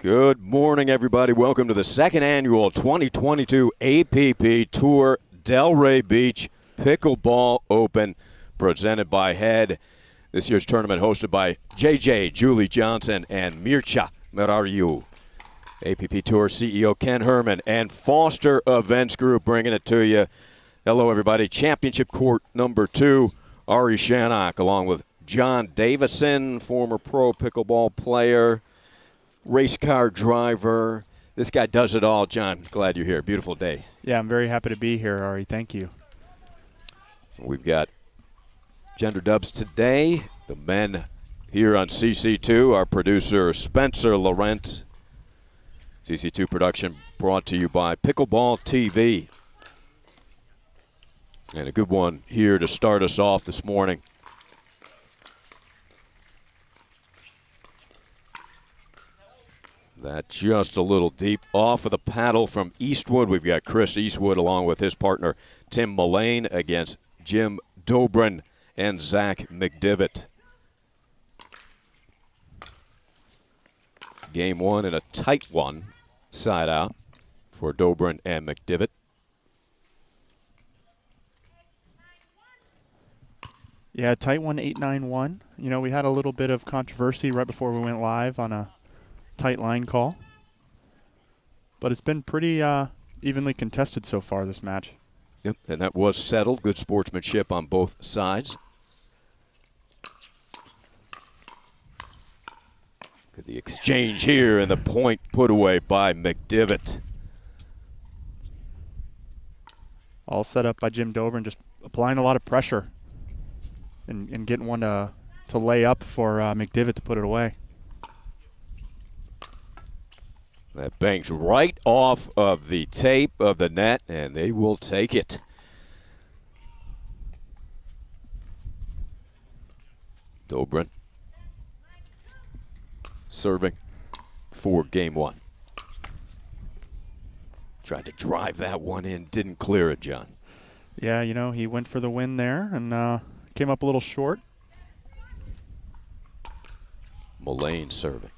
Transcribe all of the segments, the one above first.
Good morning, everybody. Welcome to the second annual 2022 APP Tour Delray Beach Pickleball Open, presented by Head. This year's tournament hosted by JJ, Julie Johnson, and Mircea Merariu. APP Tour CEO Ken Herman and Foster Events Group bringing it to you. Hello, everybody. Championship Court number 2, Ari Shannock, along with John Davison, former pro pickleball player, race car driver. This guy does it all. John, glad you're here. Beautiful day. Yeah, I'm very happy to be here, Ari. Thank you. We've got gender dubs today. The men here on CC2, our producer Spencer Laurent. CC2 production brought to you by Pickleball TV. And a good one here to start us off this morning. That just a little deep off of the paddle from Eastwood. We've got Chris Eastwood along with his partner Tim Mullane against Jim Dobrin and Zach McDivitt. Game one and a tight one, side out for Dobrin and McDivitt. Yeah, tight one, 8-9-1. You know, we had a little bit of controversy right before we went live on a tight line call. But it's been pretty evenly contested so far, this match. Yep, and that was settled. Good sportsmanship on both sides. Good the exchange here and the point put away by McDivitt. All set up by Jim Dobrin, just applying a lot of pressure and getting one to lay up for McDivitt to put it away. That bangs right off of the tape of the net, and they will take it. Dobrin serving for game one. Tried to drive that one in, didn't clear it, John. Yeah, you know, he went for the win there and came up a little short. Mullane serving.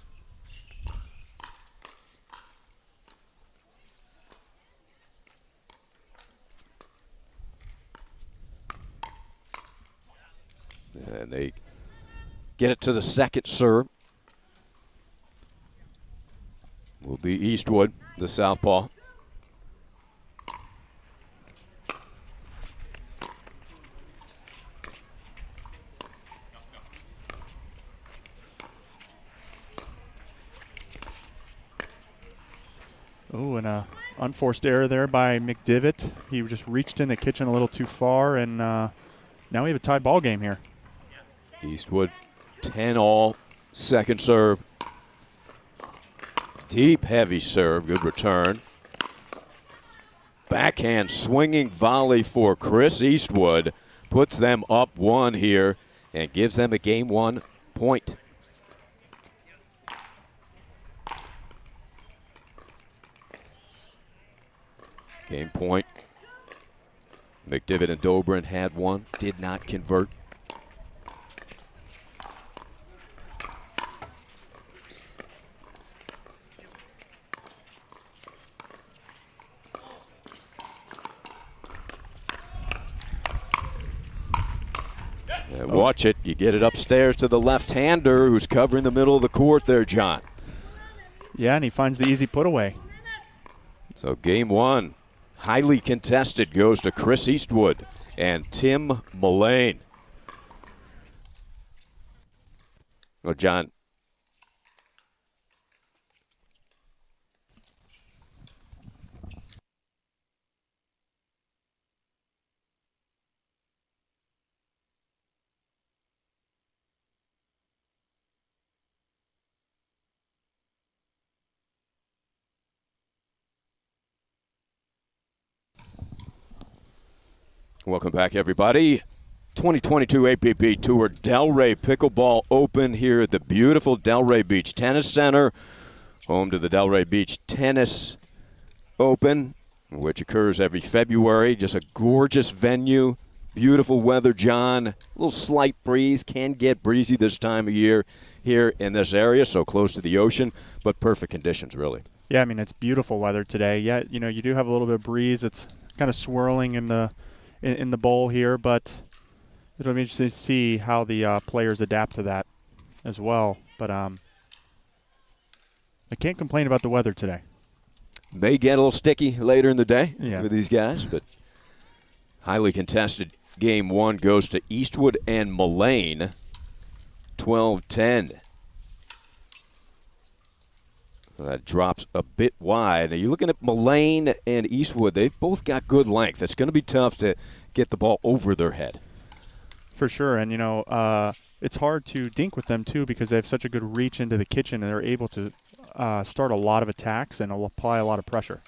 And they get it to the second serve. Will be Eastwood, the southpaw. Oh, and a unforced error there by McDivitt. He just reached in the kitchen a little too far, and now we have a tie ball game here. Eastwood, 10-all, second serve. Deep, heavy serve, good return. Backhand swinging volley for Chris Eastwood. Puts them up one here and gives them a game one point. Game point. McDivitt and Dobrin had one, did not convert. And watch it, you get it upstairs to the left-hander who's covering the middle of the court there, John. Yeah, and he finds the easy put away. So game one, highly contested, goes to Chris Eastwood and Tim Mullane. Well, John, welcome back, everybody. 2022 APP Tour Delray Pickleball Open here at the beautiful Delray Beach Tennis Center, home to the Delray Beach Tennis Open, which occurs every February. Just a gorgeous venue, beautiful weather, John. A little slight breeze, can get breezy this time of year here in this area, so close to the ocean, but perfect conditions, really. Yeah, I mean, it's beautiful weather today. Yeah, you know, you do have a little bit of breeze. It's kind of swirling in the bowl here, but it'll be interesting to see how the players adapt to that as well. But I can't complain about the weather today. May get a little sticky later in the day Yeah. with these guys, but highly contested. Game 1 goes to Eastwood and Mullane, 12-10. That drops a bit wide. Now you're looking at Mullane and Eastwood. They've both got good length. It's going to be tough to get the ball over their head. For sure, and, you know, it's hard to dink with them, too, because they have such a good reach into the kitchen, and they're able to start a lot of attacks and apply a lot of pressure.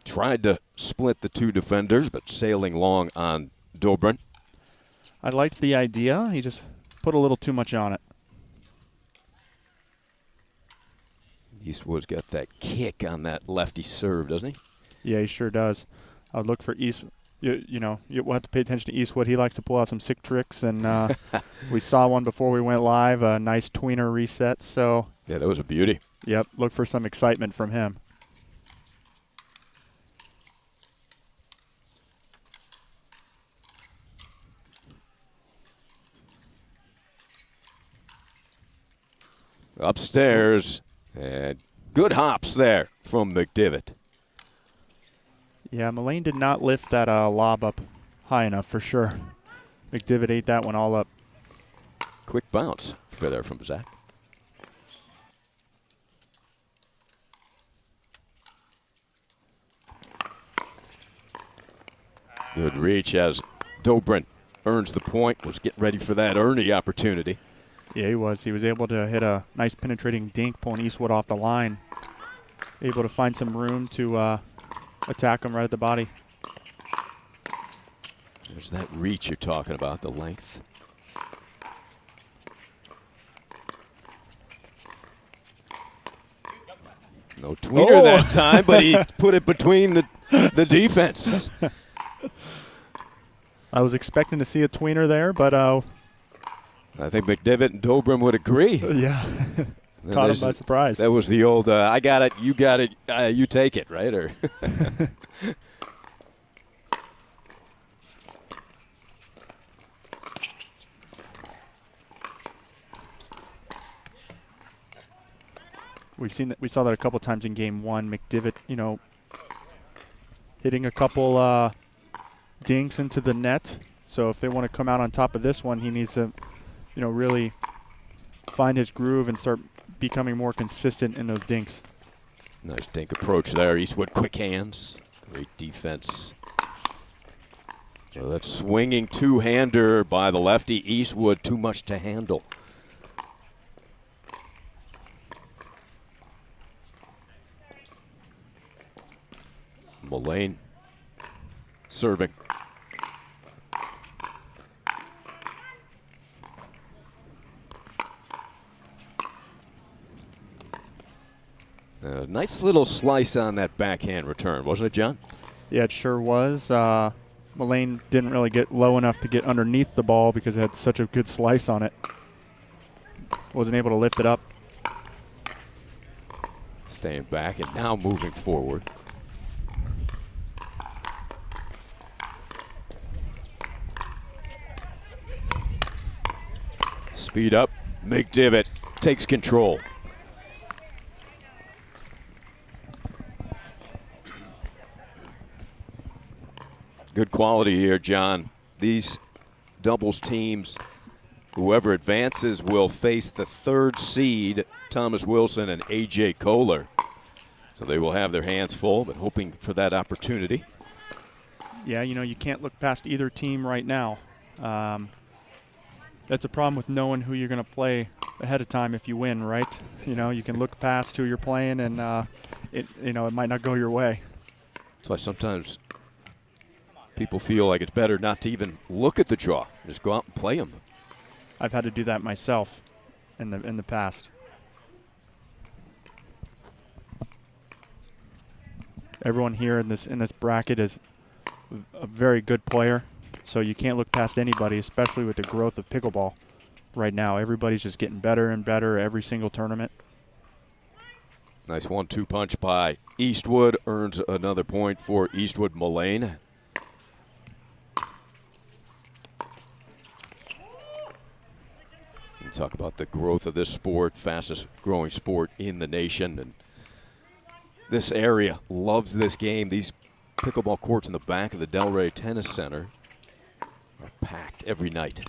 Tried to split the two defenders, but sailing long on Dobrin. I liked the idea. He just put a little too much on it. Eastwood's got that kick on that lefty serve, doesn't he? Yeah, he sure does. I would look for Eastwood. You know, we'll have to pay attention to Eastwood. He likes to pull out some sick tricks, and we saw one before we went live, a nice tweener reset. So yeah, that was a beauty. Yep, look for some excitement from him. Upstairs, and good hops there from McDivitt. Yeah, Mullane did not lift that lob up high enough for sure. McDivitt ate that one all up. Quick bounce for there from Zach. Good reach as Dobrin earns the point. Was getting ready for that Ernie opportunity. Yeah, he was. He was able to hit a nice penetrating dink, pulling Eastwood off the line. Able to find some room to attack him right at the body. There's that reach you're talking about, the length. No tweener that time, but he put it between the defense. I was expecting to see a tweener there, but I think McDivitt and Dobrin would agree. yeah, caught him by surprise. That was the old I got it, you take it, right? Or we saw that a couple times in game 1. McDivitt, you know, hitting a couple dinks into the net. So if they want to come out on top of this one, he needs to, you know, really find his groove and start becoming more consistent in those dinks. nice dink approach there. Eastwood, quick hands. Great defense. So that swinging two-hander by the lefty. Eastwood, too much to handle. Mullane serving. Nice little slice on that backhand return, wasn't it, John? Yeah, it sure was. Mullane didn't really get low enough to get underneath the ball because it had such a good slice on it. Wasn't able to lift it up. Staying back and now moving forward. Speed up. McDivitt takes control. Good quality here, John. These doubles teams, whoever advances will face the third seed, Thomas Wilson and A.J. Kohler. So they will have their hands full, but hoping for that opportunity. Yeah, you know, you can't look past either team right now. That's a problem with knowing who you're going to play ahead of time if you win, right? You know, you can look past who you're playing, and it might not go your way. That's why sometimes people feel like it's better not to even look at the draw. Just go out and play them. I've had to do that myself in the past. Everyone here in this bracket is a very good player, so you can't look past anybody, especially with the growth of pickleball right now. Everybody's just getting better and better every single tournament. Nice 1-2 punch by Eastwood. Earns another point for Eastwood Mullane. We talk about the growth of this sport, fastest growing sport in the nation. And this area loves this game. These pickleball courts in the back of the Delray Tennis Center are packed every night.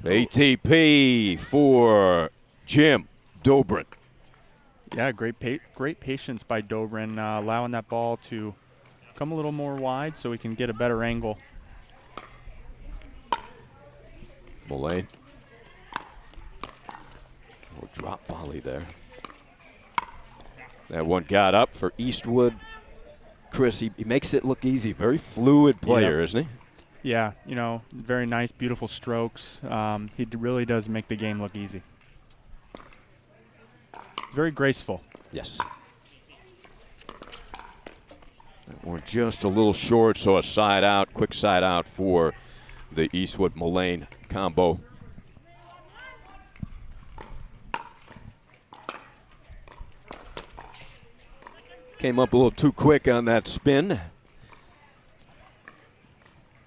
ATP for Jim Dobrin. Yeah, great patience by Dobrin, allowing that ball to come a little more wide so we can get a better angle. Mullane. Little drop volley there. That one got up for Eastwood. Chris, he makes it look easy. Very fluid player, isn't he? Yeah, you know, very nice, beautiful strokes. He really does make the game look easy. Very graceful. Yes. That one just a little short, so a side out, quick side out for the Eastwood Mullane combo. Came up a little too quick on that spin.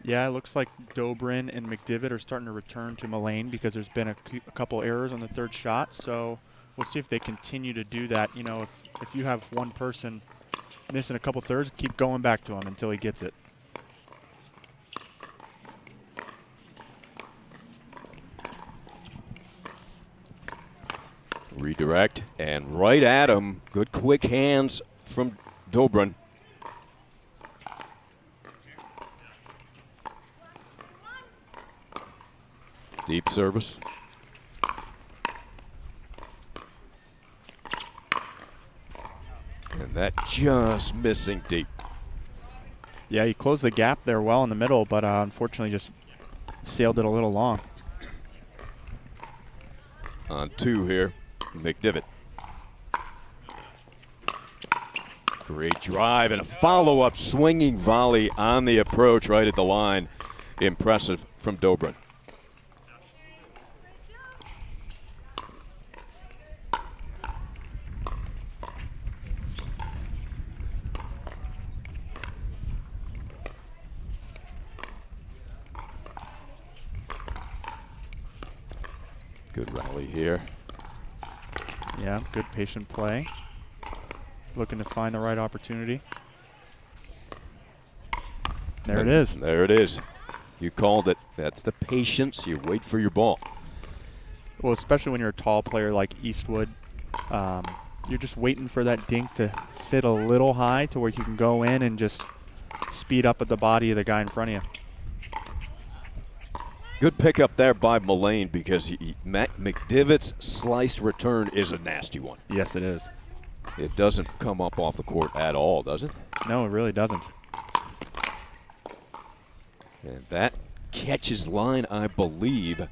Yeah, it looks like Dobrin and McDivitt are starting to return to Mullane because there's been a couple errors on the third shot. So we'll see if they continue to do that. You know, if you have one person missing a couple thirds, keep going back to him until he gets it. Redirect and right at him. Good quick hands from Dobrin. Deep service. And that just missing deep. Yeah, he closed the gap there well in the middle, but unfortunately just sailed it a little long. On two here, McDivitt. Great drive and a follow-up swinging volley on the approach right at the line. Impressive from Dobrin. Good rally here. Yeah, good patient play. Looking to find the right opportunity. There it is. There it is. You called it. That's the patience. You wait for your ball. Well, especially when you're a tall player like Eastwood, you're just waiting for that dink to sit a little high to where you can go in and just speed up at the body of the guy in front of you. Good pickup there by Mullane because McDivitt's sliced return is a nasty one. Yes, it is. It doesn't come up off the court at all, does it? No, it really doesn't. And that catches line, I believe.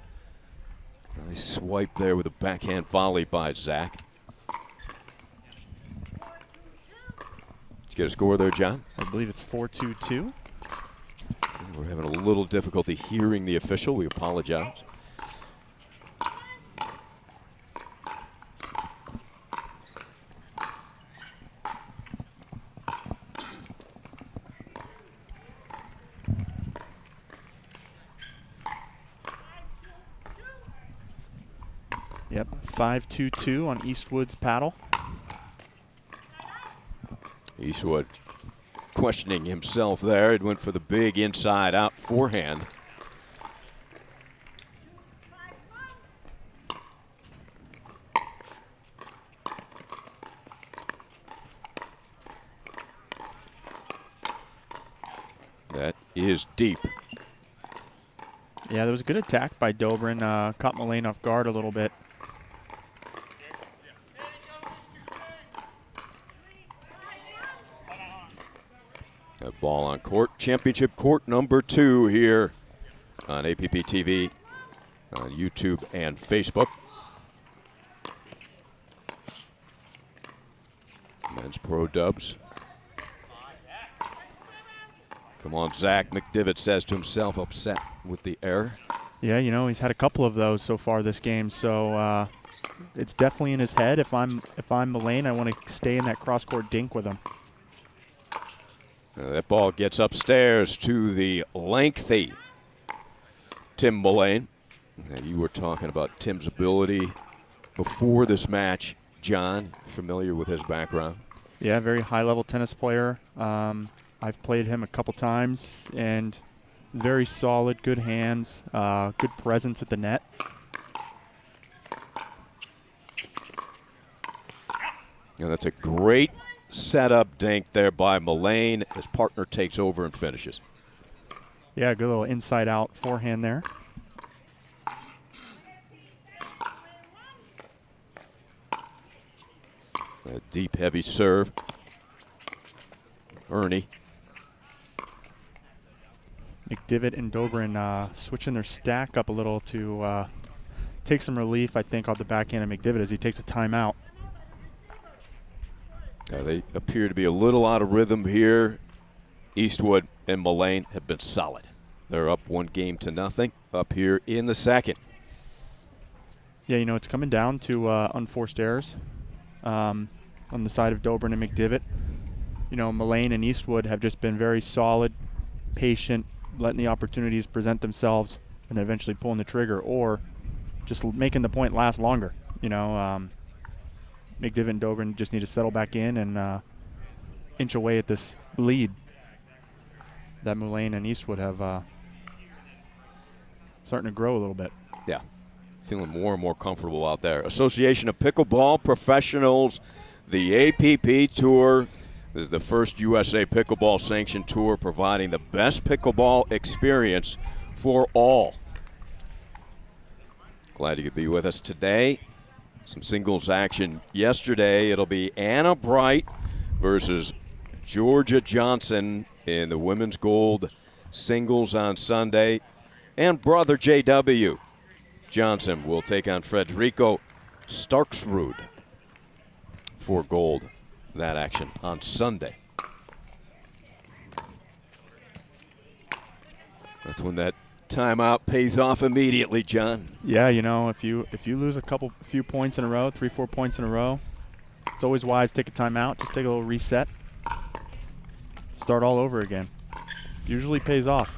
Nice swipe there with a backhand volley by Zach. Did you get a score there, John? I believe it's 4-2-2. We're having a little difficulty hearing the official. We apologize. Yep, 5-2-2 on Eastwood's paddle. Eastwood questioning himself there. It went for the big inside out forehand. That is deep. Yeah, there was a good attack by Dobrin. Caught Mullane off guard a little bit. A ball on court. Championship court number 2 here on APP TV, on YouTube and Facebook. throw dubs. Come on, Zach, McDivitt says to himself, upset with the error. Yeah, you know, he's had a couple of those so far this game, so it's definitely in his head. If I'm Mullane, I want to stay in that cross-court dink with him. That ball gets upstairs to the lengthy Tim Mullane. And you were talking about Tim's ability before this match. John, familiar with his background? Yeah, very high-level tennis player. I've played him a couple times, and very solid, good hands, good presence at the net. And that's a great setup dink there by Mullane. His partner takes over and finishes. Yeah, good little inside-out forehand there. A deep, heavy serve. Ernie. McDivitt and Dobrin switching their stack up a little to take some relief, I think, on the backhand of McDivitt as he takes a timeout. They appear to be a little out of rhythm here. Eastwood and Mullane have been solid. They're up 1-0 up here in the second. Yeah, you know, it's coming down to unforced errors on the side of Dobrin and McDivitt. You know, Mullane and Eastwood have just been very solid, patient, letting the opportunities present themselves, and then eventually pulling the trigger or just making the point last longer. You know, McDivitt and Dobrin just need to settle back in and inch away at this lead that Mullane and Eastwood have starting to grow a little bit. Yeah, feeling more and more comfortable out there. Association of Pickleball Professionals, the APP Tour. This is the first USA Pickleball sanctioned tour providing the best pickleball experience for all. Glad you could be with us today. Some singles action yesterday. It'll be Anna Bright versus Georgia Johnson in the women's gold singles on Sunday. And brother J.W. Johnson will take on Federico Starksrud for gold. That action on Sunday. That's when that timeout pays off immediately, John. Yeah, you know, if you lose a few points in a row, 3-4 points in a row, it's always wise to take a timeout, just take a little reset, start all over again. Usually pays off.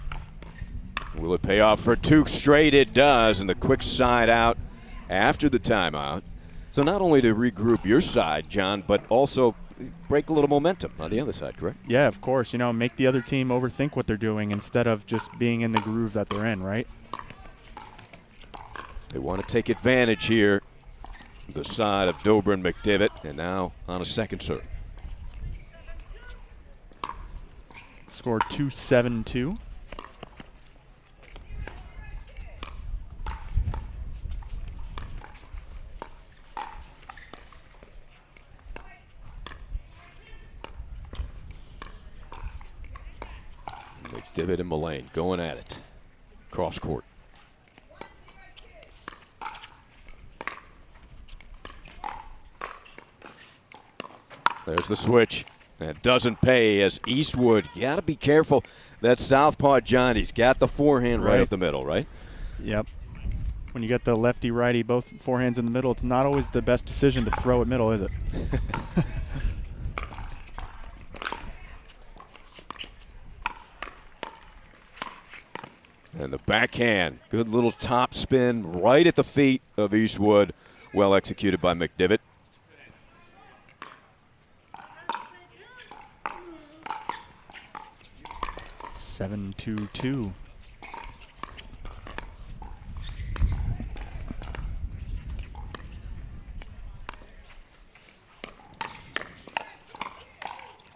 Will it pay off for two straight? It does, and the quick side out after the timeout. So not only to regroup your side, John, but also break a little momentum on the other side, correct? Yeah, of course. You know, make the other team overthink what they're doing instead of just being in the groove that they're in, right? They want to take advantage here. The side of Dobrin McDivitt, and now on a second serve. Score 2-7-2. McDivitt and Mullane going at it. Cross court. There's the switch. That doesn't pay as Eastwood. You got to be careful. That southpaw John, he's got the forehand right up the middle, right? Yep. When you get the lefty-righty, both forehands in the middle, it's not always the best decision to throw at middle, is it? And the backhand, good little top spin right at the feet of Eastwood. Well executed by McDivitt. 7-2-2.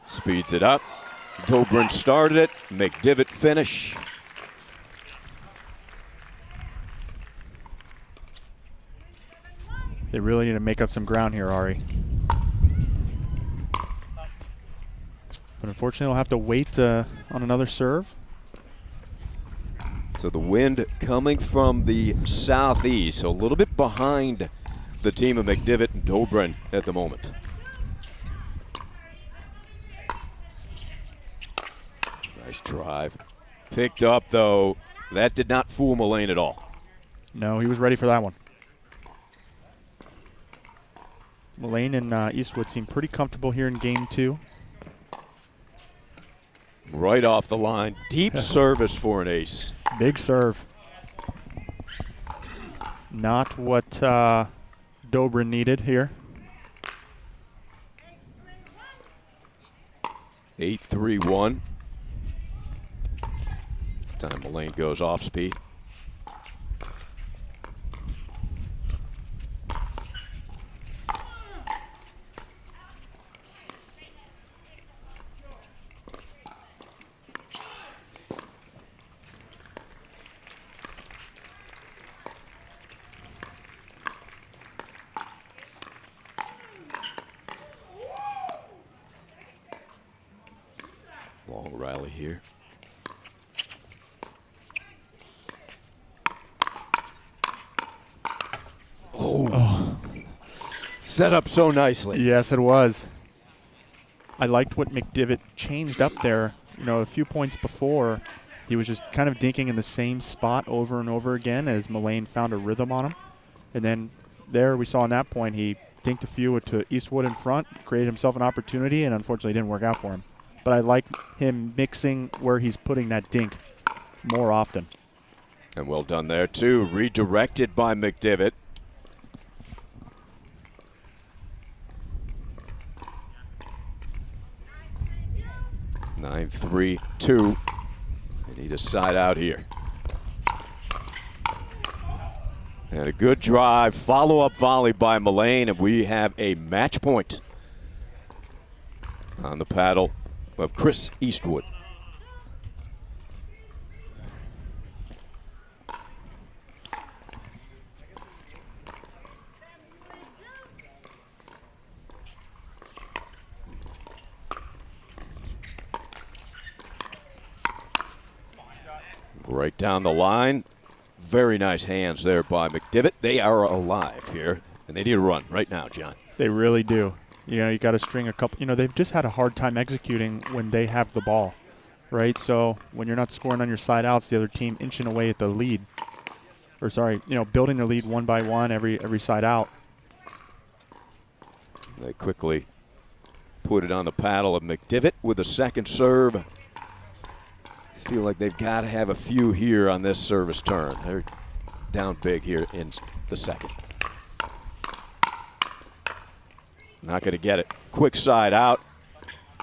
Speeds it up. Dobrin started it. McDivitt finish. They really need to make up some ground here, Ari. But unfortunately, they'll have to wait on another serve. So the wind coming from the southeast, so a little bit behind the team of McDivitt and Dobrin at the moment. Nice drive. Picked up, though. That did not fool Mullane at all. No, he was ready for that one. Mullane and Eastwood seem pretty comfortable here in game 2. Right off the line. Deep service for an ace. Big serve. Not what Dobrin needed here. 8-3-1. This time Mullane goes off speed. Long rally here. Oh. Set up so nicely. Yes, it was. I liked what McDivitt changed up there. You know, a few points before, he was just kind of dinking in the same spot over and over again as Mullane found a rhythm on him. And then there we saw on that point, he dinked a few to Eastwood in front, created himself an opportunity, and unfortunately it didn't work out for him. But I like him mixing where he's putting that dink more often. And well done there, too. Redirected by McDivitt. Nine, 3, 2. They need a side out here. And a good drive, follow-up volley by Mullane, and we have a match point on the paddle of Chris Eastwood. Right down the line. Very nice hands there by McDivitt. They are alive here, and they need a run right now, John. They really do. You know, you got to string a couple. You know, they've just had a hard time executing when they have the ball, right? So when you're not scoring on your side outs, the other team inching away at the lead. Or sorry, you know, building their lead one by one every side out. They quickly put it on the paddle of McDivitt with a second serve. Feel like they've got to have a few here on this service turn. They're down big here in the second. Not going to get it. Quick side out.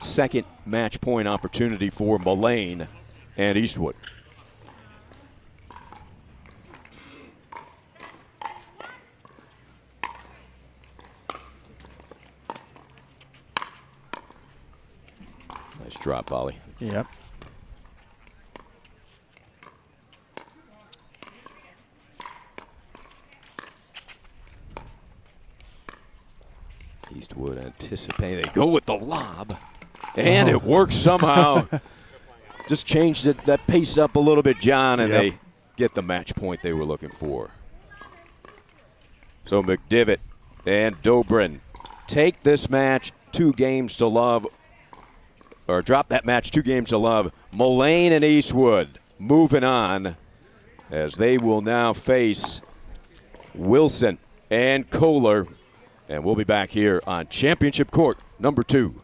Second match point opportunity for Mullane and Eastwood. Nice drop volley. Yep. Eastwood anticipating. They go with the lob. And it works somehow. Just changed that pace up a little bit, John, and they get the match point they were looking for. So McDivitt and Dobrin take this match 2 games to love, or drop that match 2 games to love. Mullane and Eastwood moving on as they will now face Wilson and Kohler. And we'll be back here on Championship Court number 2.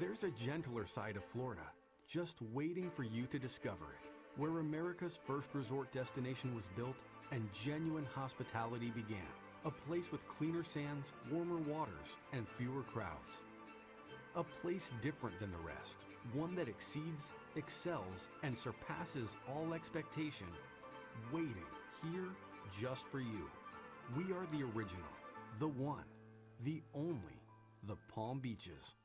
There's a gentler side of Florida, just waiting for you to discover it, where America's first resort destination was built and genuine hospitality began. A place with cleaner sands, warmer waters, and fewer crowds. A place different than the rest, one that exceeds, excels, and surpasses all expectation, waiting here just for you. We are the original, the one, the only, the Palm Beaches.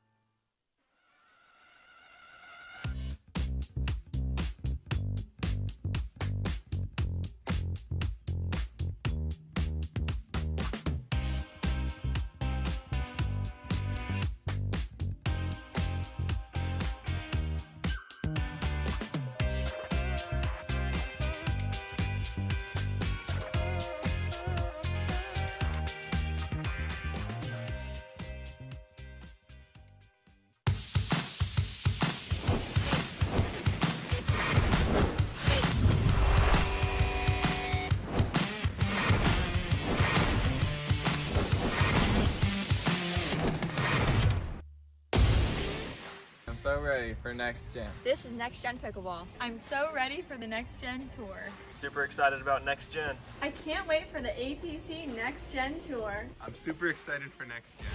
So ready for Next Gen. This is Next Gen Pickleball. I'm so ready for the Next Gen Tour. Super excited about Next Gen. I can't wait for the APP Next Gen Tour. I'm super excited for Next Gen.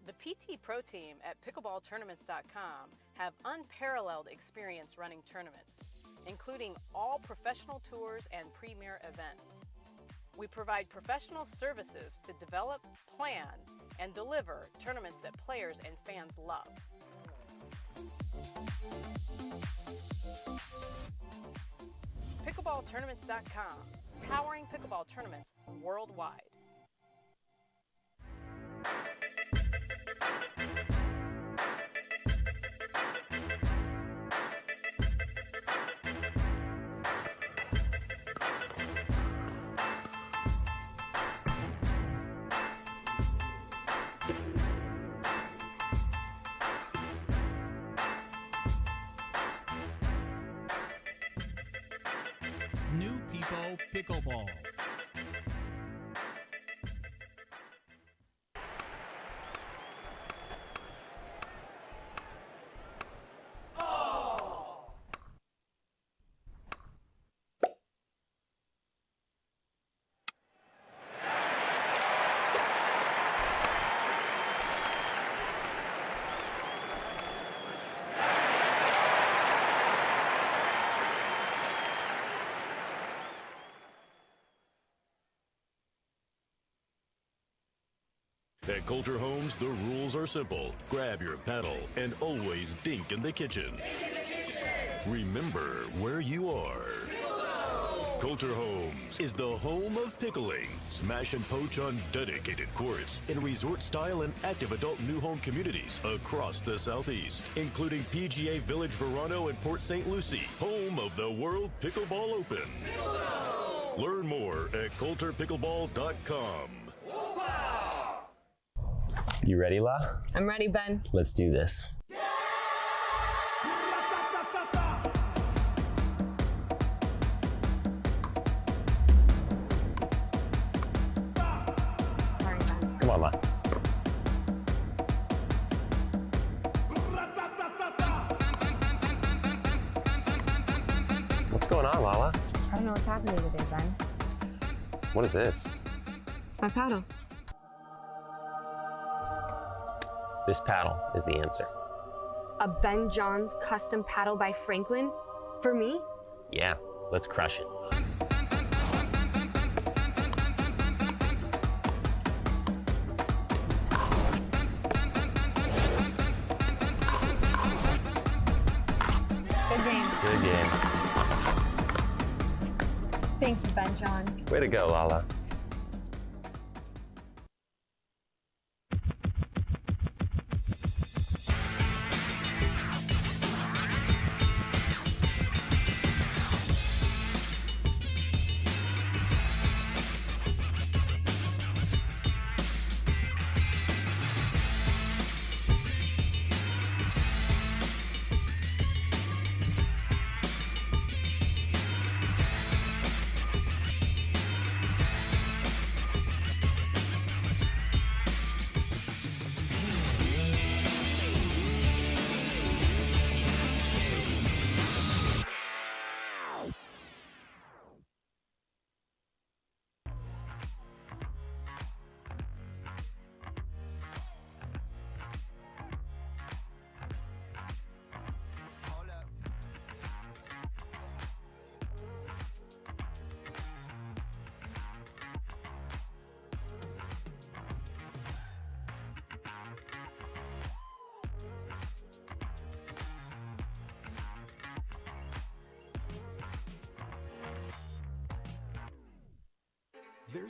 The PT Pro Team at pickleballtournaments.com have unparalleled experience running tournaments, including all professional tours and premier events. We provide professional services to develop, plan, and deliver tournaments that players and fans love. Pickleballtournaments.com, powering pickleball tournaments worldwide. New People Pickleball. At Coulter Homes, the rules are simple. Grab your paddle and always dink in the kitchen. Remember where you are. Coulter Homes is the home of pickling. Smash and poach on dedicated courts in resort-style and active adult new home communities across the Southeast, including PGA Village Verano and Port St. Lucie, home of the World Pickleball Open. Learn more at coulterpickleball.com. You ready, La? I'm ready, Ben. Let's do this. Sorry, Ben. Come on, La. What's going on, Lala? I don't know what's happening today, Ben. What is this? It's my paddle. This paddle is the answer. A Ben Johns custom paddle by Franklin? For me? Yeah, let's crush it. Good game. Good game. Thank you, Ben Johns. Way to go, Lala.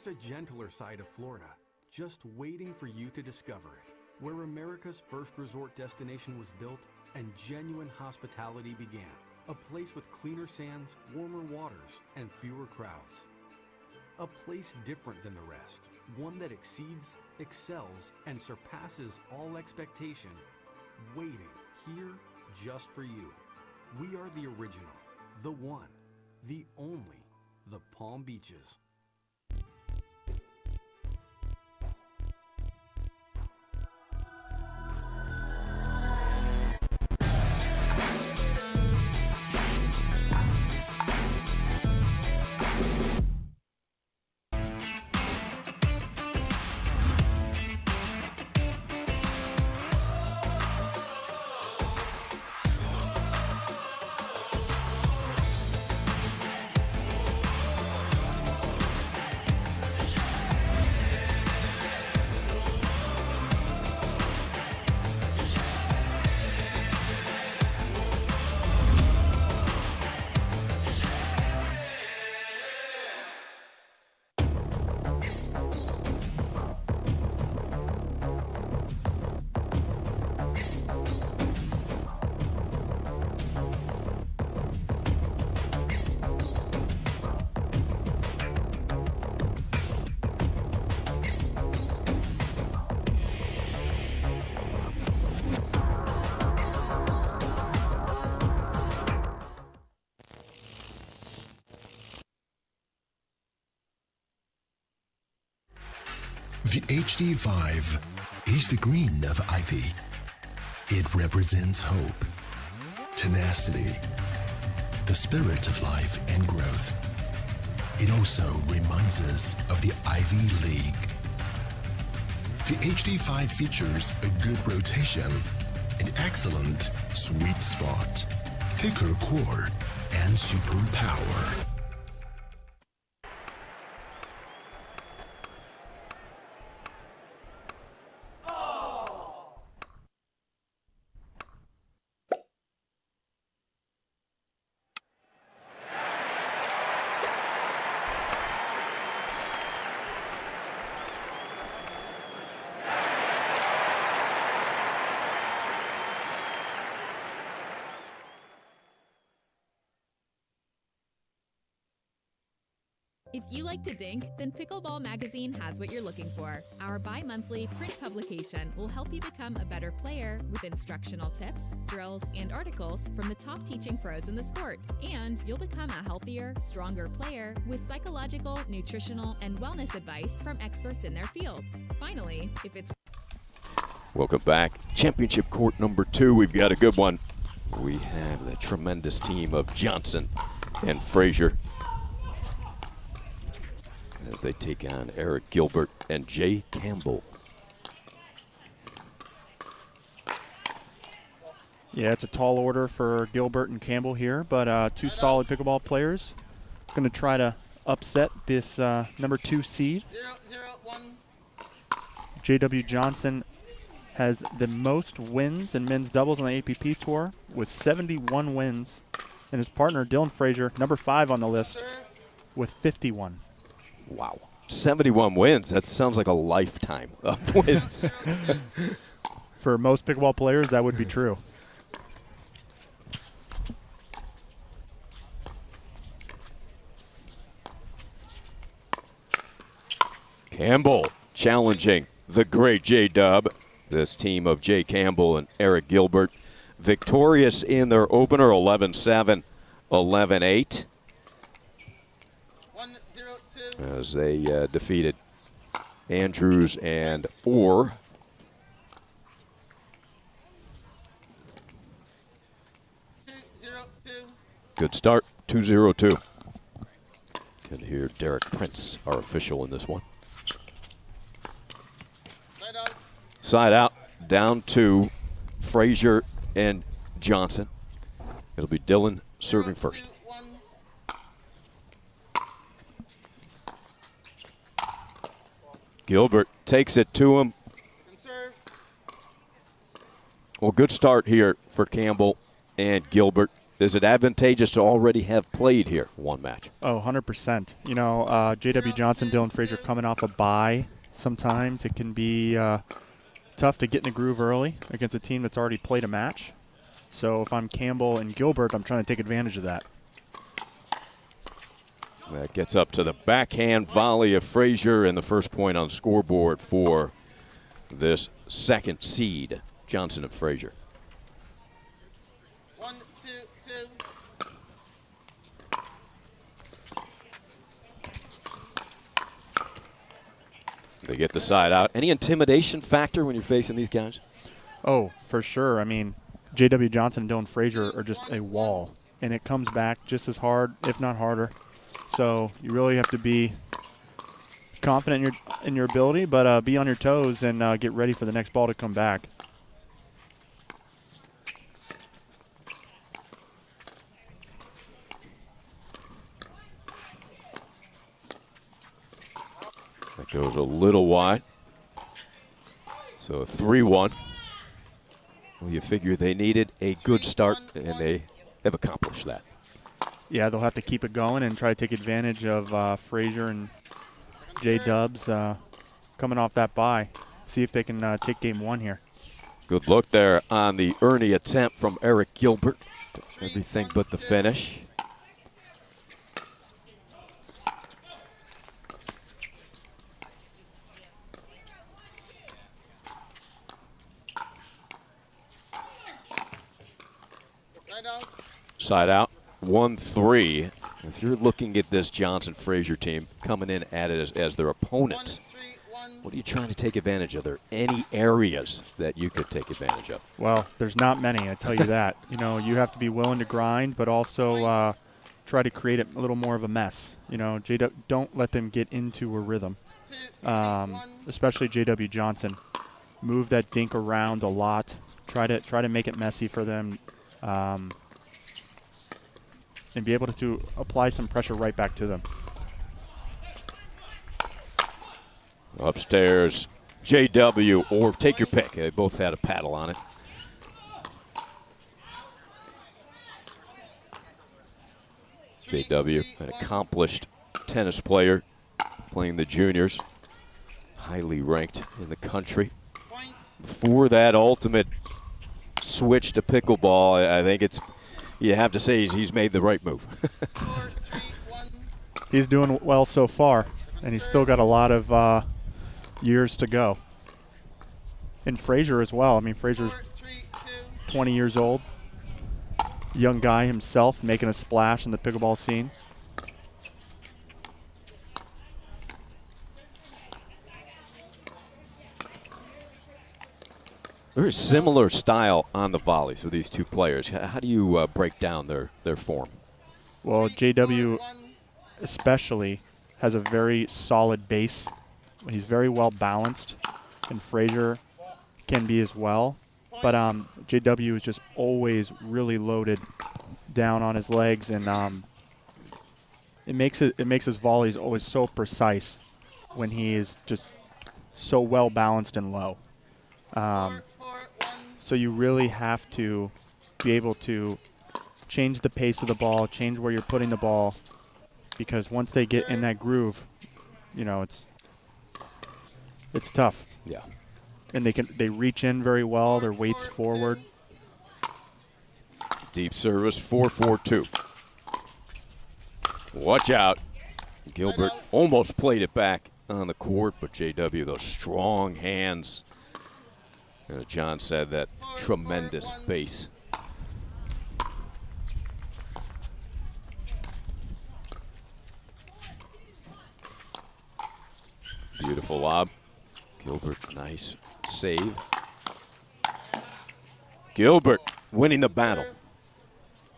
there's a gentler side of Florida, just waiting for you to discover it, where America's first resort destination was built and genuine hospitality began. A place with cleaner sands, warmer waters, and fewer crowds. A place different than the rest, one that exceeds, excels, and surpasses all expectation, waiting here just for you. We are the original, the one, the only, the Palm Beaches. The HD5 is the green of ivy. It represents hope, tenacity, the spirit of life and growth. It also reminds us of the Ivy League. The HD5 features a good rotation, an excellent sweet spot, thicker core, and super power. If you like to dink, then Pickleball Magazine has what you're looking for. Our bi-monthly print publication will help you become a better player with instructional tips, drills, and articles from the top teaching pros in the sport. And you'll become a healthier, stronger player with psychological, nutritional, and wellness advice from experts in their fields. Finally, if it's... Welcome back. Championship court number 2. We've got a good one. We have the tremendous team of Johnson and Frazier as they take on Eric Gilbert and Jay Campbell. Yeah, it's a tall order for Gilbert and Campbell here, but two solid pickleball players. Going to try to upset this number 2 seed. 0-0-1. J.W. Johnson has the most wins in men's doubles on the APP Tour with 71 wins. And his partner, Dylan Frazier, number 5 on the list with 51. Wow. 71 wins. That sounds like a lifetime of wins. For most pickleball players, that would be true. Campbell challenging the great J-Dub. This team of Jay Campbell and Eric Gilbert victorious in their opener, 11-7, 11-8. As they defeated Andrews and Orr. Good start, 2-0-2. Can hear Derek Prince, our official in this one. Side out, down to Frazier and Johnson. It'll be Dylan serving first. Gilbert takes it to him. Well, good start here for Campbell and Gilbert is it advantageous to already have played here one match? Oh, 100%. You know, J.W. Johnson, Dylan Frazier coming off a bye. Sometimes it can be tough to get in the groove early against a team that's already played a match. So if I'm Campbell and Gilbert, I'm trying to take advantage of that. That gets up to the backhand volley of Frazier and the first point on the scoreboard for this second seed, Johnson and Frazier. 1, 2, 2. They get the side out. Any intimidation factor when you're facing these guys? Oh, for sure. I mean, J.W. Johnson and Dylan Frazier are just a wall, and it comes back just as hard, if not harder. So you really have to be confident in your ability, but be on your toes and get ready for the next ball to come back. That goes a little wide. So a 3-1. Well, you figure they needed a good start, and they have accomplished that. Yeah, they'll have to keep it going and try to take advantage of Frazier and J-Dubs coming off that bye. See if they can take game one here. Good look there on the Ernie attempt from Eric Gilbert. Everything but the finish. Side out. 1-3. If you're looking at this Johnson-Frazier team coming in at it as their opponent, what are you trying to take advantage of? Are there any areas that you could take advantage of? Well, there's not many, I tell you that. You know, you have to be willing to grind, but also try to create a little more of a mess. You know, don't let them get into a rhythm, especially J.W. Johnson. Move that dink around a lot. Try to make it messy for them. And be able to apply some pressure right back to them. Upstairs, JW, or take your pick. They both had a paddle on it. JW, an accomplished tennis player, playing the juniors, highly ranked in the country. Before that ultimate switch to pickleball, I think you have to say he's made the right move. He's doing well so far, and he's still got a lot of years to go. And Frazier as well. I mean, Frazier's 20 years old. Young guy himself, making a splash in the pickleball scene. Very similar style on the volleys with these two players. How do you break down their form? Well, JW especially has a very solid base. He's very well balanced, and Frazier can be as well. But JW is just always really loaded down on his legs, and it makes his volleys always so precise when he is just so well balanced and low. So you really have to be able to change the pace of the ball, change where you're putting the ball, because once they get in that groove, you know, it's tough. Yeah. And they reach in very well, their weight's forward. Deep service, 4-4-2. Watch out. Gilbert almost played it back on the court, but JW, those strong hands. And John said that tremendous base. Beautiful lob. Gilbert, nice save. Gilbert winning the battle.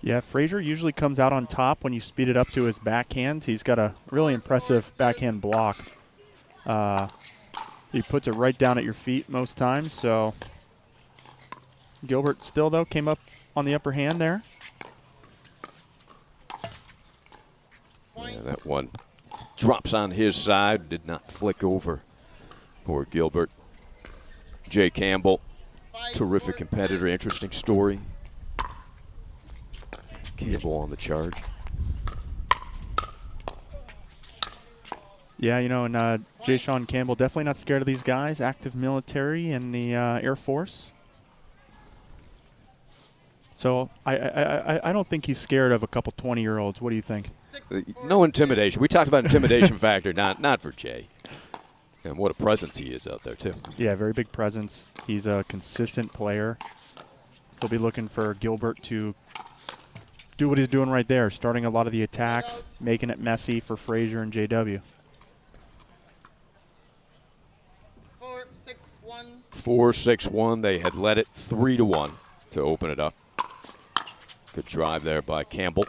Yeah, Frazier usually comes out on top when you speed it up to his backhand. He's got a really impressive backhand block. He puts it right down at your feet most times. So Gilbert still, though, came up on the upper hand there. Yeah, that one drops on his side. Did not flick over for Gilbert. Jay Campbell, terrific competitor, interesting story. Campbell on the charge. Yeah, you know, and Jay Sean Campbell definitely not scared of these guys. Active military in the Air Force. So I don't think he's scared of a couple 20-year-olds. What do you think? No intimidation. We talked about intimidation factor, not for Jay. And what a presence he is out there, too. Yeah, very big presence. He's a consistent player. He'll be looking for Gilbert to do what he's doing right there, starting a lot of the attacks, making it messy for Frazier and JW. 4-6-1. 4-6-1. They had led it 3-1 to open it up. Good drive there by Campbell.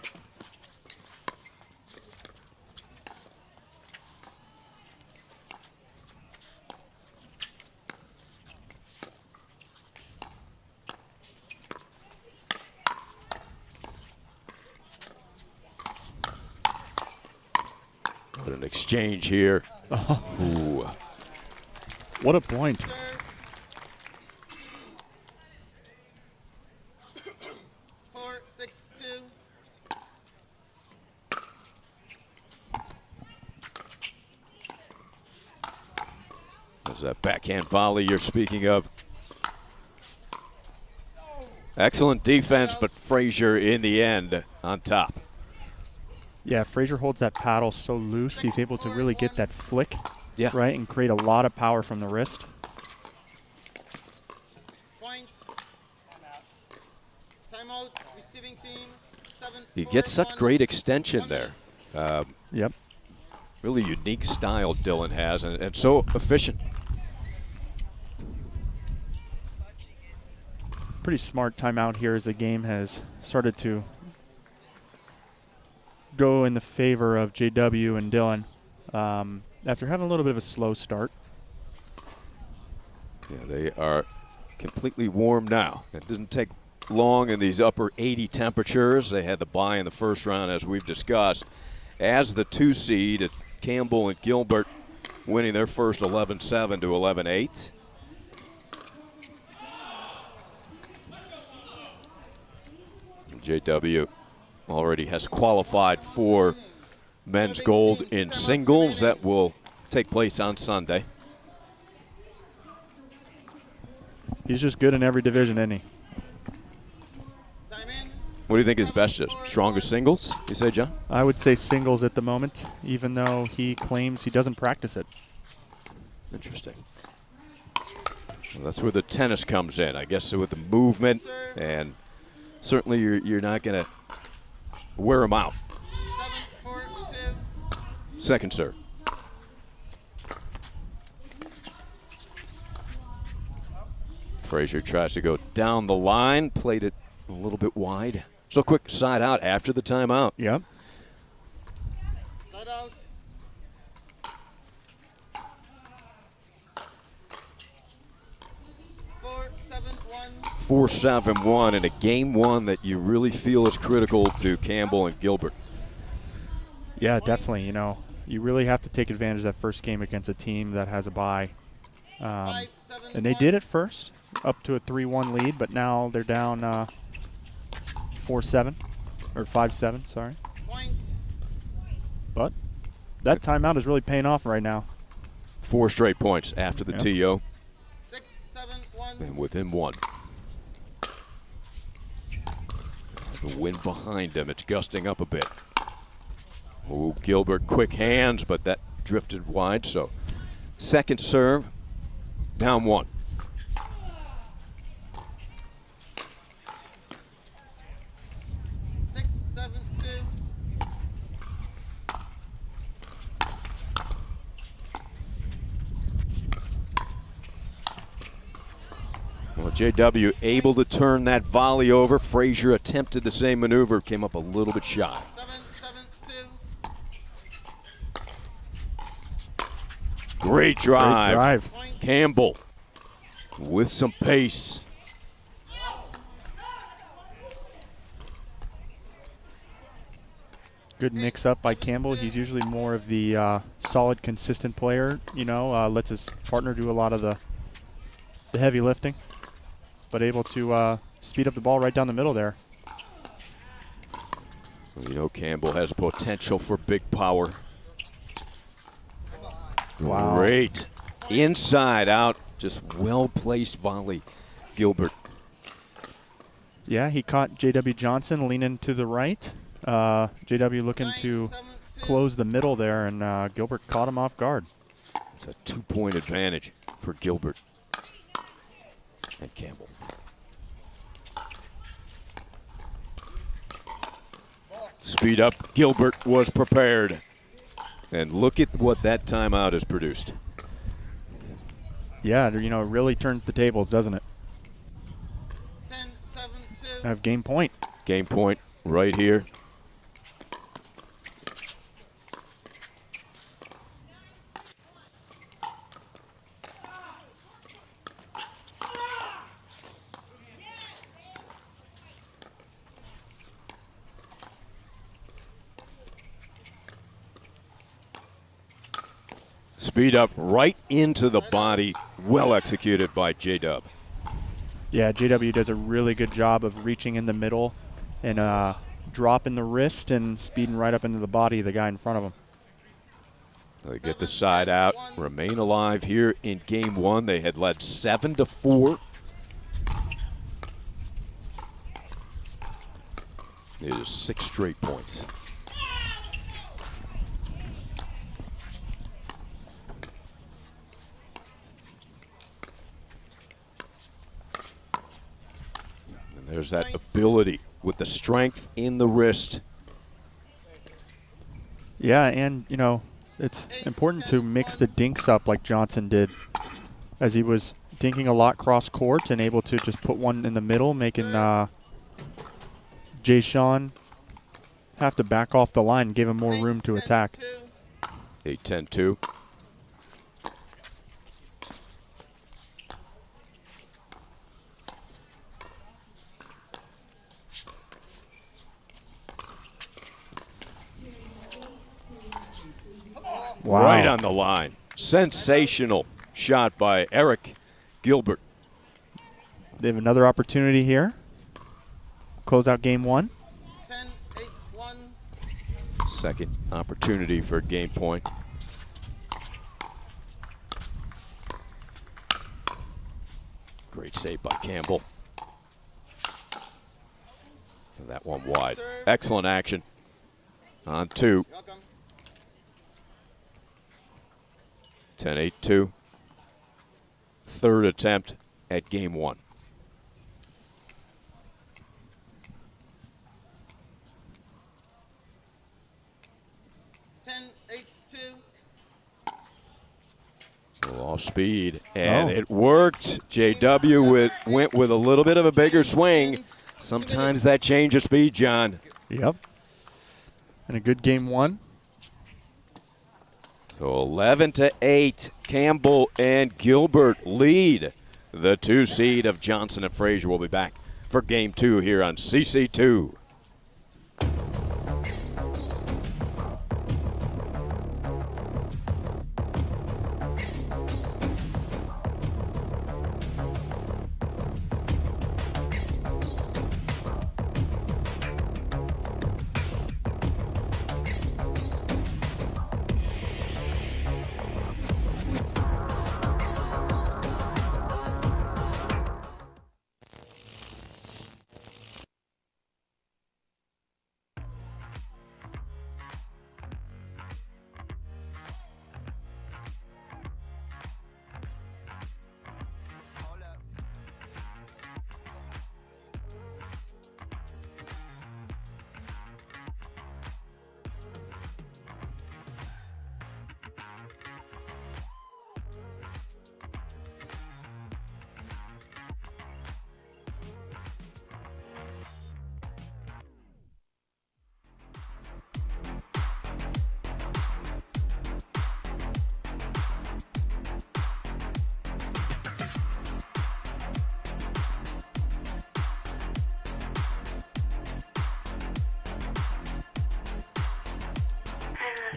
What an exchange here. Ooh. What a point. There's that backhand volley you're speaking of. Excellent defense, but Frazier in the end on top. Yeah, Frazier holds that paddle so loose, he's able to really get that flick, right, and create a lot of power from the wrist. Point. Timeout. Receiving team. He gets such great extension there. Yep. Really unique style Dylan has, and so efficient. Pretty smart timeout here as the game has started to go in the favor of JW and Dylan after having a little bit of a slow start. Yeah, they are completely warm now. It didn't take long in these upper 80 temperatures. They had the bye in the first round, as we've discussed. As the 2 seed, Campbell and Gilbert winning their first 11-7 to 11-8. JW already has qualified for men's gold in singles. That will take place on Sunday. He's just good in every division, isn't he? What do you think his best is? Strongest singles, you say, John? I would say singles at the moment, even though he claims he doesn't practice it. Interesting. Well, that's where the tennis comes in, I guess, with the movement, and certainly you're not going to wear him out. 7-4-2. Second serve. Frazier tries to go down the line, played it a little bit wide. So quick side out after the timeout. Yep. Side out. 4-7-1 in a game one that you really feel is critical to Campbell and Gilbert. Yeah, definitely. You know, you really have to take advantage of that first game against a team that has a bye. And they did at first, up to a 3-1 lead, but now they're down 4-7, or 5-7, sorry. But that timeout is really paying off right now. 4 straight points after the TO. 6-7-1. And within 1. The wind behind him, it's gusting up a bit. Oh, Gilbert, quick hands, but that drifted wide, so second serve, down 1. Well, JW able to turn that volley over. Frazier attempted the same maneuver, came up a little bit shy. 7-7-2. Great drive. Great drive. Campbell with some pace. Good mix-up by Campbell. He's usually more of the solid, consistent player, you know, lets his partner do a lot of the heavy lifting, but able to speed up the ball right down the middle there. You know Campbell has potential for big power. Wow. Great. Inside out, just well-placed volley. Gilbert. Yeah, he caught J.W. Johnson leaning to the right. J.W. looking to close the middle there, and Gilbert caught him off guard. It's a 2-point advantage for Gilbert and Campbell. Speed up. Gilbert was prepared. And look at what that timeout has produced. Yeah, you know, it really turns the tables, doesn't it? 10-7-2. Have game point. Game point right here. Speed up right into the body. Well executed by J-Dub. Yeah, JW does a really good job of reaching in the middle and dropping the wrist and speeding right up into the body of the guy in front of him. They get the side out, remain alive here in game one. They had led 7-4. It is 6 straight points. There's that ability with the strength in the wrist. Yeah, and, you know, it's important to mix the dinks up like Johnson did, as he was dinking a lot cross court and able to just put one in the middle, making Jay Sean have to back off the line, give him more room to attack. 8-10-2. Wow. Right on the line. Sensational shot by Eric Gilbert. They have another opportunity here. Close out game one. 10-8-1. Second opportunity for game point. Great save by Campbell. And that one wide. Excellent action. On 2. 10-8-2. Third attempt at game one. Off speed, and it worked. JW went with a little bit of a bigger swing. Sometimes that change of speed, John. Yep. And a good game one. So 11-8, Campbell and Gilbert lead the 2 seed of Johnson and Frazier. Will be back for game 2 here on CC2.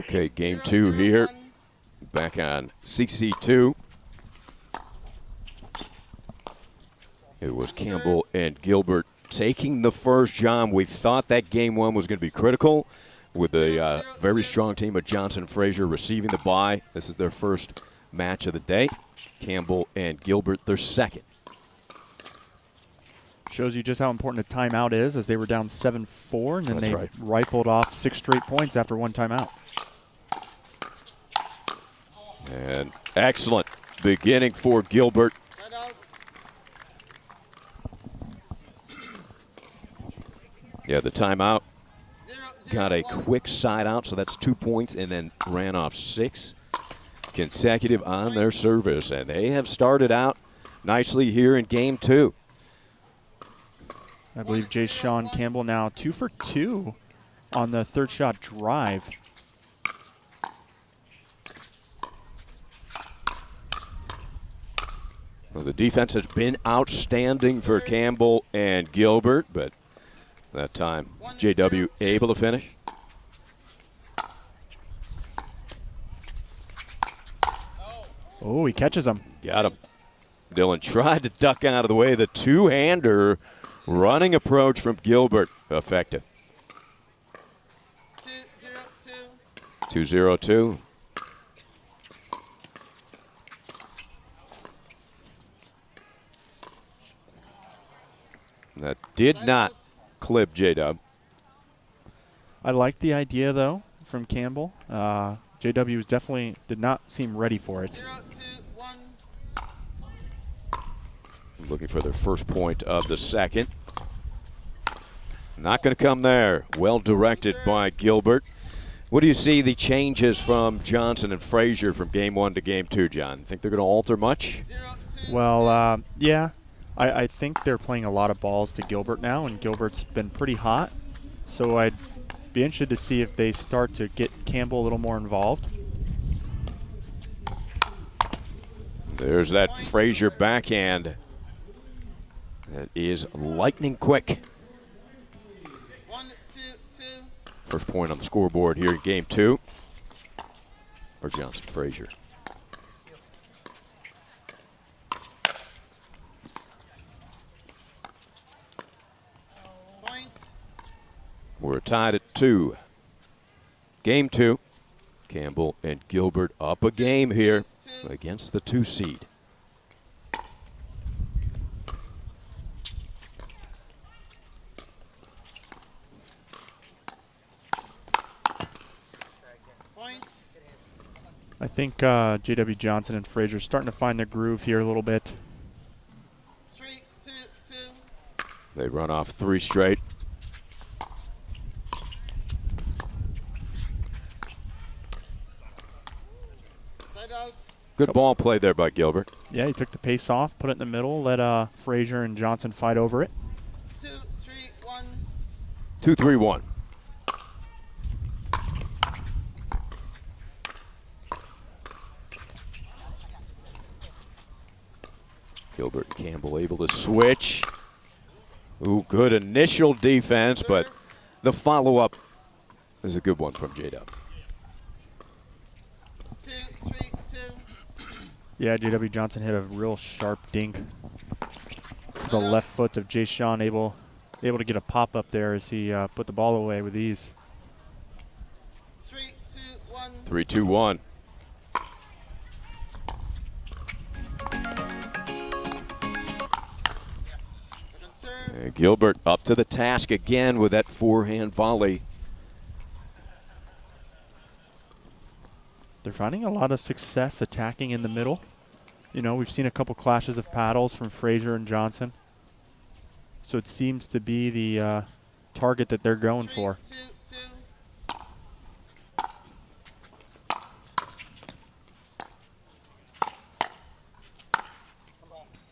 Okay, game 2 here. Back on CC2. It was Campbell and Gilbert taking the first, John. We thought that game one was going to be critical with the very strong team of Johnson and Frazier receiving the bye. This is their first match of the day. Campbell and Gilbert, their second. Shows you just how important a timeout is, as they were down 7-4, and then That's they right. rifled off 6 straight points after one timeout. And excellent beginning for Gilbert. Yeah, the timeout got a quick side out, so that's 2 points, and then ran off 6 consecutive on their service. And they have started out nicely here in game 2. I believe Sean Campbell now 2 for 2 on the third shot drive. Well, the defense has been outstanding for Campbell and Gilbert, but that time JW able to finish. Oh, he catches him. Got him. Dylan tried to duck out of the way. The two-hander running approach from Gilbert. Effective. 2-0-2. That did not clip J-Dub. I like the idea, though, from Campbell. JW definitely did not seem ready for it. Looking for their first point of the second. Not going to come there. Well directed by Gilbert. What do you see the changes from Johnson and Frazier from game 1 to game 2, John? Think they're going to alter much? Well, yeah. I think they're playing a lot of balls to Gilbert now, and Gilbert's been pretty hot. So I'd be interested to see if they start to get Campbell a little more involved. There's that Frazier backhand. That is lightning quick. 1, 2, 2. First point on the scoreboard here in game 2 for Johnson Frazier. We're tied at 2. Game 2. Campbell and Gilbert up a game here against the 2 seed. I think JW Johnson and Frazier starting to find their groove here a little bit. 3, 2, 2. They run off 3 straight. Good ball played there by Gilbert. Yeah, he took the pace off, put it in the middle, let Frazier and Johnson fight over it. 2, 3, 1. 2-3-1. Gilbert and Campbell able to switch. Ooh, good initial defense, but the follow-up is a good one from J-Dub. 2, 3, 2. Yeah, JW Johnson hit a real sharp dink to the left foot of Sean, able to get a pop up there as he put the ball away with ease. 3, 2, 1. 3-2-1. And Gilbert up to the task again with that forehand volley. They're finding a lot of success attacking in the middle. You know, we've seen a couple clashes of paddles from Frazier and Johnson. So it seems to be the target that they're going for. 2, 2.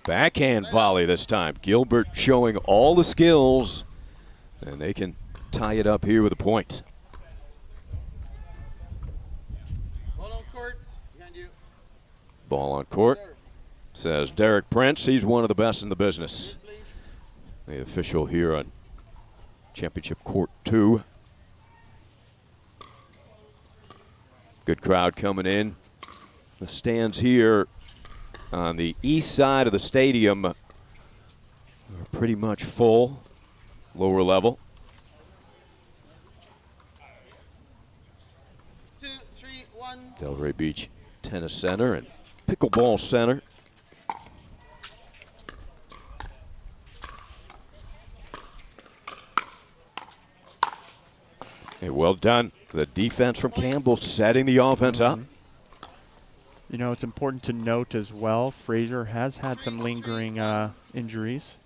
Backhand volley this time. Gilbert showing all the skills, and they can tie it up here with a point. Ball on court. Behind you. Ball on court, says Derek Prince. He's one of the best in the business. The official here on Championship Court 2. Good crowd coming in. The stands here on the east side of the stadium are pretty much full. lower level. 2, 3, 1. Delray Beach Tennis Center and Pickleball Center. Hey, well done. The defense from Campbell setting the offense up. You know, it's important to note as well, Frazier has had some lingering injuries.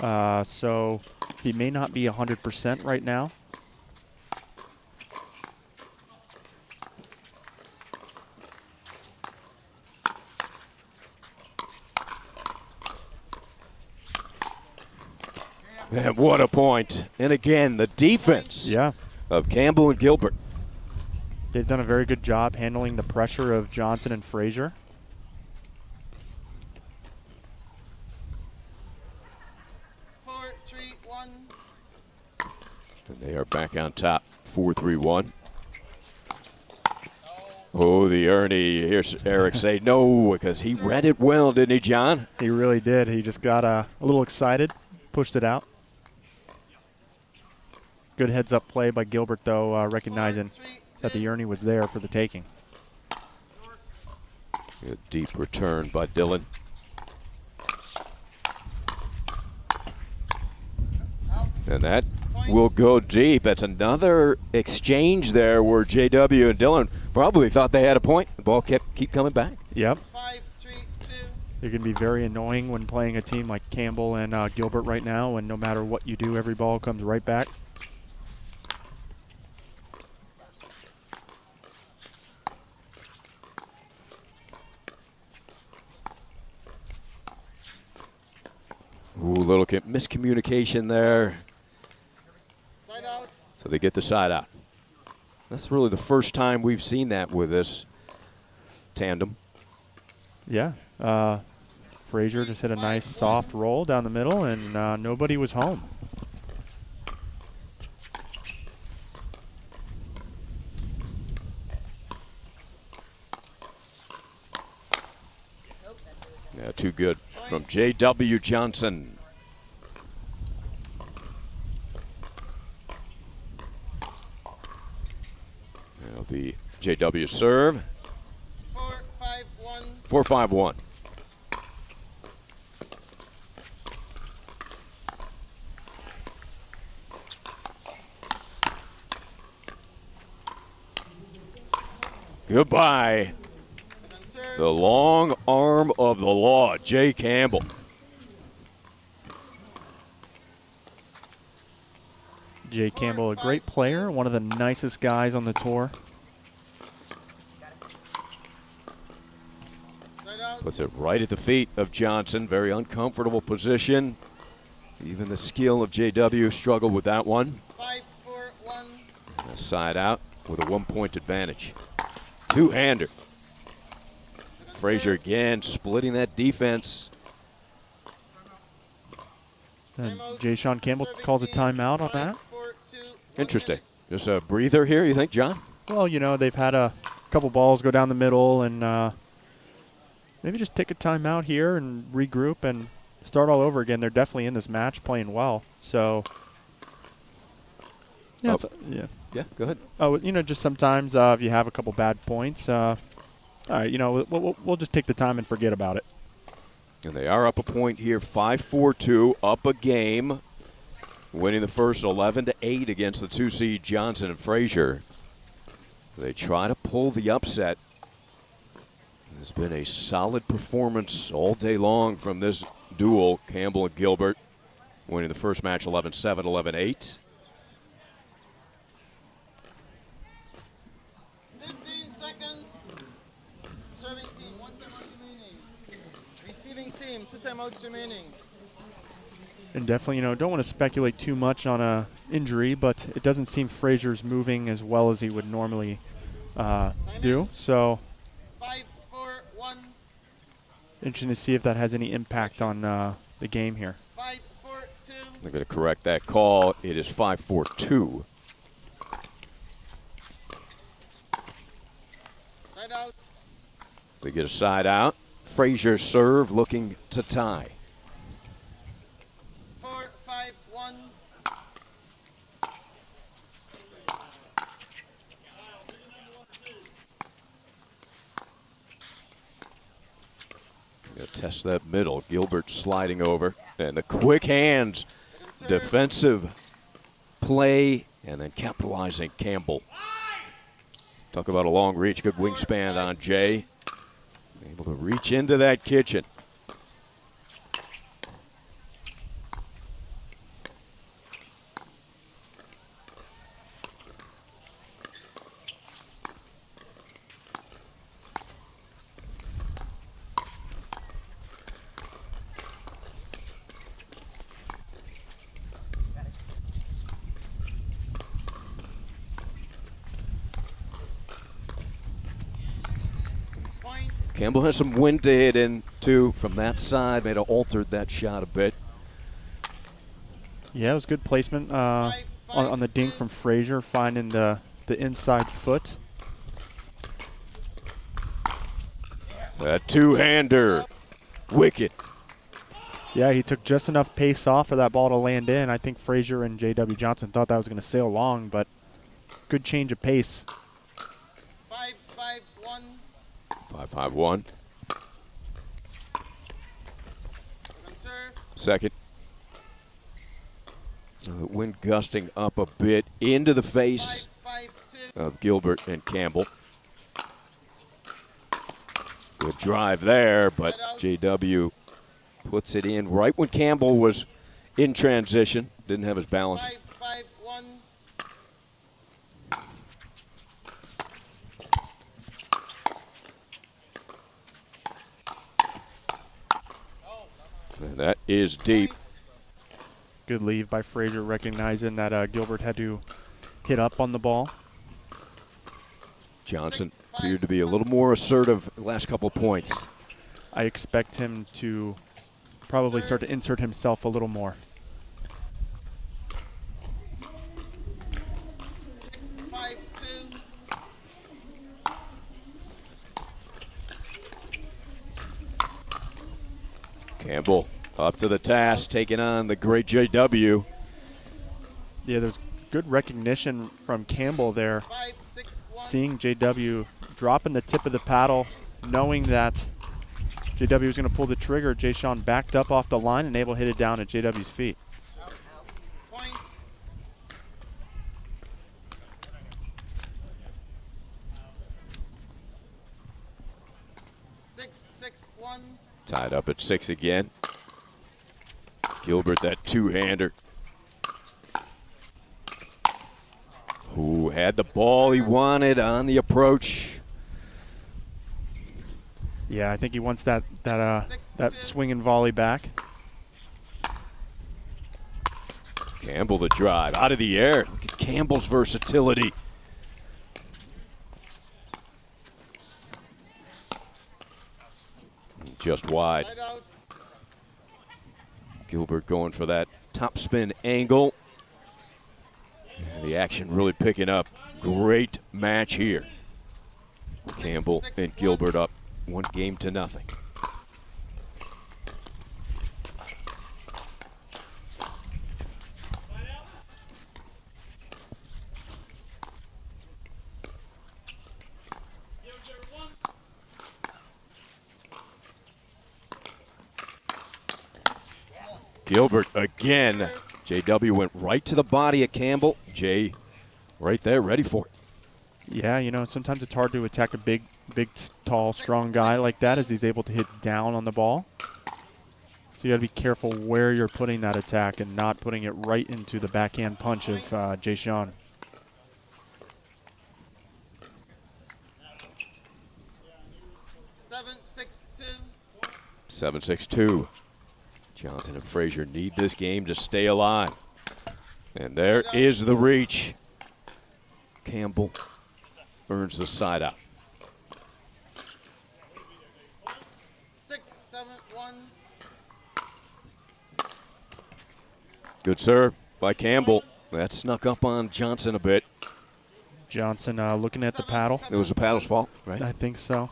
So he may not be 100% right now. And what a point. And again, the defense of Campbell and Gilbert. They've done a very good job handling the pressure of Johnson and Frazier. And they are back on top, 4-3-1. Oh, the Ernie. Here's Eric say no, because he read it well, didn't he, John? He really did. He just got a little excited, pushed it out. Good heads-up play by Gilbert, though, recognizing that the Ernie was there for the taking. A deep return by Dylan. And that will go deep. That's another exchange there where JW and Dylan probably thought they had a point. The ball keep coming back. Yep. It can be very annoying when playing a team like Campbell and Gilbert right now, and no matter what you do, every ball comes right back. Ooh, little miscommunication there. So they get the side out. That's really the first time we've seen that with this tandem. Yeah. Frazier just hit a nice soft roll down the middle, and nobody was home. Yeah, too good from J.W. Johnson. That'll be J.W. serve. 4-5-1. 4-5-1. Goodbye. The long arm of the law, Jay Campbell. Jay Campbell, a great player, one of the nicest guys on the tour. Puts it right at the feet of Johnson. Very uncomfortable position. Even the skill of JW struggled with that one. 5-4-1. Side out with a 1-point advantage. Two-hander. Frazier again splitting that defense. And Jay Sean Campbell calls a timeout on that. Interesting. Just a breather here, you think, John? Well, you know, they've had a couple balls go down the middle, and maybe just take a timeout here and regroup and start all over again. They're definitely in this match playing well. So, yeah. Yeah, go ahead. Oh, you know, just sometimes if you have a couple bad points, all right, you know, we'll just take the time and forget about it. And they are up a point here, 5-4-2, up a game, winning the first 11-8 against the 2-seed Johnson and Frazier. They try to pull the upset. There's been a solid performance all day long from this duel, Campbell and Gilbert, winning the first match 11-7, 11-8. 15 seconds. Serving team, 1 timeout remaining. Receiving team, 2 timeouts remaining. And definitely, you know, don't want to speculate too much on a injury, but it doesn't seem Frazier's moving as well as he would normally do. So, 5-4-1. interesting to see if that has any impact on the game here. 5-4-2. They're going to correct that call. It is 5-4-2. Side out. They get a side out. Frazier serve looking to tie. 4-5-1. 1. Gonna test that middle. Gilbert sliding over. And the quick hands. Defensive play. And then capitalizing Campbell. Talk about a long reach. Good wingspan on Jay. Able to reach into that kitchen. Campbell has some wind to hit into from that side. May have altered that shot a bit. Yeah, it was good placement on the dink from Frazier, finding the inside foot. That two-hander, wicked. Yeah, he took just enough pace off for that ball to land in. I think Frazier and J.W. Johnson thought that was going to sail long, but good change of pace. 5-5-1. 5-5-1. Second. Wind gusting up a bit into the face of Gilbert and Campbell. Good drive there, but JW puts it in right when Campbell was in transition. Didn't have his balance. 5-5-1. And that is deep. Good leave by Frazier, recognizing that Gilbert had to hit up on the ball. Johnson appeared to be a little more assertive the last couple points. I expect him to probably start to insert himself a little more. 6-5-2. Campbell up to the task, taking on the great JW. Yeah, there's good recognition from Campbell there. 5-6-1. Seeing JW dropping the tip of the paddle, knowing that JW was going to pull the trigger, Jay Sean backed up off the line and able to hit it down at JW's feet. Point. Six, 6-1. Tied up at 6 again. Gilbert, that two-hander. Who had the ball he wanted on the approach. Yeah, I think he wants that swing and volley back. Campbell the drive out of the air. Look at Campbell's versatility. Just wide. Gilbert going for that top spin angle. And the action really picking up. Great match here. Campbell and Gilbert up 1-0. Gilbert again. JW went right to the body of Campbell. Jay right there, ready for it. Yeah, you know, sometimes it's hard to attack a big, tall, strong guy like that as he's able to hit down on the ball. So you got to be careful where you're putting that attack and not putting it right into the backhand punch of Jay Sean. Seven, 6-2. 7-6-2. Johnson and Frazier need this game to stay alive. And there is the reach. Campbell earns the side out. 6-7-1. Good serve by Campbell. That snuck up on Johnson a bit. Johnson looking at the paddle. It was the paddle's fault, right? I think so.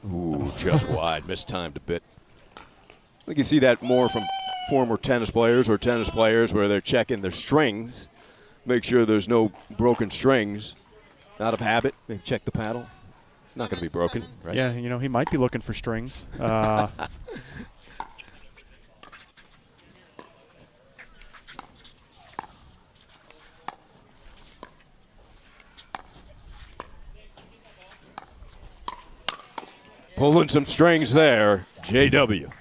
Ooh, just wide. Mistimed a bit. I think you see that more from former tennis players or tennis players where they're checking their strings, make sure there's no broken strings. Out of habit, they check the paddle. Not going to be broken, right? Yeah, you know, he might be looking for strings. Pulling some strings there, JW.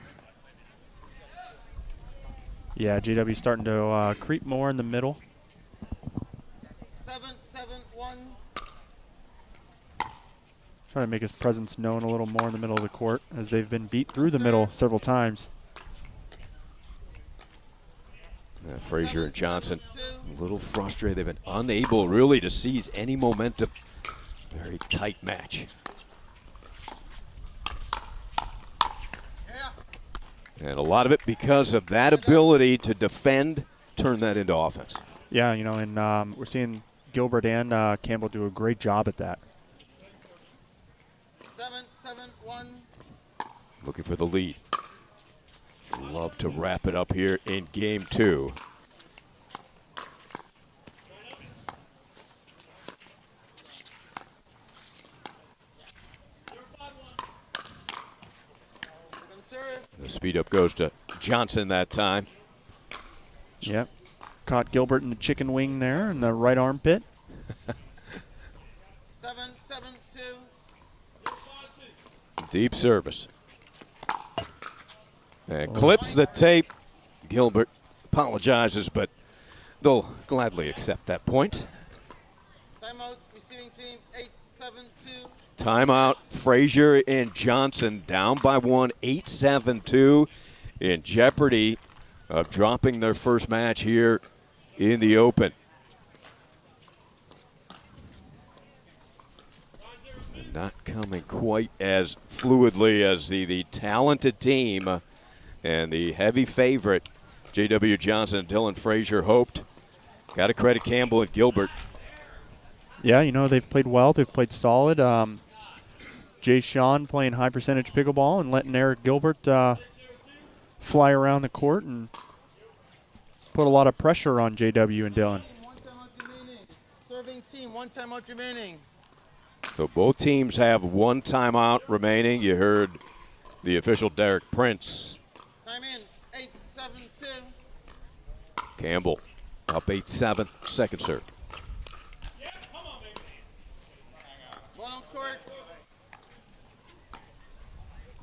Yeah, JW starting to creep more in the middle. 7-7-1. Trying to make his presence known a little more in the middle of the court as they've been beat through the middle several times. Frazier and Johnson a little frustrated. They've been unable really to seize any momentum. Very tight match. And a lot of it because of that ability to defend, turn that into offense. Yeah, you know, and we're seeing Gilbert and Campbell do a great job at that. 7-7-1. Looking for the lead. Love to wrap it up here in game 2. The speed up goes to Johnson that time. Yep. Caught Gilbert in the chicken wing there in the right armpit. 7-7-2. Deep service. And clips the tape. Gilbert apologizes, but they'll gladly accept that point. Timeout, receiving team 8-7-2. Timeout, Frazier and Johnson down by 1, 8-7-2, in jeopardy of dropping their first match here in the Open. Not coming quite as fluidly as the talented team and the heavy favorite, J.W. Johnson and Dylan Frazier, hoped. Got to credit Campbell and Gilbert. Yeah, you know, they've played well. They've played solid. Jay Sean playing high percentage pickleball and letting Eric Gilbert fly around the court and put a lot of pressure on JW and Dylan. 1 timeout remaining. Serving team, 1 timeout remaining. So both teams have 1 timeout remaining. You heard the official Derek Prince. Time in, 8-7-2. Campbell up 8-7, second serve. Ball on court.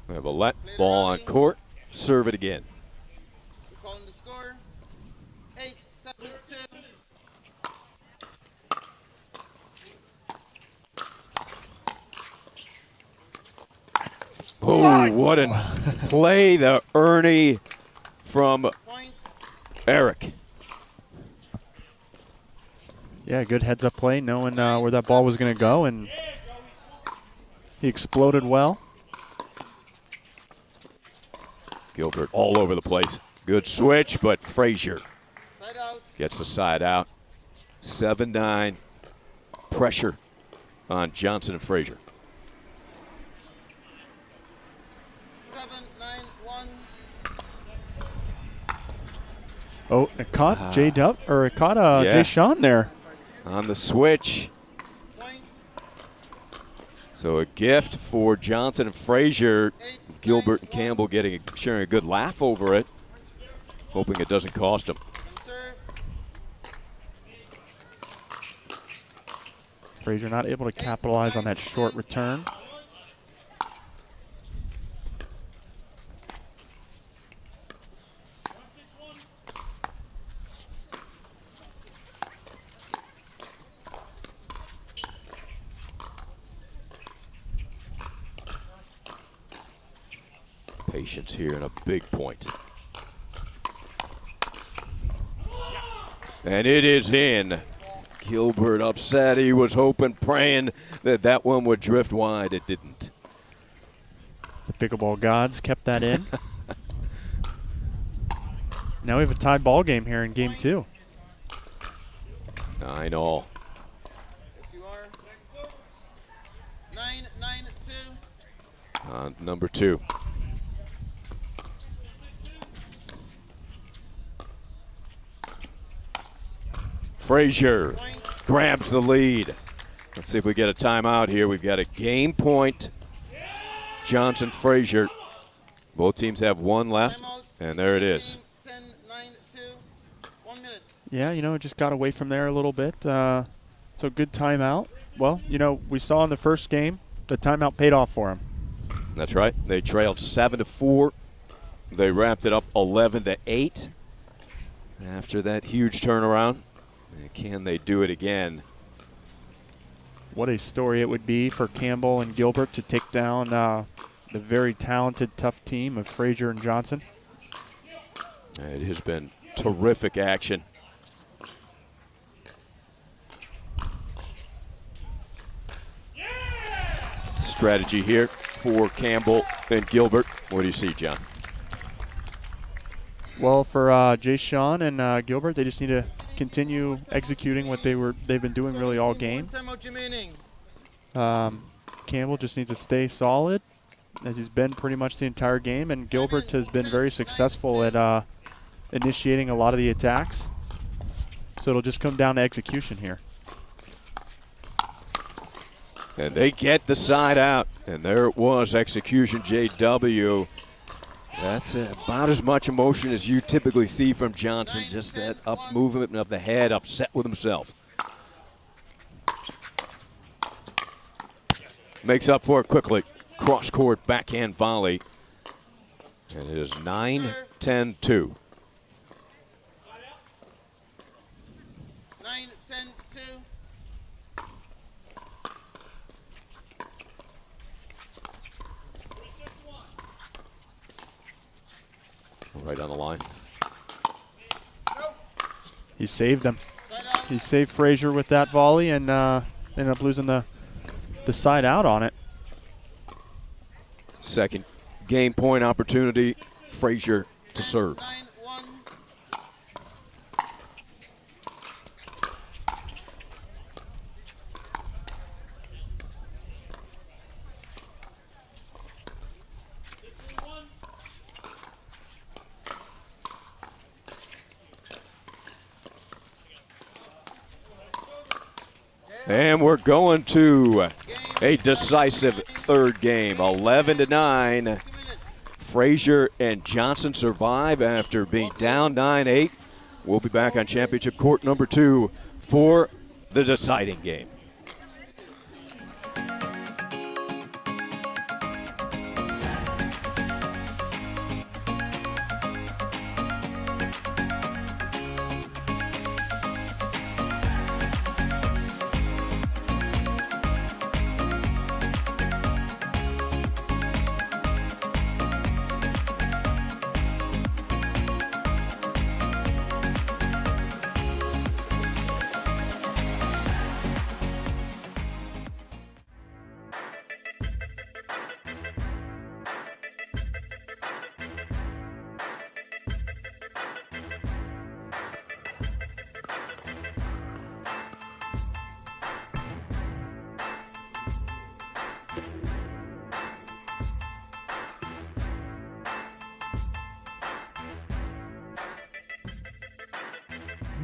We have a let ball on court. Serve it again. We're calling the score. 8-7-2. Oh, what a play, the Ernie from Eric. Yeah, good heads-up play, knowing where that ball was going to go, and he exploded well. Gilbert all over the place. Good switch, but Frazier gets the side out. 7-9, pressure on Johnson and Frazier. 7-9-1. Oh, it caught Jay Sean there. On the switch. So a gift for Johnson and Frazier. Gilbert and Campbell sharing a good laugh over it, hoping it doesn't cost them. Frazier not able to capitalize on that short return. Patience here and a big point. And it is in. Gilbert upset. He was hoping, praying that that one would drift wide. It didn't. The pickleball gods kept that in. Now we have a tied ball game here in game 2. 9-all. 9-9-2. Number 2. Frazier grabs the lead. Let's see if we get a timeout here. We've got a game point. Johnson, Frazier. Both teams have 1 left, and there it is. 10, 9, 2, 1 minute. Yeah, it just got away from there a little bit. So good timeout. Well, we saw in the first game, the timeout paid off for them. That's right. They trailed 7-4. They wrapped it up 11-8 after that huge turnaround. And can they do it again? What a story it would be for Campbell and Gilbert to take down the very talented, tough team of Frazier and Johnson. It has been terrific action. Strategy here for Campbell and Gilbert. What do you see, John? Well, for Jay Sean and Gilbert, they just need to continue executing what they've been doing really all game. Campbell just needs to stay solid, as he's been pretty much the entire game, and Gilbert has been very successful at initiating a lot of the attacks. So it'll just come down to execution here. And they get the side out, and there it was, execution JW. That's about as much emotion as you typically see from Johnson, just that up movement of the head, upset with himself. Makes up for it quickly. Cross-court backhand volley. And it is 9-10-2. 9, 10, 2. Right on the line. He saved them. He saved Frazier with that volley and ended up losing the side out on it. Second game point opportunity. Frazier to serve. And we're going to a decisive third game, 11-9. Frazier and Johnson survive after being down 9-8. We'll be back on championship court number 2 for the deciding game.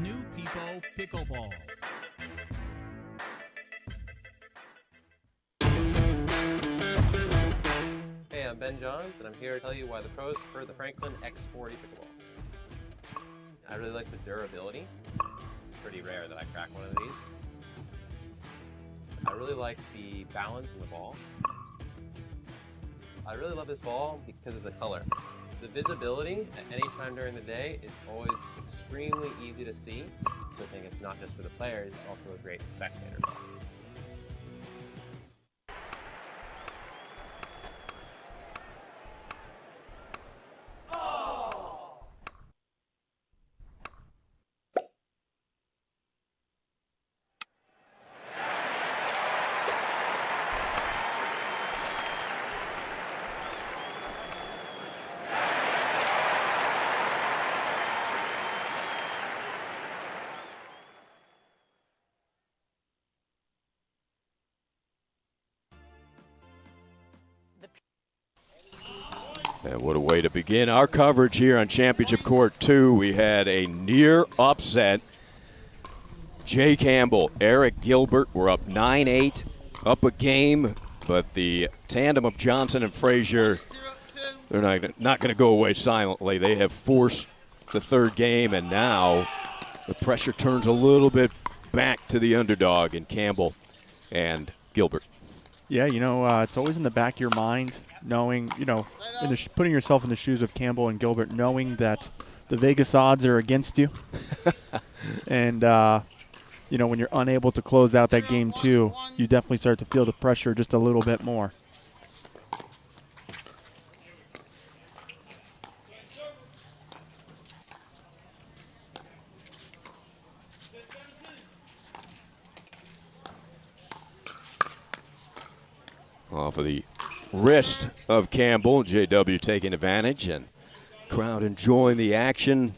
New People Pickleball. Hey, I'm Ben Johns, and I'm here to tell you why the pros prefer the Franklin X40 pickleball. I really like the durability. It's pretty rare that I crack one of these. I really like the balance in the ball. I really love this ball because of the color. The visibility at any time during the day is always extremely easy to see, so I think it's not just for the players, it's also a great spectator ball. And what a way to begin our coverage here on Championship Court 2. We had a near upset. Jay Campbell, Eric Gilbert were up 9-8, up a game, but the tandem of Johnson and Frazier, they're not going to go away silently. They have forced the third game, and now the pressure turns a little bit back to the underdog in Campbell and Gilbert. Yeah, it's always in the back of your mind, knowing, putting yourself in the shoes of Campbell and Gilbert, knowing that the Vegas odds are against you. And, when you're unable to close out that game too, you definitely start to feel the pressure just a little bit more. Off of the wrist of Campbell, JW taking advantage, and crowd enjoying the action.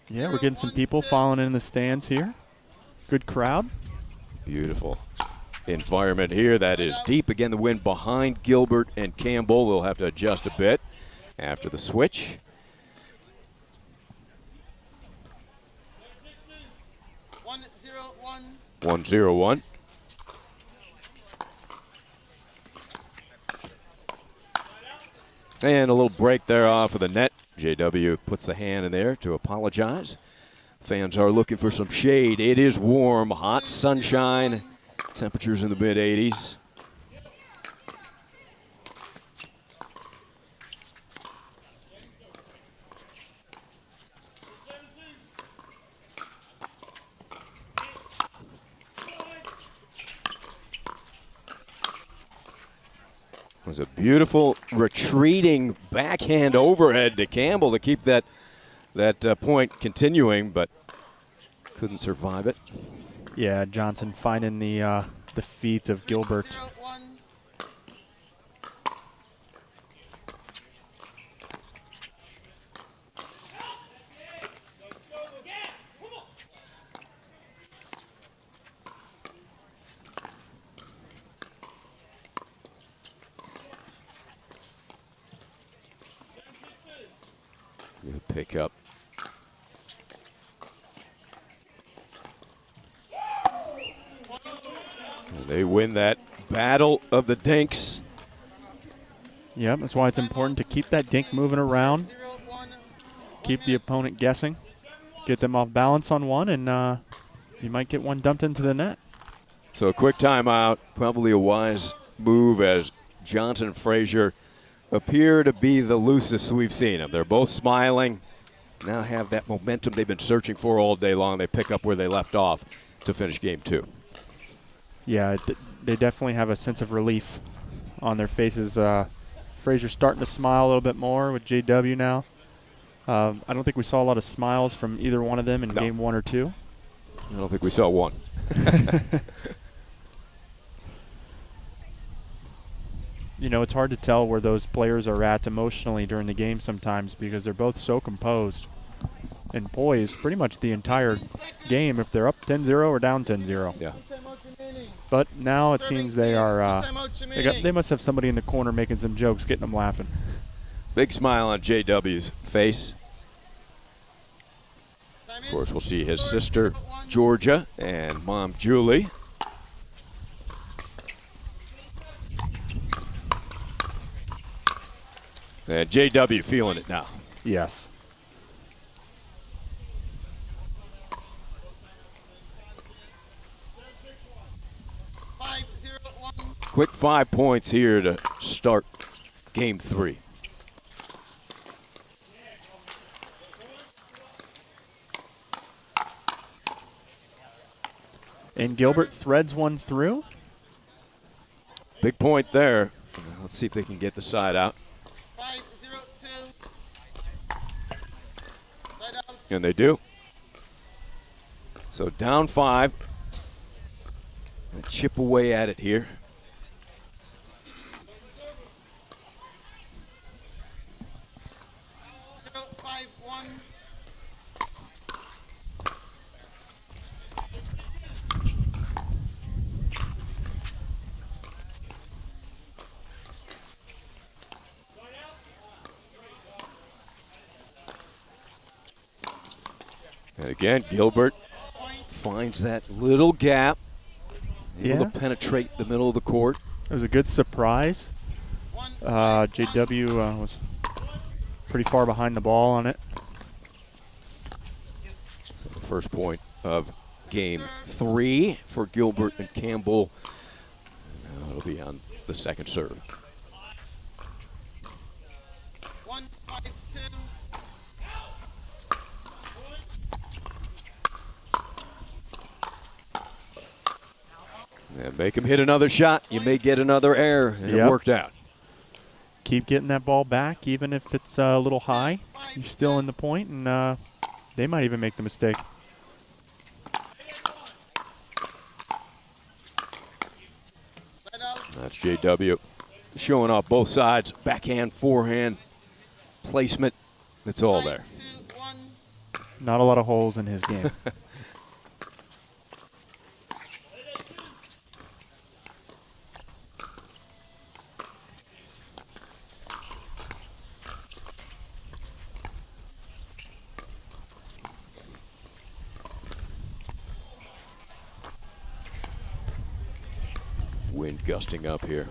Yeah, we're getting some people following in the stands here. Good crowd. Beautiful environment here. That is deep. Again, the wind behind Gilbert and Campbell. They'll have to adjust a bit after the switch. One zero one. And a little break there off of the net. JW puts the hand in there to apologize. Fans are looking for some shade. It is warm, hot sunshine, temperatures in the mid-80s. It was a beautiful retreating backhand overhead to Campbell to keep that point continuing, but couldn't survive it. Yeah, Johnson finding the feet of Gilbert. Pick up. They win that battle of the dinks. Yep, that's why it's important to keep that dink moving around. Keep the opponent guessing. Get them off balance on one, and you might get one dumped into the net. So a quick timeout, probably a wise move, as Johnson and Frazier appear to be the loosest we've seen them. They're both smiling, now have that momentum they've been searching for all day long. They pick up where they left off to finish game two. Yeah, they definitely have a sense of relief on their faces. Frazier's starting to smile a little bit more with JW now. I don't think we saw a lot of smiles from either one of them in game one or two. I don't think we saw one. It's hard to tell where those players are at emotionally during the game sometimes because they're both so composed and poised pretty much the entire game if they're up 10-0 or down 10-0. Yeah. But now it seems they are they must have somebody in the corner making some jokes, getting them laughing. Big smile on JW's face. Of course, we'll see his sister, Georgia, and mom, Julie. And JW feeling it now. Yes. Quick 5 points here to start game three. And Gilbert threads one through. Big point there. Let's see if they can get the side out. And they do. So down 5. Chip away at it here. And again, Gilbert finds that little gap, able to penetrate the middle of the court. It was a good surprise. JW was pretty far behind the ball on it. So the first point of game 3 for Gilbert and Campbell. Now it'll be on the second serve. 1-5-2. And make him hit another shot. You may get another error, and it worked out. Keep getting that ball back, even if it's a little high. You're still in the point, and they might even make the mistake. That's JW showing off both sides. Backhand, forehand, placement. It's all there. Not a lot of holes in his game. Wind gusting up here.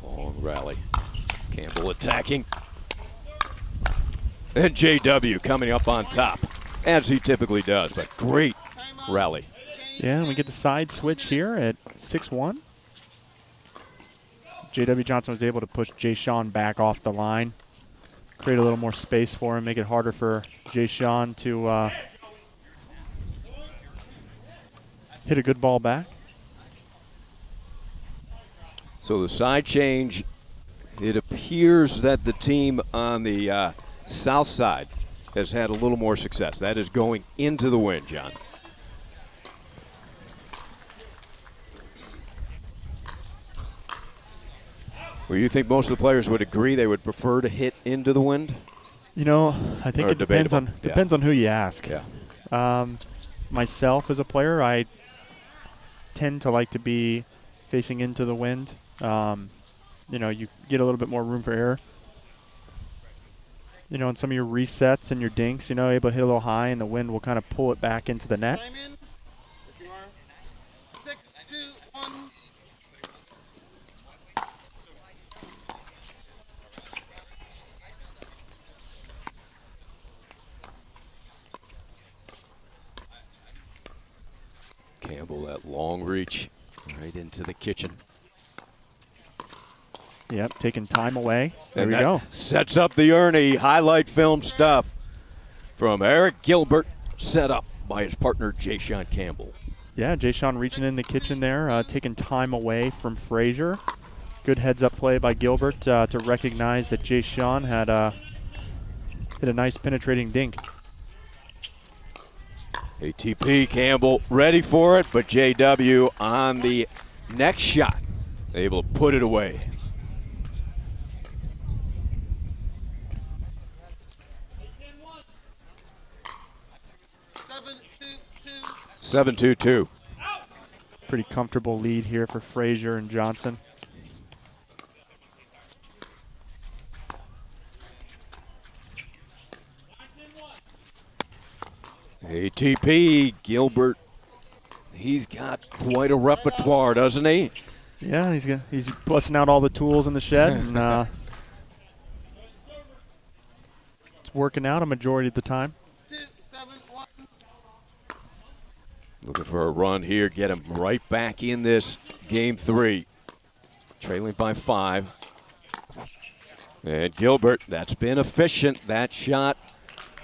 Long rally. Campbell attacking. And JW coming up on top, as he typically does, but great rally. Yeah, and we get the side switch here at 6-1. J.W. Johnson was able to push Jay Sean back off the line, create a little more space for him, make it harder for Jay Sean to hit a good ball back. So the side change, it appears that the team on the south side has had a little more success. That is going into the wind, John. Well, you think most of the players would agree they would prefer to hit into the wind? You know, I think it depends on who you ask. Yeah. Myself as a player, I tend to like to be facing into the wind. You know, you get a little bit more room for error. You know, in some of your resets and your dinks, you know, able to hit a little high, and the wind will kind of pull it back into the net. 6-2-1. Campbell, that long reach right into the kitchen. Yep, taking time away. There And we that go. sets up the Ernie highlight film stuff from Eric Gilbert, set up by his partner, Jay Sean Campbell. Yeah, Jay Sean reaching in the kitchen there, taking time away from Frazier. Good heads-up play by Gilbert to recognize that Jay Sean had hit a nice penetrating dink. ATP Campbell ready for it, but JW on the next shot, able to put it away. 7-2-2. Pretty comfortable lead here for Frazier and Johnson. ATP, Gilbert, he's got quite a repertoire, doesn't he? Yeah, he's busting out all the tools in the shed, and it's working out a majority of the time. Looking for a run here, get him right back in this game 3. Trailing by 5. And Gilbert, that's been efficient. That shot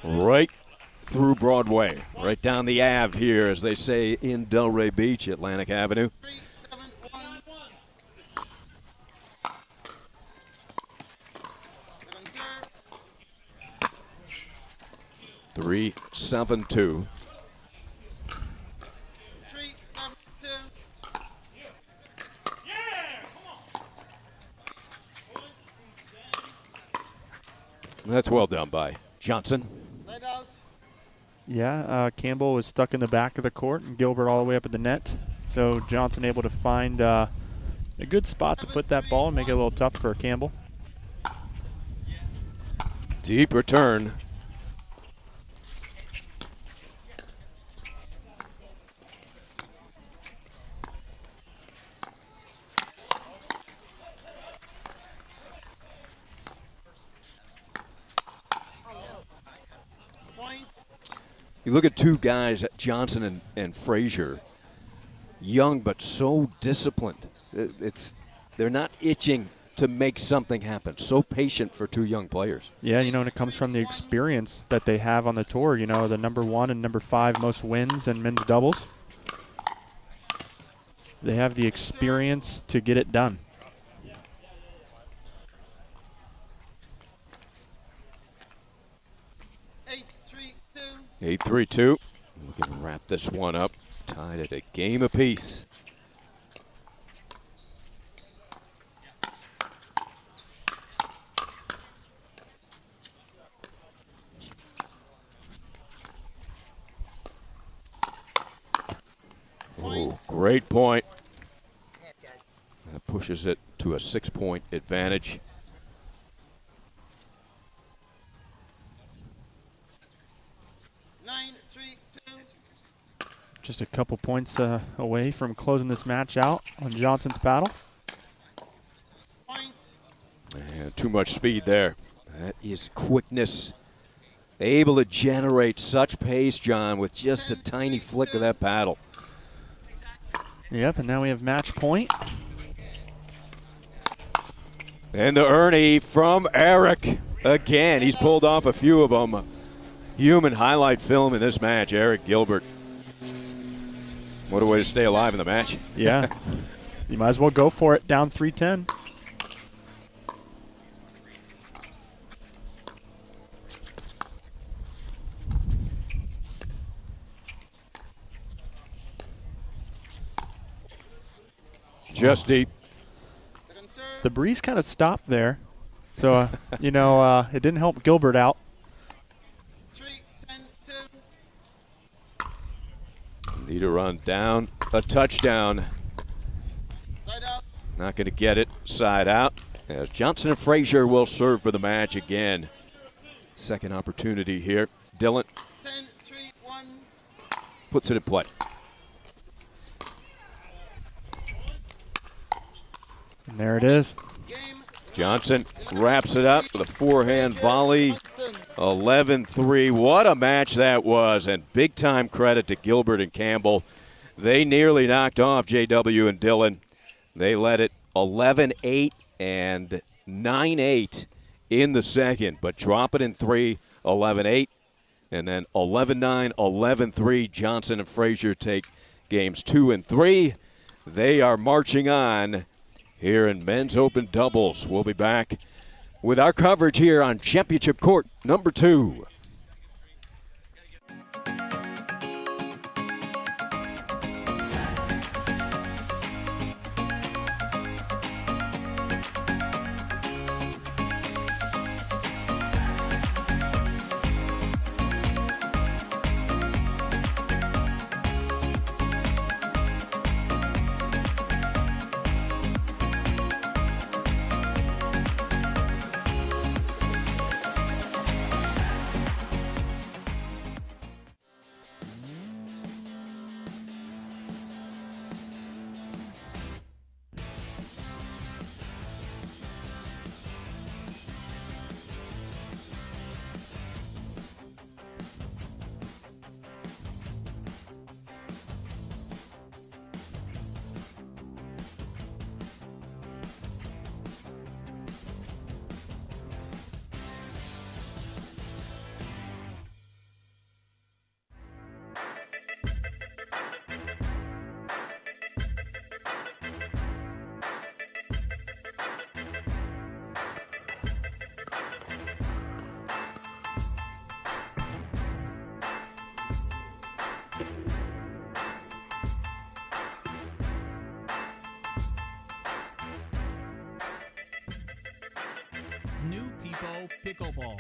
right through Broadway, right down the Ave here, as they say in Delray Beach, Atlantic Avenue. 3-7-2. That's well done by Johnson. Yeah, Campbell was stuck in the back of the court and Gilbert all the way up at the net. So Johnson able to find a good spot to put that ball and make it a little tough for Campbell. Deep return. You look at two guys, Johnson and Frazier, young but so disciplined. They're not itching to make something happen. So patient for two young players. Yeah, and it comes from the experience that they have on the tour. The #1 and #5 most wins in men's doubles. They have the experience to get it done. Eight, 3-2. We can wrap this one up. Tied at a game apiece. Oh, great point. That pushes it to a 6-point advantage. Just a couple points away from closing this match out on Johnson's paddle. And too much speed there. That is quickness. Able to generate such pace, John, with just a tiny flick of that paddle. Yep, and now we have match point. And the Ernie from Eric. Again, he's pulled off a few of them. Human highlight film in this match, Eric Gilbert. What a way to stay alive in the match. Yeah. You might as well go for it, down 3-10. Just deep. The breeze kind of stopped there. So, it didn't help Gilbert out. Need a run down, a touchdown. Not going to get it, side out. As Johnson and Frazier will serve for the match again. Second opportunity here. Dylan puts it in play. And there it is. Johnson wraps it up with a forehand volley. 11-3. What a match that was, and big-time credit to Gilbert and Campbell. They nearly knocked off JW and Dillon. They led it 11-8 and 9-8 in the second, but drop it in 3, 11-8, and then 11-9, 11-3. Johnson and Frazier take games 2 and 3. They are marching on here in men's open doubles. We'll be back with our coverage here on Championship Court number 2. New People Pickleball.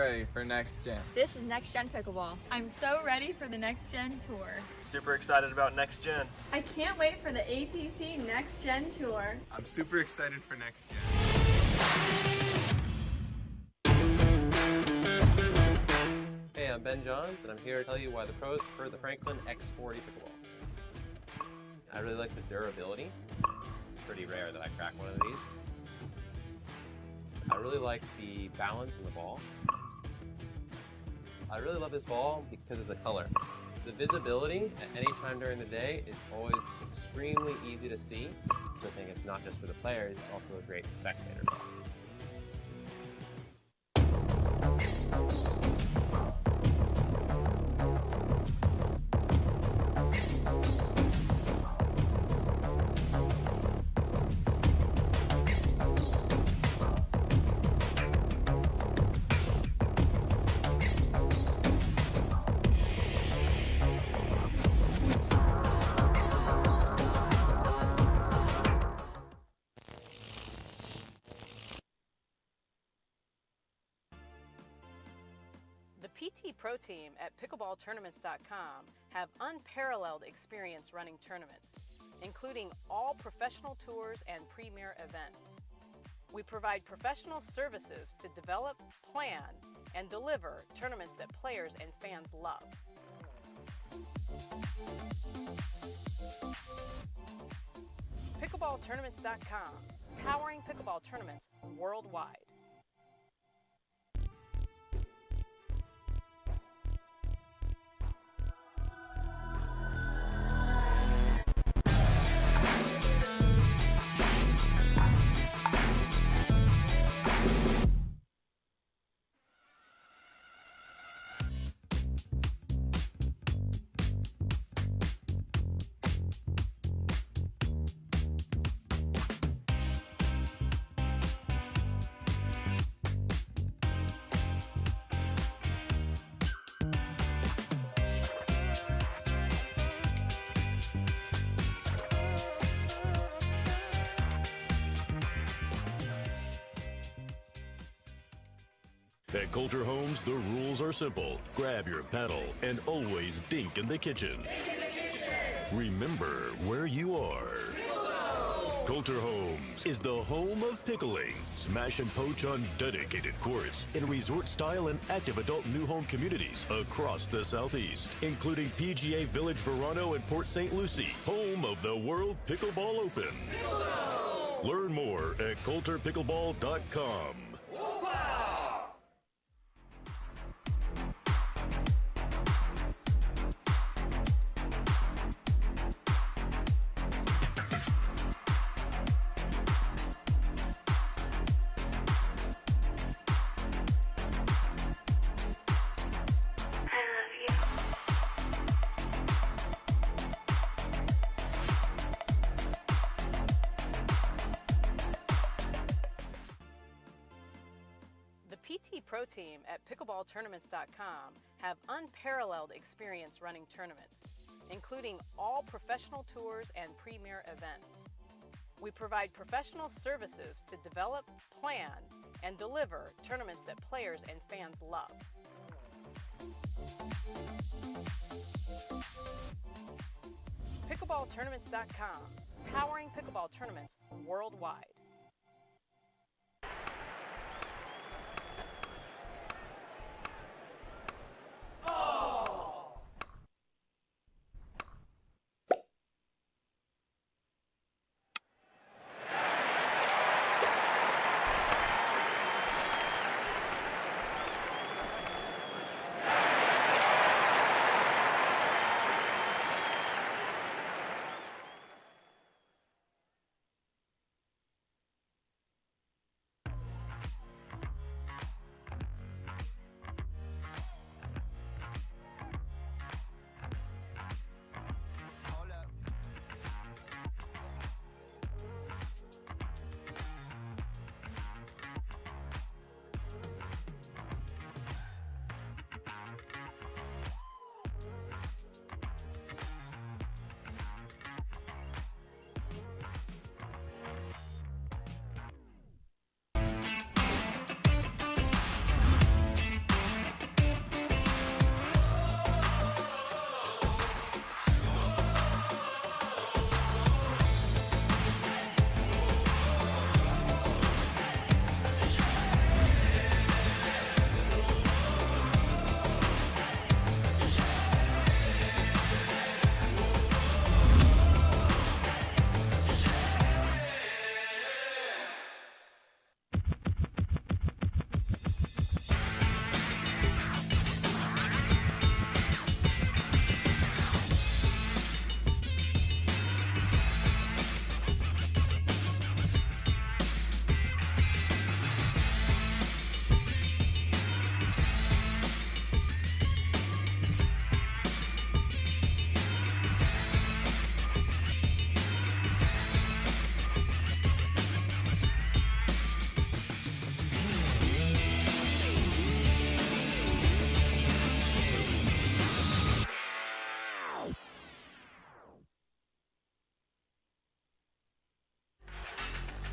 ready for next gen. This is Next Gen Pickleball. I'm so ready for the Next Gen Tour. Super excited about next gen. I can't wait for the APP Next Gen Tour. I'm super excited for next gen. Hey, I'm Ben Johns, and I'm here to tell you why the pros prefer the Franklin X40 pickleball. I really like the durability. It's pretty rare that I crack one of these. I really like the balance in the ball. I really love this ball because of the color. The visibility at any time during the day is always extremely easy to see, so I think it's not just for the players, it's also a great spectator ball. The PT Pro team at pickleballtournaments.com have unparalleled experience running tournaments, including all professional tours and premier events. We provide professional services to develop, plan, and deliver tournaments that players and fans love. Pickleballtournaments.com, powering pickleball tournaments worldwide. At Coulter Homes, the rules are simple. Grab your paddle and always dink in the kitchen. Remember where you are. Coulter Homes is the home of pickling. Smash and poach on dedicated courts in resort-style and active adult new home communities across the Southeast, including PGA Village Verano and Port St. Lucie, home of the World Pickleball Open. Learn more at coulterpickleball.com. The PT Pro team at pickleballtournaments.com have unparalleled experience running tournaments, including all professional tours and premier events. We provide professional services to develop, plan, and deliver tournaments that players and fans love. Pickleballtournaments.com, powering pickleball tournaments worldwide.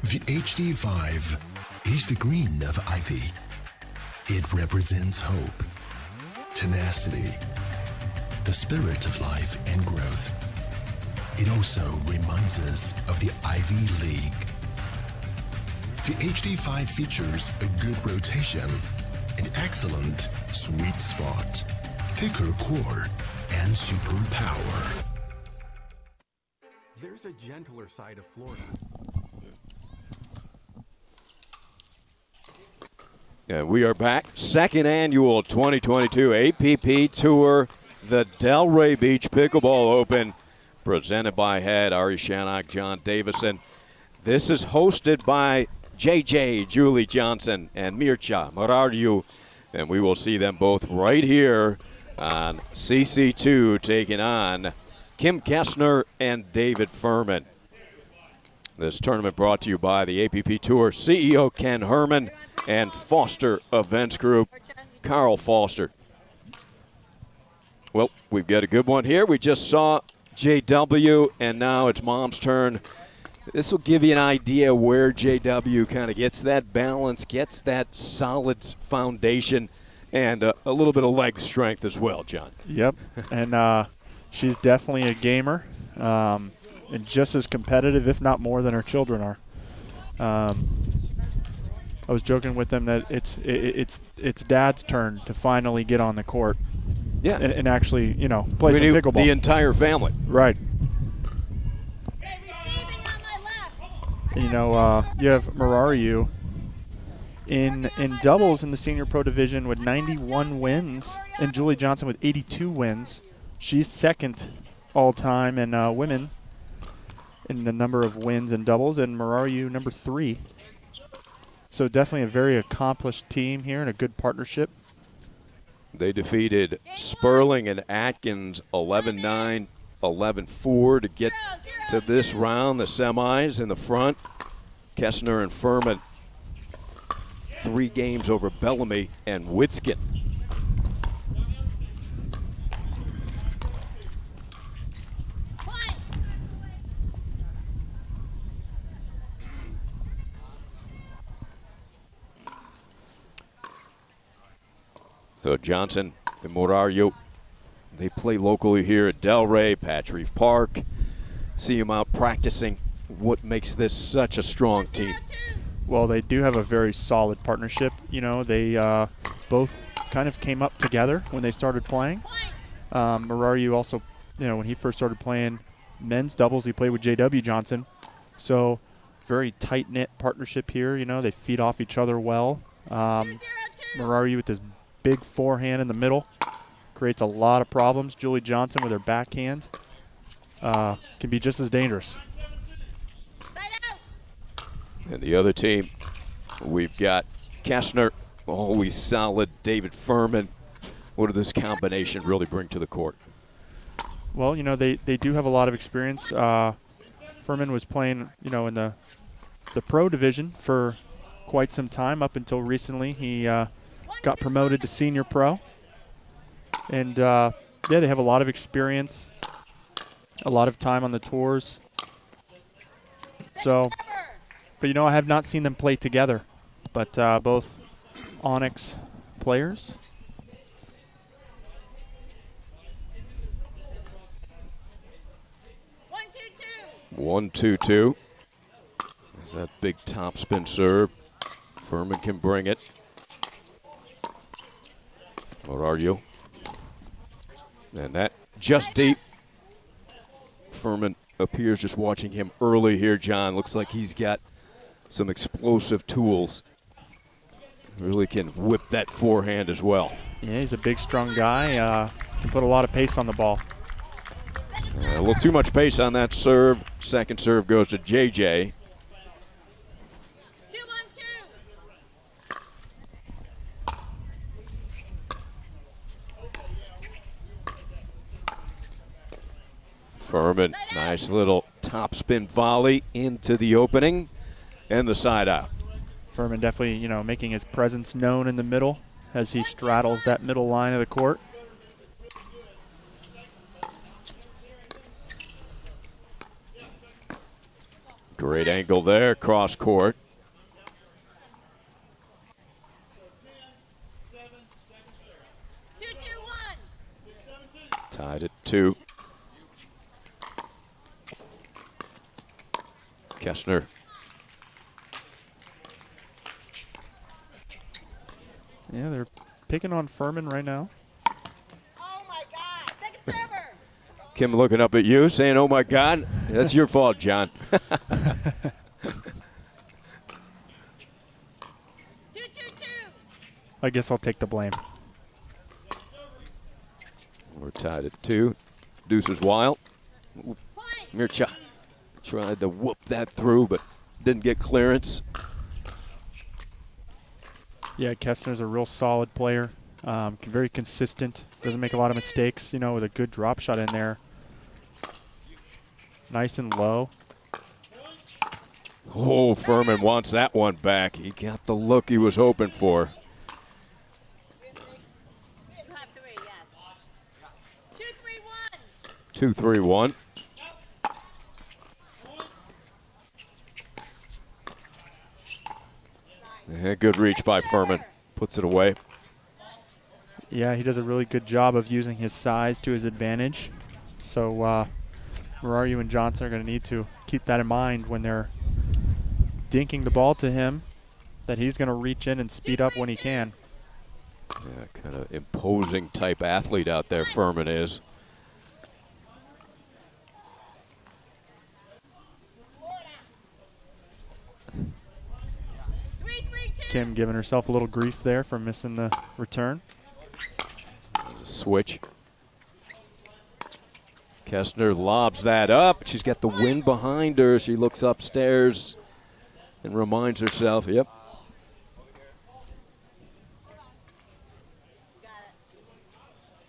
The HD5 is the green of ivy. It represents hope, tenacity, the spirit of life and growth. It also reminds us of the Ivy League. The HD5 features a good rotation, an excellent sweet spot, thicker core, and super power. There's a gentler side of Florida. And we are back. Second annual 2022 APP Tour, the Delray Beach Pickleball Open, presented by Head, Ari Shannock, John Davison. This is hosted by JJ, Julie Johnson, and Mircea Marariu. And we will see them both right here on CC2 taking on Kim Kessner and David Furman. This tournament brought to you by the APP Tour CEO Ken Herman and Foster Events Group, Carl Foster. Well, we've got a good one here. We just saw JW, and now it's Mom's turn. This will give you an idea where JW kind of gets that balance, gets that solid foundation, and a little bit of leg strength as well, John. Yep, and she's definitely a gamer, and just as competitive, if not more, than her children are. I was joking with them that it's Dad's turn to finally get on the court. Yeah, and actually, play some pickleball. The entire family. Right. You have Marariu in doubles in the senior pro division with 91 wins, and Julie Johnson with 82 wins. She's second all-time in women in the number of wins in doubles, and Marariu number 3. So definitely a very accomplished team here and a good partnership. They defeated Sperling and Atkins 11-9, 11-4 to get to this round, the semis in the front. Kessner and Furman, 3 games over Bellamy and Witskin. So Johnson and Marariu, they play locally here at Delray, Patch Park. See them out practicing. What makes this such a strong team? Well, they do have a very solid partnership. They both kind of came up together when they started playing. Marariu also, when he first started playing men's doubles, he played with JW Johnson. So very tight-knit partnership here. They feed off each other well. Marariu with this big forehand in the middle creates a lot of problems. Julie Johnson with her backhand can be just as dangerous. And the other team, we've got Kessner, always solid. David Furman. What does this combination really bring to the court? Well, they do have a lot of experience. Furman was playing, in the pro division for quite some time up until recently. He got promoted to senior pro. And, they have a lot of experience, a lot of time on the tours. So, but, I have not seen them play together. But both Onyx players. One, two, two. There's that big top spin serve. Furman can bring it. Marariu. And that just deep. Furman appears just watching him early here, John. Looks like he's got some explosive tools. Really can whip that forehand as well. Yeah, he's a big, strong guy. Can put a lot of pace on the ball. A little too much pace on that serve. Second serve goes to JJ. Furman, nice little top spin volley into the opening and the side out. Furman definitely, making his presence known in the middle as he straddles that middle line of the court. Great angle there, cross court. Tied at 2. Kessner. Yeah, they're picking on Furman right now. Kim looking up at you, saying, "Oh my God." That's your fault, John. I guess I'll take the blame. We're tied at 2. Deuces wild. Mircha tried to whoop that through, but didn't get clearance. Yeah, Kessner's a real solid player. Very consistent. Doesn't make a lot of mistakes, you know, with a good drop shot in there. Nice and low. Oh, Furman wants that one back. He got the look he was hoping for. 2-3-1. Yeah, good reach by Furman. Puts it away. Yeah, he does a really good job of using his size to his advantage. So Muraru and Johnson are going to need to keep that in mind when they're dinking the ball to him, that he's going to reach in and speed up when he can. Yeah, kind of imposing type athlete out there, Furman is. Kim giving herself a little grief there for missing the return. There's a switch. Kessner lobs that up. She's got the wind behind her. She looks upstairs and reminds herself, yep.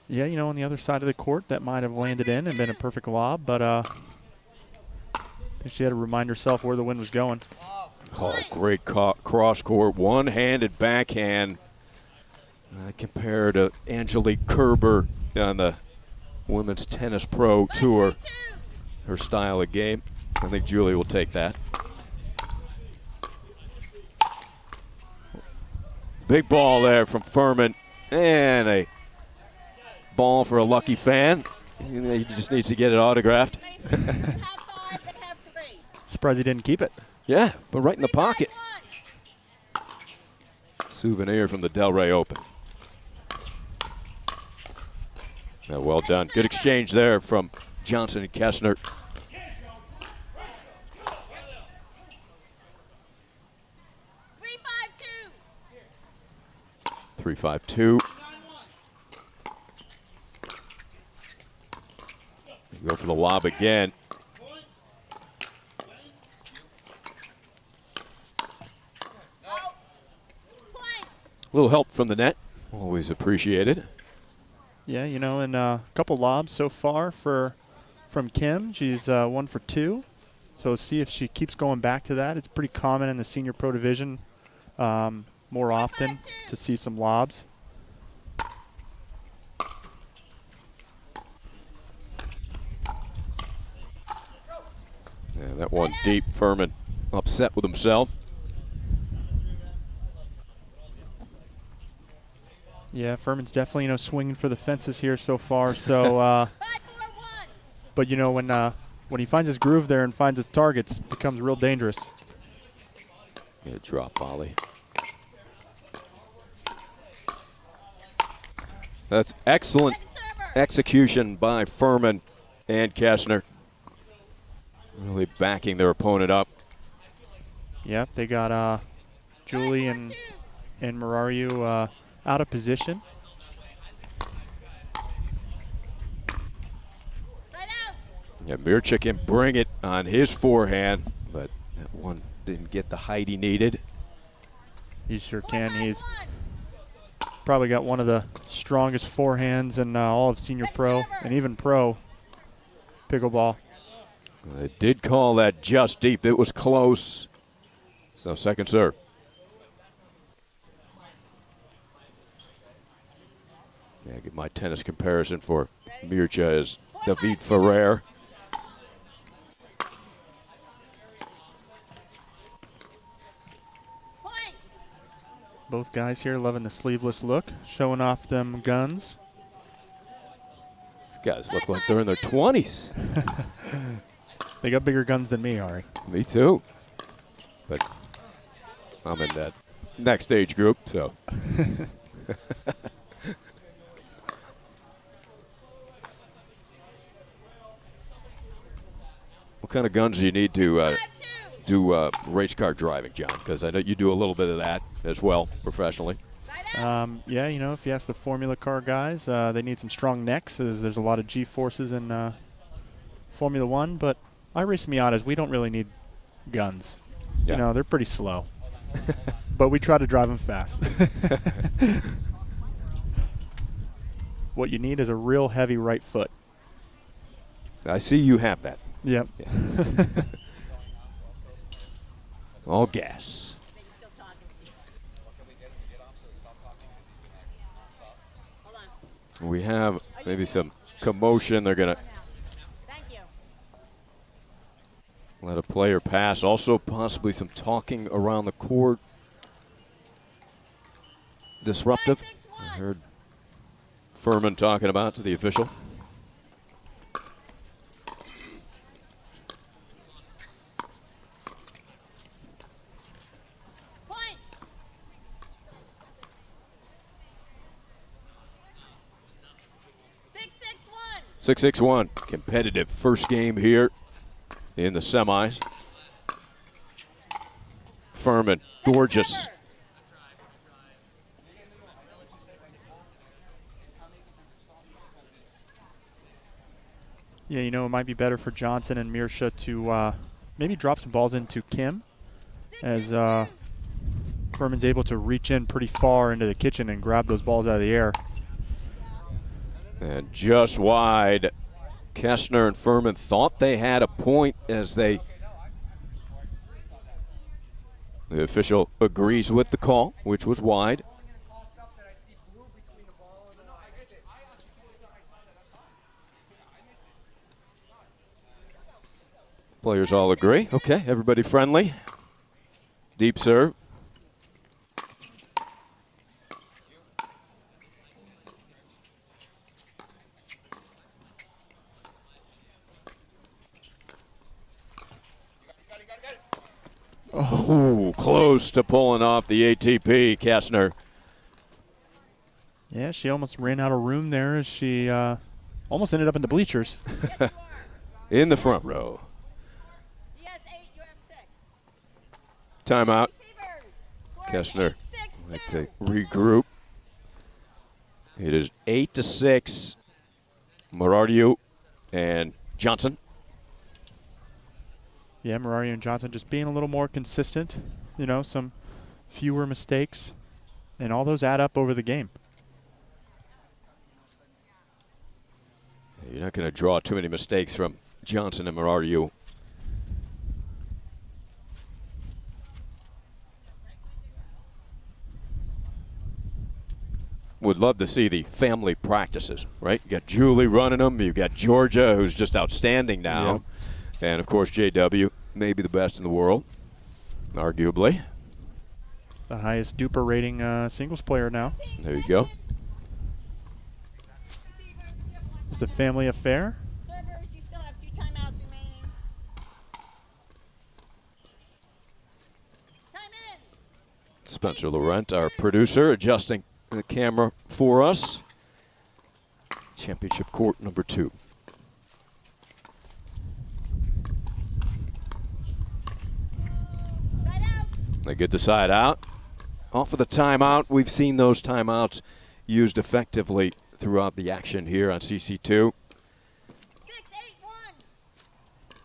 Yeah, you know, on the other side of the court, that might have landed in and been a perfect lob, but I think she had to remind herself where the wind was going. Oh, great cross court, one-handed backhand. Compared to Angelique Kerber on the Women's Tennis Pro Tour, her style of game. I think Julie will take that. Big ball there from Furman, and a ball for a lucky fan. He just needs to get it autographed. Surprised he didn't keep it. Yeah, but right in the pocket. Souvenir from the Delray Open. Yeah, well done. Good exchange there from Johnson and Kessner. 3-5-2. Go for the lob again. A little help from the net. Always appreciated. Yeah, you know, and a couple lobs so far from Kim. She's 1 for 2. So see if she keeps going back to that. It's pretty common in the senior pro division more often to see some lobs. Yeah, that one deep. Furman upset with himself. Yeah, Furman's definitely, you know, swinging for the fences here so far. So, but you know, when he finds his groove there and finds his targets, it becomes real dangerous. Yeah, drop volley. That's excellent execution by Furman and Kessner. Really backing their opponent up. Yep, they got Julie and Muraru out of position. Yeah, Mircha can bring it on his forehand, but that one didn't get the height he needed. He sure can. He's probably got one of the strongest forehands in all of senior pro and even pro pickleball. They did call that just deep. It was close. So second serve. Yeah, get my tennis comparison for Mircha is David Ferrer. Both guys here loving the sleeveless look, showing off them guns. These guys look like they're in their 20s. They got bigger guns than me, Ari. Me too. But I'm in that next age group, so. What kind of guns do you need to do race car driving, John? Because I know you do a little bit of that as well professionally. Yeah, you know, if you ask the Formula car guys, they need some strong necks, as there's a lot of G-forces in Formula One. But I race Miatas. We don't really need guns. Yeah. You know, they're pretty slow. But we try to drive them fast. What you need is a real heavy right foot. I see you have that. Yep. Yeah. All gas. We have maybe some commotion. They're going to let a player pass. Also possibly some talking around the court. Disruptive. I heard Furman talking about to the official. Six, 6-1. Competitive first game here in the semis. Furman, gorgeous. Yeah, you know, it might be better for Johnson and Mirsha to maybe drop some balls into Kim, as Furman's able to reach in pretty far into the kitchen and grab those balls out of the air. And just wide. Kessner and Furman thought they had a point as the official agrees with the call, which was wide. Players all agree. Okay, everybody friendly. Deep serve. Oh, close to pulling off the ATP, Kessner. Yeah, she almost ran out of room there as she almost ended up in the bleachers. In the front row. Timeout. Kessner like to regroup. It is 8-6. Morardiu and Johnson. Yeah, Morardiu and Johnson just being a little more consistent. You know, some fewer mistakes. And all those add up over the game. You're not going to draw too many mistakes from Johnson and Morardiu. Would love to see the family practices, right? You got Julie running them. You've got Georgia, who's just outstanding now. Yep. And, of course, JW, maybe the best in the world, arguably. The highest duper rating singles player now. There you go. It's the family affair. Servers, you still have 2 timeouts remaining. Time in. Spencer Laurent, our producer, adjusting the camera for us. Championship court number 2. They get the side out. Off of the timeout. We've seen those timeouts used effectively throughout the action here on CC2.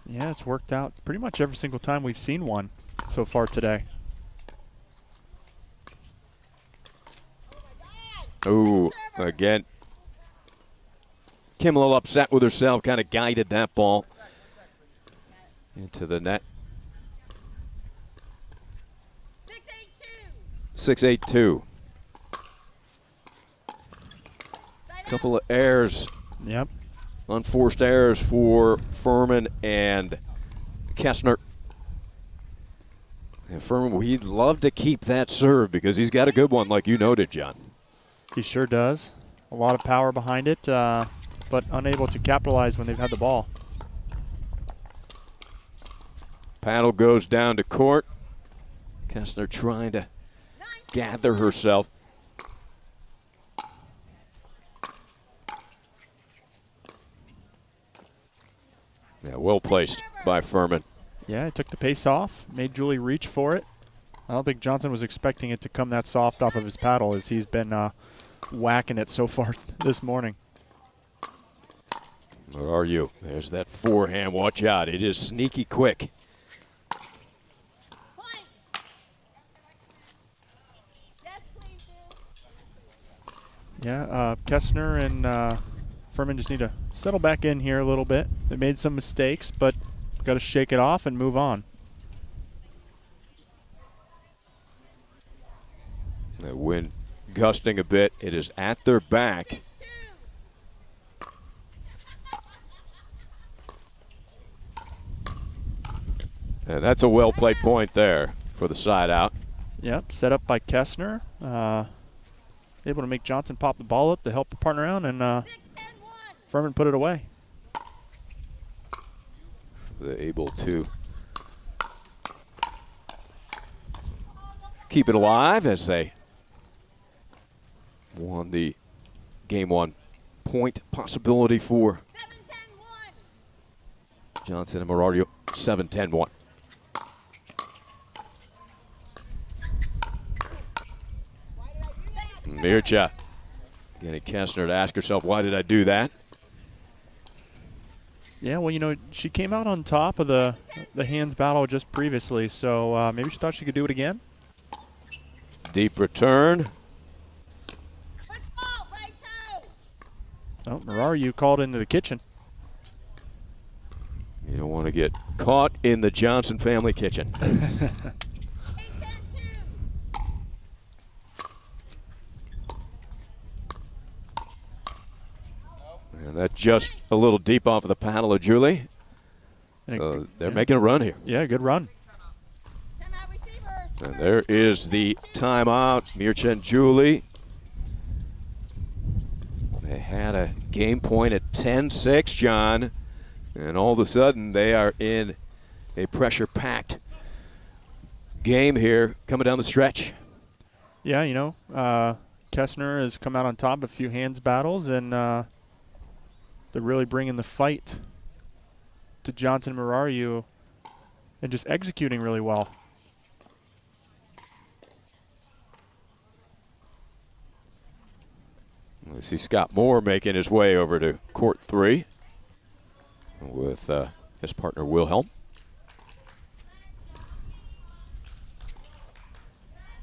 Yeah, it's worked out pretty much every single time we've seen one so far today. Oh, again. Kim a little upset with herself, kind of guided that ball into the net. 6-8-2. Couple of errors. Yep. Unforced errors for Furman and Kessner. And Furman, he'd love to keep that serve because he's got a good one, like you noted, John. He sure does. A lot of power behind it, but unable to capitalize when they've had the ball. Paddle goes down to court. Kessner trying to gather herself. Yeah, well placed by Furman. Yeah, he took the pace off, made Julie reach for it. I don't think Johnson was expecting it to come that soft off of his paddle as he's been whacking it so far this morning. Where are you? There's that forehand. Watch out. It is sneaky quick. Yeah, Kessner and Furman just need to settle back in here a little bit. They made some mistakes, but got to shake it off and move on. The wind gusting a bit. It is at their back. And that's a well-played point there for the side out. Yep, set up by Kessner. Able to make Johnson pop the ball up to help the partner out, and Furman put it away. They're able to keep it alive as they won the game 1 point possibility for Johnson and Merario. 7-10-1. Mircha getting Kessner to ask herself, why did I do that? Yeah, well, you know, she came out on top of the hands battle just previously, so maybe she thought she could do it again. Deep return. Oh, Merario called into the kitchen. You don't want to get caught in the Johnson family kitchen. And that's just a little deep off of the paddle of Julie. So they're making a run here. Yeah, good run. And there is the timeout. Mircha and Julie. They had a game point at 10-6, John. And all of a sudden, they are in a pressure-packed game here coming down the stretch. Yeah, you know, Kessner has come out on top of a few hands battles, and they're really bringing the fight to Johnson and Merario and just executing really well. We see Scott Moore making his way over to court 3 with his partner Wilhelm.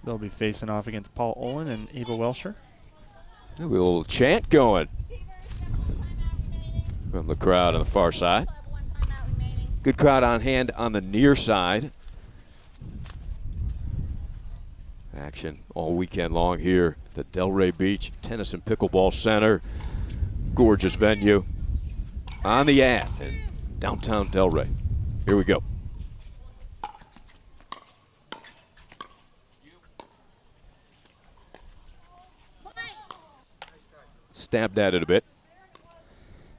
They'll be facing off against Paul Olin and Ava Welsher. A little chant going from the crowd on the far side. Good crowd on hand on the near side. Action all weekend long here at the Delray Beach Tennis and Pickleball Center. Gorgeous venue on the Ave in downtown Delray. Here we go. Stabbed at it a bit.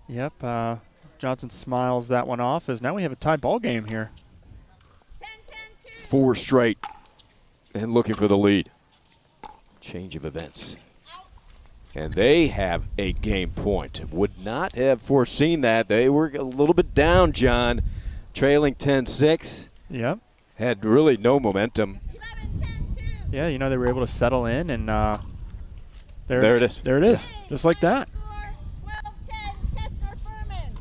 Yep, Johnson smiles that one off as now we have a tie ball game here. 4 straight and looking for the lead. Change of events. And they have a game point. Would not have foreseen that. They were a little bit down, John, trailing 10-6. Yep. Had really no momentum. Yeah, you know, they were able to settle in, and there it is. There it is, just like that.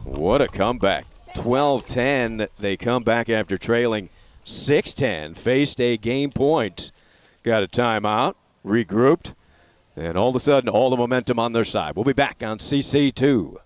What a comeback. 12-10. They come back after trailing 6-10. Faced a game point. Got a timeout. Regrouped. And all of a sudden, all the momentum on their side. We'll be back on CC2.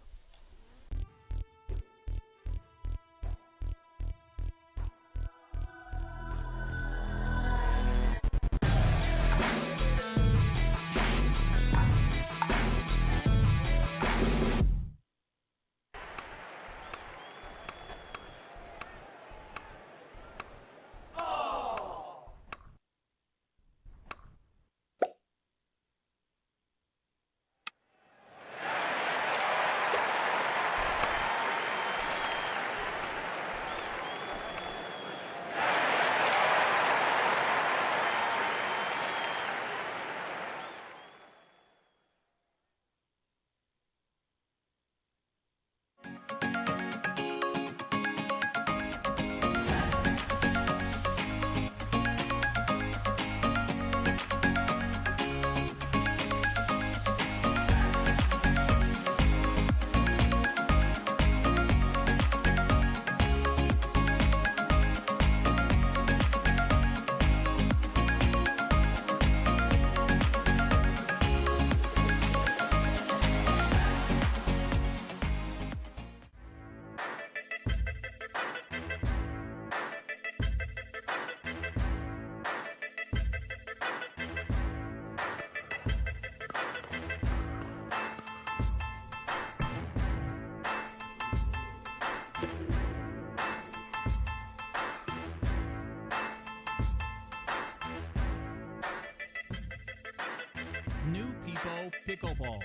People Pickleball.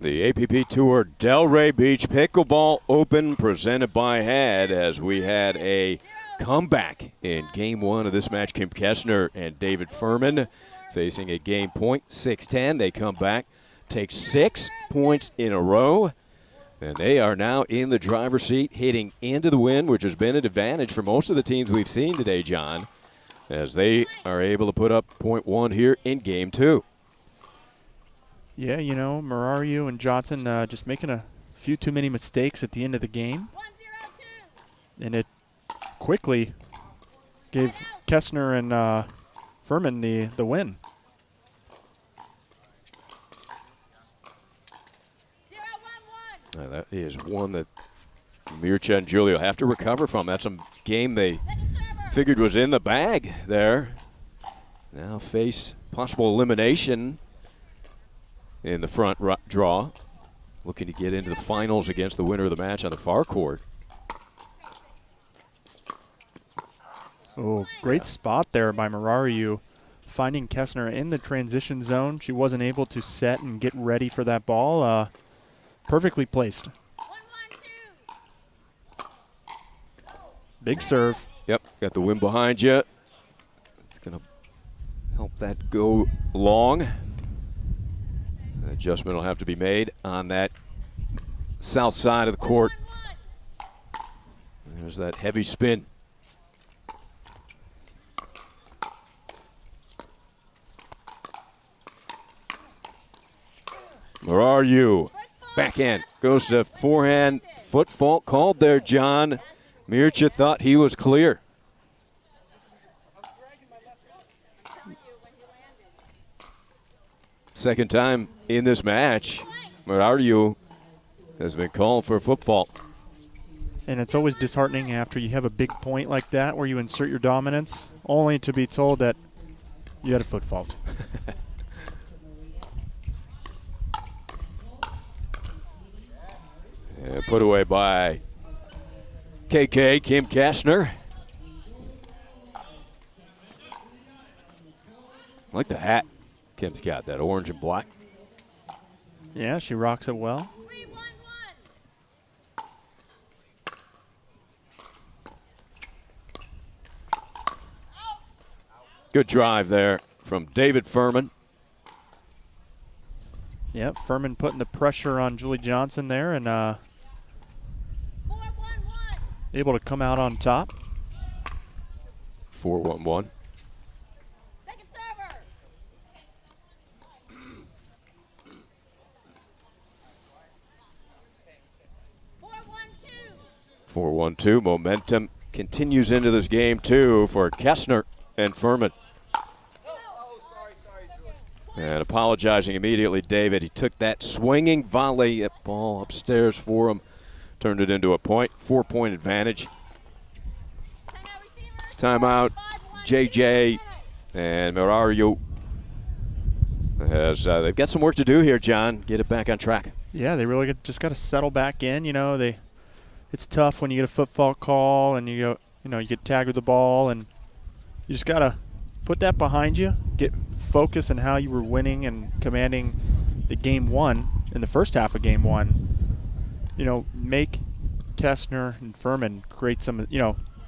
The APP Tour Delray Beach Pickleball Open presented by Head, as we had a comeback in game one of this match. Kim Kessner and David Furman facing a game point, 6-10. They come back, take 6 points in a row, and they are now in the driver's seat, hitting into the wind, which has been an advantage for most of the teams we've seen today, John, as they are able to put up point one here in game two. Yeah, you know, Marario and Johnson just making a few too many mistakes at the end of the game. And it quickly gave Kessner and Furman the win. That is one that Mircea and Julio have to recover from. That's a game they figured was in the bag there. Now face possible elimination in the front draw, looking to get into the finals against the winner of the match on the far court. Oh, great spot there by Marario, finding Kessner in the transition zone. She wasn't able to set and get ready for that ball. Perfectly placed. Big serve. Yep, got the win behind you. It's going to help that go long. An adjustment will have to be made on that south side of the court. There's that heavy spin. Where are you? Backhand goes to forehand. Foot fault called there, John. Mircea thought he was clear. Second time in this match, Marario has been called for a foot fault. And it's always disheartening after you have a big point like that where you insert your dominance, only to be told that you had a foot fault. Put away by KK, Kim Kessner. I like the hat Kim's got, that orange and black. Yeah, she rocks it well. Good drive there from David Furman. Yep, Furman putting the pressure on Julie Johnson there and able to come out on top. 4-1-1. Four, 1-2. Momentum continues into this game too for Kessner and Furman. And apologizing immediately, David. He took that swinging volley ball upstairs for him, turned it into a point, 4-point advantage. Timeout, JJ and Marario. As they've got some work to do here, John. Get it back on track. Yeah, they really just got to settle back in. You know, it's tough when you get a foot fault call and you get tagged with the ball, and you just got to put that behind you, get focus on how you were winning and commanding the game one in the first half of game one. You know, make Kessner and Furman create some,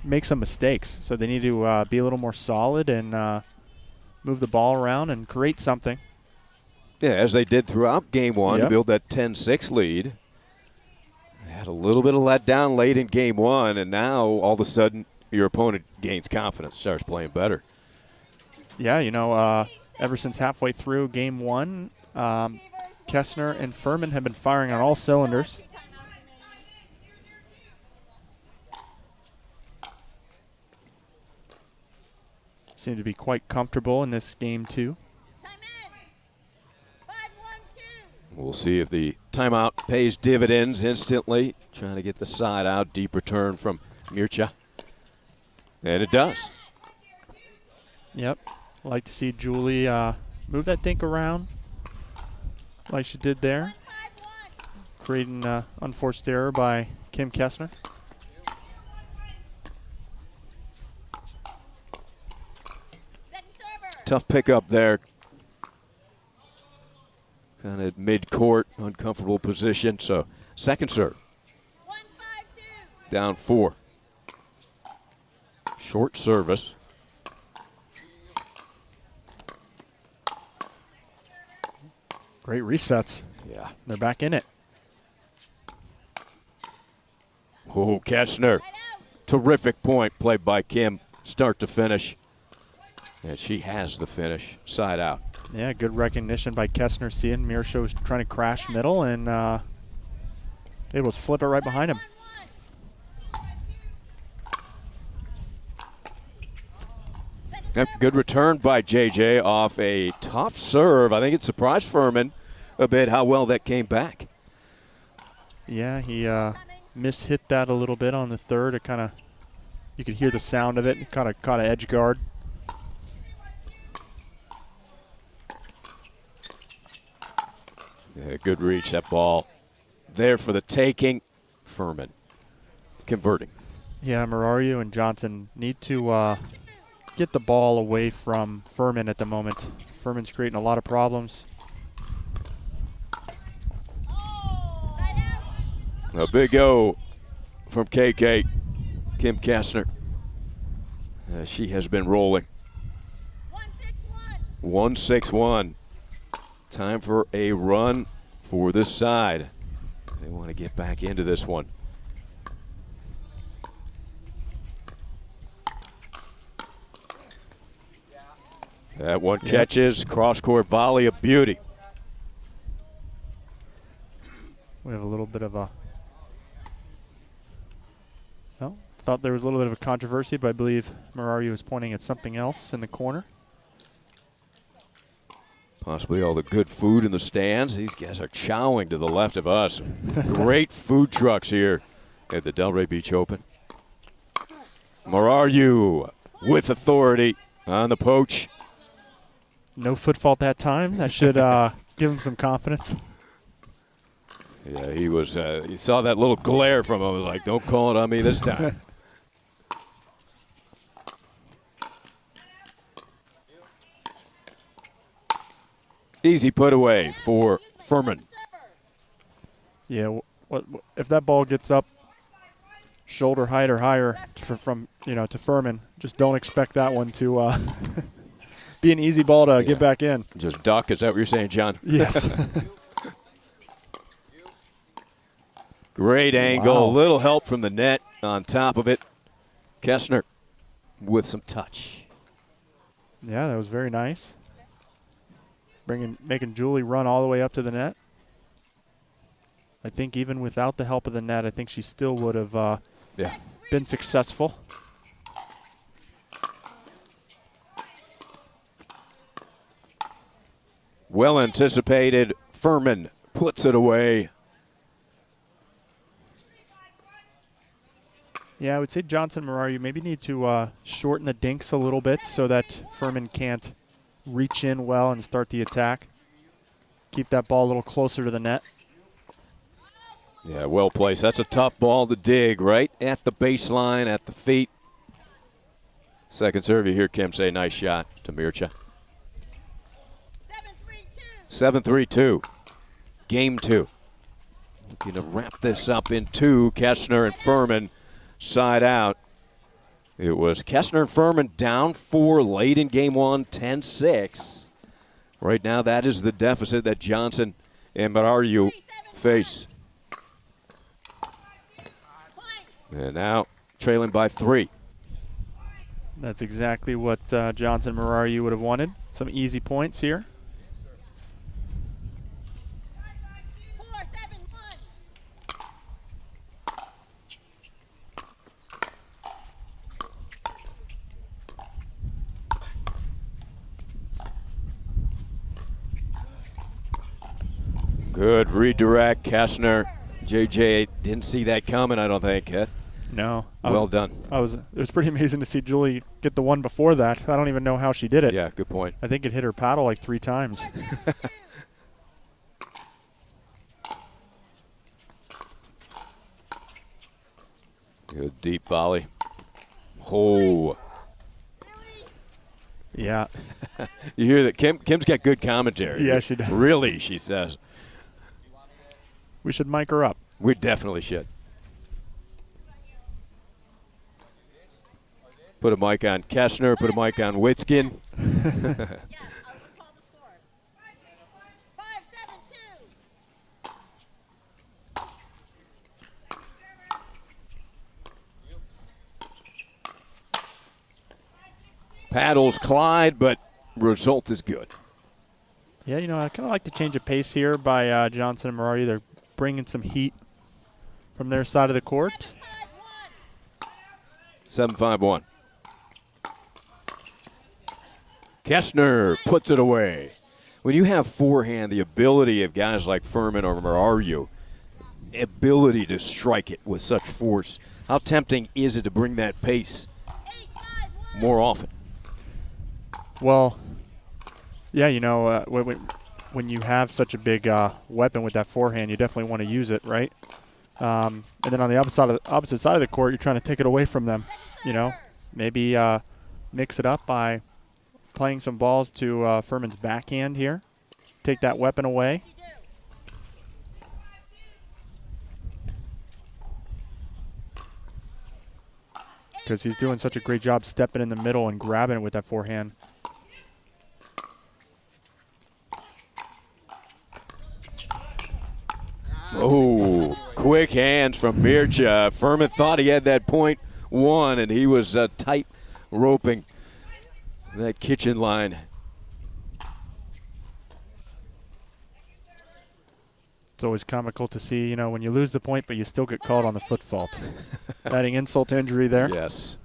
make some mistakes. So they need to be a little more solid and move the ball around and create something. Yeah, as they did throughout game one to build that 10-6 lead. They had a little bit of letdown late in game one, and now all of a sudden your opponent gains confidence, starts playing better. Yeah, ever since halfway through game one, Kessner and Furman have been firing on all cylinders. Seem to be quite comfortable in this game too. We'll see if the timeout pays dividends instantly. Trying to get the side out, deep return from Mircea. And it does. Yep. Like to see Julie move that dink around like she did there. Creating an unforced error by Kim Kessner. Tough pickup there. Kind of mid-court, uncomfortable position. So second serve. Down 4. Short service. Great resets. Yeah. They're back in it. Oh, Kessner. Terrific point played by Kim, start to finish. And she has the finish, side out. Yeah, good recognition by Kessner, seeing Mirsha was trying to crash middle and able to slip it right behind him. Yep, good return by JJ off a tough serve. I think it surprised Furman a bit how well that came back. Yeah, he mishit that a little bit on the third. It kind of, you could hear the sound of it. It kind of caught an edge guard. Yeah, good reach, that ball there for the taking. Furman converting. Yeah, Murario and Johnson need to get the ball away from Furman at the moment. Furman's creating a lot of problems. A big O from KK, Kim Kessner. She has been rolling. 1-6-1. Time for a run for this side. They want to get back into this one. That one catches, cross-court volley, a beauty. We have a little bit of a, well, thought there was a little bit of a controversy, but I believe Murario was pointing at something else in the corner. Possibly all the good food in the stands. These guys are chowing to the left of us. Great food trucks here at the Delray Beach Open. Murario with authority on the poach. No foot fault that time. That should give him some confidence. Yeah, he was. He saw that little glare from him. I was like, don't call it on me this time. Easy put away for Furman. Yeah, what if that ball gets up shoulder height or higher from to Furman? Just don't expect that one to be an easy ball to get back in. Just duck. Is that what you're saying, John? Yes. Great angle. Wow. A little help from the net on top of it. Kessner with some touch. Yeah, that was very nice. Making Julie run all the way up to the net. I think even without the help of the net, I think she still would have been successful. Well anticipated. Furman puts it away. Yeah, I would say Johnson Murario maybe need to shorten the dinks a little bit so that Furman can't reach in well and start the attack. Keep that ball a little closer to the net. Yeah, well placed. That's a tough ball to dig right at the baseline, at the feet. Second serve, you hear Kim say, nice shot to Mircha. 7-3-2. Game 2. Looking to wrap this up in 2. Kessner and Furman side out. It was Kessner and Furman down 4 late in game 1, 10-6. Right now, that is the deficit that Johnson and Murario face. And now trailing by 3. That's exactly what Johnson Murario would have wanted. Some easy points here. Good redirect, Kessner. JJ didn't see that coming, I don't think. No. Well done. It was pretty amazing to see Julie get the one before that. I don't even know how she did it. Yeah, good point. I think it hit her paddle like 3 times. Good deep volley. Oh. Yeah. You hear that Kim's got good commentary. Yeah, she does. Really, she says. We should mic her up. We definitely should. Put a mic on Kessner, put a mic on Witskin. Paddles Clyde, but result is good. Yeah, you know, I kind of like the change of pace here by Johnson and Murray. They're bringing some heat from their side of the court. 7-5-1. Kessner puts it away. When you have forehand, the ability of guys like Furman or Muraru, ability to strike it with such force, how tempting is it to bring that pace more often? Well, yeah, you know, when you have such a big weapon with that forehand, you definitely want to use it, right? And then on the opposite side of the court, you're trying to take it away from them. You know, maybe mix it up by playing some balls to Furman's backhand here. Take that weapon away. Because he's doing such a great job stepping in the middle and grabbing it with that forehand. Oh, quick hands from Mircea. Furman thought he had that point one, and he was tight roping that kitchen line. It's always comical to see, you know, when you lose the point, but you still get called on the foot fault. Adding insult to injury there. Yes.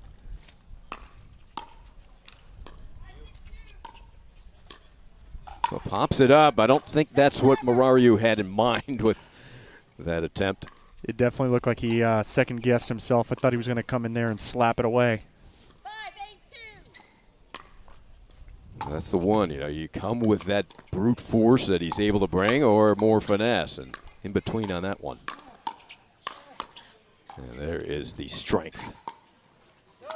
Well, pops it up. I don't think that's what Muraru had in mind with that attempt. It definitely looked like he second-guessed himself. I thought he was going to come in there and slap it away. That's the one, you know, you come with that brute force that he's able to bring or more finesse, and in between on that one. And there is the strength.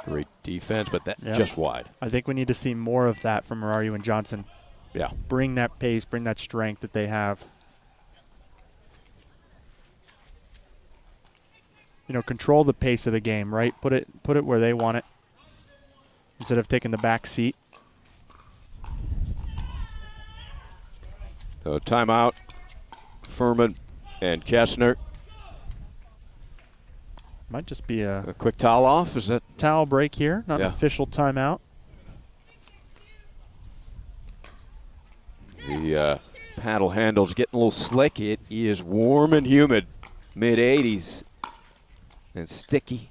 Great defense, but that just wide. I think we need to see more of that from Muraru and Johnson. Yeah. Bring that pace, bring that strength that they have. You know, control the pace of the game, right? Put it where they want it instead of taking the back seat. So timeout, Furman and Kessner. Might just be a quick towel off. Is that towel break here? Not an official timeout. The paddle handle's getting a little slick. It is warm and humid, mid-80s, and sticky.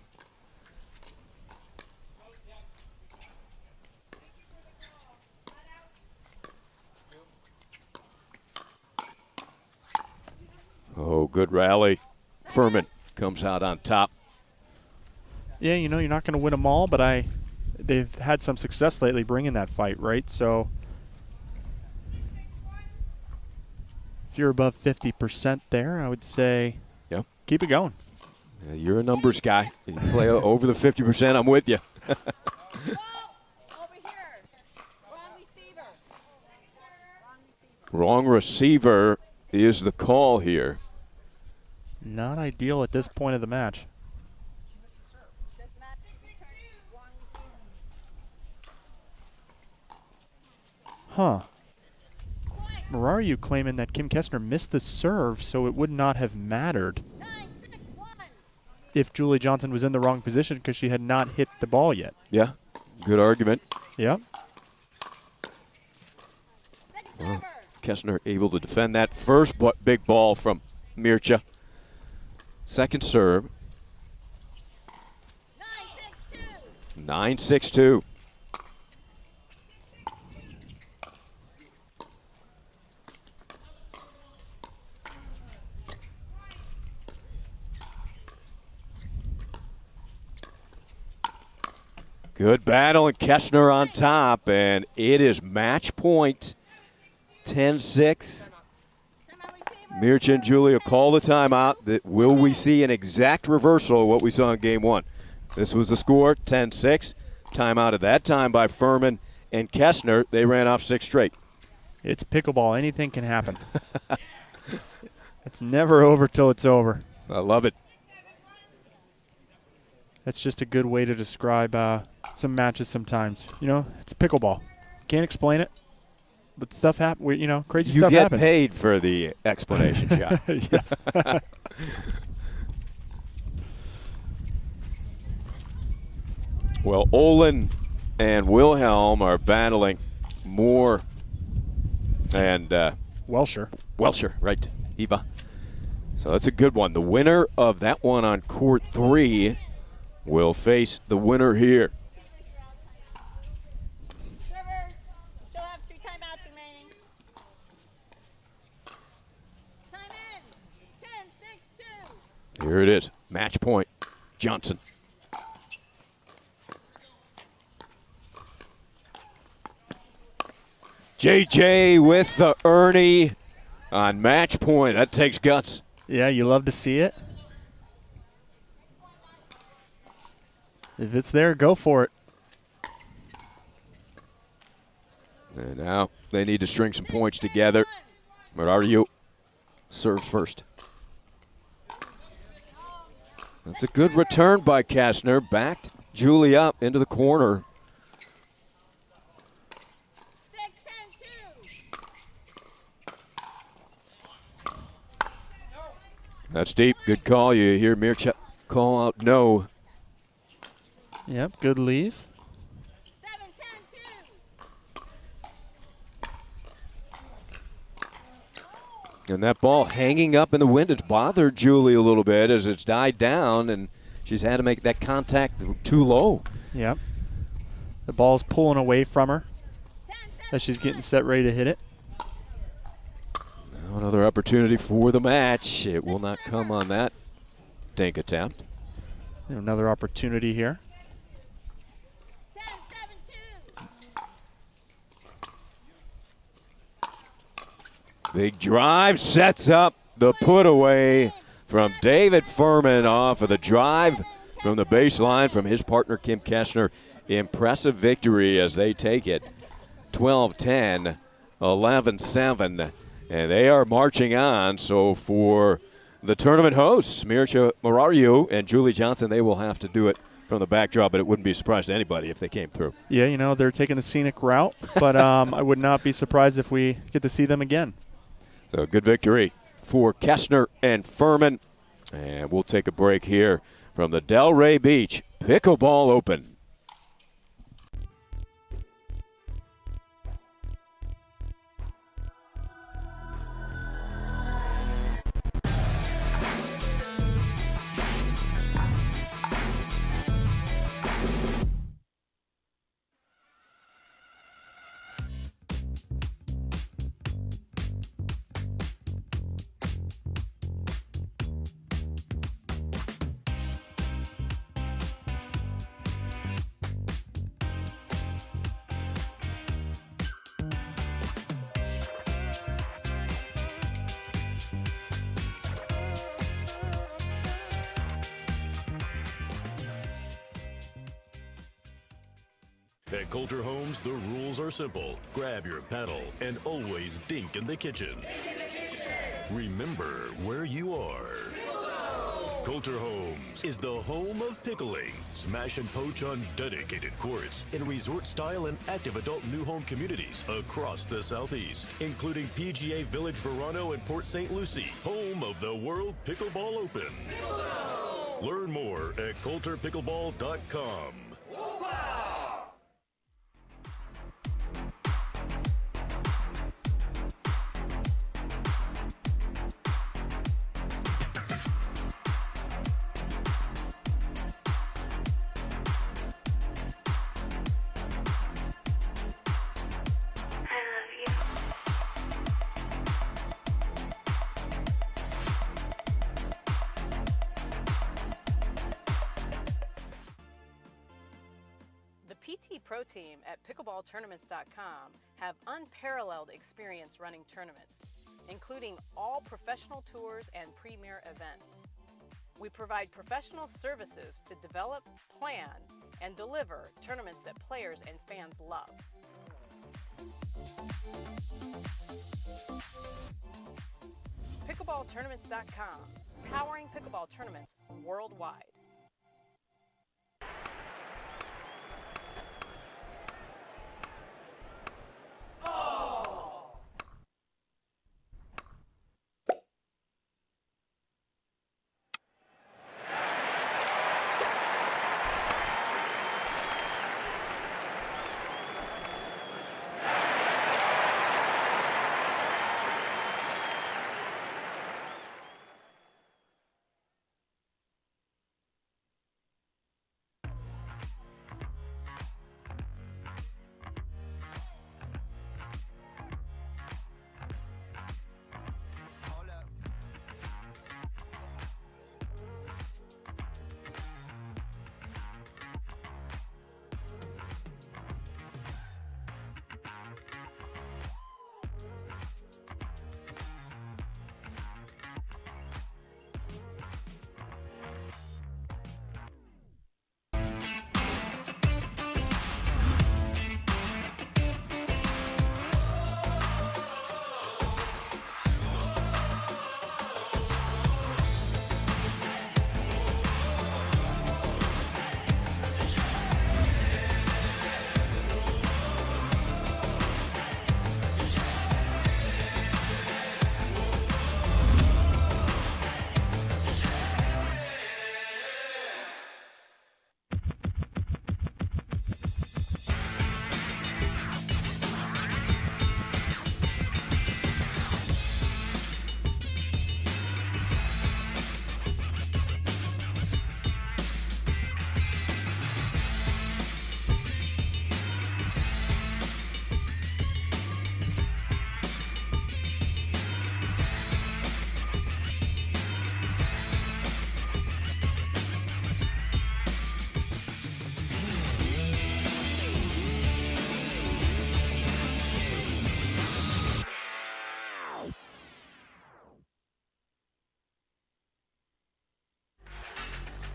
Oh, good rally. Furman comes out on top. Yeah, you know, you're not going to win them all, but they've had some success lately bringing that fight, right? So if you're above 50% there, I would say keep it going. Yeah, you're a numbers guy. You play over the 50%, I'm with you. Wrong receiver is the call here. Not ideal at this point of the match. Huh. Muraru claiming that Kim Kessner missed the serve, so it would not have mattered if Julie Johnson was in the wrong position because she had not hit the ball yet. Yeah, good argument. Yeah. Well, Kessner able to defend that first big ball from Mircea. Second serve. 9-6-2. Good battle, and Kessner on top, and it is match point. 10-6. Mircea and Julia call the timeout. Will we see an exact reversal of what we saw in game one? This was the score, 10-6. Timeout at that time by Furman and Kessner, they ran off 6 straight. It's pickleball. Anything can happen. It's never over till it's over. I love it. That's just a good way to describe some matches sometimes. You know, it's pickleball. Can't explain it, but stuff happens. You know, crazy stuff happens. You get paid for the explanation, John. Yes. Well, Olin and Wilhelm are battling Moore and Welsher. Welsher, right, Eva. So that's a good one. The winner of that one on court 3 will face the winner here. Rivers, still have 2 timeouts remaining. Time in. 10-6-2. Here it is. Match point. Johnson. JJ with the Ernie on match point. That takes guts. Yeah, you love to see it. If it's there, go for it. And now they need to string some points together. Murario serves first. That's a good return by Kastner. Backed Julie up into the corner. That's deep. Good call. You hear Mircha call out no. Yep, good leave. And that ball hanging up in the wind, it's bothered Julie a little bit as it's died down, and she's had to make that contact too low. Yep. The ball's pulling away from her as she's getting set ready to hit it. Now another opportunity for the match. It will not come on that dink attempt. Another opportunity here. Big drive sets up the put away from David Furman off of the drive from the baseline from his partner Kim Kessner. Impressive victory as they take it 12-10, 11-7, and they are marching on. So for the tournament hosts, Mircha Murario and Julie Johnson, they will have to do it from the backdrop, but it wouldn't be a surprise to anybody if they came through. Yeah, you know, they're taking the scenic route, but I would not be surprised if we get to see them again. So good victory for Kessner and Furman. And we'll take a break here from the Delray Beach Pickleball Open. At Coulter Homes, the rules are simple. Grab your paddle and always dink in the kitchen. Remember where you are. Coulter Homes is the home of pickling. Smash and poach on dedicated courts in resort-style and active adult new home communities across the Southeast, including PGA Village Verano and Port St. Lucie, home of the World Pickleball Open. Learn more at coulterpickleball.com. PT Pro Team at pickleballtournaments.com have unparalleled experience running tournaments, including all professional tours and premier events. We provide professional services to develop, plan, and deliver tournaments that players and fans love. Pickleballtournaments.com, powering pickleball tournaments worldwide.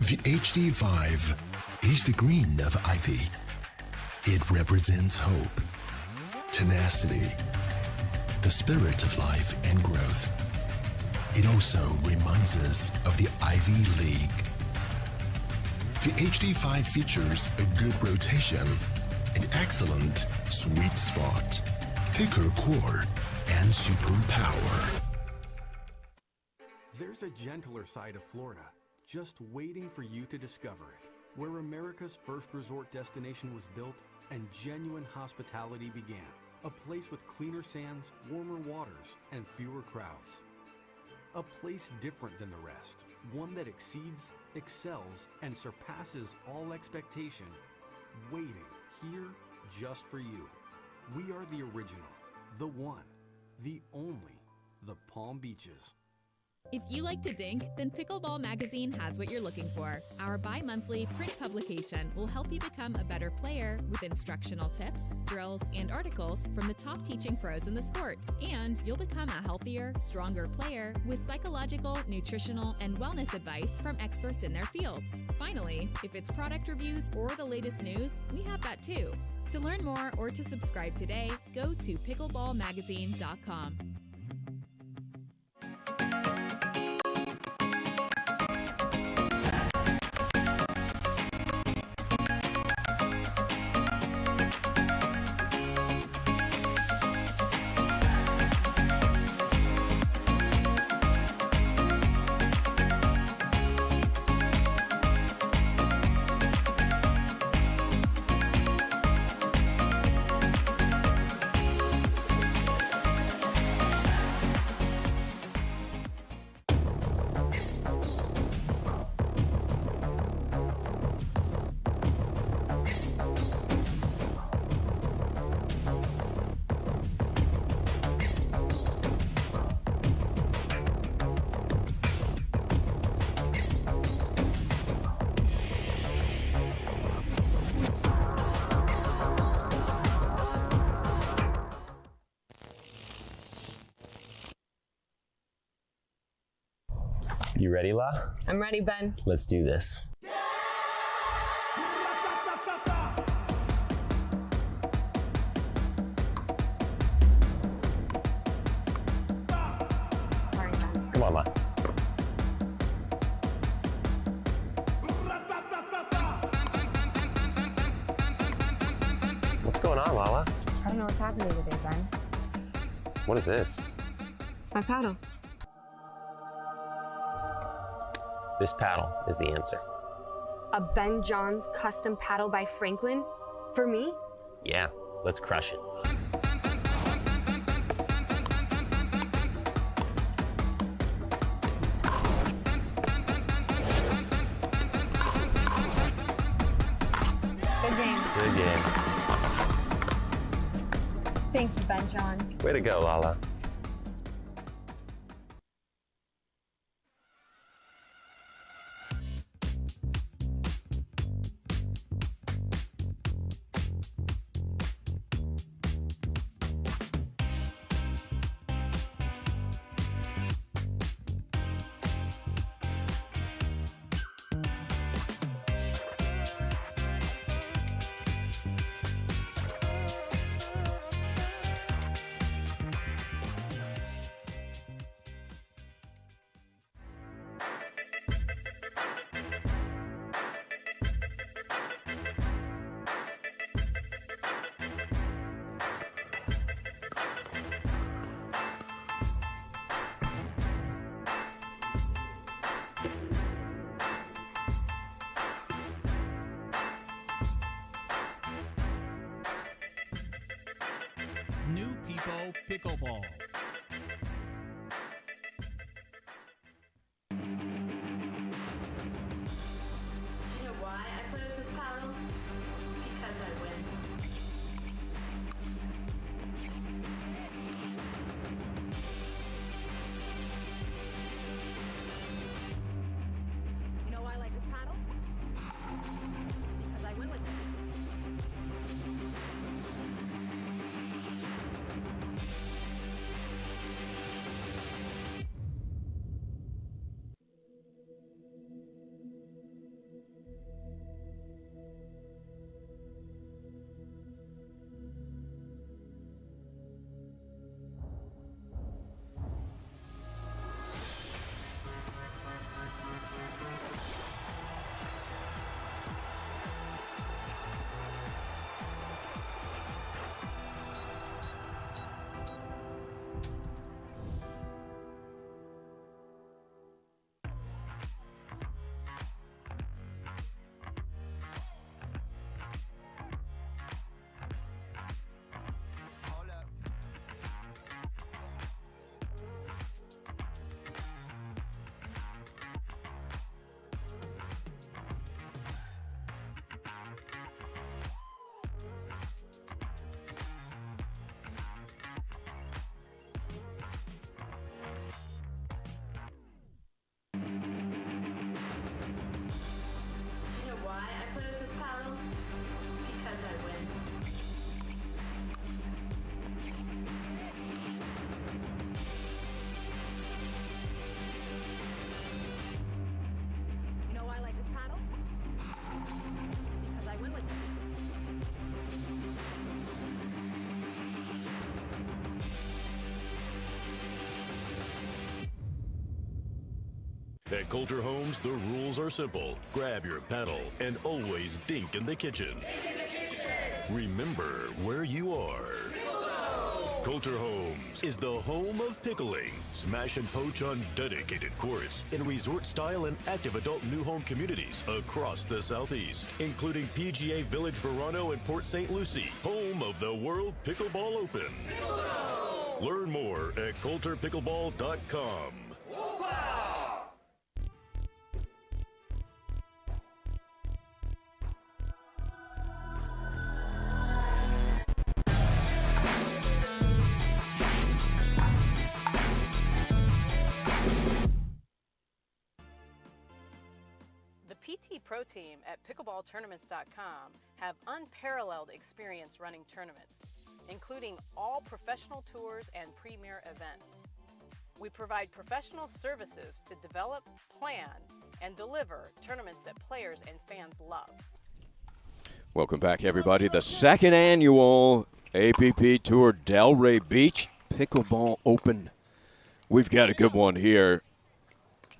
The HD5 is the green of ivy. It represents hope, tenacity, the spirit of life and growth. It also reminds us of the Ivy League. The HD5 features a good rotation, an excellent sweet spot, thicker core, and super power. There's a gentler side of Florida, just waiting for you to discover it, where America's first resort destination was built and genuine hospitality began. A place with cleaner sands, warmer waters, and fewer crowds. A place different than the rest, one that exceeds, excels, and surpasses all expectation, waiting here just for you. We are the original, the one, the only, the Palm Beaches. If you like to dink, then Pickleball Magazine has what you're looking for. Our bi-monthly print publication will help you become a better player with instructional tips, drills, and articles from the top teaching pros in the sport. And you'll become a healthier, stronger player with psychological, nutritional, and wellness advice from experts in their fields. Finally, if it's product reviews or the latest news, we have that too. To learn more or to subscribe today, go to pickleballmagazine.com. You ready, La? I'm ready, Ben. Let's do this. going on, Lala? I don't know what's happening today, Ben. What is this? It's my paddle. This paddle is the answer. A Ben Johns custom paddle by Franklin? For me? Yeah, let's crush it. Good game. Good game. Thank you, Ben Johns. Way to go, Lala. New People Pickleball. You know why I play with this paddle? Because I win. You know why I like this paddle? Because I win with it. You know why I play with this paddle? Because I win. You know why I like this paddle? Because I win with it. At Coulter Homes, the rules are simple. Grab your paddle and always dink in the kitchen. Remember where you are. Coulter Homes is the home of pickling. Smash and poach on dedicated courts in resort-style and active adult new home communities across the Southeast, including PGA Village Verano and Port St. Lucie, home of the World Pickleball Open. Learn more at coulterpickleball.com. The PT Pro Team at pickleballtournaments.com have unparalleled experience running tournaments, including all professional tours and premier events. We provide professional services to develop, plan, and deliver tournaments that players and fans love. Welcome back, everybody. The second annual APP Tour Delray Beach Pickleball Open. We've got a good one here.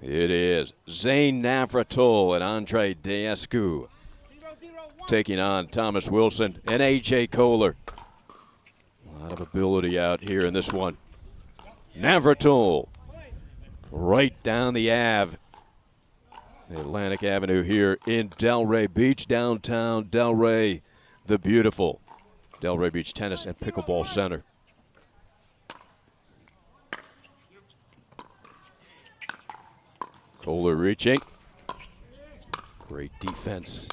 It is Zane Navratil and Andre Deescu taking on Thomas Wilson and A.J. Kohler. A lot of ability out here in this one. Navratil right down the Ave. Atlantic Avenue here in Delray Beach, downtown Delray, the beautiful Delray Beach Tennis and Pickleball Center. Kohler reaching. Great defense.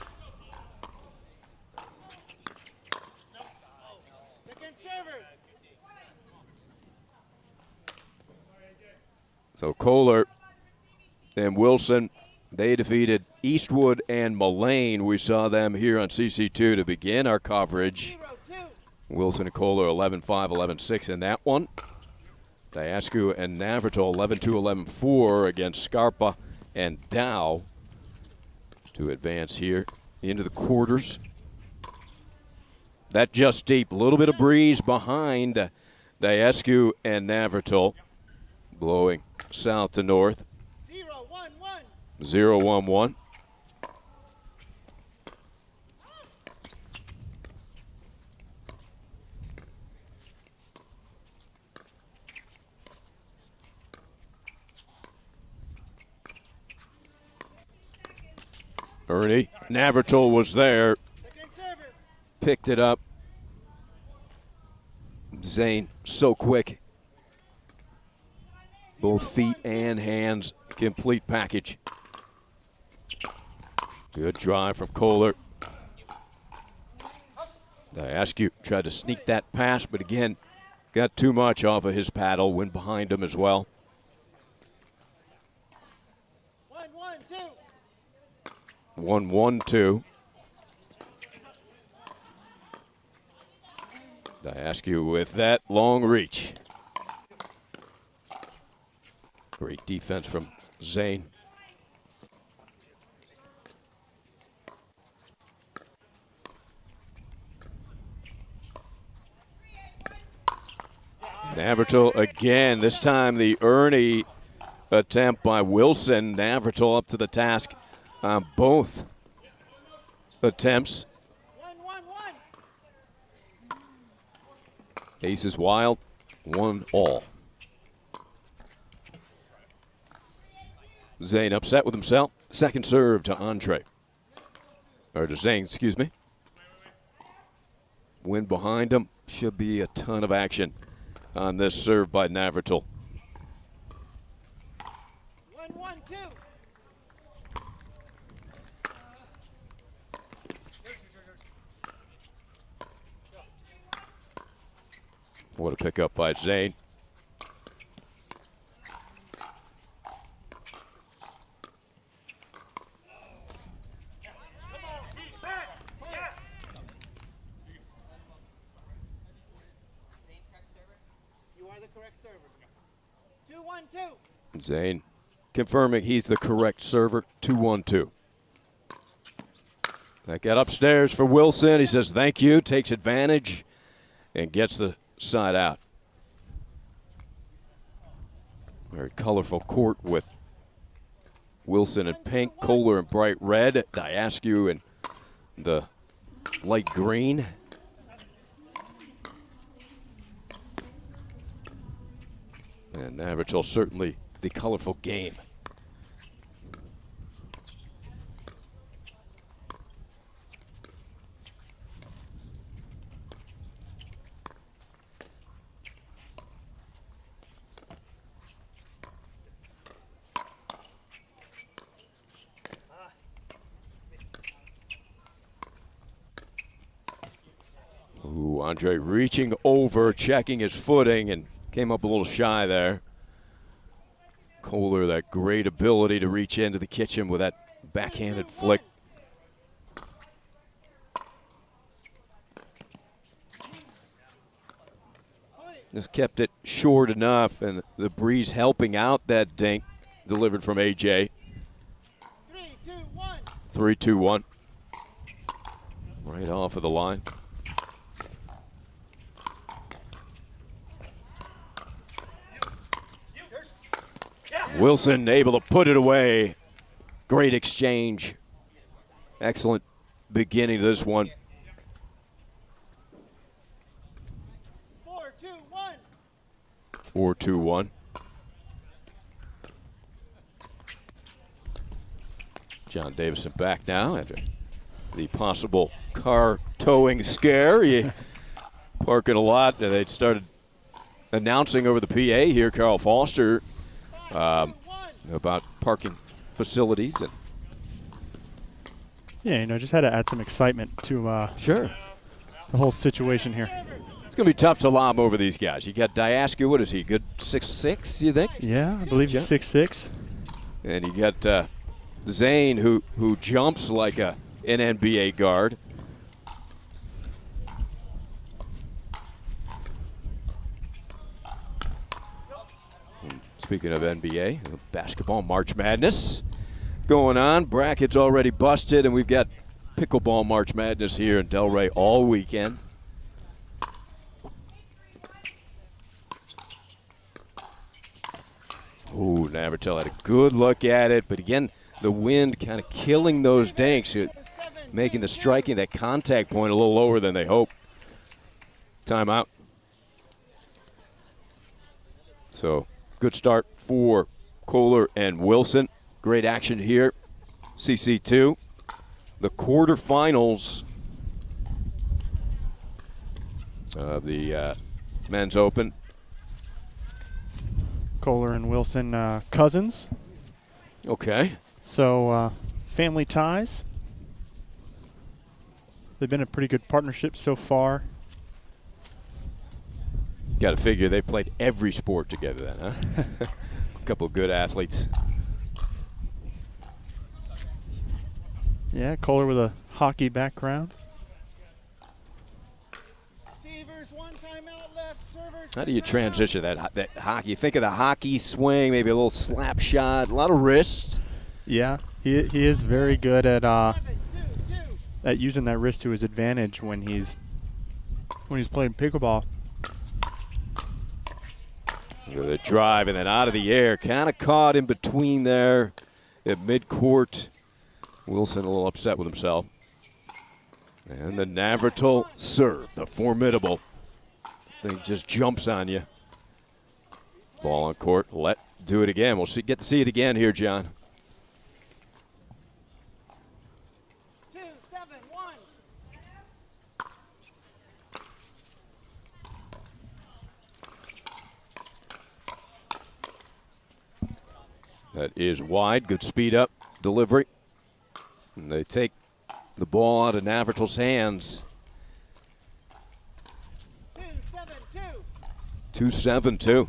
So Kohler and Wilson, they defeated Eastwood and Mullane. We saw them here on CC2 to begin our coverage. Wilson and Kohler 11-5, 11-6 in that one. Diascu and Navratil 11-2, 11-4 against Scarpa and Dow to advance here into the quarters. That just deep. A little bit of breeze behind Diascu and Navratil, blowing south to north. 0-1-1. Ernie Navratil was there, picked it up. Zane so quick. Both feet and hands, complete package. Good drive from Kohler. Diascu tried to sneak that pass, but again, got too much off of his paddle, went behind him as well. 1-1-2. Diascu with that long reach. Great defense from Zane. Navratil again, this time the Ernie attempt by Wilson. Navratil up to the task on both attempts. Aces wild, 1-all. Zane upset with himself. Second serve to Andre. Or to Zane, excuse me. Wind behind him. Should be a ton of action on this serve by Navratil. 1-1-2. What a pickup by Zane. You are the correct server. 2-1-2. Zane confirming he's the correct server. 2-1-2. That got upstairs for Wilson. He says thank you, takes advantage, and gets the side out. Very colorful court with Wilson in pink, Kohler in bright red, Diascu in the light green. And Navratil certainly the colorful game. Ooh, Andre reaching over, checking his footing, and came up a little shy there. Kohler, that great ability to reach into the kitchen with that backhanded flick. Just kept it short enough, and the breeze helping out that dink delivered from AJ. 3-2-1. Right off of the line. Wilson able to put it away. Great exchange. Excellent beginning of this one. 4-2-1. 4-2-1. John Davison back now after the possible car towing scare. You parking a lot. They started announcing over the PA here, Carl Foster, about parking facilities. And yeah, just had to add some excitement to sure the whole situation here. It's going to be tough to lob over these guys. You got Diascu, what is he, good 6'6", you think? Yeah, I believe he's 6'6". And you got Zane, who jumps like an NBA guard. And speaking of NBA, basketball March Madness going on. Brackets already busted, and we've got pickleball March Madness here in Delray all weekend. Ooh, Navratil had a good look at it, but again, the wind kind of killing those dinks, making the striking, that contact point a little lower than they hoped. Timeout. So, good start for Kohler and Wilson. Great action here. CC2. The quarterfinals of the men's open. Kohler and Wilson cousins. Okay. So family ties. They've been a pretty good partnership so far. Got to figure they played every sport together then, huh? A couple of good athletes. Yeah, Kohler with a hockey background. How do you transition that hockey? Think of the hockey swing, maybe a little slap shot, a lot of wrist. Yeah, he is very good at using that wrist to his advantage when he's playing pickleball. The drive and then out of the air, kind of caught in between there at midcourt. Wilson a little upset with himself. And the Navratil serve, the formidable. Thing just jumps on you. Ball on court. Do it again. We'll get to see it again here, John. 2-7-1. That is wide. Good speed up delivery. And they take the ball out of Navratil's hands. 2-7-2.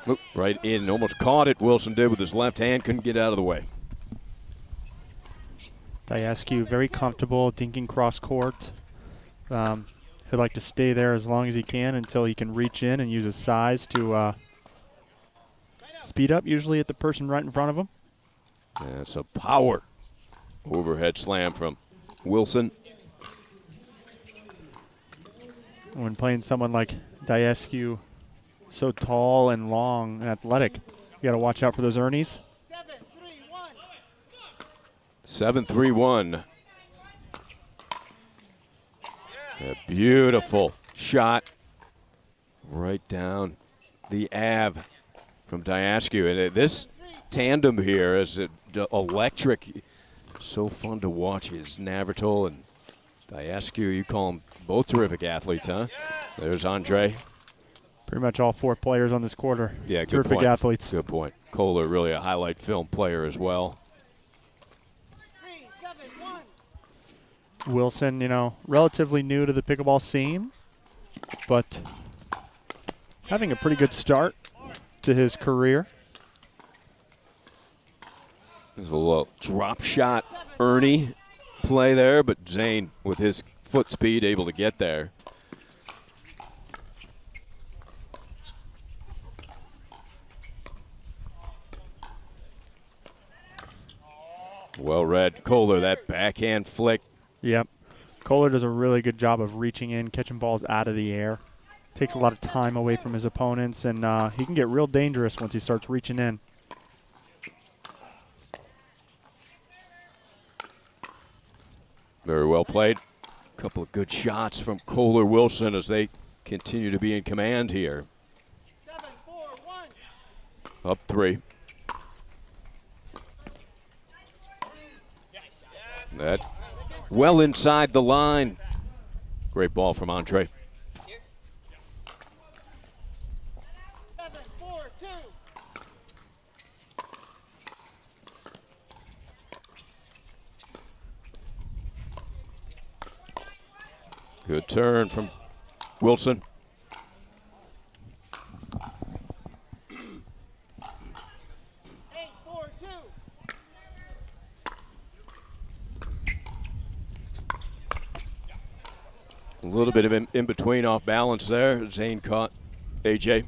Oop, right in, almost caught it. Wilson did with his left hand, couldn't get out of the way. Diascu very comfortable dinking cross court. He'd like to stay there as long as he can until he can reach in and use his size to speed up, usually at the person right in front of him. That's a power overhead slam from Wilson. When playing someone like Diascu, so tall and long and athletic, you got to watch out for those ernies. 7-3-1. A beautiful shot right down the Ave from Diascu. And this tandem here is electric. So fun to watch is Navratil and Diascu. You call them both terrific athletes, huh? There's Andre. Pretty much all four players on this quarter. Yeah, good terrific point. athletes. Good point. Kohler really a highlight film player as well. 3-7-1. Wilson, relatively new to the pickleball scene, but having a pretty good start to his career. There's a little drop shot Ernie play there, but Zane with his foot speed able to get there. Well read. Kohler, that backhand flick. Yep. Kohler does a really good job of reaching in, catching balls out of the air. Takes a lot of time away from his opponents, and he can get real dangerous once he starts reaching in. Very well played. A couple of good shots from Kohler Wilson as they continue to be in command here. 7-4-1. Up 3. That well inside the line. Great ball from Andre. 7-4-2. Good turn from Wilson. A little bit of in between off balance there. Zane caught AJ.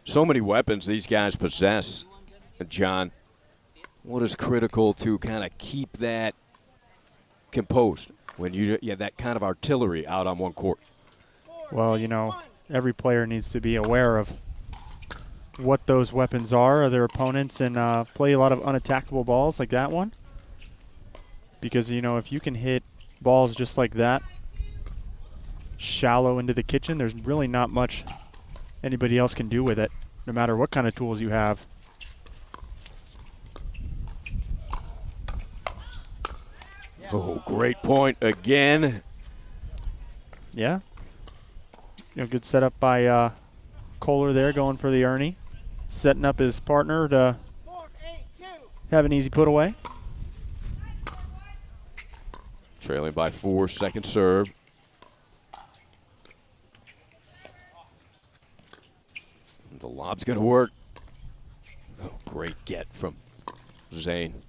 So many weapons these guys possess, John. What is critical to kind of keep that composed when you have that kind of artillery out on one court? Well, you know, every player needs to be aware of what those weapons are of their opponents and play a lot of unattackable balls like that one. Because, you know, if you can hit balls just like that, shallow into the kitchen, there's really not much anybody else can do with it, no matter what kind of tools you have. Oh, great point again. Yeah. You know, good setup by Kohler there, going for the Ernie, setting up his partner to have an easy put away. Trailing by 4, second serve. The lob's going to work. Oh, great get from Zane.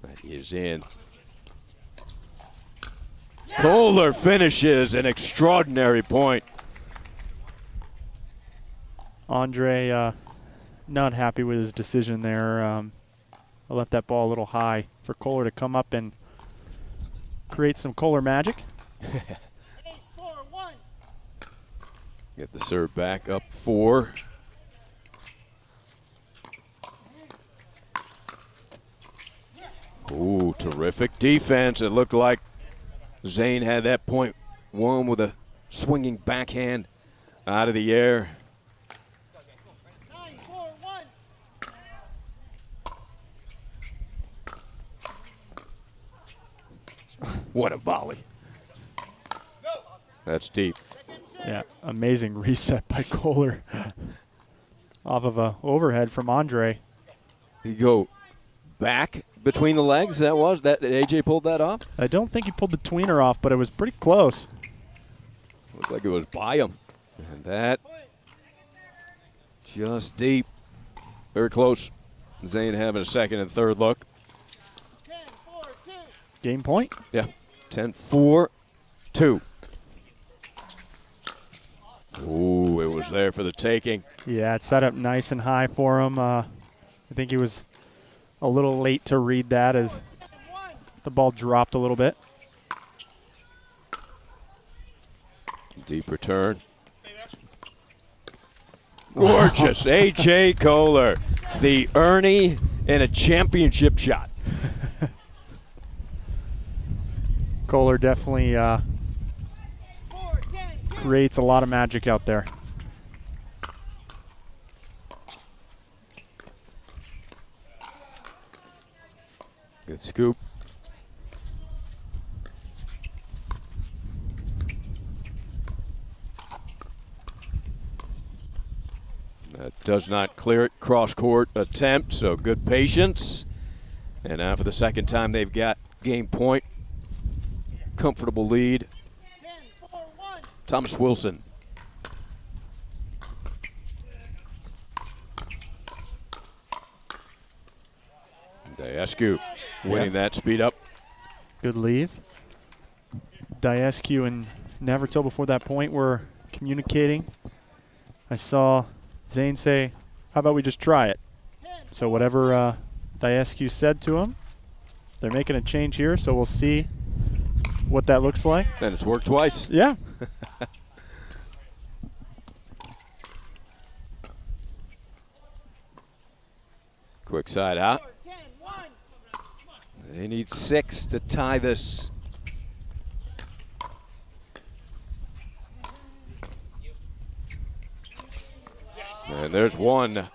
That is in. Kohler finishes an extraordinary point. Andre not happy with his decision there. I left that ball a little high for Kohler to come up and create some Kohler magic. Get the serve back up 4. Ooh, terrific defense. It looked like Zane had that point won with a swinging backhand out of the air. 9-4-1. What a volley. That's deep. Yeah, amazing reset by Kohler off of a overhead from Andre. You go back between the legs, that AJ pulled that off? I don't think he pulled the tweener off, but it was pretty close. Looked like it was by him. And that just deep. Very close. Zane having a second and third look. 10-4-2. Game point? Yeah. 10-4-2. Ooh, it was there for the taking. Yeah, it set up nice and high for him. I think he was a little late to read that as the ball dropped a little bit. Deep return. Gorgeous. AJ Kohler, the Ernie in a championship shot. Kohler definitely creates a lot of magic out there. Good scoop. That does not clear it. Cross-court attempt, so good patience. And now for the second time they've got game point. Comfortable lead. Thomas Wilson. Diascu winning that speed up. Good leave. Diascu and Navratil before that point were communicating I saw Zane say, how about we just try it? So whatever Diascu said to him, they're making a change here, so we'll see what that looks like. And it's worked twice. Yeah. Quick side out. They need 6 to tie this. And there's one.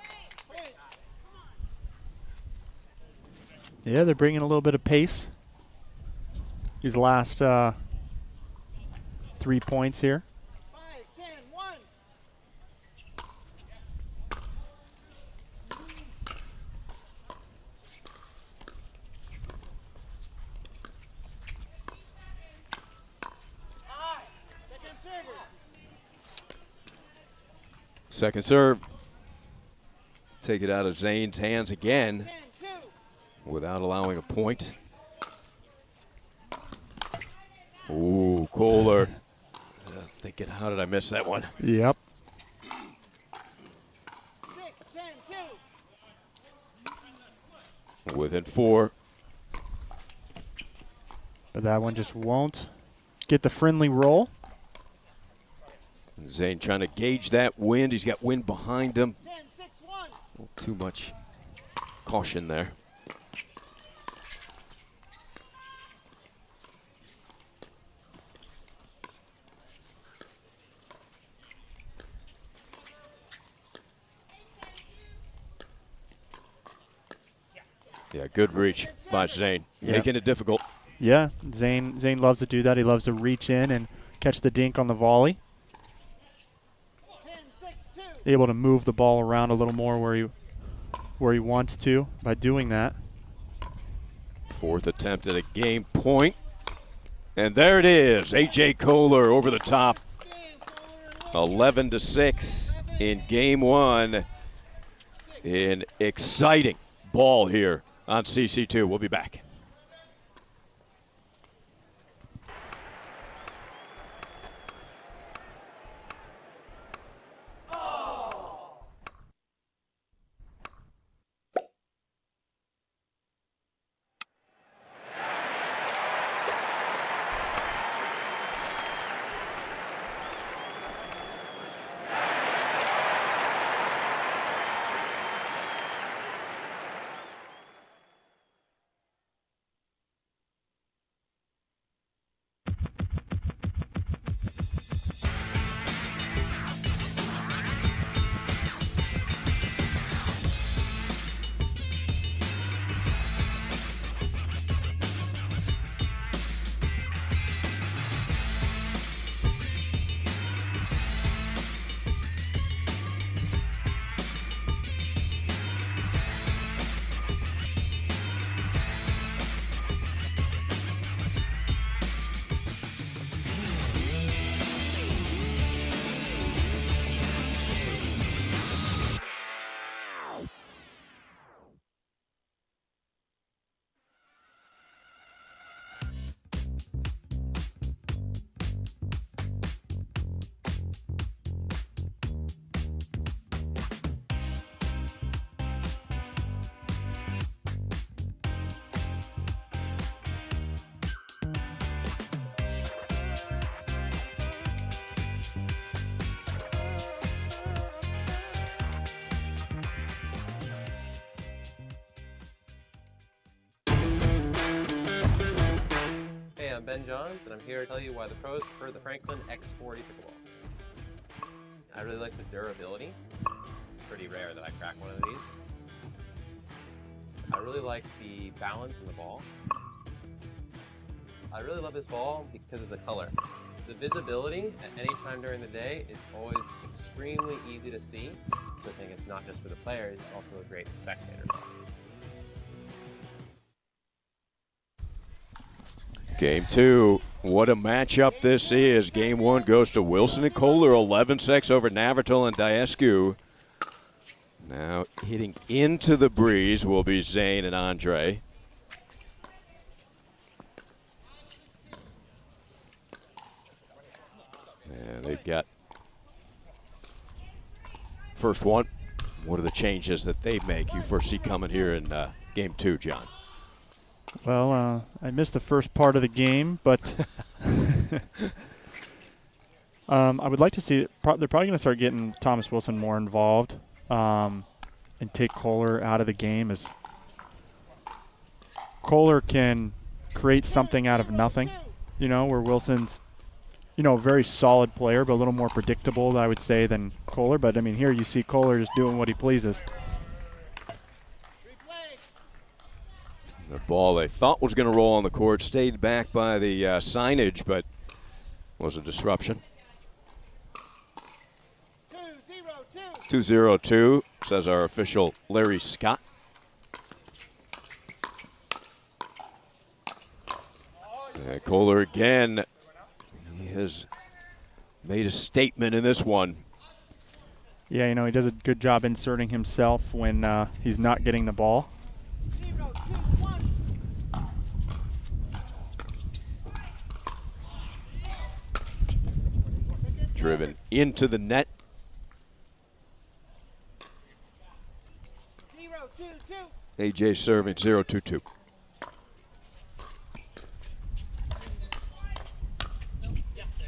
Yeah, they're bringing a little bit of pace. These last 3 points here. Second serve. Take it out of Zane's hands again without allowing a point. Ooh, Kohler. Thinking, how did I miss that one? Yep. Within 4. But that one just won't get the friendly roll. Zane trying to gauge that wind. He's got wind behind him. A little too much caution there. Yeah, good reach by Zane, making it difficult. Yeah, Zane loves to do that. He loves to reach in and catch the dink on the volley. Able to move the ball around a little more where he wants to by doing that. 4th attempt at a game point. And there it is, A.J. Kohler over the top. 11-6 in game 1. An exciting ball here on CC2. We'll be back. I'm Ben Johns, and I'm here to tell you why the pros prefer the Franklin X40 pickleball. I really like the durability. Pretty rare that I crack one of these. I really like the balance in the ball. I really love this ball because of the color. The visibility at any time during the day is always extremely easy to see, so I think it's not just for the players, it's also a great spectator ball. Game 2, what a matchup this is. Game 1 goes to Wilson and Kohler, 11-6 over Navratil and Diascu. Now hitting into the breeze will be Zane and Andre. And they've got first one. What are the changes that they make you foresee coming here in game 2, John? Well, I missed the first part of the game, but I would like to see they're probably going to start getting Thomas Wilson more involved and take Kohler out of the game, as Kohler can create something out of nothing, you know, where Wilson's, you know, a very solid player, but a little more predictable, I would say, than Kohler. But, I mean, here you see Kohler just doing what he pleases. The ball they thought was going to roll on the court stayed back by the signage, but was a disruption. 2-0-2, says our official Larry Scott. Kohler again. He has made a statement in this one. Yeah, you know, he does a good job inserting himself when he's not getting the ball. Driven into the net. AJ serving 0-2-2.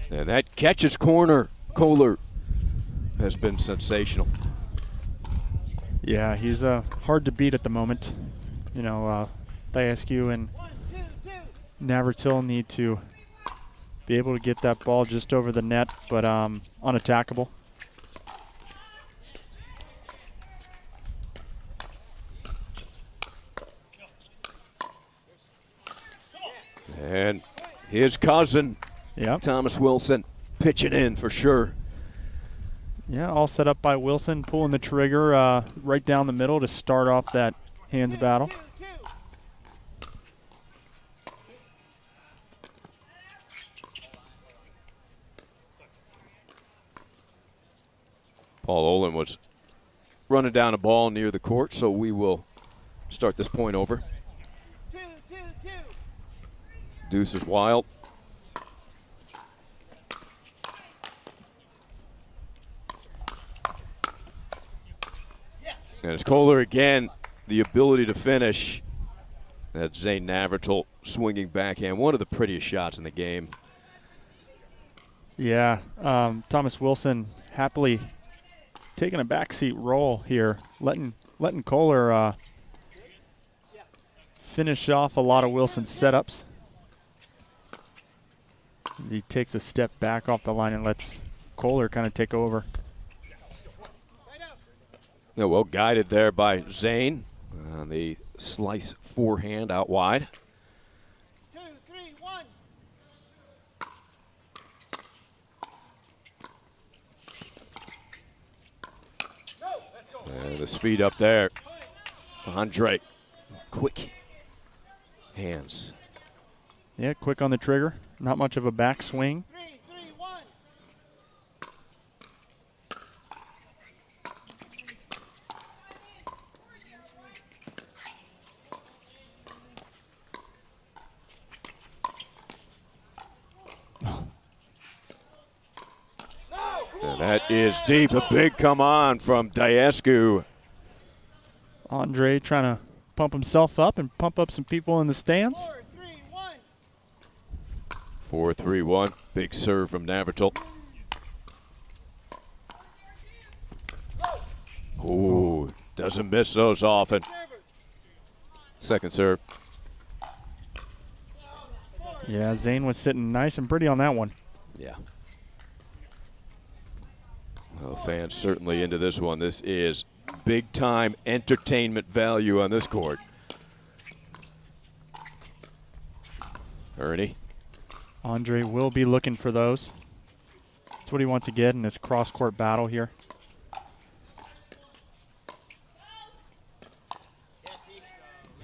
And that catches corner, Kohler, has been sensational. Yeah, he's hard to beat at the moment. You know, Diascu and Navratil need to be able to get that ball just over the net, but unattackable. And his cousin, Thomas Wilson, pitching in for sure. Yeah, all set up by Wilson, pulling the trigger right down the middle to start off that hands battle. Paul Olin was running down a ball near the court, so we will start this point over. Deuce is wild. And it's Kohler again, the ability to finish. That's Zane Navratil swinging backhand. One of the prettiest shots in the game. Yeah, Thomas Wilson happily taking a backseat role here, letting Kohler finish off a lot of Wilson's setups. He takes a step back off the line and lets Kohler kind of take over. Yeah, well guided there by Zane on the slice forehand out wide. 2, 3, 1. And the speed up there. Andre, quick hands. Yeah, quick on the trigger. Not much of a backswing. 3, 3, 1. And that is deep. A big come on from Diascu. Andre trying to pump himself up and pump up some people in the stands. 4-3-1. Big serve from Navratil. Ooh, doesn't miss those often. Second serve. Yeah, Zane was sitting nice and pretty on that one. Yeah. Well, fans certainly into this one. This is big-time entertainment value on this court. Ernie. Andre will be looking for those. That's what he wants to get in this cross-court battle here.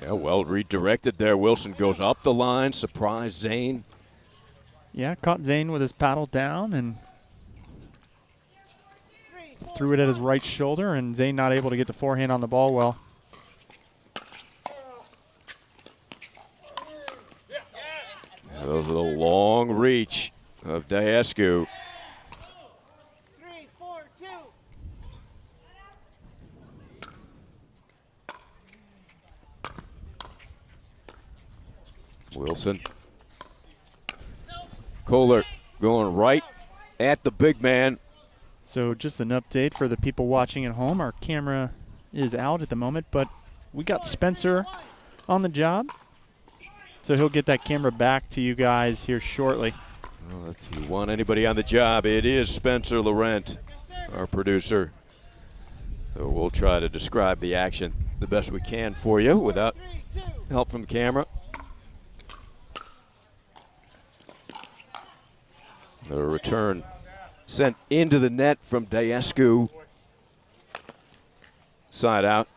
Yeah, well redirected there. Wilson goes up the line, surprise Zane. Yeah, caught Zane with his paddle down and threw it at his right shoulder, and Zane not able to get the forehand on the ball well. Yeah, those are the long reach of Diascu. 3, 4, 2. Wilson. Kohler going right at the big man. So just an update for the people watching at home. Our camera is out at the moment, but we got Spencer on the job. So he'll get that camera back to you guys here shortly. Well, if you want anybody on the job, it is Spencer Laurent, our producer. So we'll try to describe the action the best we can for you without help from the camera. The return sent into the net from Daescu. Side out.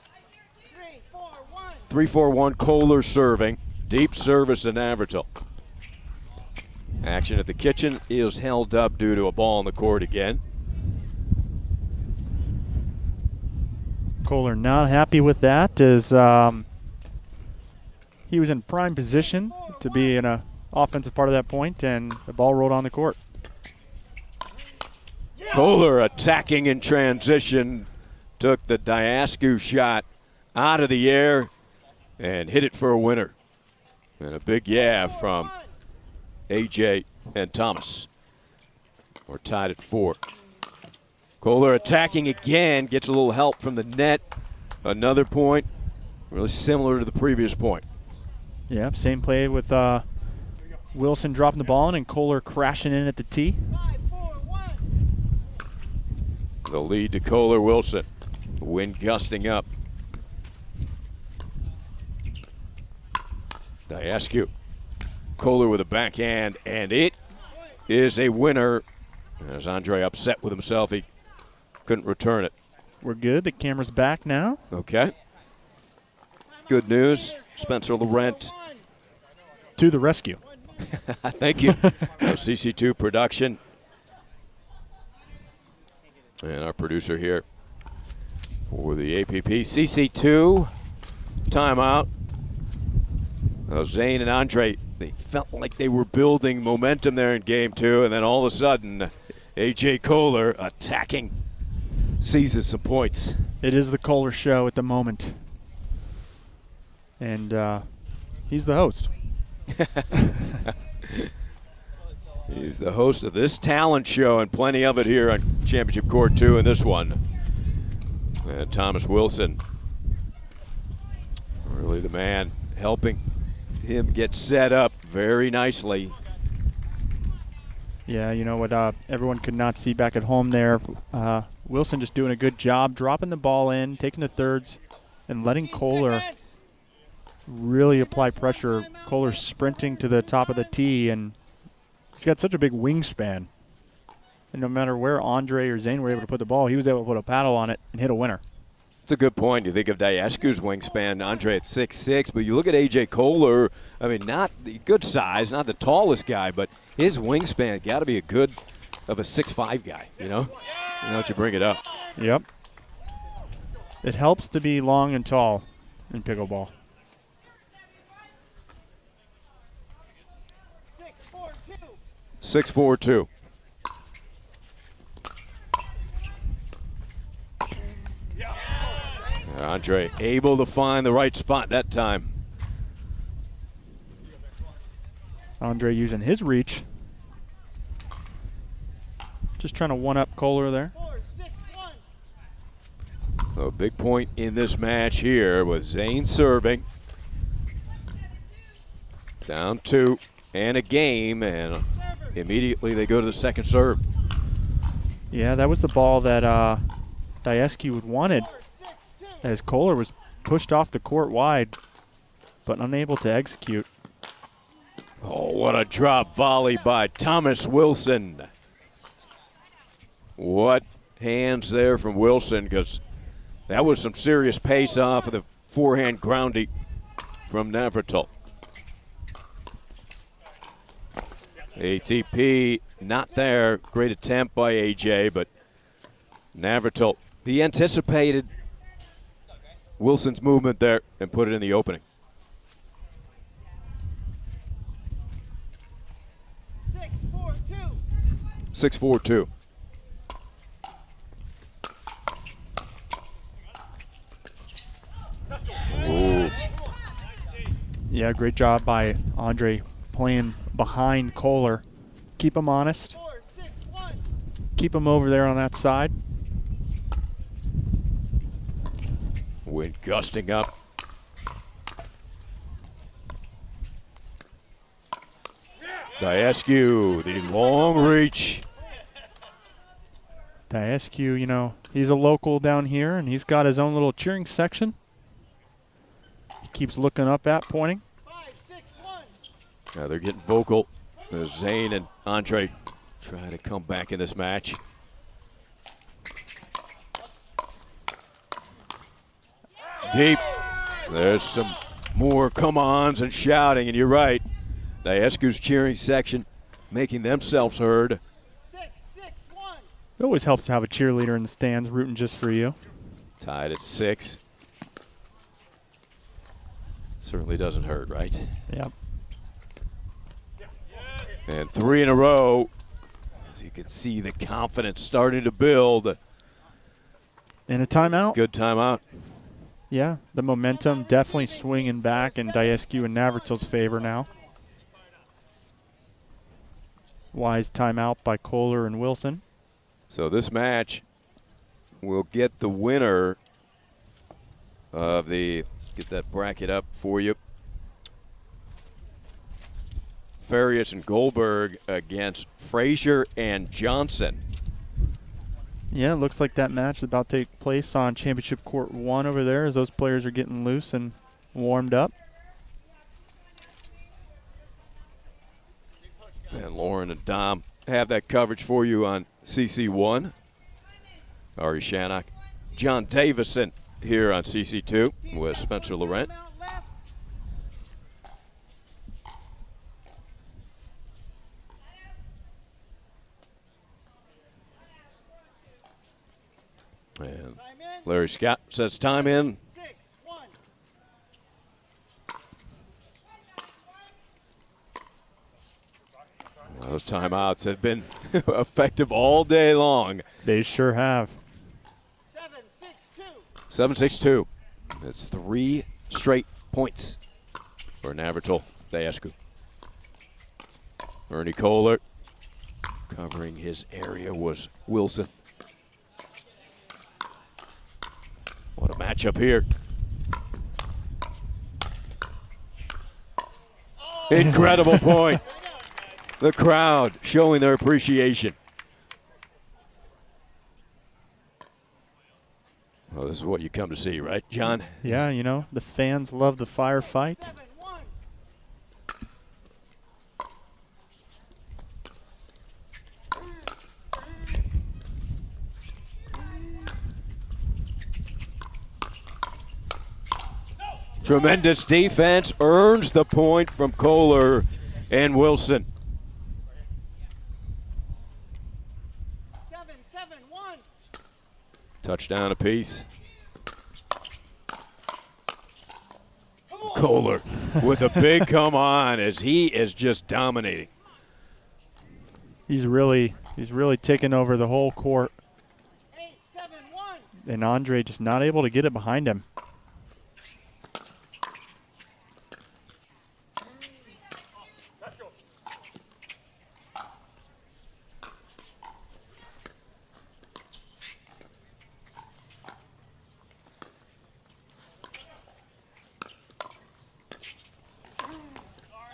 3-4-1, Kohler serving. Deep service to Navratil. Action at the kitchen is held up due to a ball on the court again. Kohler not happy with that, as he was in prime position to be in an offensive part of that point, and the ball rolled on the court. Kohler attacking in transition, took the Daescu shot out of the air and hit it for a winner. And a big yeah from AJ and Thomas. We're tied at 4. Kohler attacking again, gets a little help from the net. Another point, really similar to the previous point. Yeah, same play with Wilson dropping the ball in and Kohler crashing in at the tee. The lead to Kohler Wilson. Wind gusting up. Daescu. Kohler with a backhand, and it is a winner. As Andre upset with himself, he couldn't return it. We're good. The camera's back now. Okay. Good news. Spencer Laurent to the rescue. Thank you. CC2 production. And our producer here for the APP. CC2 timeout. Zane and Andre, they felt like they were building momentum there in game 2, and then all of a sudden, AJ Kohler attacking, seizes some points. It is the Kohler show at the moment. And he's the host. He's the host of this talent show, and plenty of it here on Championship Court 2 in this one. And Thomas Wilson, really the man helping him get set up very nicely. Yeah, you know what everyone could not see back at home there. Wilson just doing a good job, dropping the ball in, taking the thirds, and letting Kohler really apply pressure. Kohler sprinting to the top of the tee, and he's got such a big wingspan. And no matter where Andre or Zane were able to put the ball, he was able to put a paddle on it and hit a winner. It's a good point. You think of Daescu's wingspan, Andre at 6'6", but you look at A.J. Kohler, I mean, not the good size, not the tallest guy, but his wingspan got to be a good of a 6'5" guy, you know? Now that you bring it up. Yep. It helps to be long and tall in pickleball. 6'4", Andre able to find the right spot that time. Andre using his reach. Just trying to one-up Kohler there. A big point in this match here with Zane serving. Down 2 and a game, and immediately they go to the second serve. Yeah, that was the ball that Daescu wanted, as Kohler was pushed off the court wide, but unable to execute. Oh, what a drop volley by Thomas Wilson. What hands there from Wilson, because that was some serious pace off of the forehand groundie from Navratil. ATP not there. Great attempt by AJ, but Navratil, he anticipated Wilson's movement there and put it in the opening. 6-4-2. Yeah, great job by Andre playing behind Kohler. Keep him honest. Keep him over there on that side. Wind gusting up. Diascu, the long reach. Diascu, you know, he's a local down here, and he's got his own little cheering section. He keeps looking up at, pointing. Yeah, they're getting vocal. Zane and Andre trying to come back in this match. Deep. There's some more come-ons and shouting, and you're right. Diascu's cheering section making themselves heard. It always helps to have a cheerleader in the stands rooting just for you. Tied at 6. Certainly doesn't hurt, right? Yep. And 3 in a row. As you can see, the confidence starting to build. And a timeout. Good timeout. Yeah, the momentum definitely swinging back in Diascu and Navratil's favor now. Wise timeout by Kohler and Wilson. So this match will get the winner of the, let's get that bracket up for you. Farias and Goldberg against Frazier and Johnson. Yeah, it looks like that match is about to take place on Championship Court 1 over there as those players are getting loose and warmed up. And Lauren and Dom have that coverage for you on CC1. Ari Shannock, John Davison here on CC2 with Spencer Laurent. And Larry Scott says time in. Those timeouts have been effective all day long. They sure have. 7-6-2. That's 3 straight points for Navratil Diascu. Ernie Kohler covering his area was Wilson. What a matchup here. Incredible point. The crowd showing their appreciation. Well, this is what you come to see, right, John? Yeah, you know, the fans love the firefight. Tremendous defense earns the point from Kohler and Wilson. 7-7-1. Touchdown apiece. Kohler with a big come on as he is just dominating. He's really taking over the whole court. 8-7-1. And Andre just not able to get it behind him.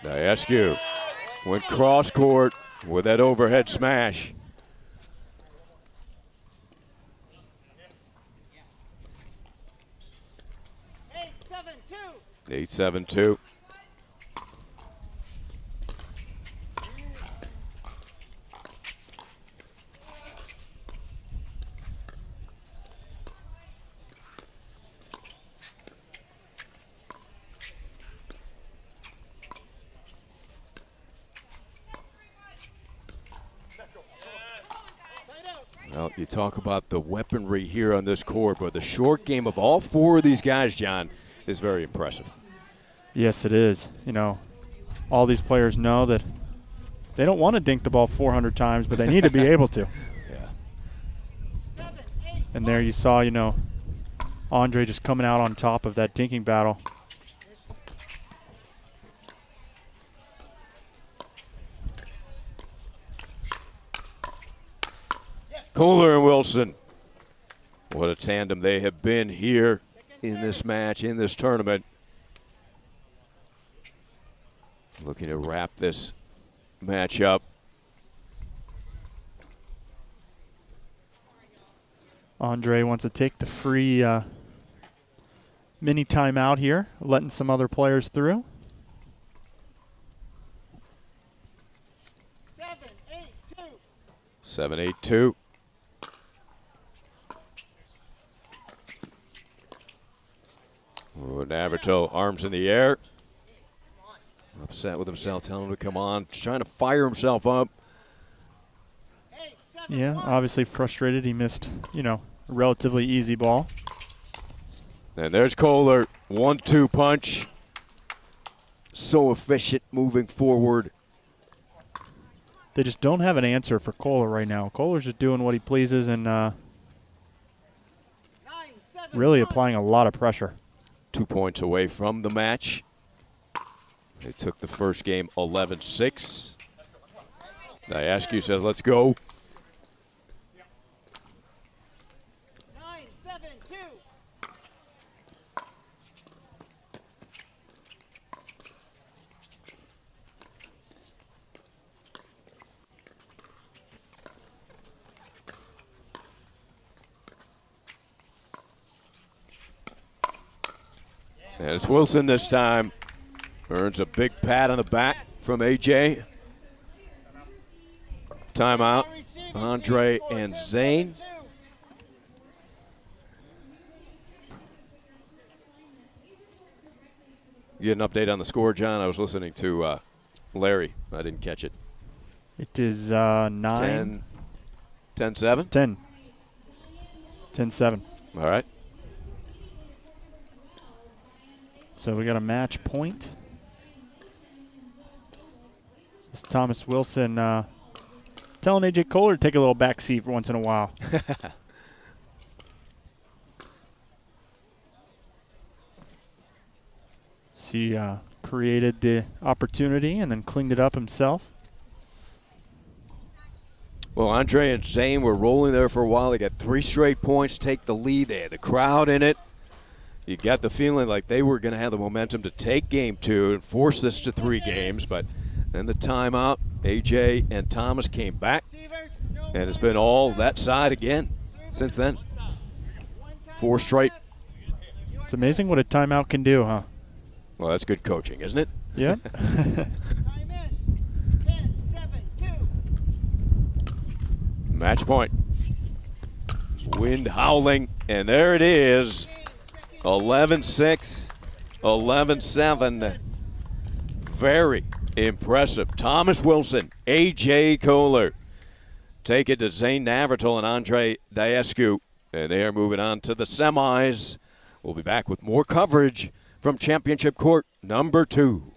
Diascu went cross court with that overhead smash. 8-7-2. Well, you talk about the weaponry here on this court, but the short game of all 4 of these guys, John, is very impressive. Yes, it is. You know, all these players know that they don't want to dink the ball 400 times, but they need to be able to. Yeah. And there you saw, you know, Andre just coming out on top of that dinking battle. Kohler and Wilson. What a tandem they have been here in this match, in this tournament. Looking to wrap this match up. Andre wants to take the free mini timeout here, letting some other players through. 7-8-2. Navratil, arms in the air. Upset with himself, telling him to come on. Trying to fire himself up. Yeah, obviously frustrated. He missed, a relatively easy ball. And there's Kohler. 1-2 punch. So efficient moving forward. They just don't have an answer for Kohler right now. Kohler's just doing what he pleases and really applying a lot of pressure. 2 points away from the match. They took the first game 11-6. Diascu says, let's go. 9-7-2. And it's Wilson this time. Earns a big pat on the back from AJ. Timeout. Andre and Zane. You get an update on the score, John? I was listening to Larry. I didn't catch it. It is 9. 10-7? 10. 10-7. All right. So we got a match point. This is Thomas Wilson telling AJ Kohler to take a little back seat for once in a while. He created the opportunity and then cleaned it up himself. Well, Andre and Zane were rolling there for a while. They got 3 straight points, take the lead. They had the crowd in it. You got the feeling like they were going to have the momentum to take game 2 and force this to 3 games, but then the timeout, AJ and Thomas came back, and it's been all that side again since then. 4 straight. It's amazing what a timeout can do, huh? Well, that's good coaching, isn't it? Yeah. Match point. Wind howling, and there it is. 11-6, 11-7. Very impressive. Thomas Wilson, AJ Kohler take it to Zane Navratil and Andre Diascu, and they are moving on to the semis. We'll be back with more coverage from Championship Court number 2.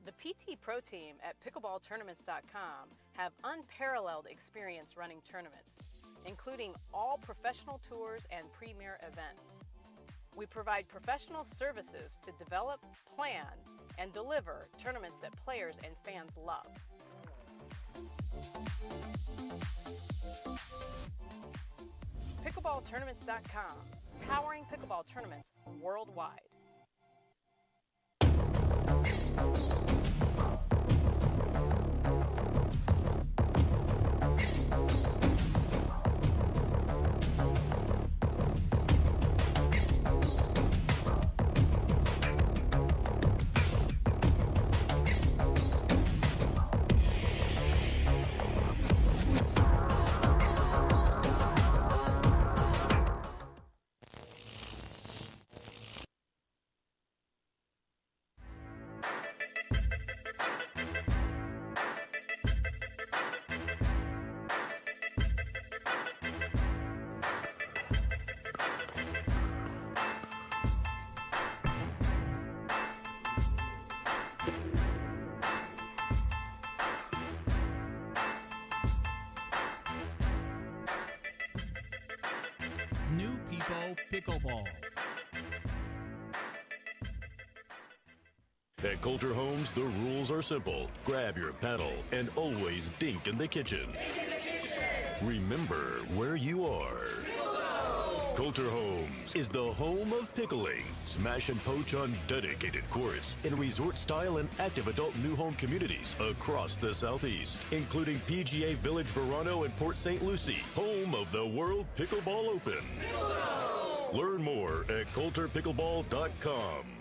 The PT Pro team at pickleballtournaments.com have unparalleled experience running tournaments, including all professional tours and premier events. We provide professional services to develop, plan, and deliver tournaments that players and fans love. Pickleballtournaments.com, powering pickleball tournaments worldwide. New People Pickleball. At Coulter Homes, the rules are simple. Grab your paddle and always dink in the kitchen. Remember where you are. Coulter Homes is the home of pickling. Smash and poach on dedicated courts in resort-style and active adult new home communities across the Southeast, including PGA Village Verano and Port St. Lucie, home of the World Pickleball Open. Learn more at coulterpickleball.com.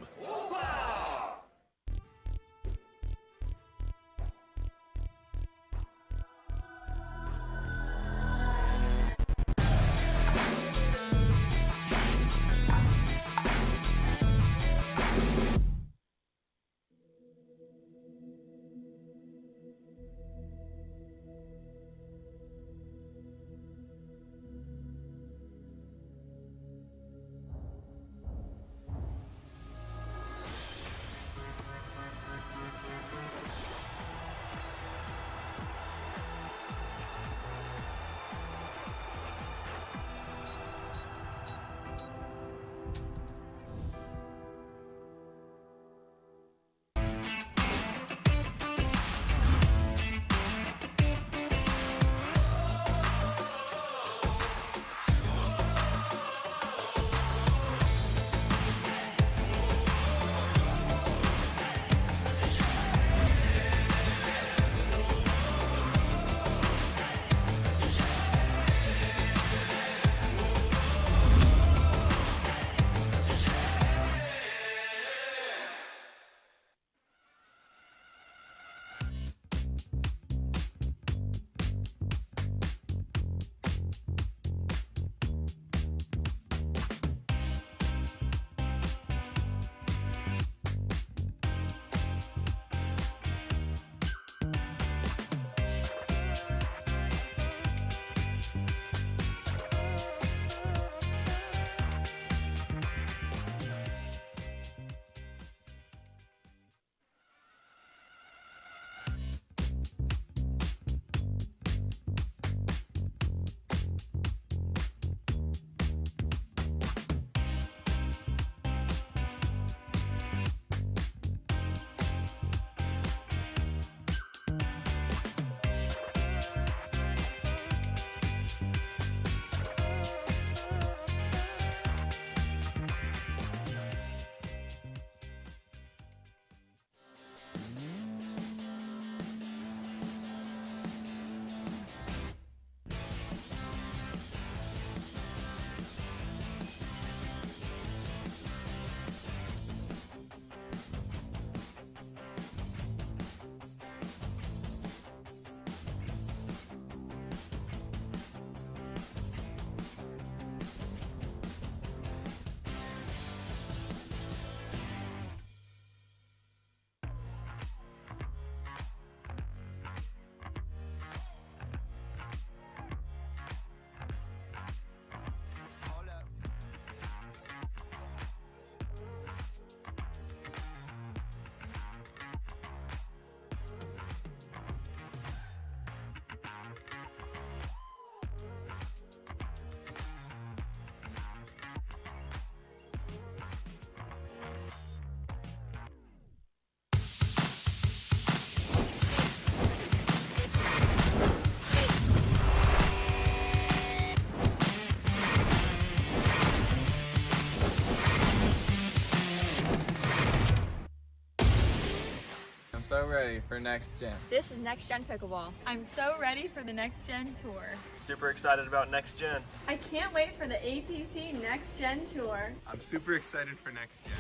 so ready for next gen. This is Next Gen Pickleball. I'm so ready for the Next Gen Tour. Super excited about next gen. I can't wait for the APP Next Gen Tour. I'm super excited for next gen.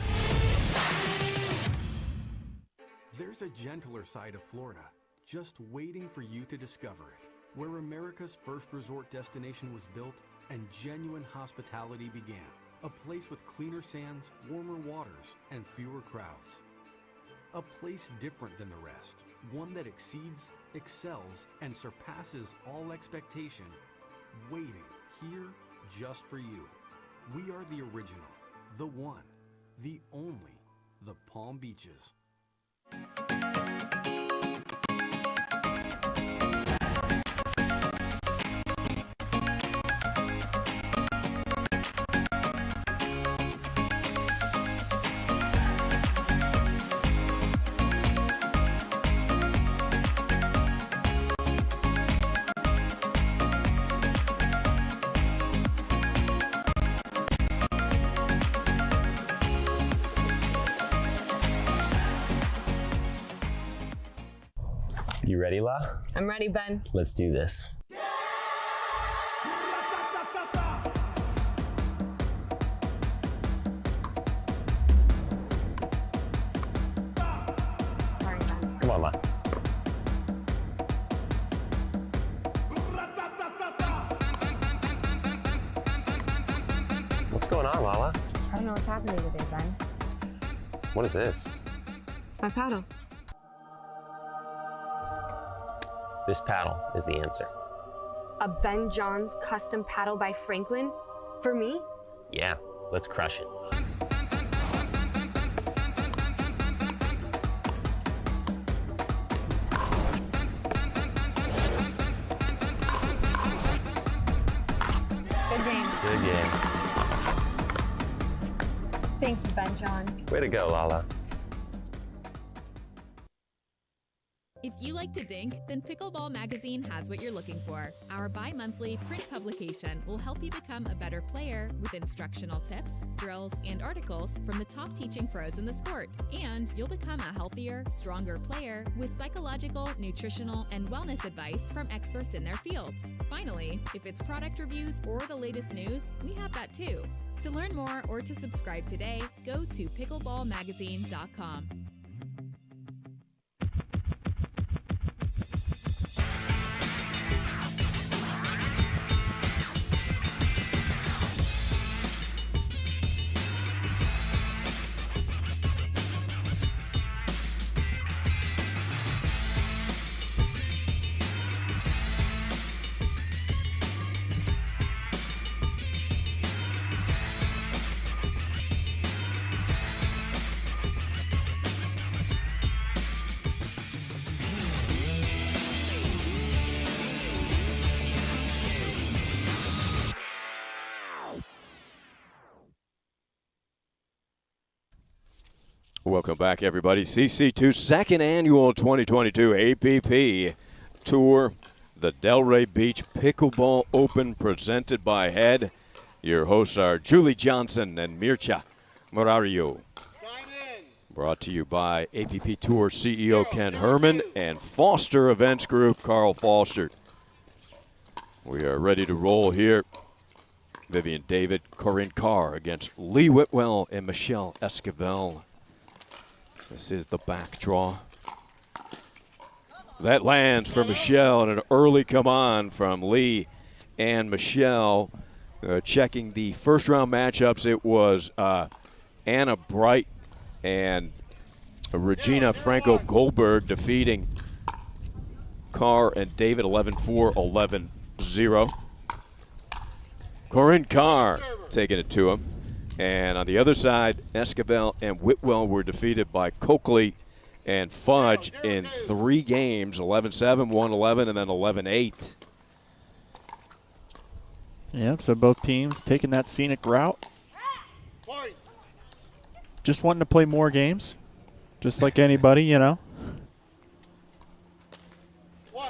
There's a gentler side of Florida, just waiting for you to discover it, where America's first resort destination was built and genuine hospitality began. A place with cleaner sands, warmer waters, and fewer crowds. A place different than the rest, one that exceeds, excels, and surpasses all expectation, waiting here just for you. We are the original, the one, the only, the Palm Beaches. ready, La? I'm ready, Ben. Let's do this. Sorry, Ben. Come on, La. What's going on, Lala? I don't know what's happening today, Ben. What is this? It's my paddle. This paddle is the answer. A Ben Johns custom paddle by Franklin? For me? Yeah, let's crush it. Good game. Good game. Thank you, Ben Johns. Way to go, Lala. If you like to dink, then Pickleball Magazine has what you're looking for. Our bi-monthly print publication will help you become a better player with instructional tips, drills, and articles from the top teaching pros in the sport. And you'll become a healthier, stronger player with psychological, nutritional, and wellness advice from experts in their fields. Finally, if it's product reviews or the latest news, we have that too. To learn more or to subscribe today, go to pickleballmagazine.com. Welcome back, everybody. CC2 second annual 2022 APP Tour, the Delray Beach Pickleball Open, presented by Head. Your hosts are Julie Johnson and Mircea Murario. Brought to you by APP Tour CEO Ken Herman and Foster Events Group Carl Foster. We are ready to roll here. Vivian David, Corinne Carr against Lee Whitwell and Michelle Esquivel. This is the back draw. That lands for Michelle, and an early come on from Lee and Michelle. Checking the first round matchups, it was Anna Bright and Regina Franco Goldberg defeating Carr and David 11-4, 11-0. Corinne Carr taking it to him. And on the other side, Esquivel and Whitwell were defeated by Coakley and Fudge in 3 games, 11-7, 1-11, and then 11-8. Yeah, so both teams taking that scenic route. Just wanting to play more games, just like anybody, you know.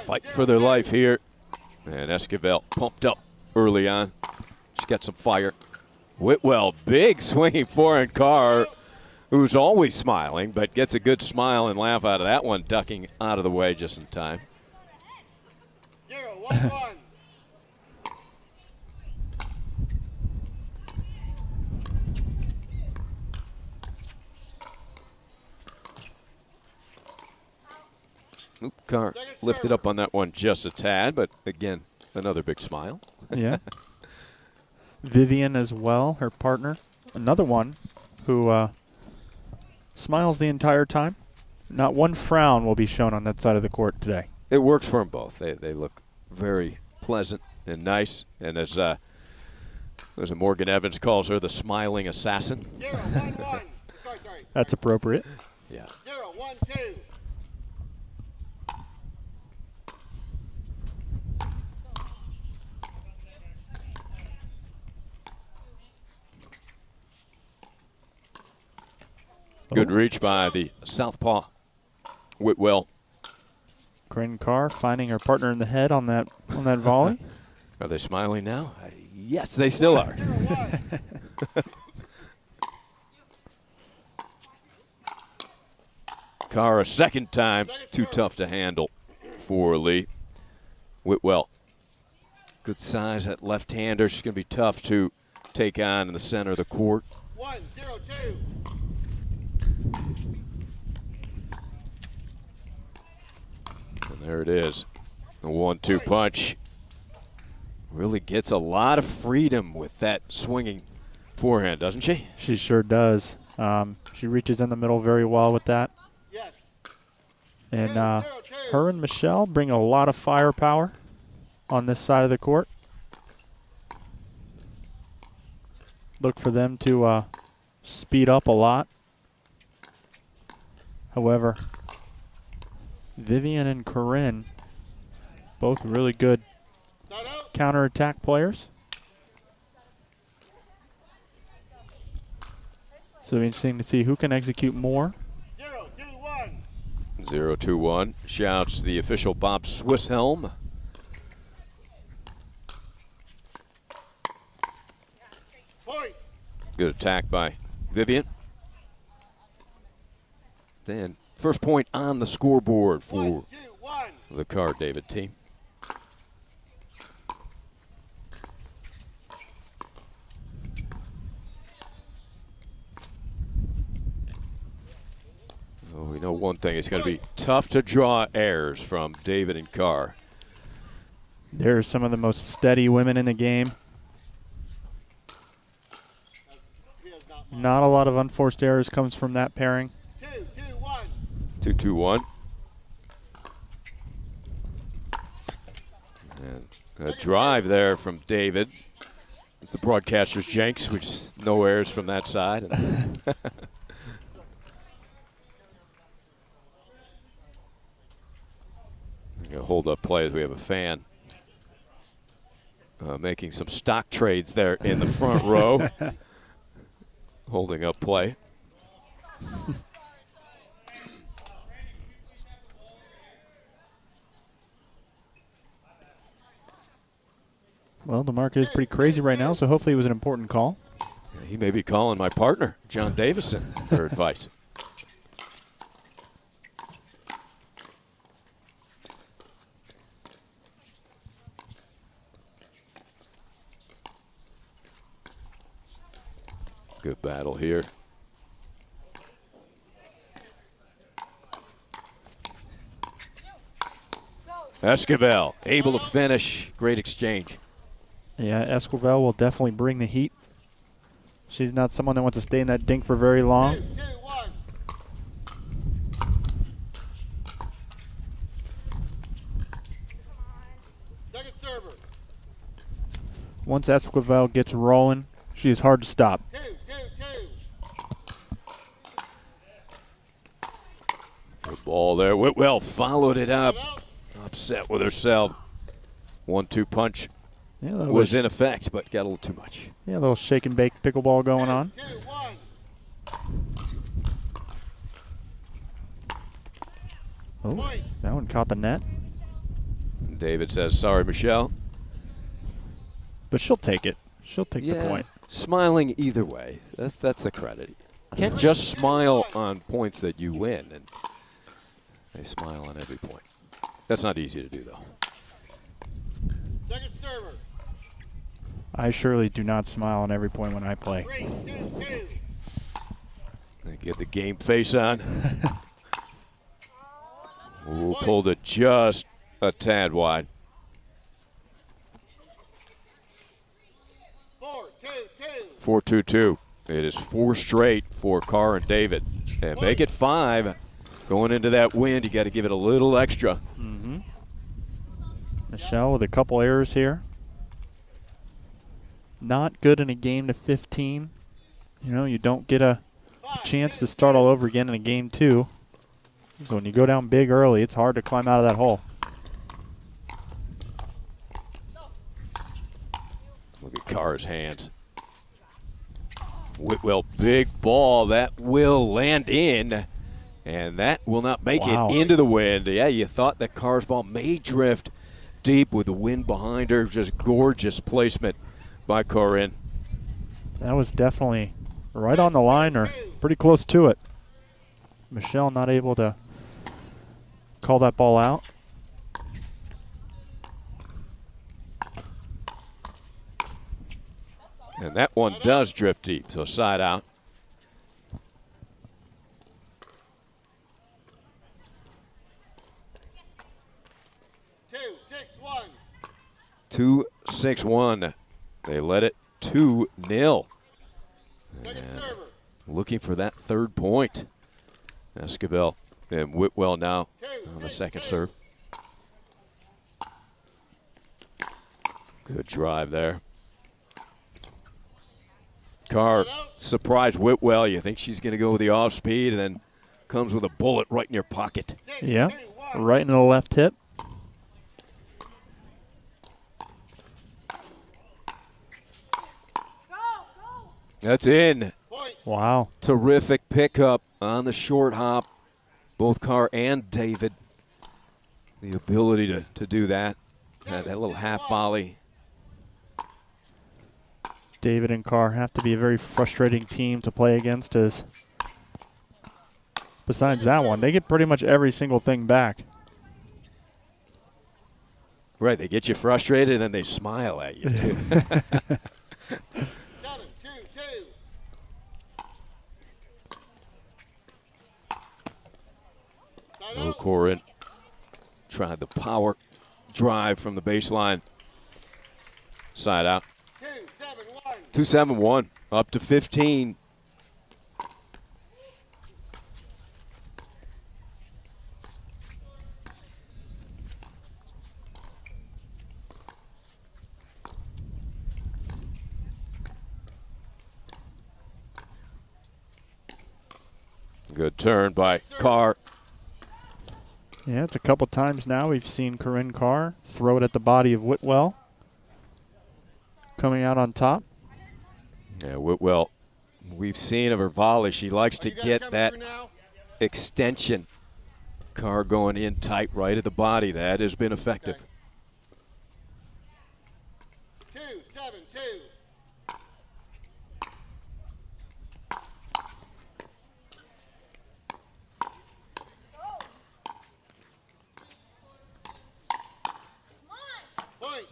Fight for their life here. And Esquivel pumped up early on. She's got some fire. Whitwell, big swinging forehand. Carr, who's always smiling, but gets a good smile and laugh out of that one, ducking out of the way just in time. 0-1-1. Oop, Carr lifted up on that one just a tad, but again, another big smile. Yeah. Vivian as well, her partner. Another one who smiles the entire time. Not one frown will be shown on that side of the court today. It works for them both. They look very pleasant and nice. And as Morgan Evans calls her, the smiling assassin. 0-1-1. That's appropriate. Yeah. 0-1-2. Good reach by the southpaw, Whitwell. Corinne Carr finding her partner in the head on that volley. Are they smiling now? Yes, they still are. Carr a second time, too tough to handle for Lee. Whitwell, good size, that left-hander. She's going to be tough to take on in the center of the court. 1-0-2. And there it is, the 1-2 punch. Really gets a lot of freedom with that swinging forehand, doesn't she? She sure does. She reaches in the middle very well with that. Yes. And her and Michelle bring a lot of firepower on this side of the court. Look for them to speed up a lot. However, Vivian and Corinne, both really good counterattack players. So it'll be interesting to see who can execute more. 0-2-1. Shouts the official Bob Swisshelm. Good attack by Vivian. Then first point on the scoreboard for the Carr David team. Oh, we know one thing, it's going to be tough to draw errors from David and Carr. They're some of the most steady women in the game. Not a lot of unforced errors comes from that pairing. 2-2-1. And a drive there from David. It's the broadcaster's jinx, which no errors from that side. Hold up play as we have a fan making some stock trades there in the front row. Holding up play. Well, the market is pretty crazy right now, so hopefully it was an important call. Yeah, he may be calling my partner, John Davison, for advice. Good battle here. Esquivel able to finish. Great exchange. Yeah, Esquivel will definitely bring the heat. She's not someone that wants to stay in that dink for very long. 2nd server. Once Esquivel gets rolling, she is hard to stop. 2-2-2. Good ball there. Whitwell followed it up. Upset with herself. 1-2 punch was in effect, but got a little too much. Yeah, a little shake and bake pickleball going on. 2-1. Oh, that one caught the net. David says, sorry, Michelle. But she'll take it. She'll take the point. Smiling either way. That's the credit. Can't just smile on points that you win, and they smile on every point. That's not easy to do, though. 2nd server. I surely do not smile on every point when I play. 3-2-2. They get the game face on. Ooh, pulled it just a tad wide. 4-2-2. 4-2-2. It is 4 straight for Carr and David. And make it 5. Going into that wind, you got to give it a little extra. Michelle with a couple errors here. Not good in a game to 15. You know, you don't get a chance to start all over again in a game 2. So when you go down big early, it's hard to climb out of that hole. Look at Carr's hands. Whitwell, big ball. That will land in, and that will not make it into the wind. Yeah, you thought that Carr's ball may drift deep with the wind behind her. Just gorgeous placement by Corinne. That was definitely right on the line or pretty close to it. Michelle not able to call that ball out. And that one does drift deep, so side out. Two, 6-1. They led it 2-0. Looking for that third point. Esquivel and Whitwell now on the second serve. Good drive there. Carr surprised Whitwell. You think she's going to go with the off speed, and then comes with a bullet right in your pocket. Yeah, right into the left hip. That's in. Wow. Terrific pickup on the short hop. Both Carr and David. The ability to do that. Had that little half volley. David and Carr have to be a very frustrating team to play against, as besides that one, they get pretty much every single thing back. Right, they get you frustrated and then they smile at you too. Corin tried the power drive from the baseline. Side out. 2-7-1, up to 15. Good turn by Carr. Yeah, it's a couple times now we've seen Corinne Carr throw it at the body of Whitwell. Coming out on top. Yeah, Whitwell, we've seen of her volley. She likes to get that extension. Carr going in tight right at the body. That has been effective. 2-7-2.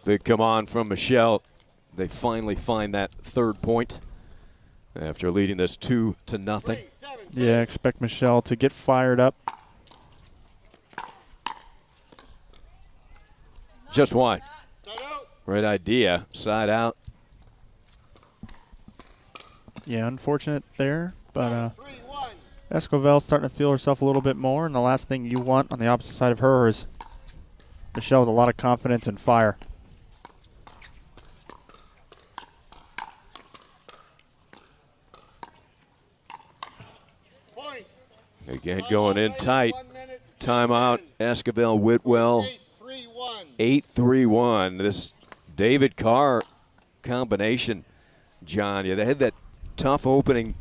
Big come on from Michelle. They finally find that third point after leading this 2-0. Yeah, expect Michelle to get fired up. Just wide. Right idea. Side out. Yeah, unfortunate there, but Esquivel's starting to feel herself a little bit more, and the last thing you want on the opposite side of her is Michelle with a lot of confidence and fire. Again, going in tight. Timeout, Esquivel, Whitwell. 8-3-1. This David Carr combination, John. Yeah, they had that tough opening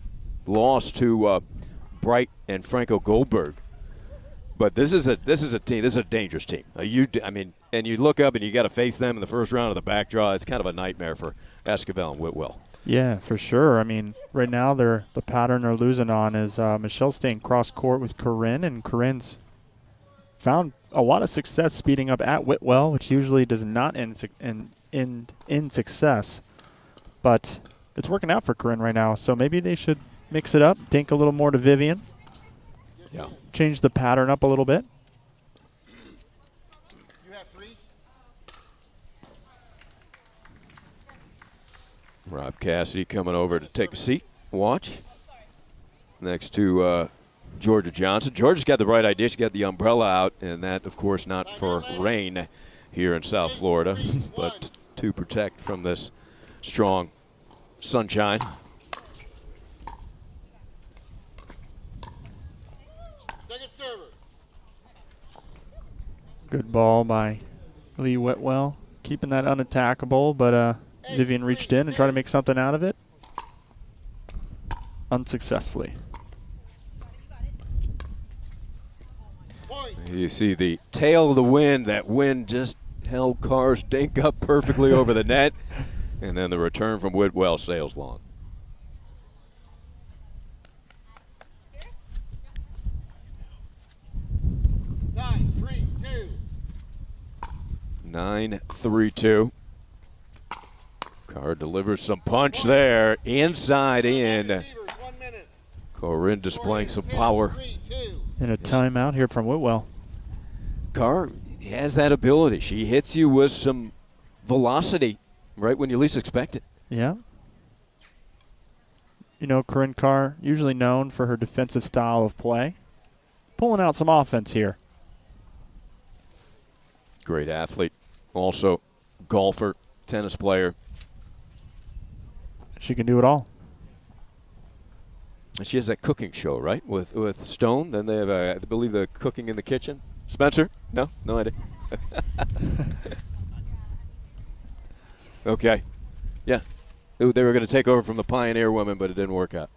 loss to Bright and Franco Goldberg. But this is a team. This is a dangerous team. And you look up and you got to face them in the first round of the back draw. It's kind of a nightmare for Esquivel and Whitwell. Yeah, for sure. I mean, right now the pattern they're losing on is Michelle staying cross court with Corinne, and Corinne's found a lot of success speeding up at Whitwell, which usually does not end in success. But it's working out for Corinne right now, so maybe they should mix it up, dink a little more to Vivian. Yeah. Change the pattern up a little bit. Rob Cassidy coming over to take a seat, watch. Next to Georgia Johnson. Georgia's got the right idea. She got the umbrella out, and that, of course, not for rain here in South Florida, but to protect from this strong sunshine. Good ball by Lee Whitwell, keeping that unattackable, but Vivian reached in and tried to make something out of it. Unsuccessfully. You see the tail of the wind. That wind just held Carr's dink up perfectly over the net. And then the return from Whitwell sails long. Nine, 3-2. 9-3-2. Carr delivers some punch there. Inside in. Corinne displaying some power. And a timeout here from Whitwell. Carr has that ability. She hits you with some velocity right when you least expect it. Yeah. You know, Corinne Carr, usually known for her defensive style of play. Pulling out some offense here. Great athlete. Also golfer, tennis player. She can do it all. And she has that cooking show, right, with Stone. Then they have, I believe, the cooking in the kitchen. Spencer? No? No idea. Okay. Yeah. They were going to take over from the Pioneer women, but it didn't work out.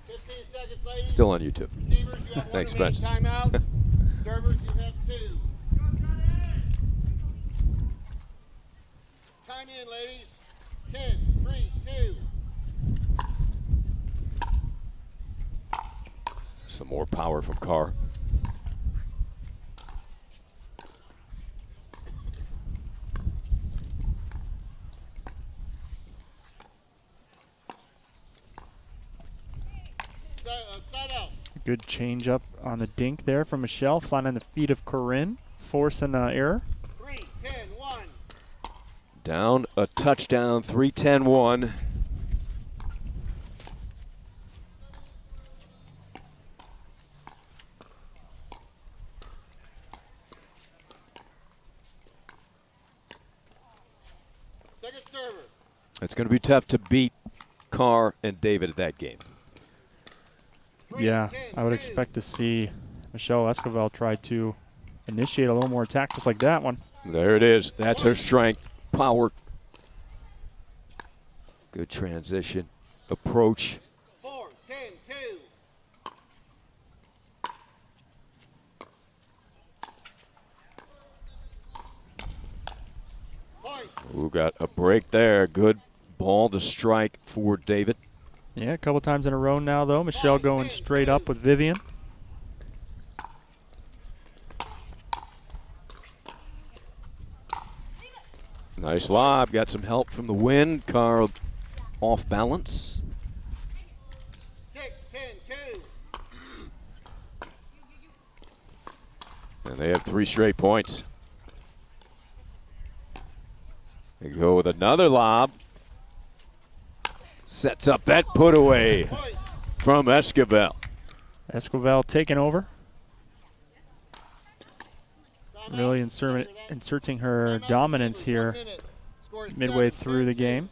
15 seconds, ladies. Still on YouTube. Receivers, you have Thanks, 1 minute Spencer. timeout. Servers, you have 2. Time in, ladies. 10, 3, 2. Some more power from Carr. Good change up on the dink there from Michelle, finding the feet of Corinne, forcing error. 3, 10, 1. Down a touchdown, 3-10-1. Second server. It's going to be tough to beat Carr and David at that game. Yeah, I would expect to see Michelle Esquivel try to initiate a little more attack just like that one. There it is. That's her strength. Power. Good transition. Approach. 4, 10, 2. Ooh, got a break there. Good ball to strike for David. Yeah, a couple times in a row now, though. Michelle going straight up with Vivian. Nice lob. Got some help from the wind. Carr off balance. 6, 10, 2. And they have 3 straight points. They go with another lob. Sets up that put away from Esquivel. Esquivel taking over. Really inserting her dominance here midway through the game.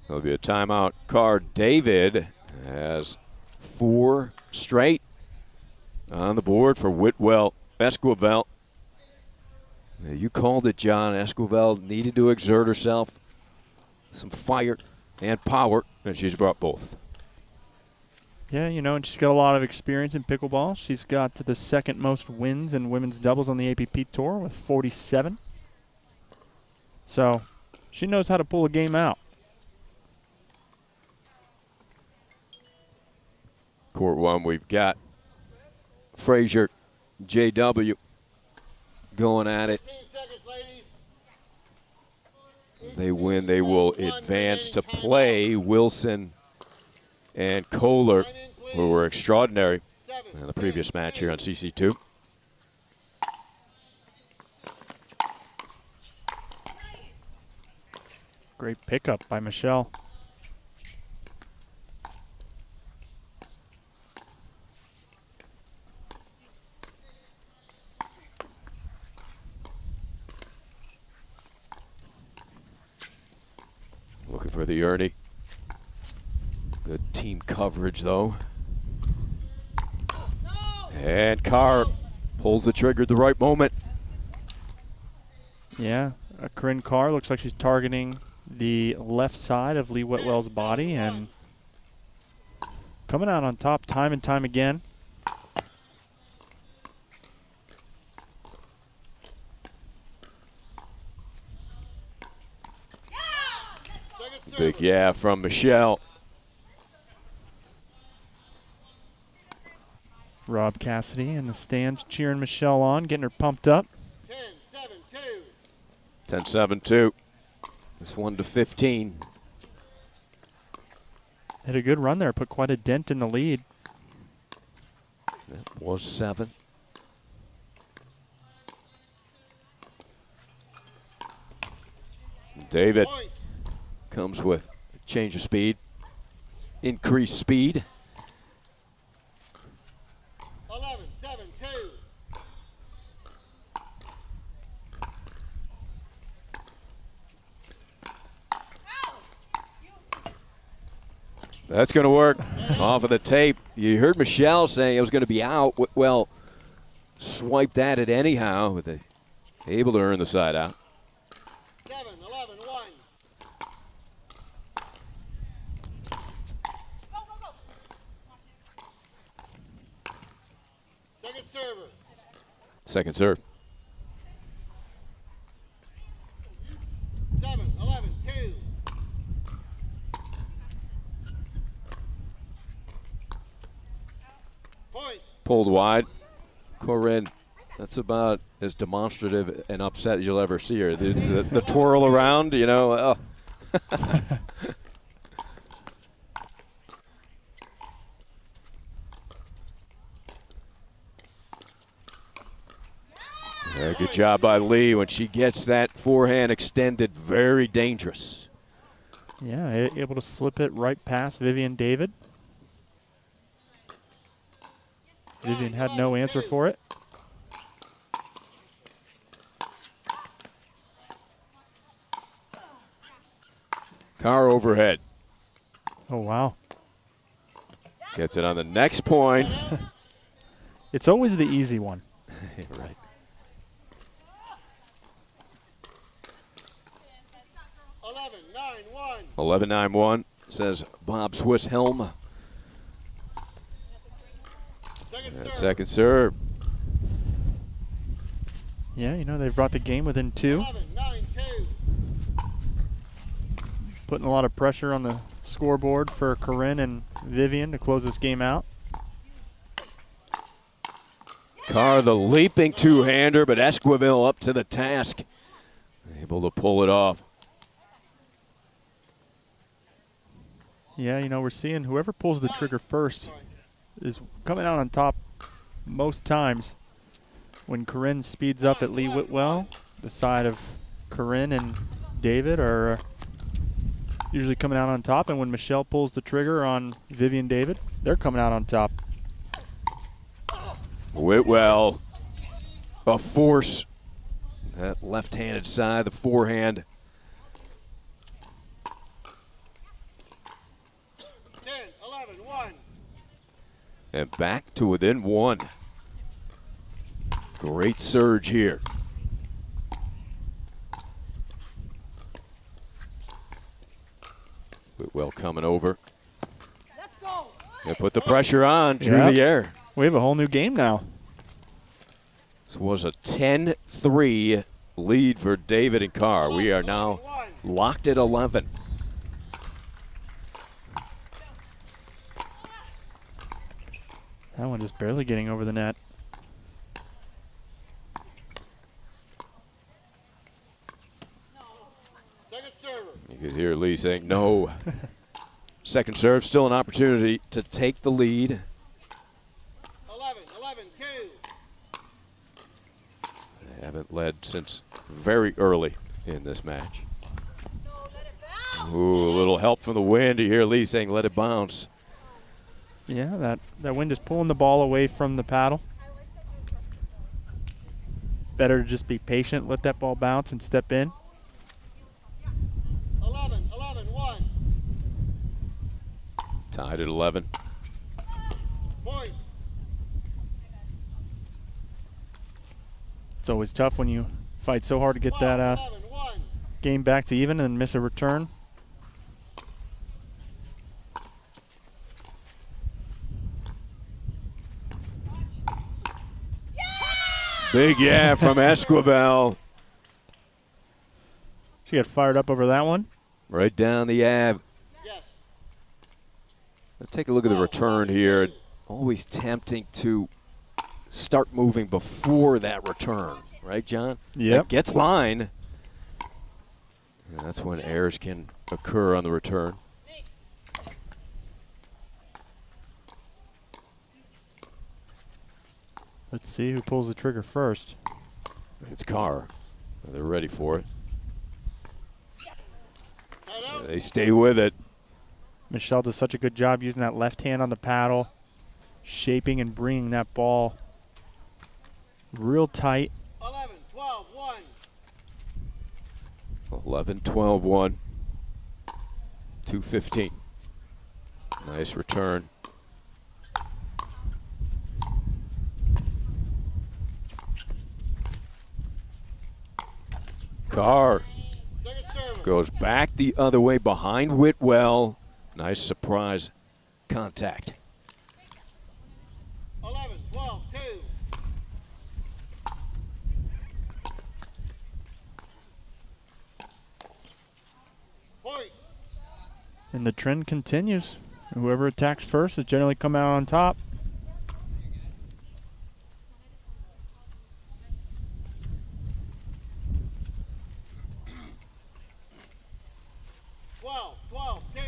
There'll be a timeout. Carr David has 4 straight on the board for Whitwell Esquivel. You called it, John. Esquivel needed to exert herself. Some fire and power, and she's brought both. Yeah, you know, and she's got a lot of experience in pickleball. She's got the second most wins in women's doubles on the APP Tour with 47. So she knows how to pull a game out. Court 1, we've got Frazier, JW going at it. They win, they will advance to play Wilson and Kohler, who were extraordinary in the previous match here on CC2. Great pickup by Michelle. Looking for the Ernie. Good team coverage, though. And Carr pulls the trigger at the right moment. Yeah, Corinne Carr looks like she's targeting the left side of Lee Whitwell's body and coming out on top time and time again. Big yeah from Michelle. Rob Cassidy in the stands cheering Michelle on, getting her pumped up. 10-7-2. This one to 15. Had a good run there, put quite a dent in the lead. That was 7. David comes with a change of speed, increased speed. 11-7-2. That's going to work off of the tape. You heard Michelle saying it was going to be out. Well, swiped at it anyhow, but they able to earn the side out. 7-11-1. Second server. Second serve. 7-11-2. Point. Pulled wide. Corinne, that's about as demonstrative and upset as you'll ever see her. The twirl around, you know. Oh. Yeah, good job by Lee. When she gets that forehand extended, very dangerous. Yeah, able to slip it right past Vivian David. Vivian had no answer for it. Carr overhead. Oh, wow. Gets it on the next point. It's always the easy one. Right. $11-9-1. 11-9-1, says Bob Swisshelm. Second serve. Yeah, you know, they've brought the game within 2. 11-9-2. Putting a lot of pressure on the scoreboard for Corinne and Vivian to close this game out. Carr, the leaping two-hander, but Esquivel up to the task. Able to pull it off. Yeah, you know, we're seeing whoever pulls the trigger first is coming out on top most times. When Corinne speeds up at Lee Whitwell, the side of Corinne and David are usually coming out on top. And when Michelle pulls the trigger on Vivian David, they're coming out on top. Whitwell, a force. That left-handed side, the forehand. 10-11-1. And back to within 1. Great surge here. Whitwell coming over. And put the pressure on through the air. We have a whole new game now. This was a 10-3 lead for David and Carr. We are now locked at 11. That one just barely getting over the net. You could hear Lee saying no. Second serve, still an opportunity to take the lead. 11-11-2. They haven't led since very early in this match. Ooh, a little help from the wind. You hear Lee saying let it bounce. Yeah, that wind is pulling the ball away from the paddle. Better to just be patient, let that ball bounce and step in. 11-11-1. Tied at 11. Point. It's always tough when you fight so hard to get that game back to even and miss a return. Big yeah from Esquivel. She got fired up over that one. Right down the ab. Let's take a look at the return here. Always tempting to start moving before that return. Right, John? Yep. That gets line. And that's when errors can occur on the return. Let's see who pulls the trigger first. It's Carr. They're ready for it. They stay with it. Michelle does such a good job using that left hand on the paddle, shaping and bringing that ball real tight. 11, 12, 1. 11, 12, 1. 2:15. Nice return. Carr goes back the other way behind Whitwell. Nice surprise contact. 11, 12, 2. Point. And the trend continues. Whoever attacks first is generally come out on top.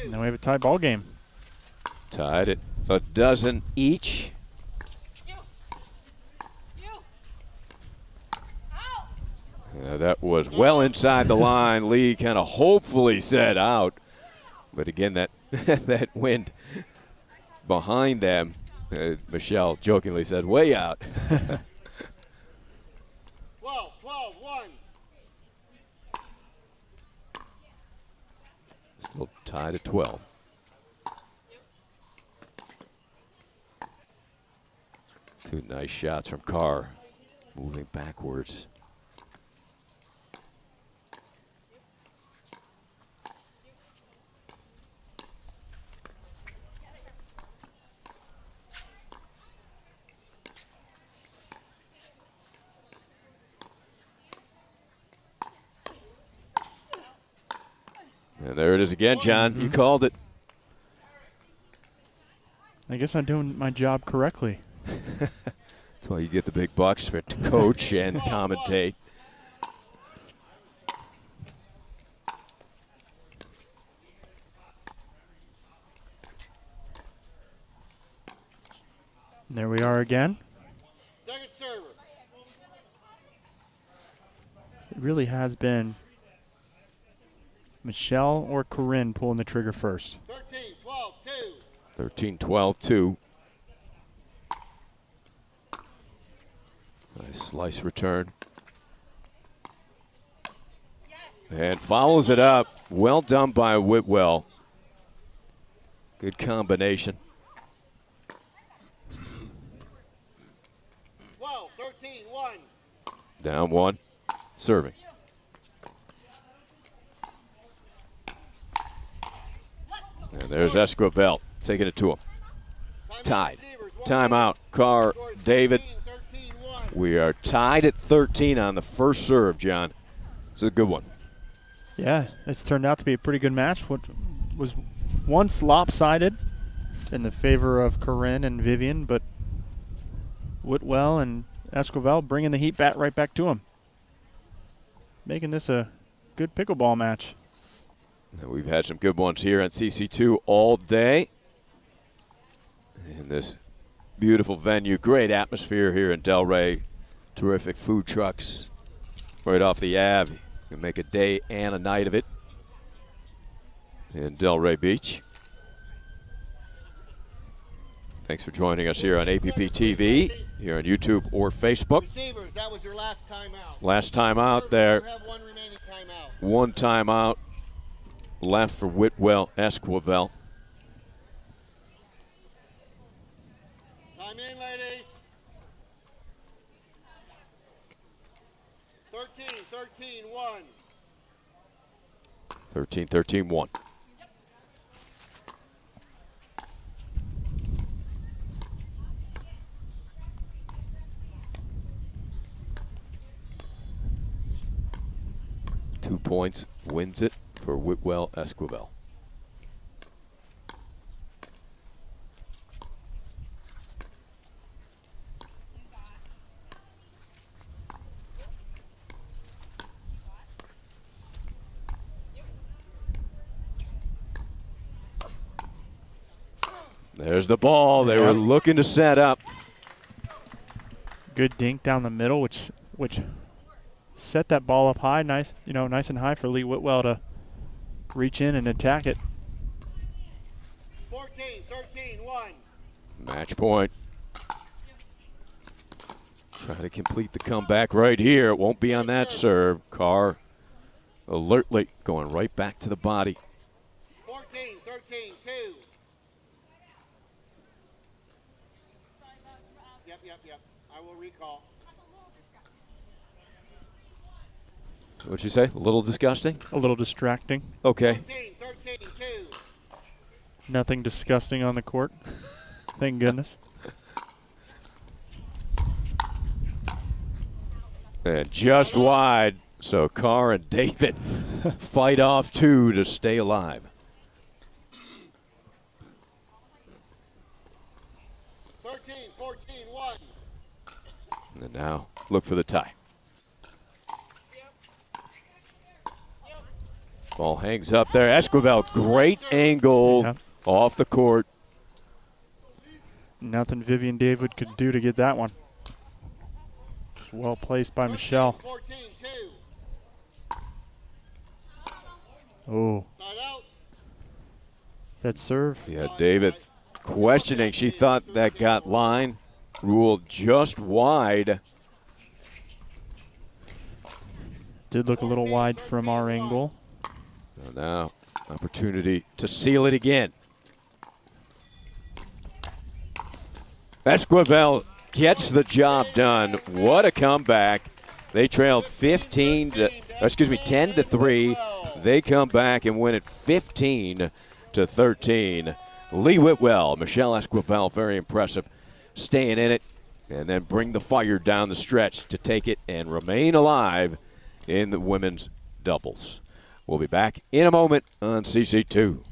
Now we have a tie ball game. Tied at a dozen each. That was well inside the line. Lee kind of hopefully said out. But again, that that wind behind them, Michelle jokingly said way out. 12, 12, 1. Still tied at 12. Two nice shots from Carr, moving backwards. And there it is again, John. You called it. I guess I'm doing my job correctly. That's why you get the big bucks to coach and commentate. There we are again. Second server. It really has been Michelle or Corinne pulling the trigger first. 13, 12, 2. 13, 12, 2. Nice slice return. And follows it up. Well done by Whitwell. Good combination. 12, 13, 1. Down one. Serving. And there's Esquivel taking it to him. Tied. Timeout. Carr, David. We are tied at 13 on the first serve, John. It's a good one. Yeah, it's turned out to be a pretty good match. What was once lopsided in the favor of Corinne and Vivian, but Whitwell and Esquivel bringing the heat right back to him, making this a good pickleball match. We've had some good ones here on CC2 all day in this beautiful venue. Great atmosphere here in Delray. Terrific food trucks right off the Ave. You can make a day and a night of it in Delray Beach. Thanks for joining us here on APP TV, here on YouTube or Facebook. Receivers, that was your last timeout. Last time out there. You have one remaining timeout. One timeout left for Whitwell Esquivel. Time in, ladies. 13, 13, 1. 13, 13, 1. Two points wins it for Whitwell Esquivel. There's the ball. They were looking to set up. Good dink down the middle, which set that ball up high, nice and high for Lee Whitwell to reach in and attack it. 14-13-1. Match point. Trying to complete the comeback right here. It won't be on that serve. Carr alertly going right back to the body. 14-13-2. Yep. I will recall. What'd you say? A little disgusting? A little distracting. Okay. 14-13-2. Nothing disgusting on the court. Thank goodness. And just wide, so Carr and David fight off two to stay alive. 13-14-1. And now look for the tie. Ball hangs up there. Esquivel, great angle off the court. Nothing Vivian David could do to get that one. Just well placed by Michelle. Oh. That serve. Yeah, David questioning. She thought that got line. Ruled just wide. Did look a little wide from our angle. So now, opportunity to seal it again. Esquivel gets the job done. What a comeback. They trailed 10 to 3. They come back and win it 15 to 13. Lee Whitwell, Michelle Esquivel, very impressive, staying in it and then bring the fire down the stretch to take it and remain alive in the women's doubles. We'll be back in a moment on CC2.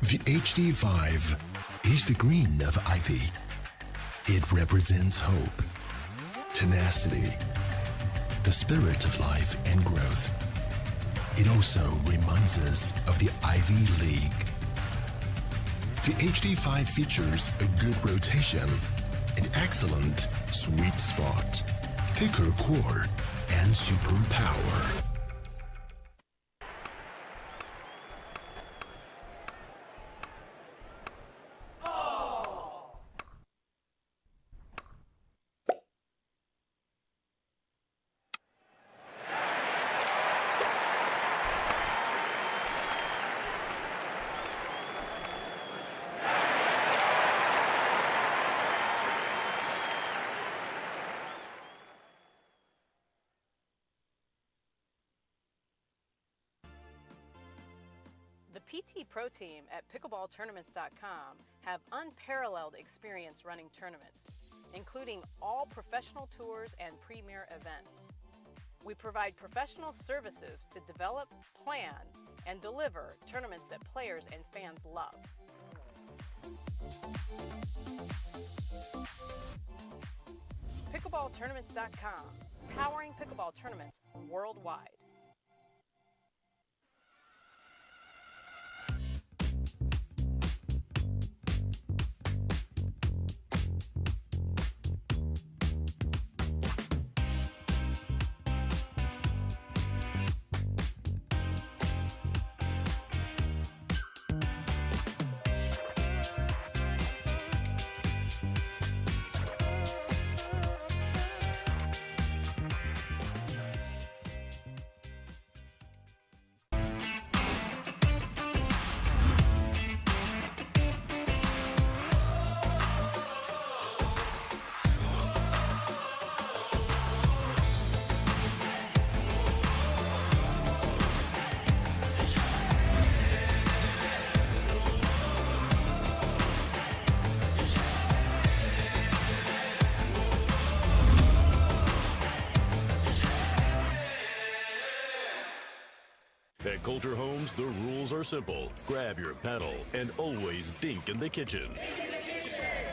The HD5 is the green of ivy. It represents hope, tenacity, the spirit of life and growth. It also reminds us of the Ivy League. The HD5 features a good rotation, an excellent sweet spot, thicker core, and super power. The PT Pro Team at pickleballtournaments.com have unparalleled experience running tournaments, including all professional tours and premier events. We provide professional services to develop, plan, and deliver tournaments that players and fans love. Pickleballtournaments.com, powering pickleball tournaments worldwide. At Coulter Homes, the rules are simple. Grab your paddle and always dink in the kitchen.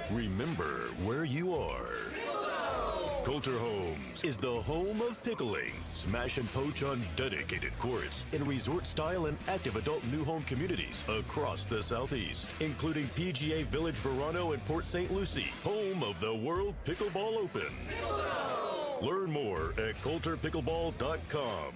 Remember where you are. Coulter Homes is the home of pickling. Smash and poach on dedicated courts in resort-style and active adult new home communities across the Southeast, including PGA Village Verano and Port St. Lucie, home of the World Pickleball Open. Learn more at coulterpickleball.com.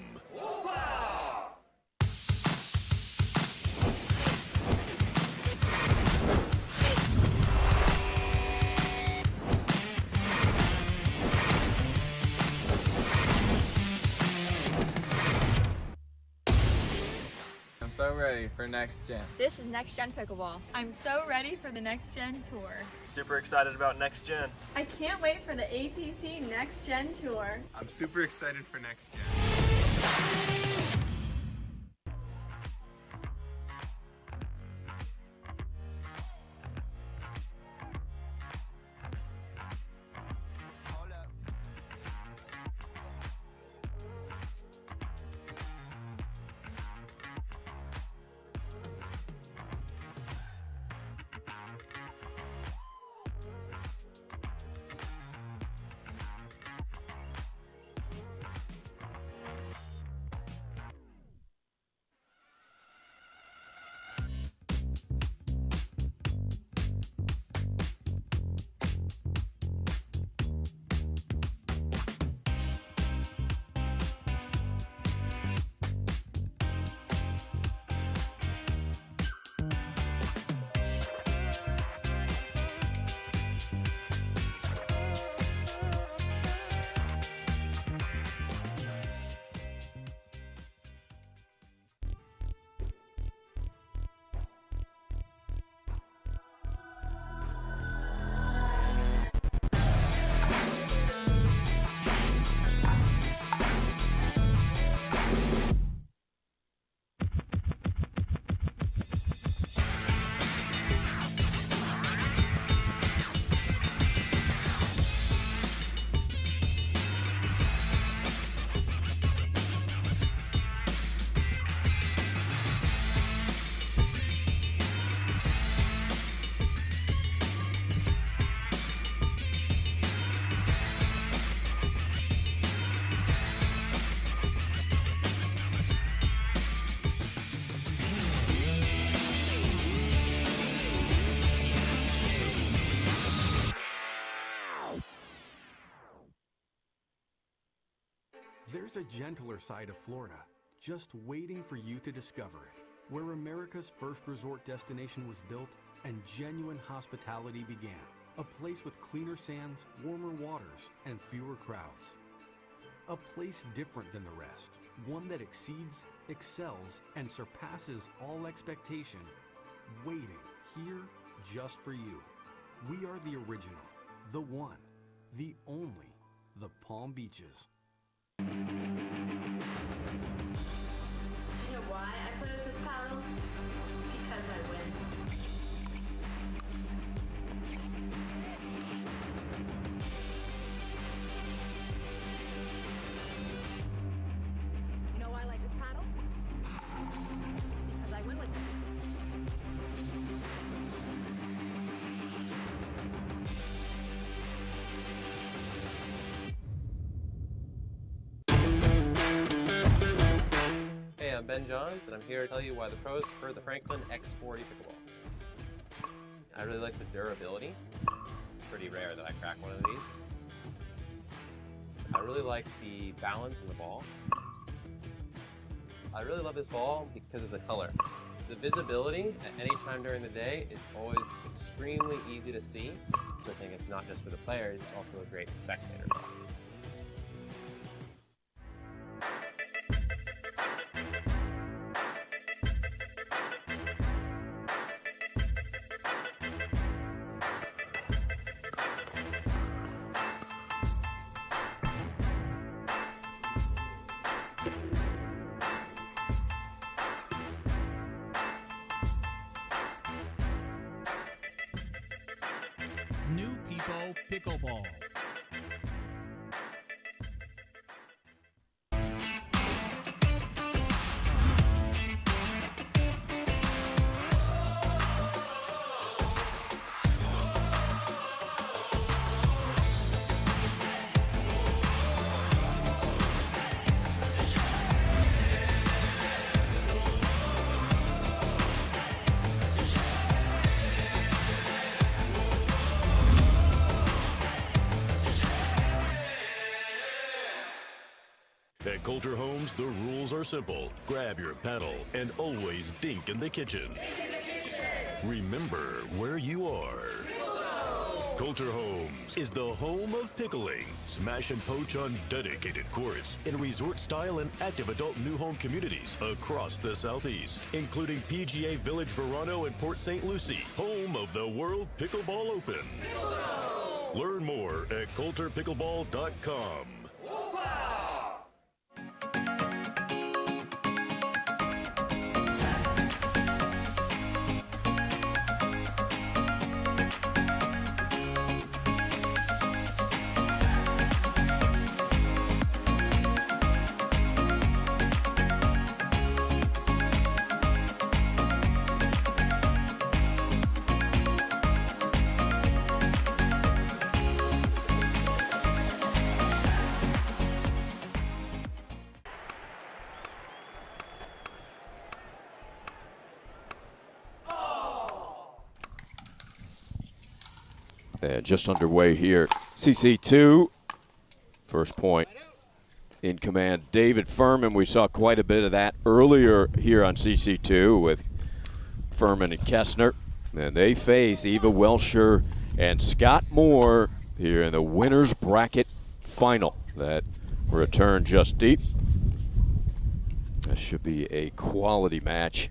I'm so ready for next gen. This is Next Gen Pickleball. I'm so ready for the Next Gen Tour. Super excited about next gen. I can't wait for the APP Next Gen Tour. I'm super excited for next gen. There's a gentler side of Florida, just waiting for you to discover it, where America's first resort destination was built and genuine hospitality began. A place with cleaner sands, warmer waters, and fewer crowds. A place different than the rest, one that exceeds, excels, and surpasses all expectation, waiting here just for you. We are the original, the one, the only, the Palm Beaches. You know why I play with this paddle? Because I win. You know why I like this paddle? Because I win with it. Hey, I'm Ben Johns, and I'm here to tell you why the pros prefer the Franklin X40 pickleball. I really like the durability. It's pretty rare that I crack one of these. I really like the balance in the ball. I really love this ball because of the color. The visibility at any time during the day is always extremely easy to see, so I think it's not just for the players, it's also a great spectator ball. New People Pickleball. At Coulter Homes, the rules are simple. Grab your paddle and always dink in the kitchen. Remember where you are. Coulter Homes is the home of pickling. Smash and poach on dedicated courts in resort-style and active adult new home communities across the Southeast, including PGA Village Verano and Port St. Lucie, home of the World Pickleball Open. Learn more at coulterpickleball.com. And just underway here. CC2, first point in command. David Furman, we saw quite a bit of that earlier here on CC2 with Furman and Kessner. And they face Eva Welsher and Scott Moore here in the winner's bracket final. That return just deep. That should be a quality match.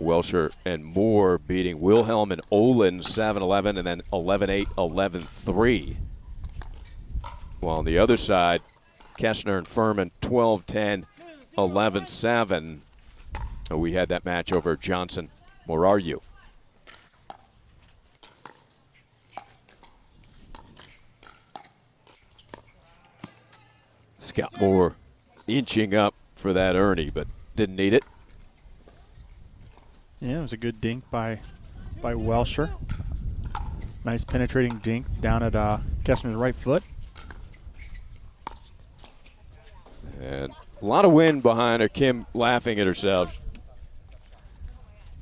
Welsher and Moore beating Wilhelm and Olin 7-11 and then 11-8, 11-3. While on the other side, Kessner and Furman 12-10, 11-7. We had that match over Johnson. Where are you? Scott Moore inching up for that Ernie, but didn't need it. Yeah, it was a good dink by Welsher. Nice penetrating dink down at Kessner's right foot. And a lot of wind behind her. Kim laughing at herself.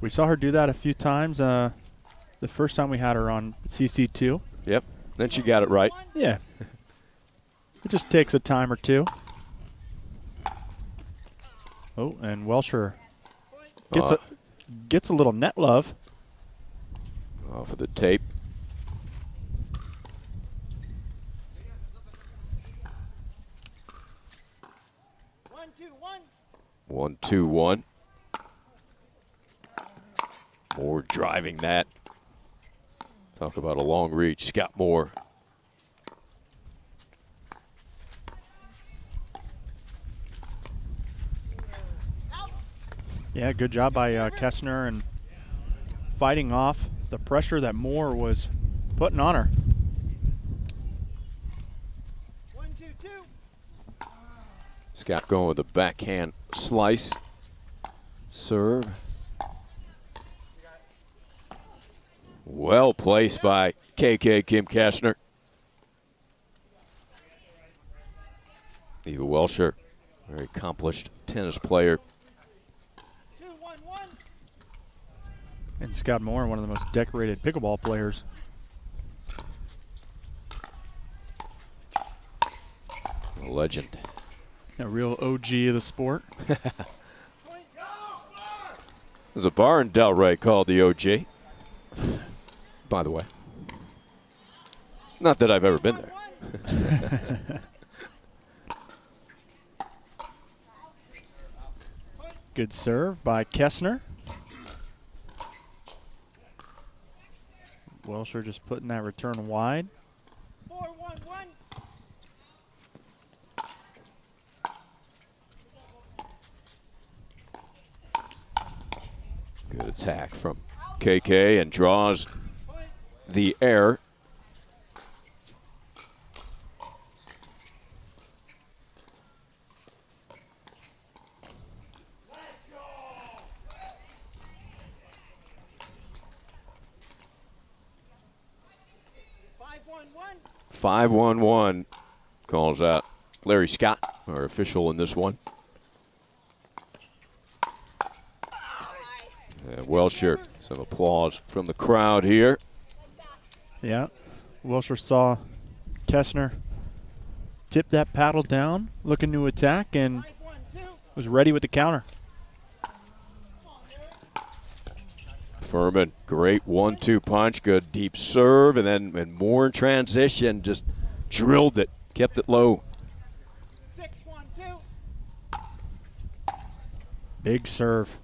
We saw her do that a few times. The first time we had her on CC2. Yep. Then she got it right. Yeah. It just takes a time or two. Oh, and Welsher gets a little net love. Off of the tape. One, two, one. Moore driving that. Talk about a long reach. Scott Moore. Yeah, good job by Kessner and fighting off the pressure that Moore was putting on her. 1, 2, 2. Scott going with a backhand slice. Serve. Well placed by KK Kim Kessner. Eva Welsher, very accomplished tennis player. And Scott Moore, one of the most decorated pickleball players. A legend. A real OG of the sport. There's a bar in Delray called the OG, by the way. Not that I've ever been there. Good serve by Kessner. Welsher just putting that return wide. 4, 1, 1. Good attack from KK and draws the air. Five, 1-1 calls out Larry Scott, our official in this one. And Welsher, some applause from the crowd here. Yeah, Welsher saw Kessner tipped that paddle down, looking to attack, and was ready with the counter. Furman, great 1-2 punch, good deep serve, and then more in transition, just drilled it, kept it low. Big serve.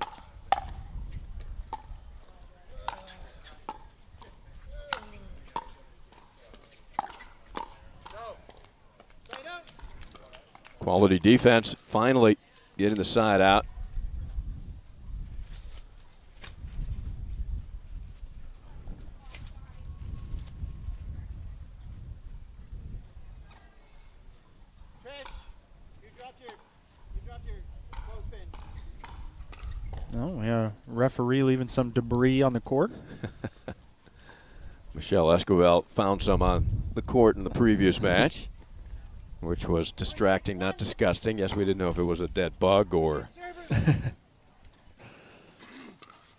Quality defense, finally getting the side out. Oh, we have a referee leaving some debris on the court. Michelle Escobar found some on the court in the previous match, which was distracting, not disgusting. Yes, we didn't know if it was a dead bug or...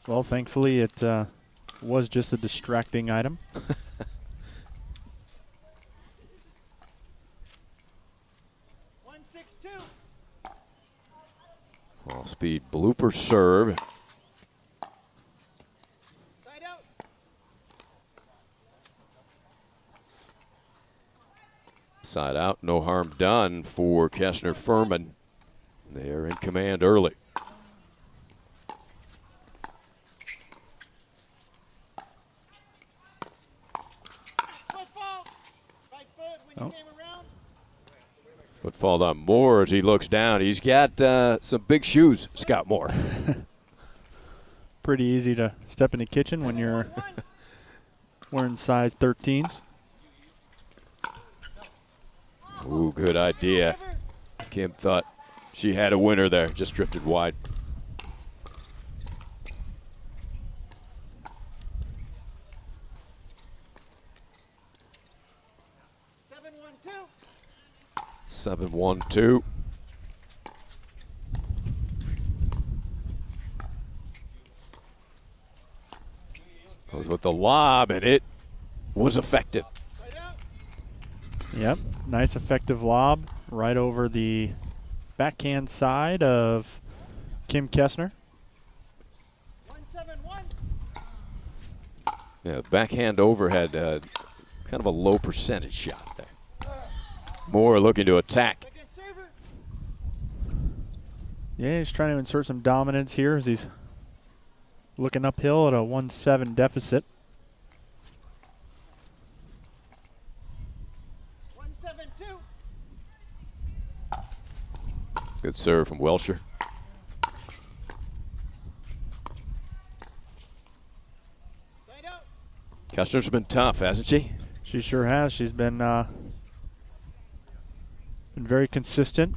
Well, thankfully it was just a distracting item. Off-speed blooper serve. Side out, no harm done for Kessner Furman. They're in command early. Oh. Footfall on Moore as he looks down. He's got some big shoes, Scott Moore. Pretty easy to step in the kitchen when you're wearing size 13s. Ooh, good idea. Kim thought she had a winner there, just drifted wide. Seven, 1-2. Goes with the lob, and it was effective. Yep, nice effective lob right over the backhand side of Kim Kessner. Yeah, backhand overhead, kind of a low percentage shot there. Moore looking to attack. Yeah, he's trying to insert some dominance here as he's looking uphill at a 1-7 deficit. Good serve from Welsher. Kessner's been tough, hasn't she? She sure has. She's been very consistent.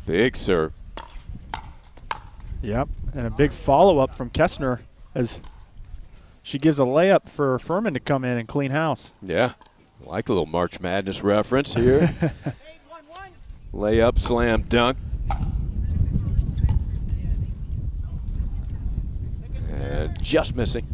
Big serve. Yep, and a big follow-up from Kessner as she gives a layup for Furman to come in and clean house. Yeah, like a little March Madness reference here. Layup, slam, dunk. And just missing.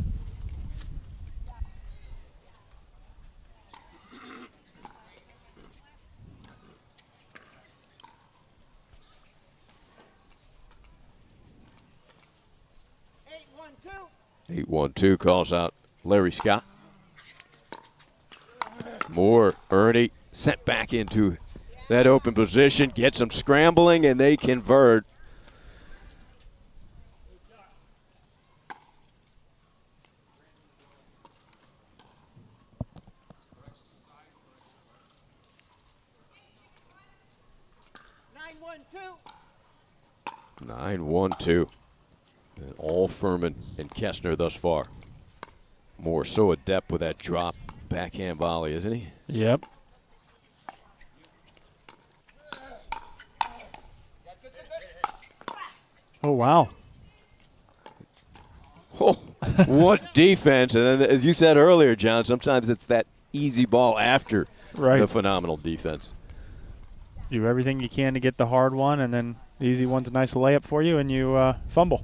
Eight, 1-2 calls out Larry Scott. Moore, Ernie sent back into that open position, gets them scrambling, and they convert. Nine, 1-2. And all Furman and Kessner thus far. Moore so adept with that drop backhand volley, isn't he? Yep. Oh, wow. Oh, what defense. And then, as you said earlier, John, sometimes it's that easy ball after the phenomenal defense. Do everything you can to get the hard one, and then the easy one's a nice layup for you, and you fumble.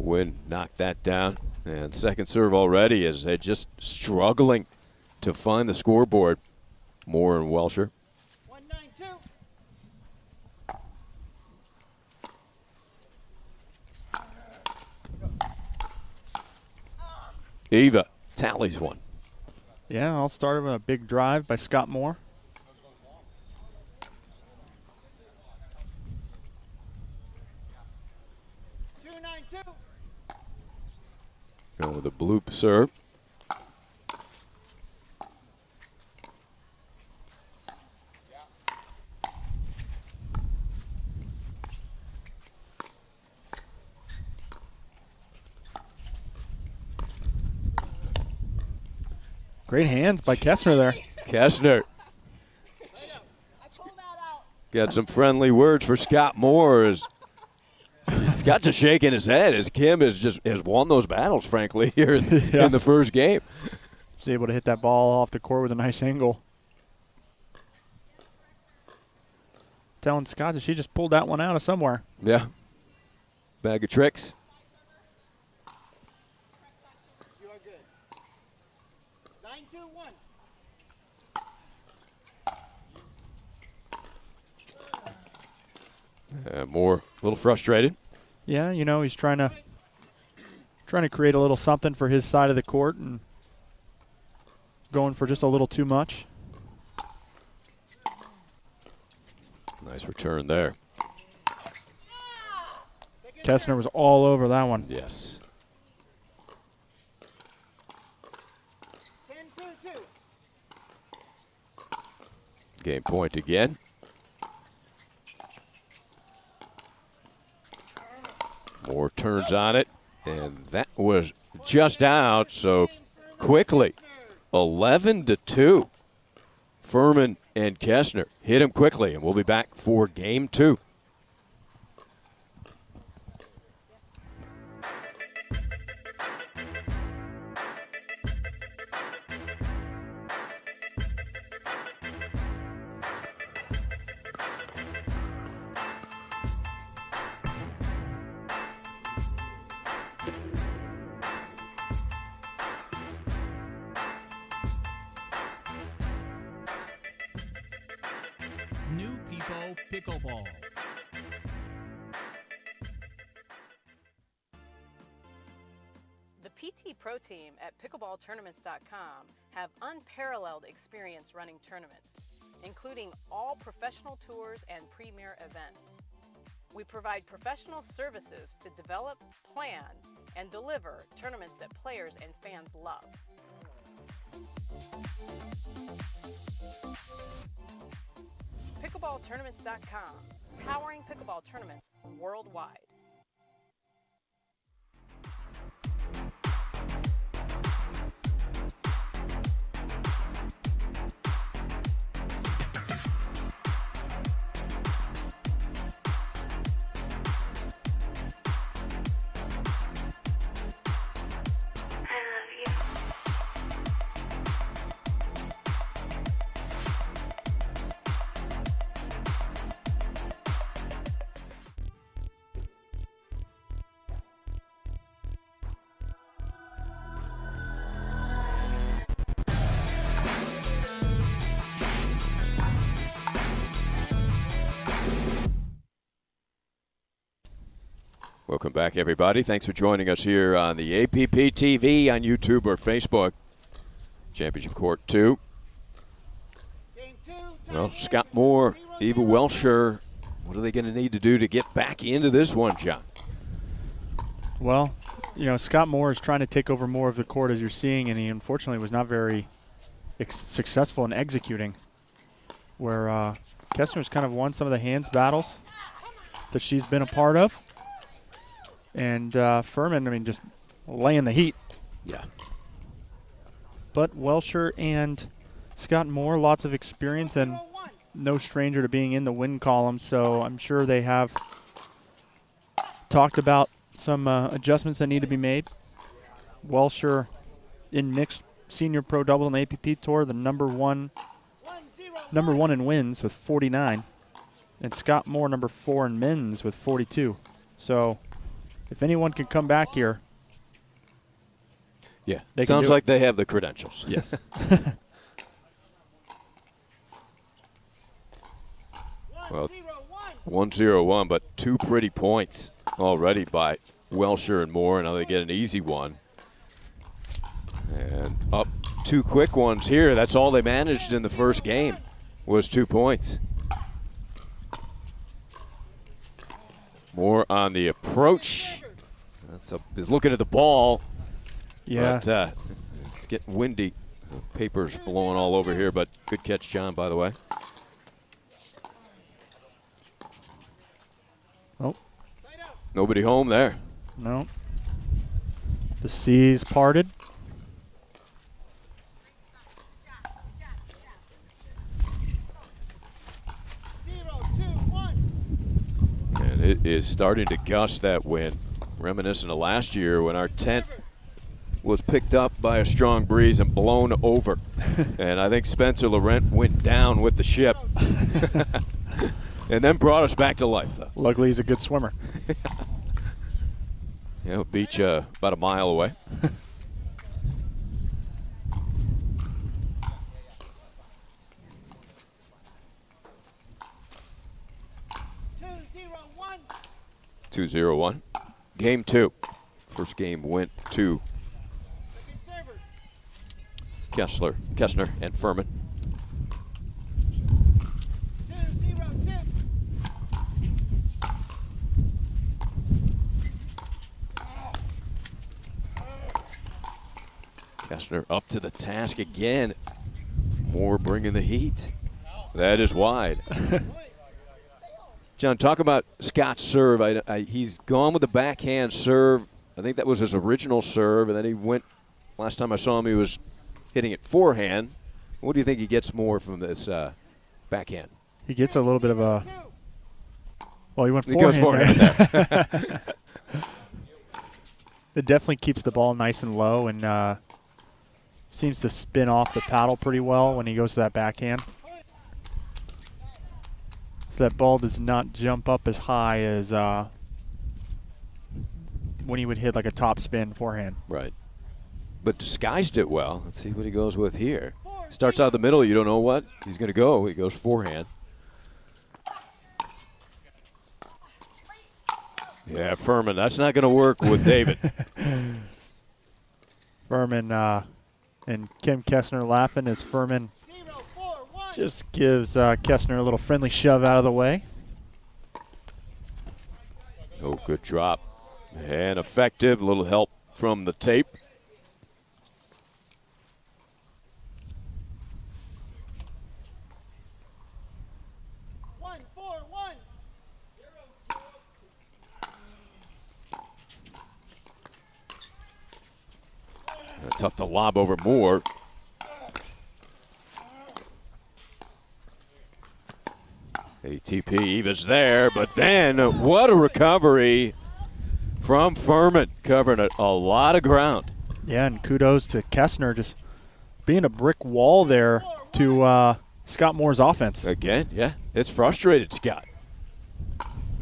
Wynn knocked that down. And second serve already as they're just struggling to find the scoreboard. Moore and Welsher. 192. Eva tallies one. Yeah, I'll start with a big drive by Scott Moore. Going with a bloop serve. Great hands by Kessner there. Kessner. Got some friendly words for Scott Moore. He's got to shaking his head as Kim has won those battles, frankly, here in the first game. He's able to hit that ball off the court with a nice angle. Telling Scott that she just pulled that one out of somewhere. Yeah. Bag of tricks. You are good. 9-2-1. Moore a little frustrated. Yeah, you know, he's trying to create a little something for his side of the court and going for just a little too much. Nice return there. Kessner was all over that one. Yes. 10-2-2. Game point again. Moore turns on it, and that was just out, so quickly. 11-2. Furman and Kessner hit him quickly, and we'll be back for game two. New People Pickleball. The PT Pro Team at pickleballtournaments.com have unparalleled experience running tournaments, including all professional tours and premier events. We provide professional services to develop, plan, and deliver tournaments that players and fans love. Pickleballtournaments.com, powering pickleball tournaments worldwide. Welcome back, everybody. Thanks for joining us here on the APP TV on YouTube or Facebook. Championship Court 2. Well, Scott Moore, Eva Welsher, what are they going to need to do to get back into this one, John? Well, you know, Scott Moore is trying to take over more of the court, as you're seeing, and he unfortunately was not very successful in executing, where Kessner's kind of won some of the hands battles that she's been a part of. And Furman, I mean, just laying the heat. Yeah. But Welsher and Scott Moore, lots of experience and no stranger to being in the win column, so I'm sure they have talked about some adjustments that need to be made. Welsher in mixed senior pro double in the APP Tour, the number one in wins with 49. And Scott Moore, number 4 in men's with 42. So if anyone can come back here. Yeah, They sounds like they have the credentials. Yes. Well, 1-0-1, but 2 pretty points already by Welsher and Moore. Now they get an easy one. And up 2 quick ones here. That's all they managed in the first game was 2 points. Moore on the approach. He's looking at the ball. Yeah. But it's getting windy. The paper's blowing all over here, but good catch, John, by the way. Oh. Nobody home there. No. The seas parted. And it is starting to gust that wind, reminiscent of last year when our tent was picked up by a strong breeze and blown over. And I think Spencer Laurent went down with the ship and then brought us back to life, though. Luckily, he's a good swimmer. Yeah, beach about a mile away. Two 2-0-1. Game 2. First game went to Kessner and Furman. Kessner up to the task again. Moore bringing the heat. That is wide. John, talk about Scott's serve. He's gone with the backhand serve. I think that was his original serve, and then he went, last time I saw him, he was hitting it forehand. What do you think he gets more from this backhand? He gets a little bit of a, well, he went forehand. He goes forehand there. It definitely keeps the ball nice and low and seems to spin off the paddle pretty well when he goes to that backhand. So that ball does not jump up as high as when he would hit like a top spin forehand. Right. But disguised it well. Let's see what he goes with here. Starts out the middle. You don't know what he's going to go. He goes forehand. Yeah, Furman. That's not going to work with David. Furman and Kim Kessner laughing as Furman just gives Kessner a little friendly shove out of the way. Oh, good drop. And effective. A little help from the tape. Tough to lob over Moore. ATP evens there, but then what a recovery from Furman, covering a lot of ground. Yeah, and kudos to Kessner just being a brick wall there to Scott Moore's offense. Again, yeah, it's frustrated Scott.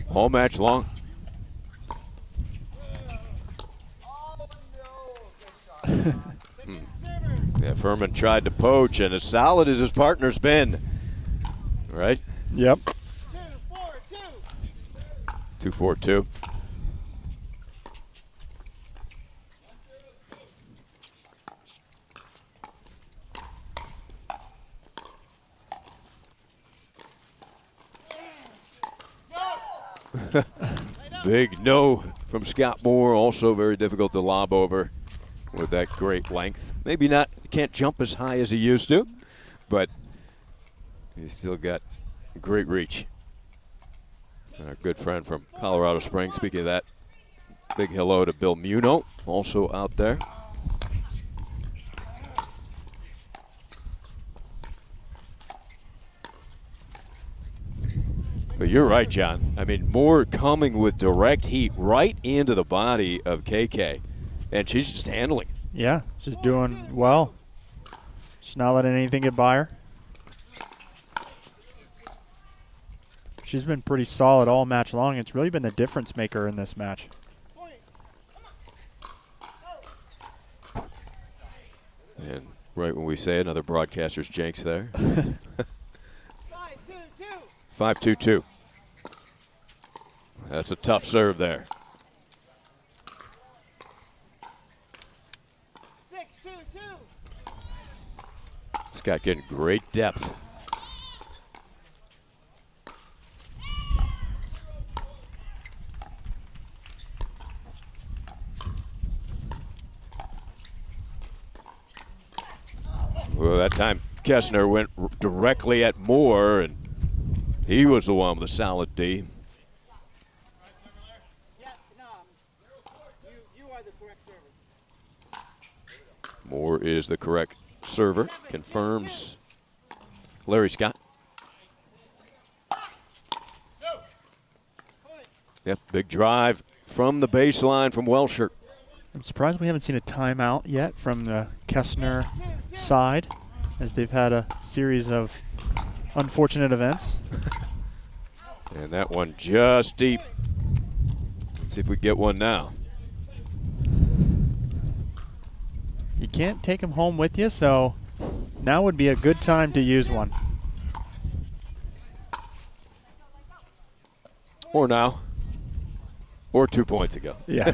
All match long. Yeah, Furman tried to poach, and as solid as his partner's been, right? Yep. 2-4-2. Big no from Scott Moore. Also very difficult to lob over with that great length. Maybe not, can't jump as high as he used to, but he's still got great reach. And our good friend from Colorado Springs, speaking of that, big hello to Bill Muno, also out there. But you're right, John. I mean, Moore coming with direct heat right into the body of KK, and she's just handling it. Yeah, she's doing well. She's not letting anything get by her. She's been pretty solid all match long. It's really been the difference maker in this match. Right when we say another broadcaster's jinx there. 5-2-2. That's a tough serve there. 6-2-2. Scott getting great depth. Well, that time Kessner went directly at Moore, and he was the one with a solid D. Moore is the correct server, confirms Larry Scott. Yep, big drive from the baseline from Welsher. I'm surprised we haven't seen a timeout yet from the Kessner side, as they've had a series of unfortunate events. And that one just deep. Let's see if we get one now. You can't take them home with you, so now would be a good time to use one. Or now. Or 2 points ago. Yeah.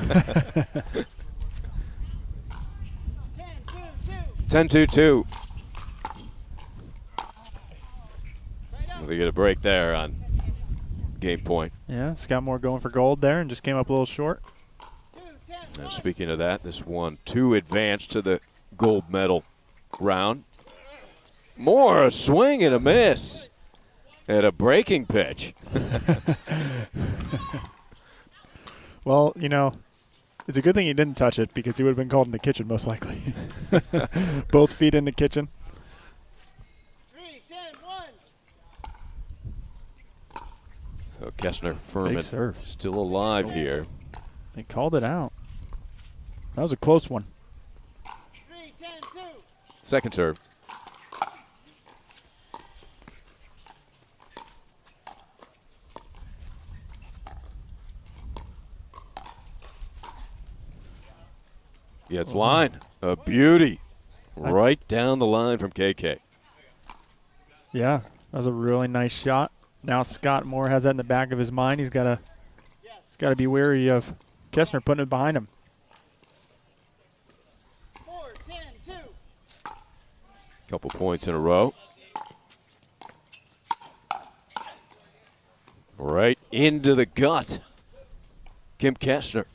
10-2-2. They get a break there on game point. Yeah, Scott Moore going for gold there and just came up a little short. And speaking of that, this won 2 advance to the gold medal round. Moore, a swing and a miss at a breaking pitch. Well, you know, it's a good thing he didn't touch it because he would have been called in the kitchen most likely. Both feet in the kitchen. 3-10-1. So Kessner Furman still alive here. They called it out. That was a close one. 3-10-2. Second serve. Yeah, it's line. A beauty. Right down the line from KK. Yeah, that was a really nice shot. Now Scott Moore has that in the back of his mind. He's got to be wary of Kessner putting it behind him. 4-10-2. Couple points in a row. Right into the gut. Kim Kessner.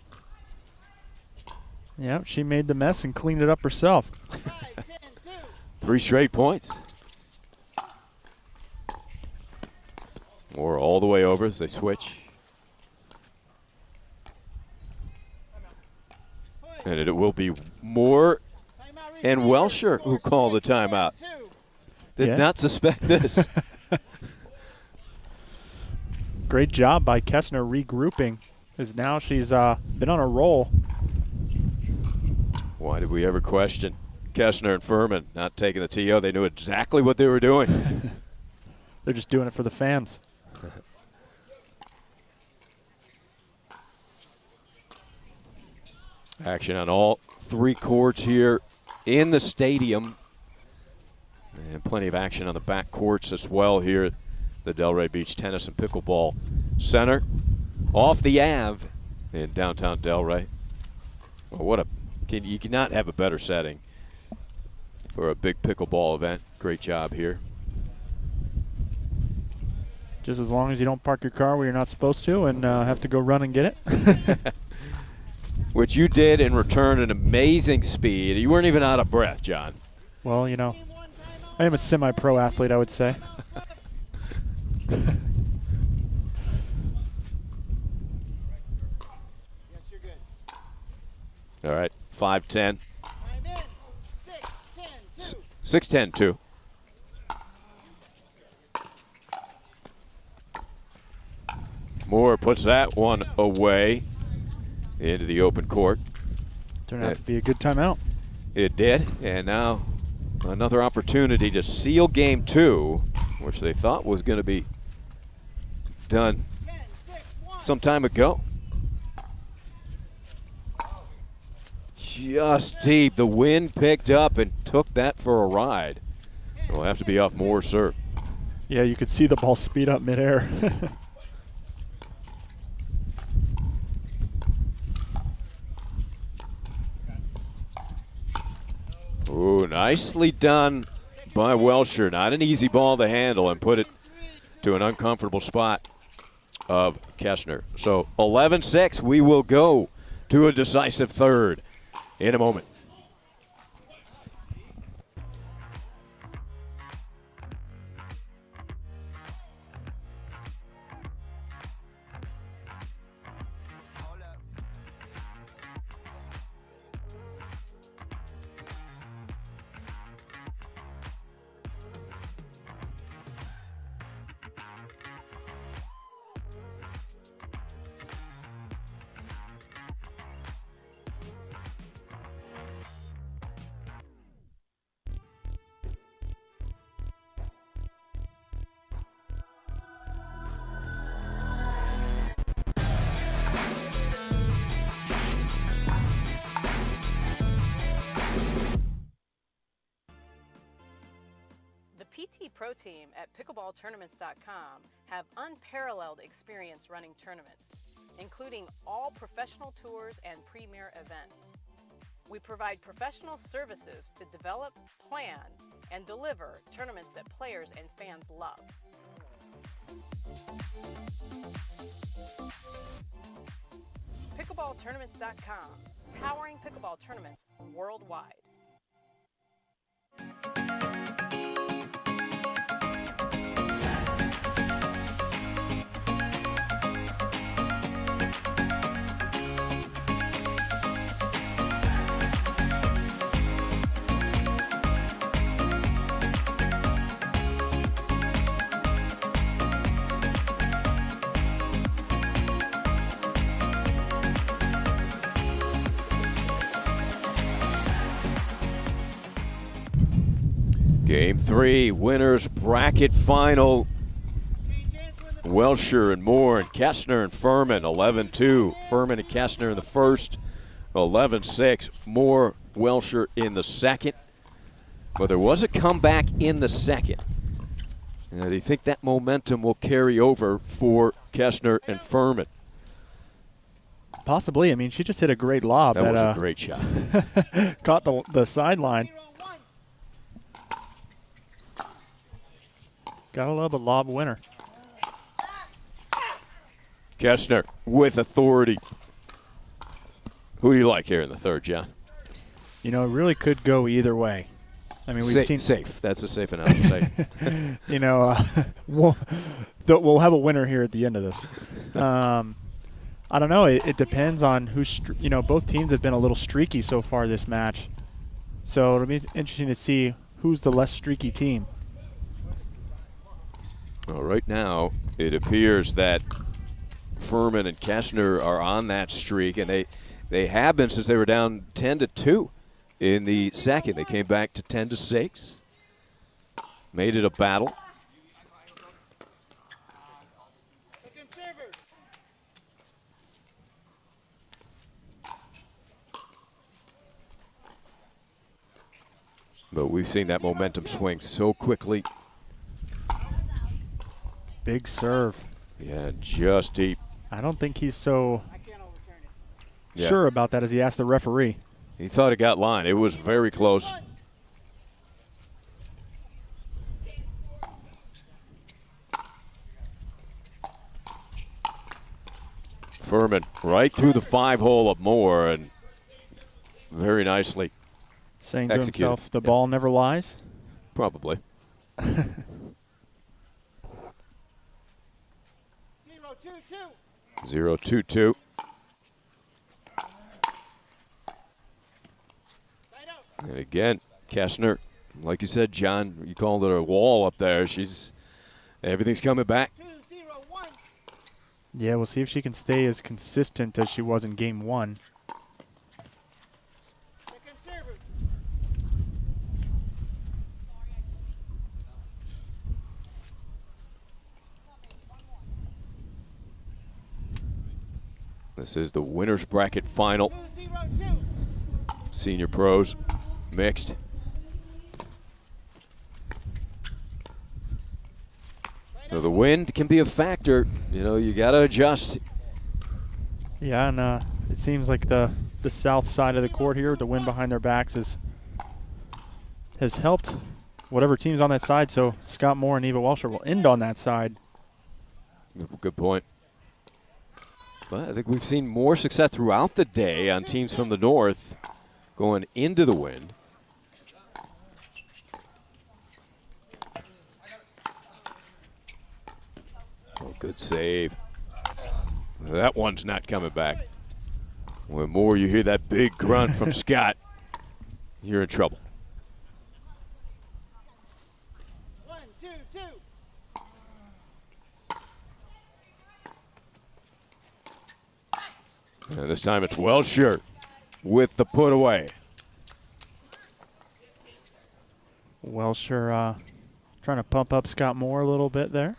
Yeah, she made the mess and cleaned it up herself. 3 straight points. Moore all the way over as they switch. And it will be Moore and Welsher who call the timeout. Did not suspect this. Great job by Kessner regrouping, as now she's been on a roll. Why did we ever question Kessner and Furman not taking the TO? They knew exactly what they were doing. They're just doing it for the fans. Action on all 3 courts here in the stadium. And plenty of action on the back courts as well here at the Delray Beach Tennis and Pickleball Center. Off the Ave in downtown Delray. Well, you cannot have a better setting for a big pickleball event. Great job here. Just as long as you don't park your car where you're not supposed to and have to go run and get it. Which you did and returned an amazing speed. You weren't even out of breath, John. Well, you know, I am a semi-pro athlete, I would say. All right, 5-10. 6-10-2. Moore puts that one away into the open court. Turned out to be a good timeout. It did, and now another opportunity to seal game 2, which they thought was going to be done some time ago. just deep. The wind picked up and took that for a ride. It'll have to be off Moore's serve. Yeah, you could see the ball speed up midair. Ooh, nicely done by Welsher. Not an easy ball to handle and put it to an uncomfortable spot of Kessner. So 11-6, we will go to a decisive third in a moment. PT Pro Team at pickleballtournaments.com have unparalleled experience running tournaments, including all professional tours and premier events. We provide professional services to develop, plan, and deliver tournaments that players and fans love. Pickleballtournaments.com, powering pickleball tournaments worldwide. Game 3, winners bracket final. Welsher and Moore and Kessner and Furman, 11-2. Furman and Kessner in the first, 11-6. Moore, Welsher in the second. But there was a comeback in the second. And do you think that momentum will carry over for Kessner and Furman? Possibly. I mean, she just hit a great lob. That was a great shot. Caught the sideline. Gotta love a lob winner. Kessner with authority. Who do you like here in the third, John? You know, it really could go either way. I mean, we've seen safe. That's a safe analysis. You know, we'll have a winner here at the end of this. I don't know. It depends on who's. You know, both teams have been a little streaky so far this match, so it'll be interesting to see who's the less streaky team. Well, right now it appears that Furman and Kessner are on that streak, and they have been since they were down 10-2 in the second. They came back to 10-6, made it a battle. But we've seen that momentum swing so quickly. Big serve. Yeah, just deep. I don't think he's so sure about that as he asked the referee. He thought it got line. It was very close. Furman right through the 5-hole of Moore and very nicely saying to executed. himself, the ball never lies? Probably. 0-2-2. And again, Kessner, like you said, John, you called it a wall up there. Everything's coming back. Yeah, we'll see if she can stay as consistent as she was in game 1. This is the winner's bracket final. senior pros, mixed. So the wind can be a factor. You know, you got to adjust. Yeah, and it seems like the south side of the court here, the wind behind their backs has helped whatever team's on that side. So Scott Moore and Eva Welcher will end on that side. Good point. But I think we've seen more success throughout the day on teams from the north going into the wind. Oh, good save. That one's not coming back. When more you hear that big grunt from Scott, you're in trouble. 1, 2, 2. And this time it's Welcher with the put away. Welcher trying to pump up Scott Moore a little bit there.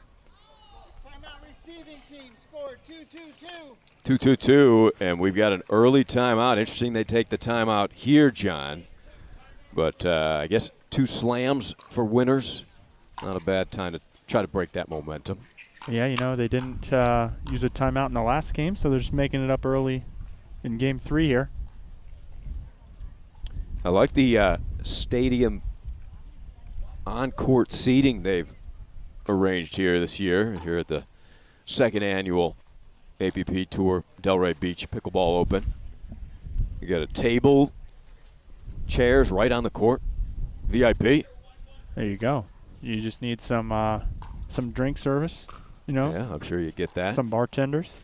Timeout receiving team scored 2-2-2. 2-2-2, and we've got an early timeout. Interesting they take the timeout here, John. But I guess 2 slams for winners. Not a bad time to try to break that momentum. Yeah, you know, they didn't use a timeout in the last game, so they're just making it up early in game 3 here. I like the stadium on-court seating they've arranged here this year, here at the 2nd annual APP Tour Delray Beach Pickleball Open. You got a table, chairs right on the court, VIP. There you go. You just need some drink service, you know. Yeah, I'm sure you get that. Some bartenders.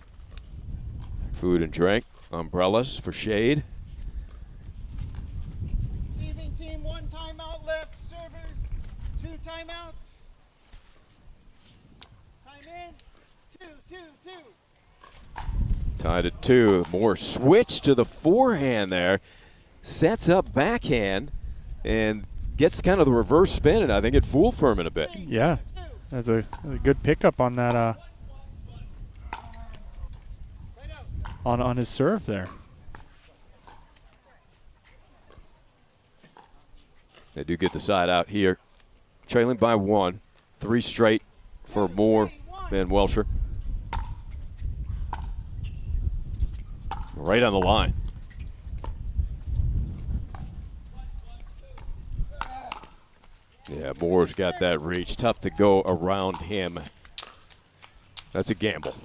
Food and drink, umbrellas for shade. Receiving team 1 timeout left. Servers 2 timeouts. Time in 2-2-2. Tied at 2. Moore switch to the forehand there. Sets up backhand and gets kind of the reverse spin, and I think it fooled Furman a bit. Yeah, that's a good pickup on that on his serve there. They do get the side out here. Trailing by 1. 3 straight for Moore and Welcher. Right on the line. Yeah, Moore's got that reach. Tough to go around him. That's a gamble.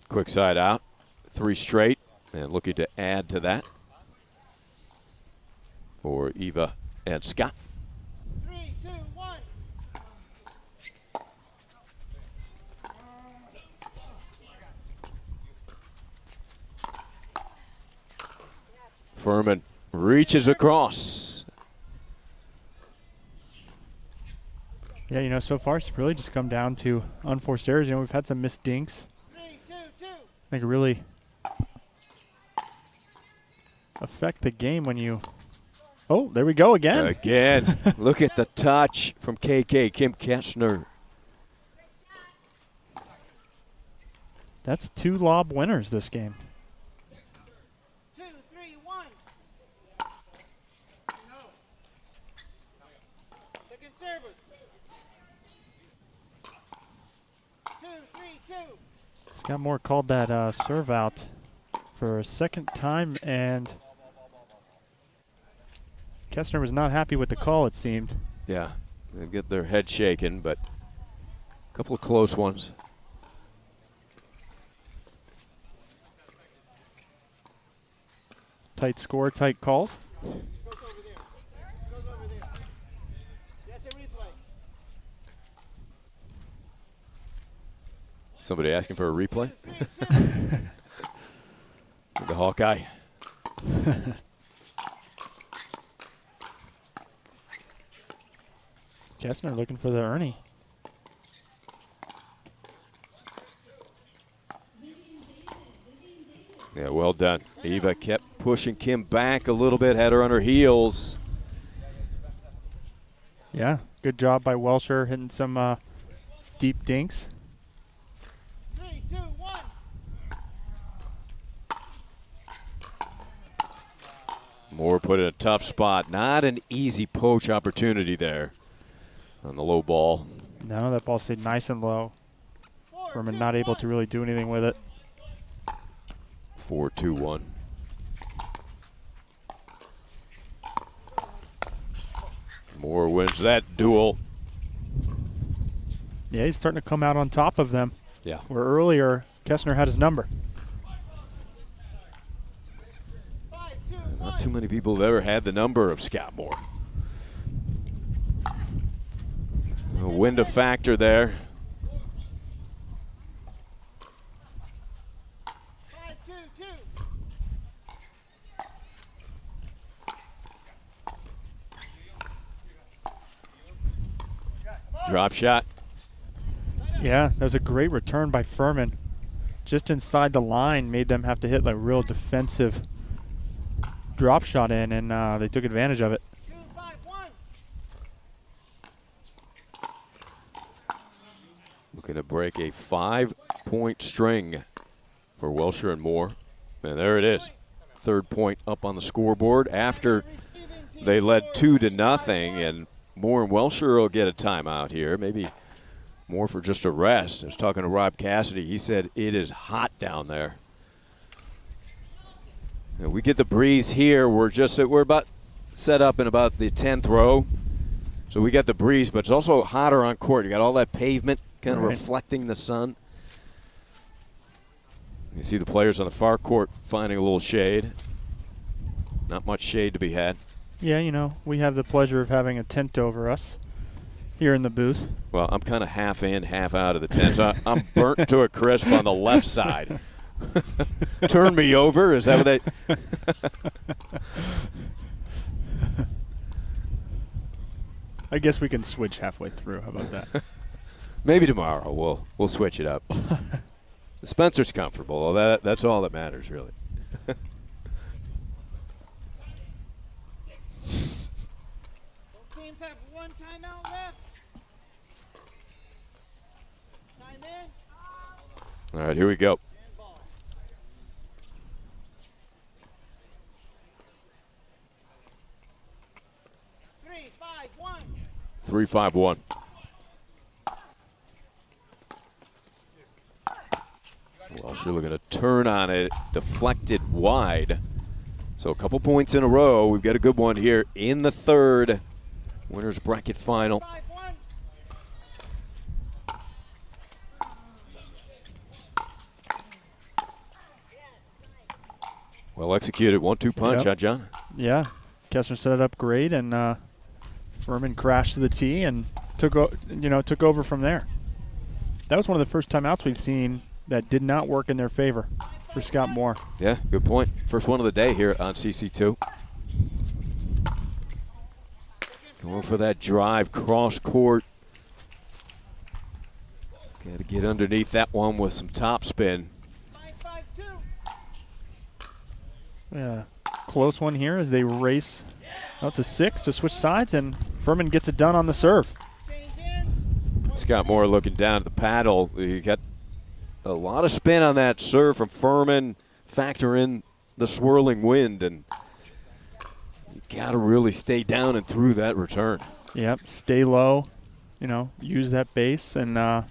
Quick side out, 3 straight, and looking to add to that for Eva and Scott. 3, 2, 1. Furman reaches across. Yeah, you know, so far it's really just come down to unforced errors. You know, we've had some missed dinks. I think really affect the game when you. Oh, there we go again. Again. Look at the touch from KK, Kim Kessner. That's 2 lob winners this game. 2, 3, 1. Second server. 2, 3, 2. Scott Moore called that serve out for a second time, and Kessner was not happy with the call, it seemed. Yeah, they get their head shaken, but a couple of close ones. Tight score, tight calls. Somebody asking for a replay? The Hawkeye. Kessner looking for the Ernie. Yeah, well done. Eva kept pushing Kim back a little bit, had her on her heels. Yeah, good job by Welsher hitting some deep dinks. 3, 2, 1. Moore put in a tough spot. Not an easy poach opportunity there on the low ball. No, that ball stayed nice and low. Furman not able to really do anything with it. 4-2-1. Moore wins that duel. Yeah, he's starting to come out on top of them. Yeah. Where earlier, Kessner had his number. Not too many people have ever had the number of Scott Moore. A wind a factor there. 5, 2, 2. Drop shot. Yeah, that was a great return by Furman. Just inside the line, made them have to hit like real defensive drop shot in, and they took advantage of it. 2, 5, 1. Looking to break a 5-point string for Welsher and Moore. And there it is. 3rd point up on the scoreboard after they led 2-0, and Moore and Welsher will get a timeout here. Maybe Moore for just a rest. I was talking to Rob Cassidy. He said it is hot down there. And we get the breeze here. We're about set up in about the 10th row. So we got the breeze, but it's also hotter on court. You got all that pavement kind of reflecting the sun. You see the players on the far court finding a little shade. Not much shade to be had. Yeah, you know, we have the pleasure of having a tent over us here in the booth. Well, I'm kind of half in, half out of the tent. So I'm burnt to a crisp on the left side. Turn me over? Is that what they... I guess we can switch halfway through. How about that? Maybe tomorrow we'll switch it up. Spencer's comfortable. That's all that matters, really. Both teams have 1 timeout left. Time in. All right, here we go. 3, 5, 1. 3-5-1. Welsher looking to turn on it, deflected wide. So a couple points in a row. We've got a good one here in the 3rd. Winners bracket final. Well executed, 1-2 punch, huh, John? Yeah, Kessner set it up great, and Furman crashed to the tee and took over from there. That was one of the first timeouts we've seen that did not work in their favor for Scott Moore. Yeah, good point. First one of the day here on CC2. Going for that drive cross court. Got to get underneath that one with some top spin. Yeah, close one here as they race out to 6 to switch sides, and Furman gets it done on the serve. Scott Moore looking down at the paddle. He got a lot of spin on that serve from Furman. Factor in the swirling wind, and you got to really stay down and through that return. Yep, stay low, use that base, and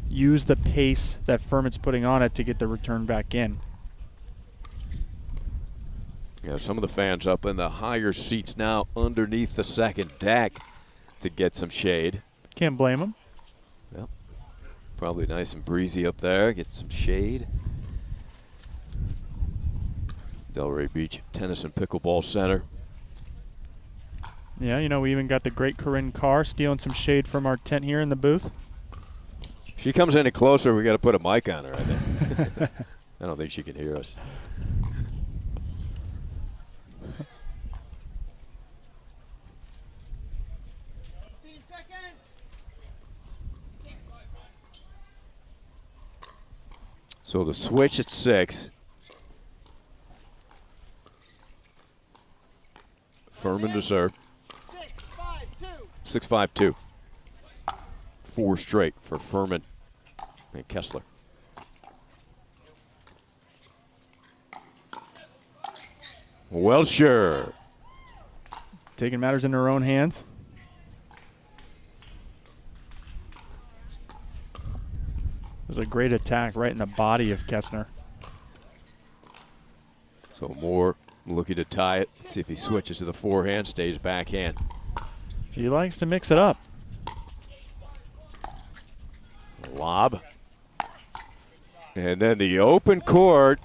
use the pace that Furman's putting on it to get the return back in. Yeah, some of the fans up in the higher seats now underneath the second deck to get some shade. Can't blame them. Yep. Probably nice and breezy up there. Get some shade. Delray Beach Tennis and Pickleball Center. Yeah, we even got the great Corinne Carr stealing some shade from our tent here in the booth. If she comes any closer, we got to put a mic on her, I think. I don't think she can hear us. So the switch at 6. Furman to serve. 6-5-2. 4 straight for Furman and Kessler. Welsher. Taking matters into her own hands. It was a great attack right in the body of Kessner. So Moore looking to tie it. Let's see if he switches to the forehand, stays backhand. He likes to mix it up. Lob. And then the open court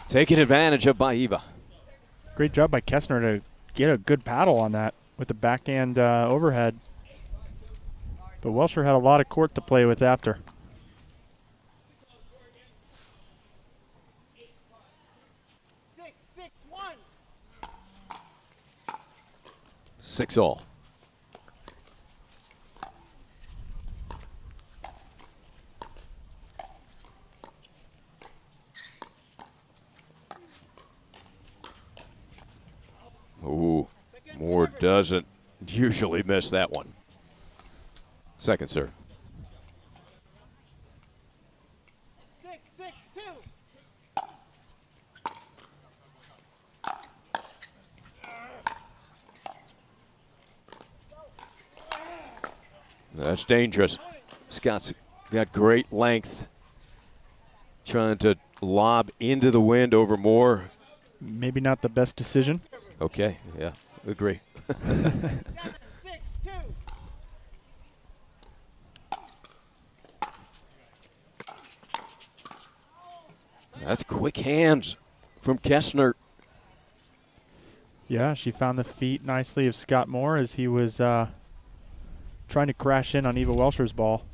taken advantage of by Eva. Great job by Kessner to get a good paddle on that with the backhand overhead. But Welsher had a lot of court to play with after. 6-all. Ooh, Moore doesn't usually miss that one. Second serve. 6-6-2. That's dangerous. Scott's got great length. Trying to lob into the wind over Moore. Maybe not the best decision. Okay, yeah, agree. That's quick hands from Kessner. Yeah, she found the feet nicely of Scott Moore as he was trying to crash in on Eva Welsher's ball.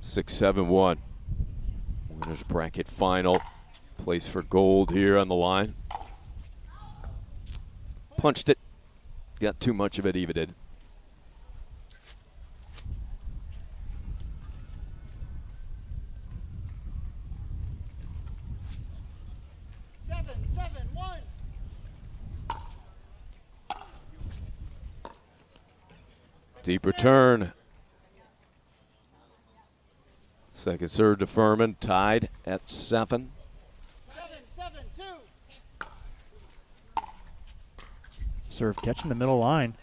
6-7-1. Winners bracket final. Place for gold here on the line. Punched it. Got too much of it, Eva did. Deep return. Second serve to Furman, tied at 7. 7-7-2. Serve catching the middle line.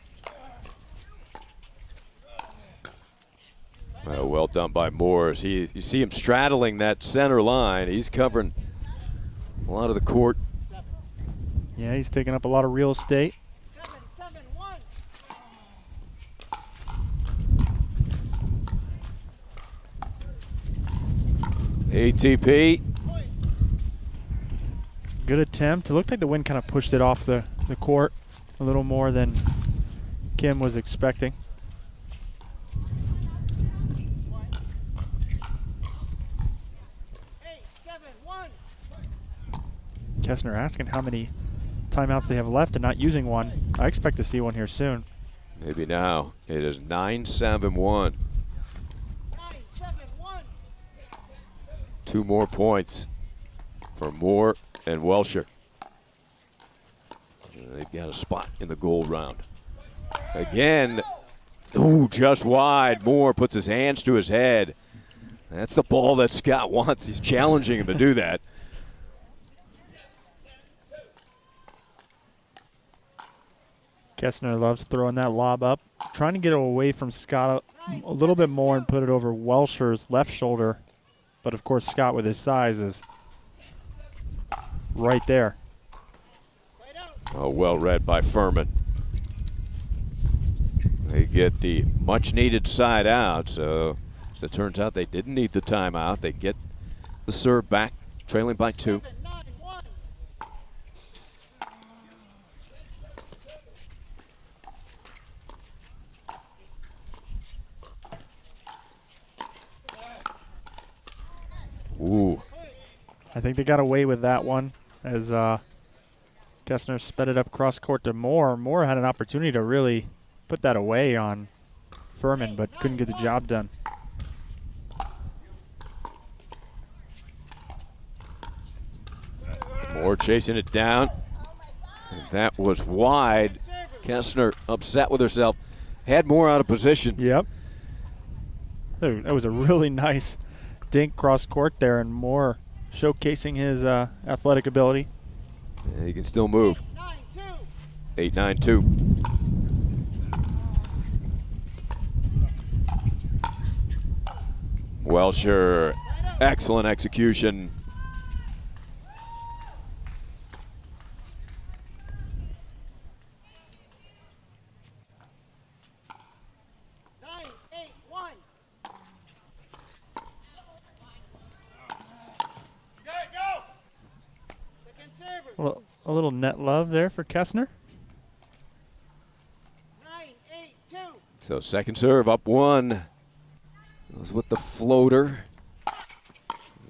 Well done by Moore. You see him straddling that center line. He's covering a lot of the court. Yeah, he's taking up a lot of real estate. ATP. Good attempt. It looked like the wind kind of pushed it off the court a little more than Kim was expecting. Kessner asking how many timeouts they have left and not using one. I expect to see one here soon. Maybe now. It is 9-7-1. 2 more points for Moore and Welsher. They've got a spot in the gold round. Again, ooh, just wide. Moore puts his hands to his head. That's the ball that Scott wants. He's challenging him to do that. Kessner loves throwing that lob up, trying to get it away from Scott a little bit more and put it over Welsher's left shoulder. But, of course, Scott, with his size, is right there. Oh, well read by Furman. They get the much-needed side out, so as it turns out they didn't need the timeout. They get the serve back, trailing by 2. Ooh. I think they got away with that one as Kessner sped it up cross court to Moore. Moore had an opportunity to really put that away on Furman, but couldn't get the job done. Moore chasing it down. And that was wide. Kessner upset with herself. Had Moore out of position. Yep. That was a really nice dink cross court there, and Moore showcasing his athletic ability. Yeah, he can still move. 8-9-2. Welsher, excellent execution. A little net love there for Kessner. 9-8-2. So second serve up 1. Goes with the floater.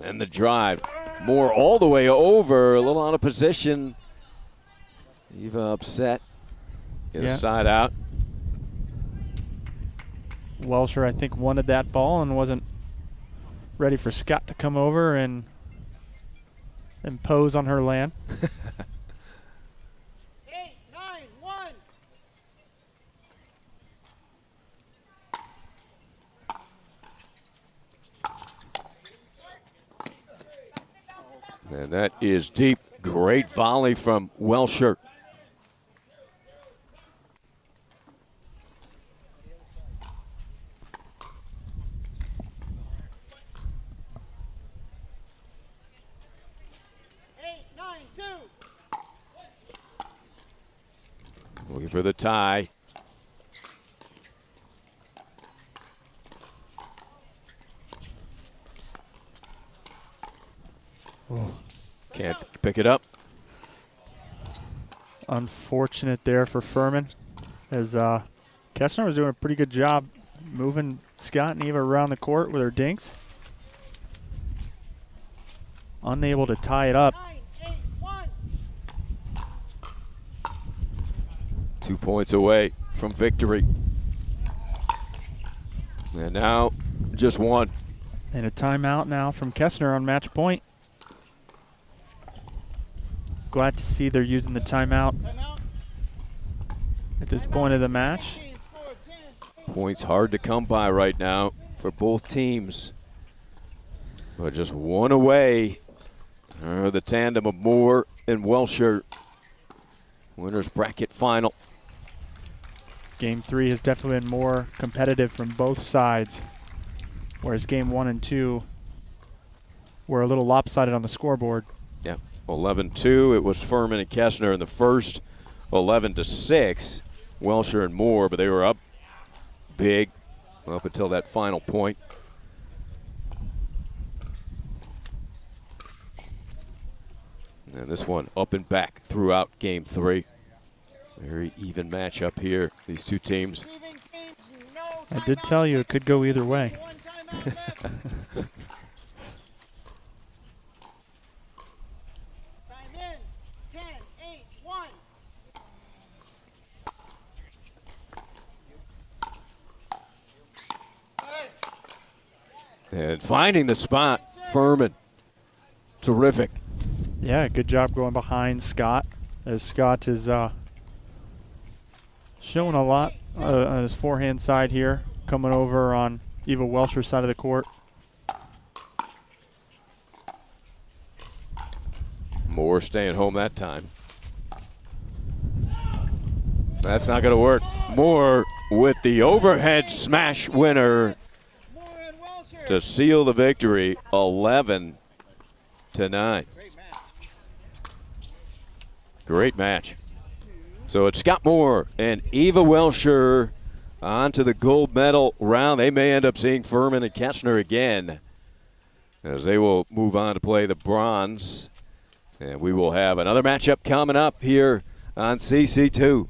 And the drive. Moore all the way over, a little out of position. Eva upset. Get a side out. Welsher, I think, wanted that ball and wasn't ready for Scott to come over and impose on her land. 8-9-1. And that is deep. Great volley from Welsher. Looking for the tie. Oh. Can't pick it up. Unfortunate there for Furman, as Kessner was doing a pretty good job moving Scott and Eva around the court with her dinks. Unable to tie it up. 2 points away from victory. And now just 1. And a timeout now from Kessner on match point. Glad to see they're using the timeout at this point of the match. Points hard to come by right now for both teams. But just 1 away. The tandem of Moore and Welsher. Winners bracket final. Game 3 has definitely been more competitive from both sides, whereas game 1 and 2 were a little lopsided on the scoreboard. Yeah, 11-2. It was Furman and Kessner in the first. 11-6. Welsher and Moore, but they were up big up until that final point. And this one up and back throughout game 3. Very even matchup here, these two teams. I did tell you it could go either way. And finding the spot, Furman. Terrific. Yeah, good job going behind Scott, as Scott is showing a lot on his forehand side here, coming over on Eva Welsher's side of the court. Moore staying home that time. That's not going to work. Moore with the overhead smash winner to seal the victory, 11-9. Great match. So it's Scott Moore and Eva Welsher on to the gold medal round. They may end up seeing Furman and Kessner again, as they will move on to play the bronze. And we will have another matchup coming up here on CC2.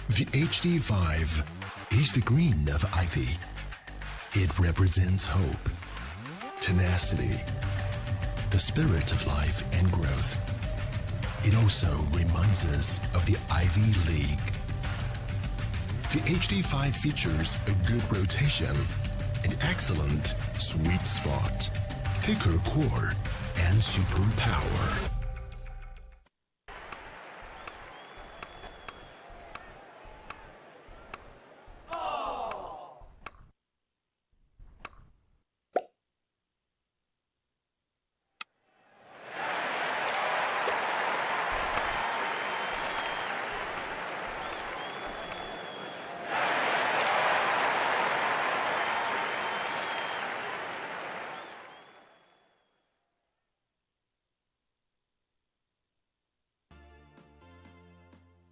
The HD5 is the green of ivy. It represents hope, tenacity, the spirit of life and growth. It also reminds us of the Ivy League. The HD5 features a good rotation, an excellent sweet spot, thicker core, and super power.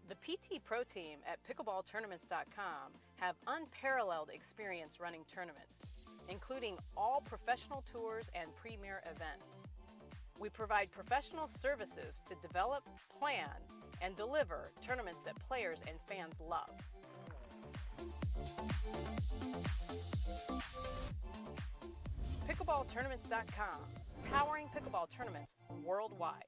The PT Pro team at pickleballtournaments.com have unparalleled experience running tournaments, including all professional tours and premier events. We provide professional services to develop, plan, and deliver tournaments that players and fans love. Pickleballtournaments.com, powering pickleball tournaments worldwide.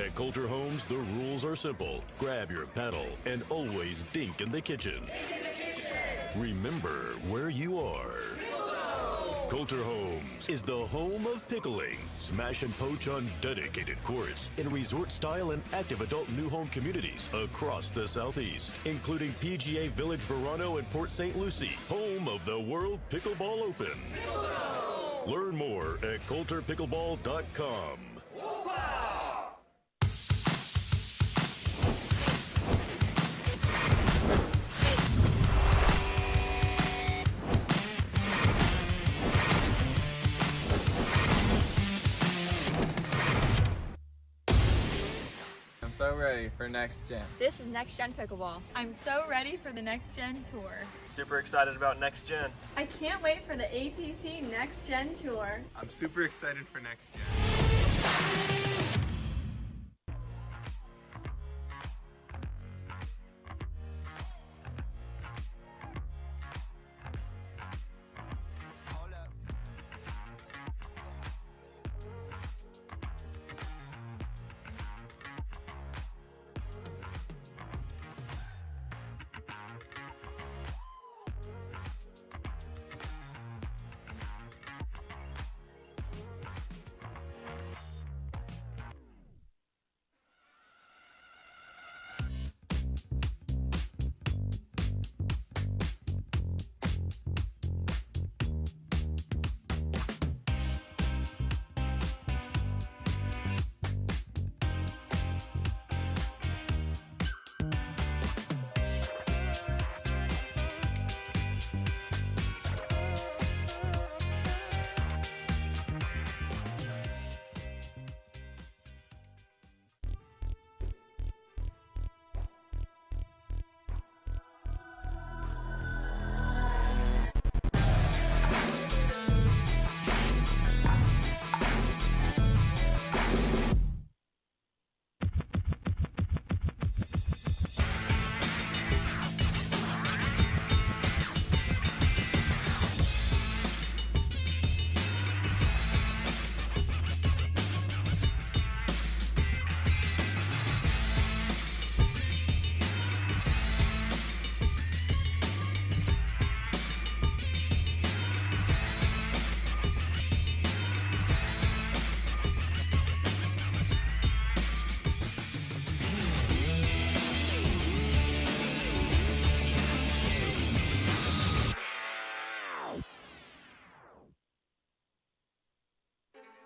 At Coulter Homes, the rules are simple. Grab your paddle and always dink in the kitchen. Remember where you are. Coulter Homes is the home of pickling. Smash and poach on dedicated courts in resort-style and active adult new home communities across the Southeast, including PGA Village Verano and Port St. Lucie, home of the World Pickleball Open. Learn more at coulterpickleball.com. So ready for next gen. This is Next Gen Pickleball. I'm so ready for the Next Gen Tour. Super excited about next gen. I can't wait for the APP Next Gen Tour. I'm super excited for next gen.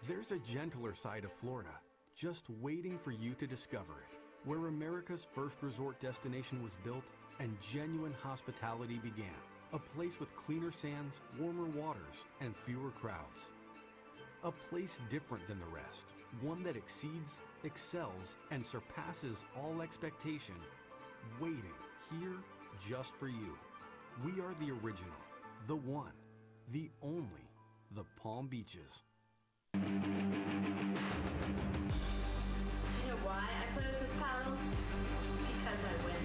There's a gentler side of Florida, just waiting for you to discover it, where America's first resort destination was built and genuine hospitality began. A place with cleaner sands, warmer waters, and fewer crowds. A place different than the rest, one that exceeds, excels, and surpasses all expectation, waiting here just for you. We are the original, the one, the only, the Palm Beaches. You know why I play with this paddle? Because I win.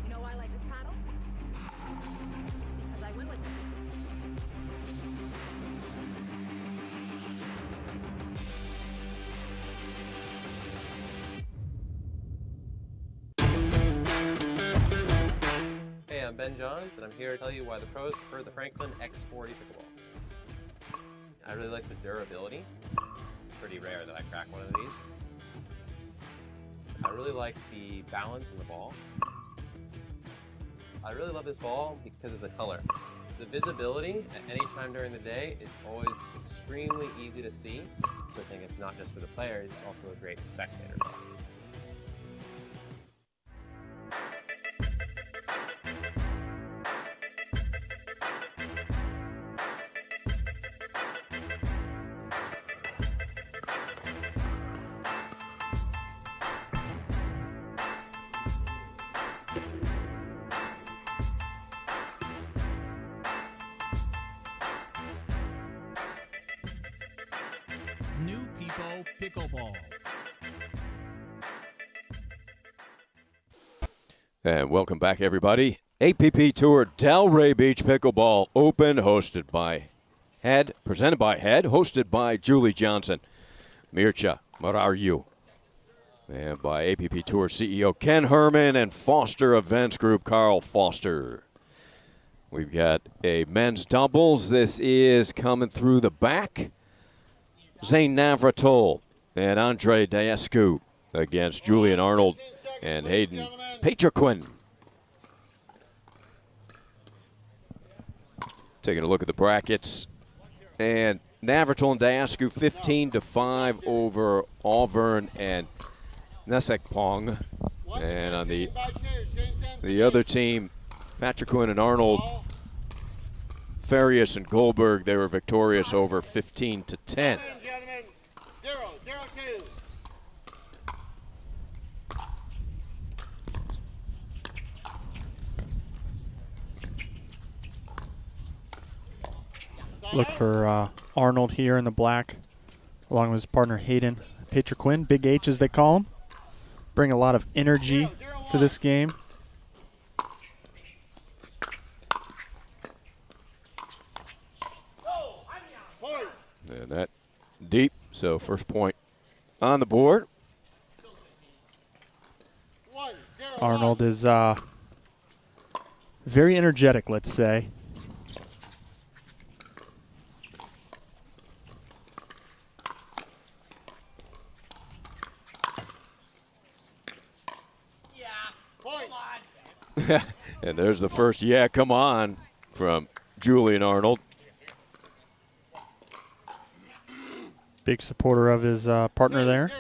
You know why I like this paddle? Because I win with it. Hey, I'm Ben Johns, and I'm here to tell you why the pros prefer the Franklin X40 pickleball. I really like the durability. It's pretty rare that I crack one of these. I really like the balance in the ball. I really love this ball because of the color. The visibility at any time during the day is always extremely easy to see, so I think it's not just for the players, it's also a great spectator ball. New People Pickleball. And welcome back, everybody. APP Tour Delray Beach Pickleball Open, presented by Head, hosted by Julie Johnson, Mircea Marariu, and by APP Tour CEO Ken Herman and Foster Events Group Carl Foster. We've got a men's doubles. This is coming through the back. Zane Navratil and Andre Daescu against Julian Arnold and Hayden Patriquin. Taking a look at the brackets. And Navratil and Daescu 15-5 over Auburn and Nesekpong. And on the other team, Patriquin and Arnold, Farias and Goldberg, they were victorious over 15-10. Look for Arnold here in the black, along with his partner Hayden Patriquin, Big H as they call him. Bring a lot of energy to this game. And that deep, so first point on the board. Arnold is very energetic, let's say. And there's the first, yeah, come on, from Julian Arnold. Big supporter of his partner there.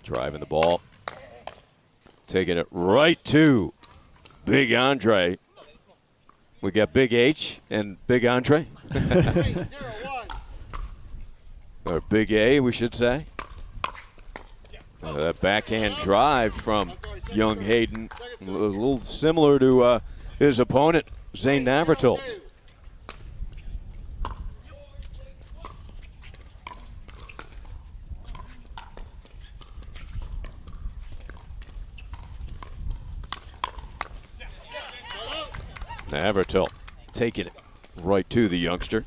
Driving the ball. Taking it right to Big Andre. We got Big H and Big Andre. Or Big A, we should say. That backhand drive from young Hayden, a little similar to his opponent, Zane Navratil. Navratil taking it right to the youngster.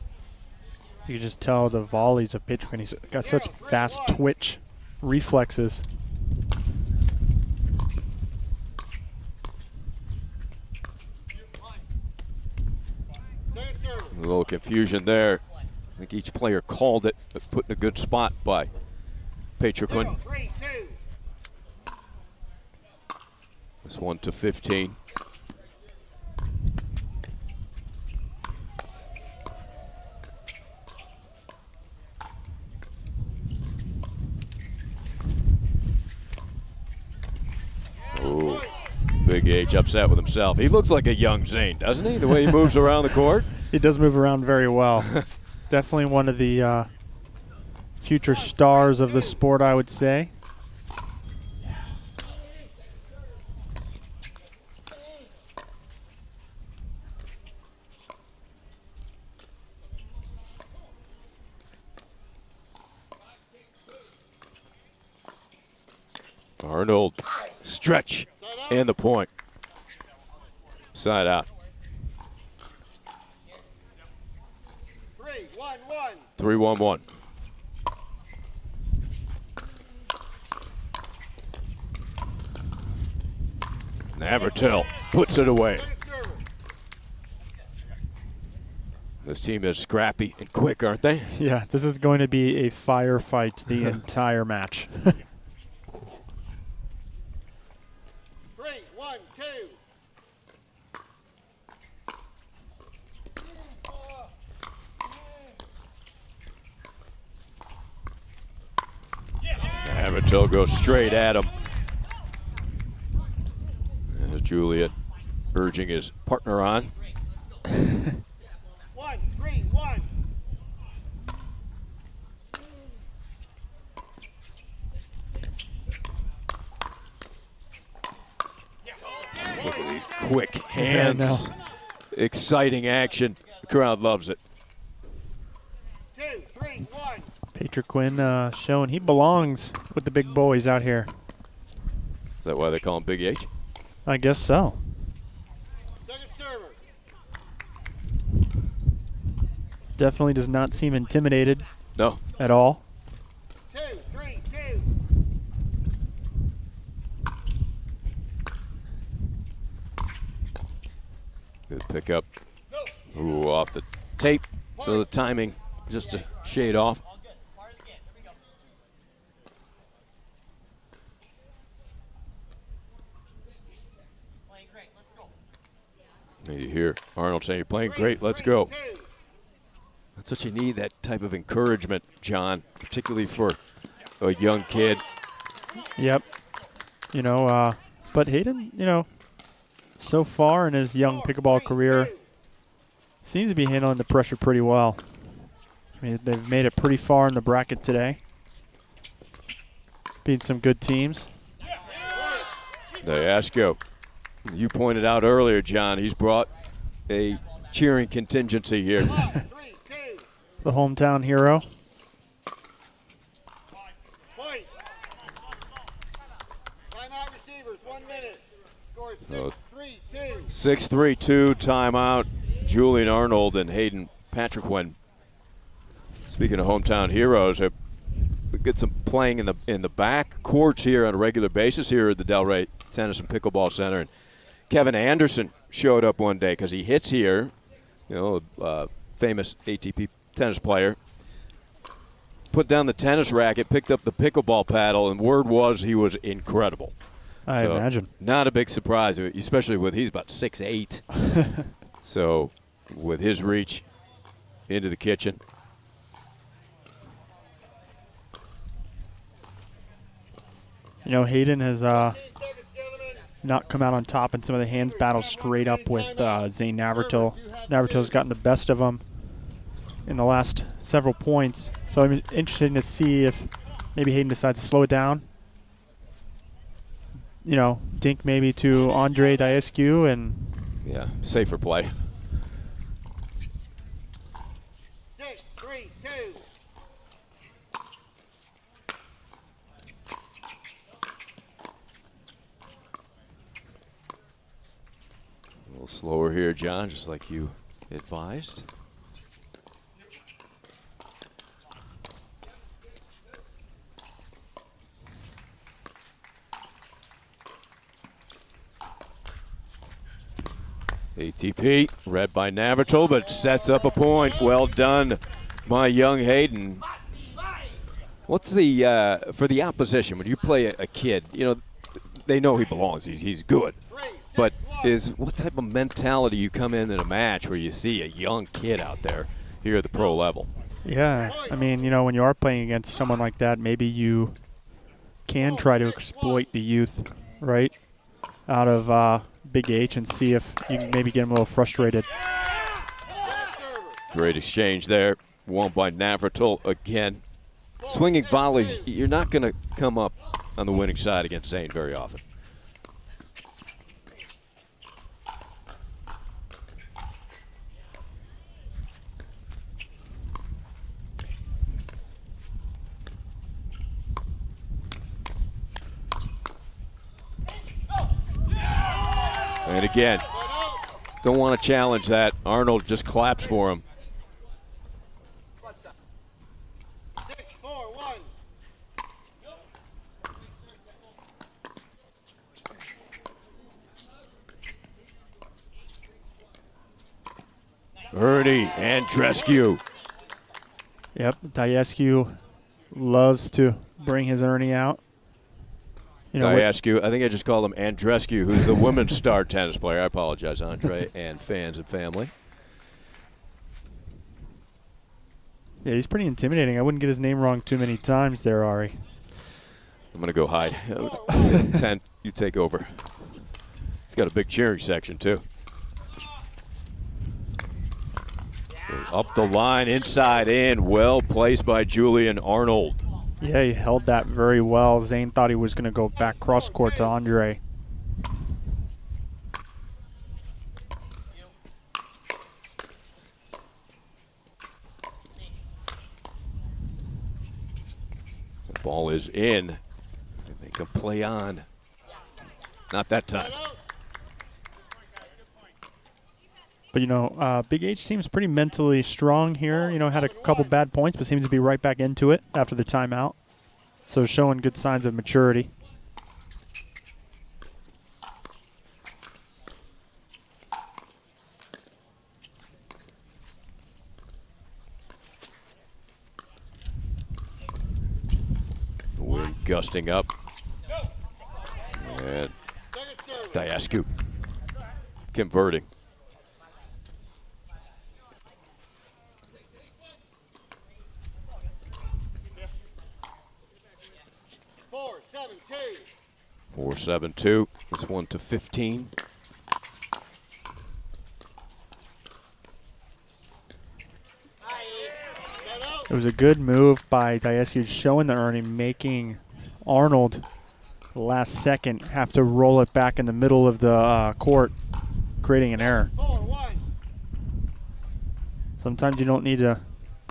You can just tell the volleys of Patriquin. He's got such fast twitch reflexes. A little confusion there. I think each player called it, but put in a good spot by Patriquin. This one to 15. Ooh, Big H upset with himself. He looks like a young Zane, doesn't he? The way he moves around the court. He does move around very well. Definitely one of the future stars of the sport, I would say. Arnold, stretch, and the point. Side out. 3-1-1. Navratil puts it away. This team is scrappy and quick, aren't they? Yeah, this is going to be a firefight the entire match. 3-1-2. Navratil goes straight at him. As Juliet urging his partner on. 1-3-1. Look at these quick hands. Exciting action. The crowd loves it. 2-3-1. Patriquin showing he belongs with the big boys out here. Is that why they call him Big H? I guess so. Second server. Definitely does not seem intimidated. No. At all. 2-3-2. Good pickup. Ooh, off the tape. So the timing just a shade off. You hear Arnold saying, "You're playing great, let's go." That's what you need, that type of encouragement, John, particularly for a young kid. Yep. You know, but Hayden, you know, so far in his young pickleball career, seems to be handling the pressure pretty well. I mean, they've made it pretty far in the bracket today. Beat some good teams. They ask you. You pointed out earlier, John, he's brought a cheering contingency here. The hometown hero. Timeout receivers, 1 minute. Score 6-3-2. 6-3-2 timeout. Julian Arnold and Hayden Patriquin. Speaking of hometown heroes, we get some playing in the back courts here on a regular basis here at the Delray Tennis and Pickleball Center. And Kevin Anderson showed up one day because he hits here, you know, a famous ATP tennis player. Put down the tennis racket, picked up the pickleball paddle, and word was he was incredible. I imagine. Not a big surprise, especially with he's about 6'8". So with his reach into the kitchen. You know, Hayden has not come out on top in some of the hands battles straight up with Zane Navratil. Navratil's gotten the best of him in the last several points. So I'm interested to see if maybe Hayden decides to slow it down. You know, dink maybe to Andre Diescu and... Yeah, safer play. 6-3-2. A little slower here, John, just like you advised. ATP, read by Navratil, but sets up a point. Well done, my young Hayden. What's the for the opposition when you play a kid? You know, they know he belongs. He's good. But what type of mentality you come in a match where you see a young kid out there here at the pro level? Yeah, I mean, you know, when you are playing against someone like that, maybe you can try to exploit the youth, right, out of Big H and see if you can maybe get him a little frustrated. Great exchange there. Won by Navratil again. Swinging volleys, you're not going to come up on the winning side against Zane very often. And again, don't want to challenge that. Arnold just claps for him. Ernie Andrescu. Yep, Diascu loves to bring his Ernie out. You know, Diascu, I think I just called him Andrescu, who's the women's star tennis player. I apologize, Andre, and fans and family. Yeah, he's pretty intimidating. I wouldn't get his name wrong too many times there, Ari. I'm going to go hide. 10, you take over. He's got a big cheering section, too. Up the line, inside in, well placed by Julian Arnold. Yeah, he held that very well. Zane thought he was going to go back cross court to Andre. The ball is in. They can play on. Not that time. But, you know, Big H seems pretty mentally strong here. You know, had a couple bad points, but seems to be right back into it after the timeout. So showing good signs of maturity. The wind gusting up. And Diascu converting. Four, 7-2. This one to 15. It was a good move by Diascu showing the Ernie, making Arnold last second have to roll it back in the middle of the court, creating an error. Sometimes you don't need to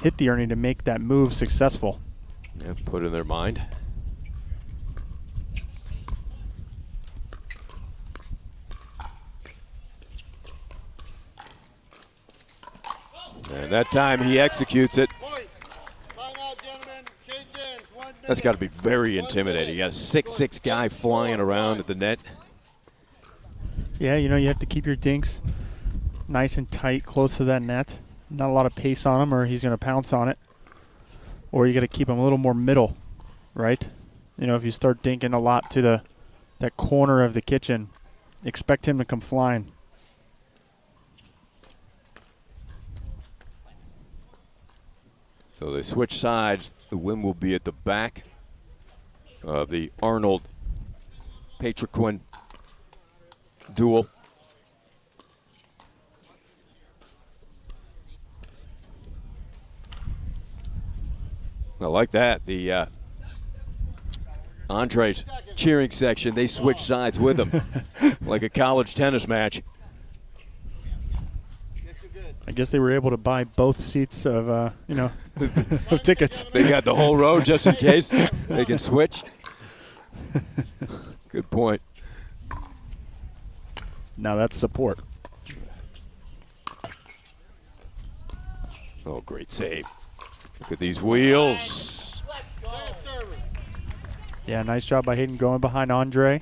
hit the Ernie to make that move successful. Yeah, put it in their mind. And that time he executes it. That's got to be very intimidating. You got a 6'6" guy flying around at the net. Yeah, you know, you have to keep your dinks nice and tight, close to that net. Not a lot of pace on him or he's going to pounce on it. Or you got to keep him a little more middle, right? You know, if you start dinking a lot to that corner of the kitchen, expect him to come flying. So they switch sides. The win will be at the back of the Arnold Patriquin duel. I like that. The Andre's cheering section, they switch sides with him like a college tennis match. I guess they were able to buy both seats of, you know, of tickets. They got the whole row just in case they can switch. Good point. Now that's support. Oh, great save. Look at these wheels. Yeah, nice job by Hayden going behind Andre.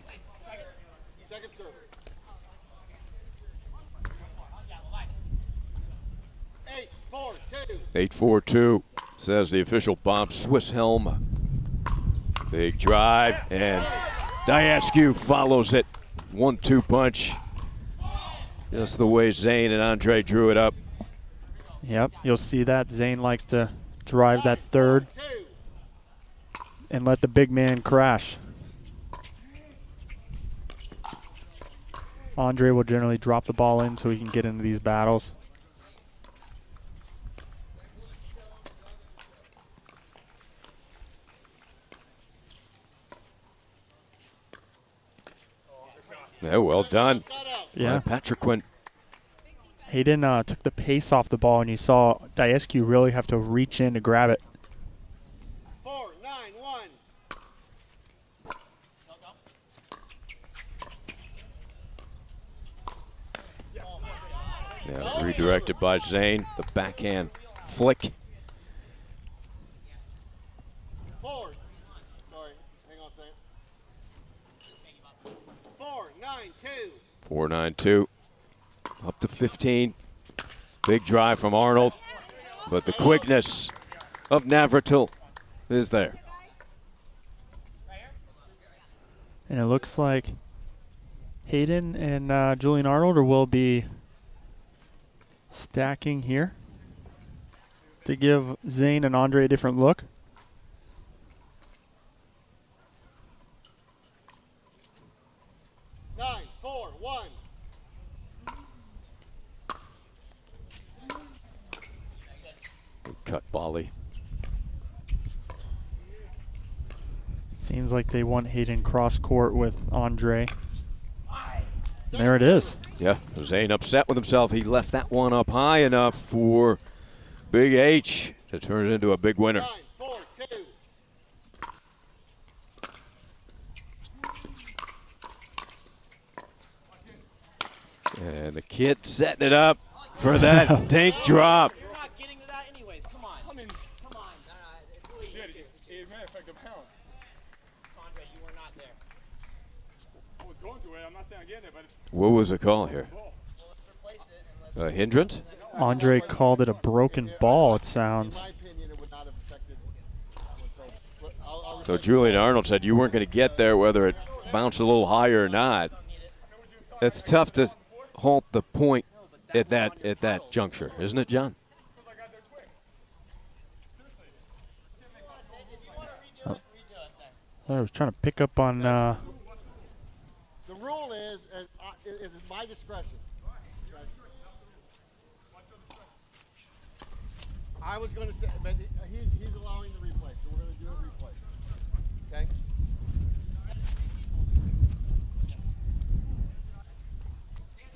8-4-2, says the official Bob Swisshelm Big drive, and Diascu follows it. 1-2 punch. Just the way Zane and Andre drew it up. Yep, you'll see that. Zane likes to drive that third and let the big man crash. Andre will generally drop the ball in so he can get into these battles. Yeah, well done. Yeah. Patrick Quinn. Hayden took the pace off the ball, and you saw Diascu really have to reach in to grab it. 4-9-1. Yeah, redirected by Zane. The backhand flick. 4. Sorry, hang on a second. 4-9-2. 4-9-2. Up to 15. Big drive from Arnold. But the quickness of Navratil is there. And it looks like Hayden and Julian Arnold will be stacking here to give Zane and Andre a different look. Cut volley. Seems like they want Hayden cross court with Andre. There it is. Yeah, Zane upset with himself. He left that one up high enough for Big H to turn it into a big winner. 9-4-2. And the kid setting it up for that dink drop. What was the call here? A hindrance? Andre called it a broken ball, it sounds. So Julian Arnold said you weren't going to get there whether it bounced a little higher or not. It's tough to halt the point at that juncture, isn't it, John? I was trying to pick up on The rule is, it is my discretion. I was going to say, but he's allowing the replay, so we're going to do a replay. Okay?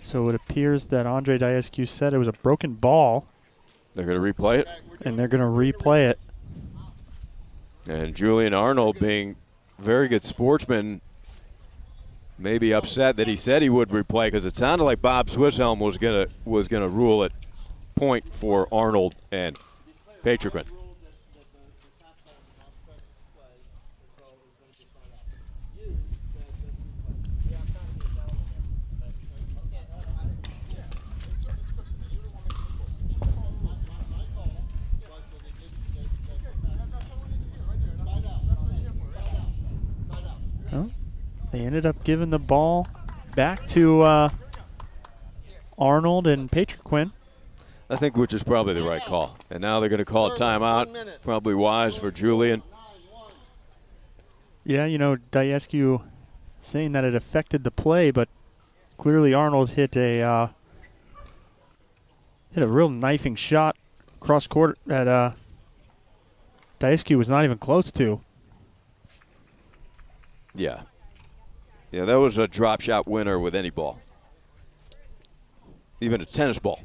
So it appears that Andre Diascu said it was a broken ball. They're going to replay it? And they're going to replay it. And Julian Arnold, being a very good sportsman, may be upset that he said he would replay because it sounded like Bob Swisshelm was gonna rule it point for Arnold and Patrick. Well, they ended up giving the ball back to Arnold and Patrick. I think which is probably the right call. And now they're going to call a timeout. Probably wise for Julian. Yeah, you know, Diascu saying that it affected the play, but clearly Arnold hit a real knifing shot cross court that Diascu was not even close to. Yeah. Yeah, that was a drop shot winner with any ball. Even a tennis ball.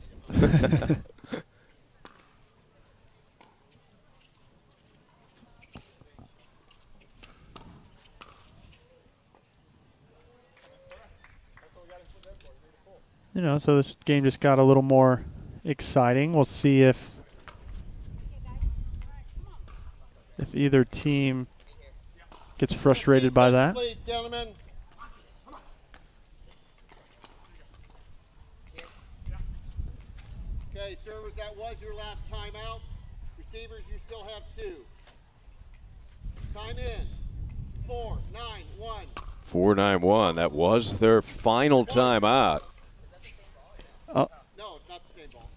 You know, so this game just got a little more exciting. We'll see if either team gets frustrated by that. Please, gentlemen. Okay, servers, that was your last timeout. Receivers, you still have 2. Time in. 4-9-1. 4-9-1. That was their final timeout. Oh. No, it's not the same ball.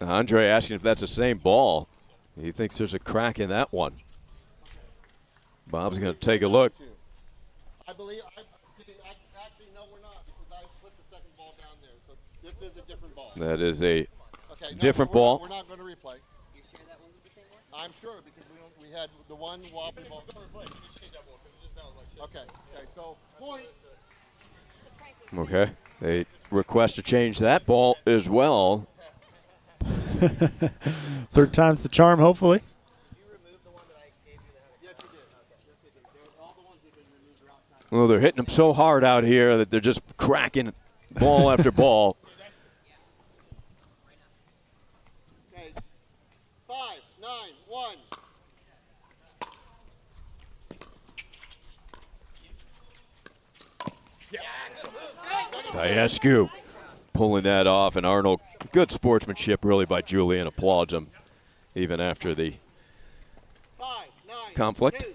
Andre asking if that's the same ball. He thinks there's a crack in that one. Bob's going to take a look. I believe, actually, no, we're not, because I put the second ball down there. So this is a different ball. That is a Okay, no, different we're ball. We're not going to replay. You sure that wasn't the same one? I'm sure, because we had the one wobbly ball. Okay, so point. Okay. They request to change that ball as well. Third time's the charm, hopefully. Well, they're hitting them so hard out here that they're just cracking ball after ball. Okay, 5-9-1. Diascu pulling that off, and Arnold, good sportsmanship really by Julian, applauds him even after the conflict.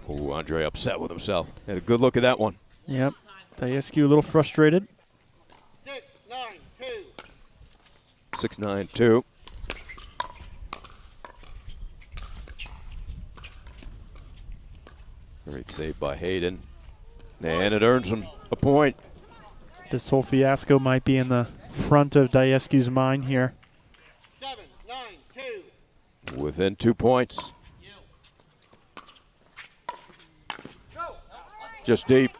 Ooh, Andre upset with himself. Had a good look at that one. Yep. Diascu a little frustrated. 6-9-2. Great save by Hayden. And it earns him a point. This whole fiasco might be in the front of Diascu's mind here. 7-9-2. Within 2 points. Just deep.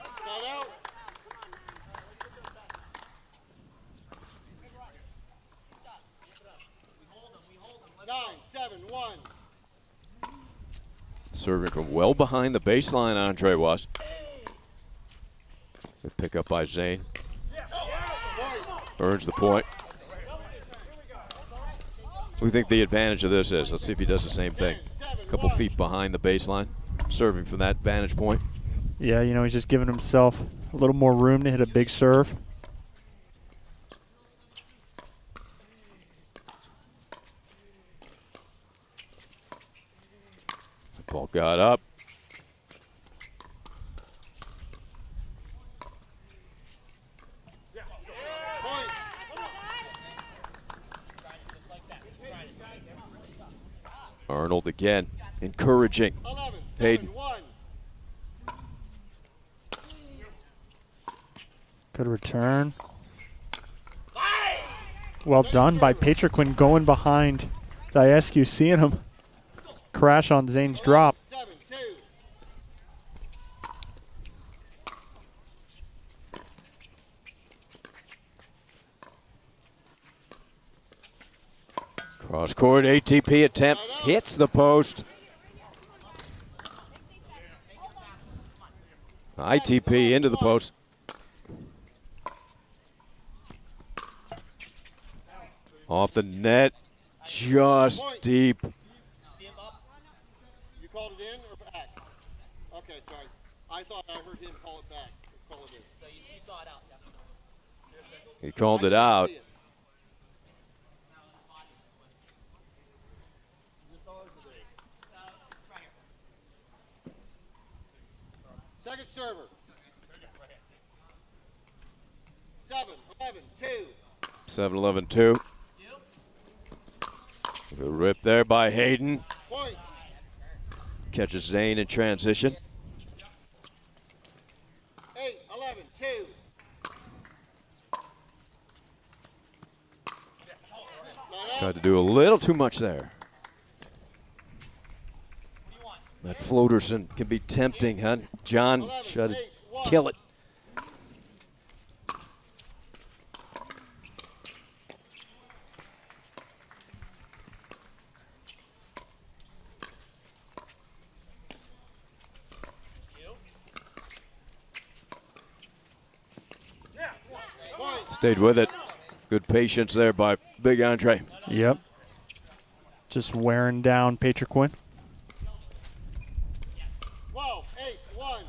9-7-1. Serving from well behind the baseline, Andre was. Good pick up by Zane. Earns the point. What do you think the advantage of this is? Let's see if he does the same thing. A couple feet behind the baseline, serving from that vantage point. Yeah, you know, he's just giving himself a little more room to hit a big serve. The ball got up. Arnold again, encouraging Hayden. Good return. Well done by Patriquin going behind Diascu, seeing him crash on Zane's drop. Cross court ATP attempt hits the post. ITP into the post. Off the net, just deep. You called it in or back? Okay, sorry. I thought I heard him call it back. Call it in. So you saw it out, yeah. He called it out. Second server. 7-11-2. 7-11-2. Good rip there by Hayden. Point. Catches Zane in transition. 8-11-2. Tried to do a little too much there. That Floaterson can be tempting, huh? John tried to kill it. Stayed with it. Good patience there by Big Andre. Yep. Just wearing down Patriquin. 12-8-1.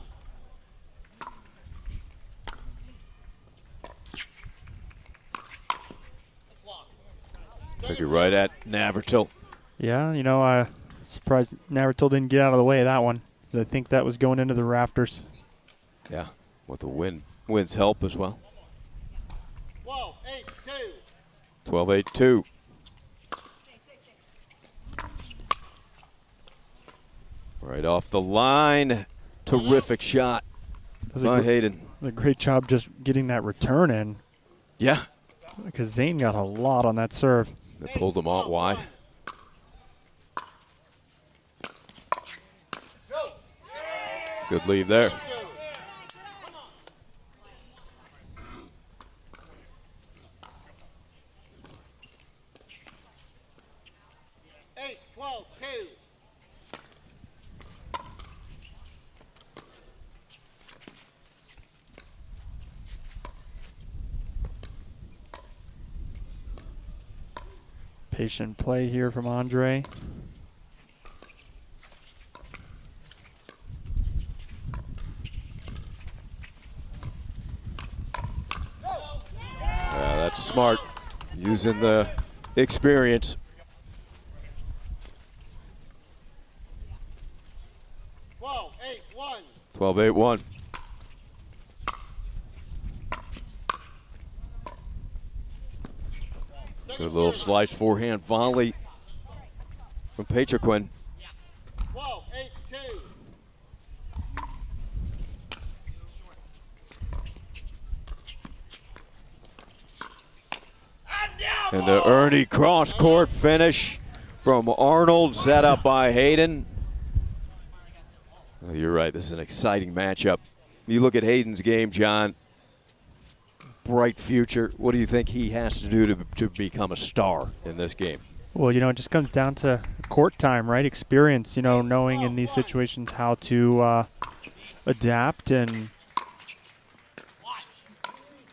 Took it right at Navratil. Yeah, you know, surprised Navratil didn't get out of the way of that one. I think that was going into the rafters. Yeah, with the wind's help as well. 12-8-2. 12-8-2. Right off the line. Terrific shot by Hayden. A great job just getting that return in. Yeah. Because Zane got a lot on that serve. They pulled him out wide. Good lead there. Patient play here from Andre. That's smart, using the experience. 12-8-1. 12-8-1. Good little slice forehand volley from Patriquin. 12-8-2. And the Ernie cross-court finish from Arnold, set up by Hayden. Oh, you're right, this is an exciting matchup. You look at Hayden's game, John, bright future. What do you think he has to do to become a star in this game? Well, you know, it just comes down to court time, right? Experience, you know, knowing in these situations how to adapt and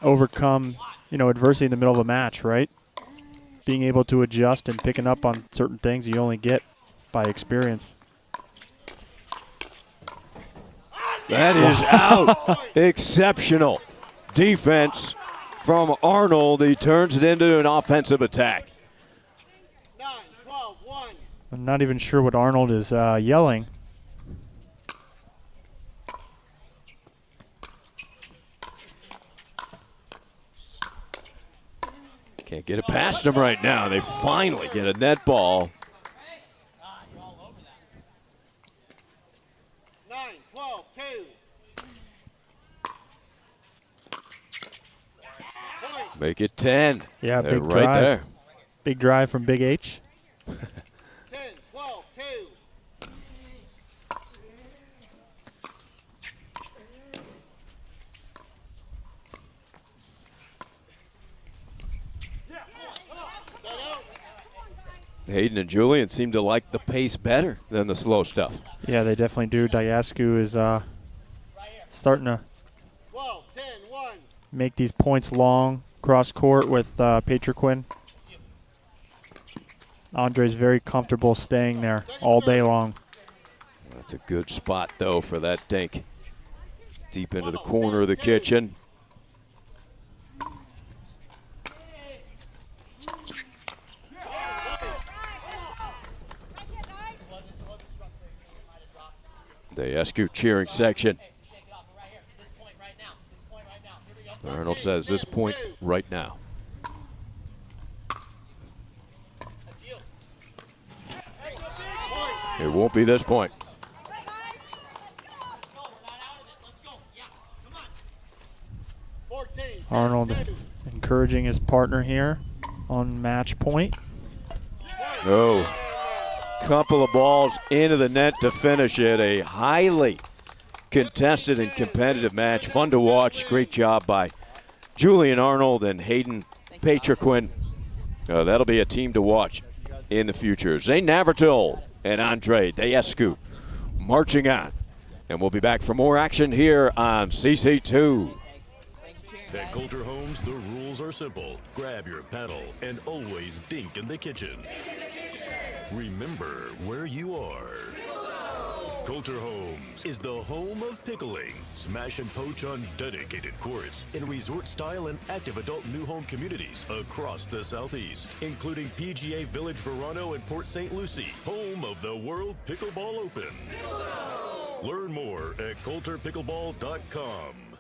overcome, you know, adversity in the middle of a match, right? Being able to adjust and picking up on certain things you only get by experience. That is out. Exceptional defense from Arnold. He turns it into an offensive attack. 9-12-1. I'm not even sure what Arnold is yelling. Can't get it past him right now. They finally get a net ball. 9-12-2. Make it 10. Yeah, they're big right drive. there. Big drive from Big H. 10-12-2. Hayden and Julian seem to like the pace better than the slow stuff. Yeah, they definitely do. Diascu is starting to make these points long cross court with Patriquin. Andre's very comfortable staying there all day long. That's a good spot, though, for that dink. Deep into the corner of the kitchen. The SQ cheering section. Arnold says this point right now. It won't be this point. Arnold encouraging his partner here on match point. Oh, couple of balls into the net to finish it. A highly contested and competitive match. Fun to watch. Great job by Julian Arnold and Hayden Patriquin. That'll be a team to watch in the future. Zane Navratil and Andre Diascu marching on. And we'll be back for more action here on CC2. At Coulter Homes, the rules are simple. Grab your paddle and always dink in the kitchen. Remember where you are. Coulter Homes is the home of pickling. Smash and poach on dedicated courts in resort-style and active adult new home communities across the Southeast, including PGA Village Verano and Port St. Lucie, home of the World Pickleball Open. Learn more at coulterpickleball.com.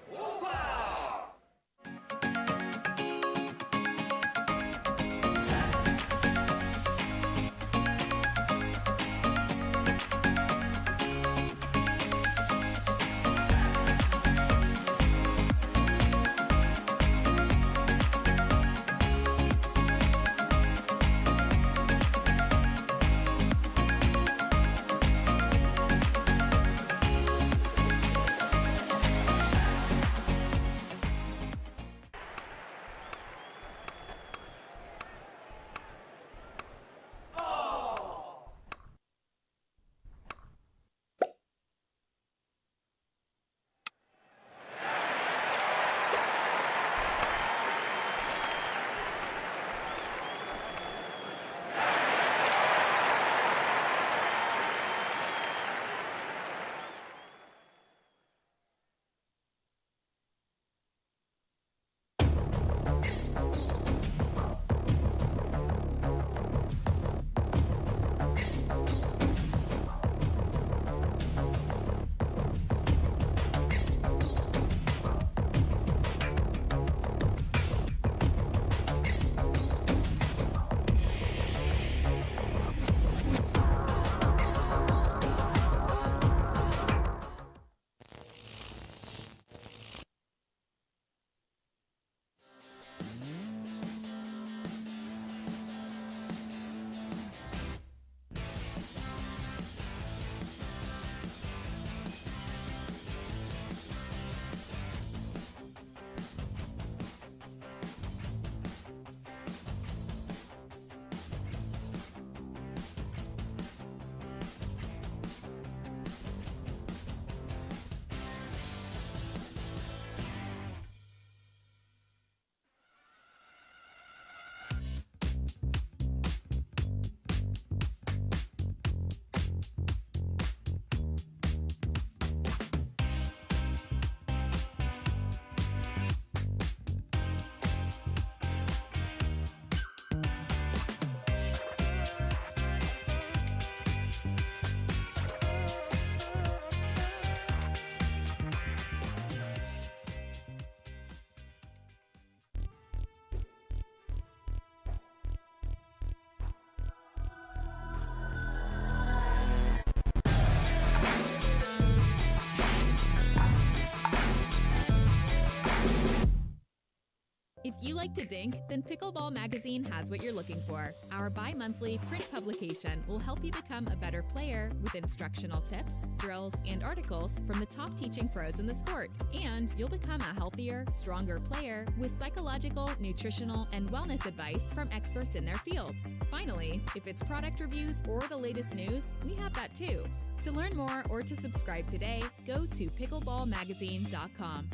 If you like to dink, then Pickleball Magazine has what you're looking for. Our bi-monthly print publication will help you become a better player with instructional tips, drills, and articles from the top teaching pros in the sport. And you'll become a healthier, stronger player with psychological, nutritional, and wellness advice from experts in their fields. Finally, if it's product reviews or the latest news, we have that too. To learn more or to subscribe today, go to pickleballmagazine.com.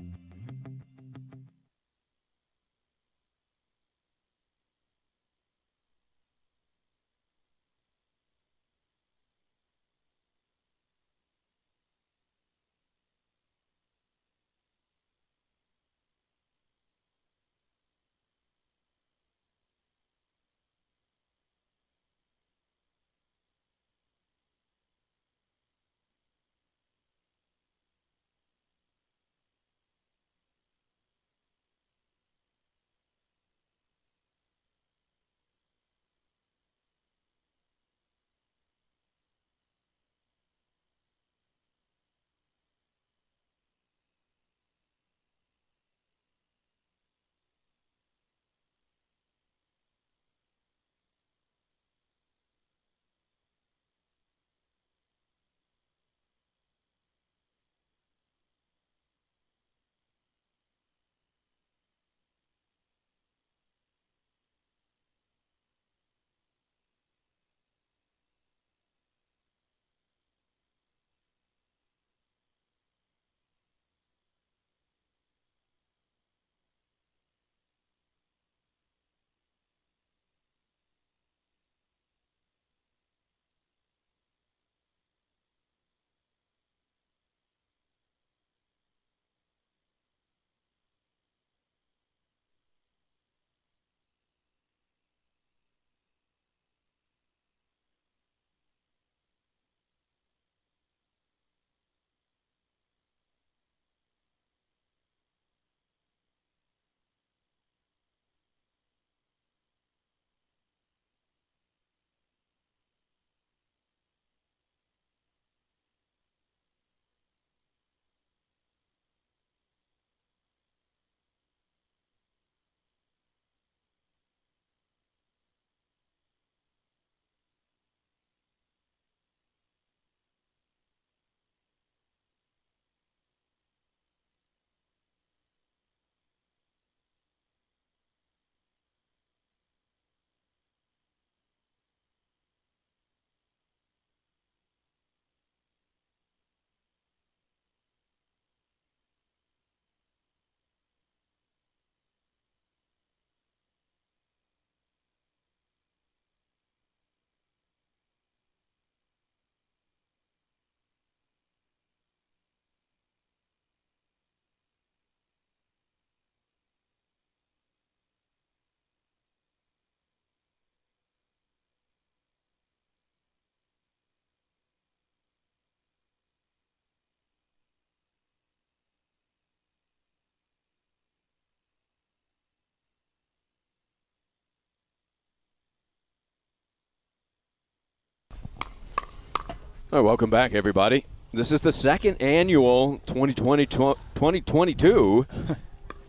All right, welcome back, everybody. This is the second annual 2022,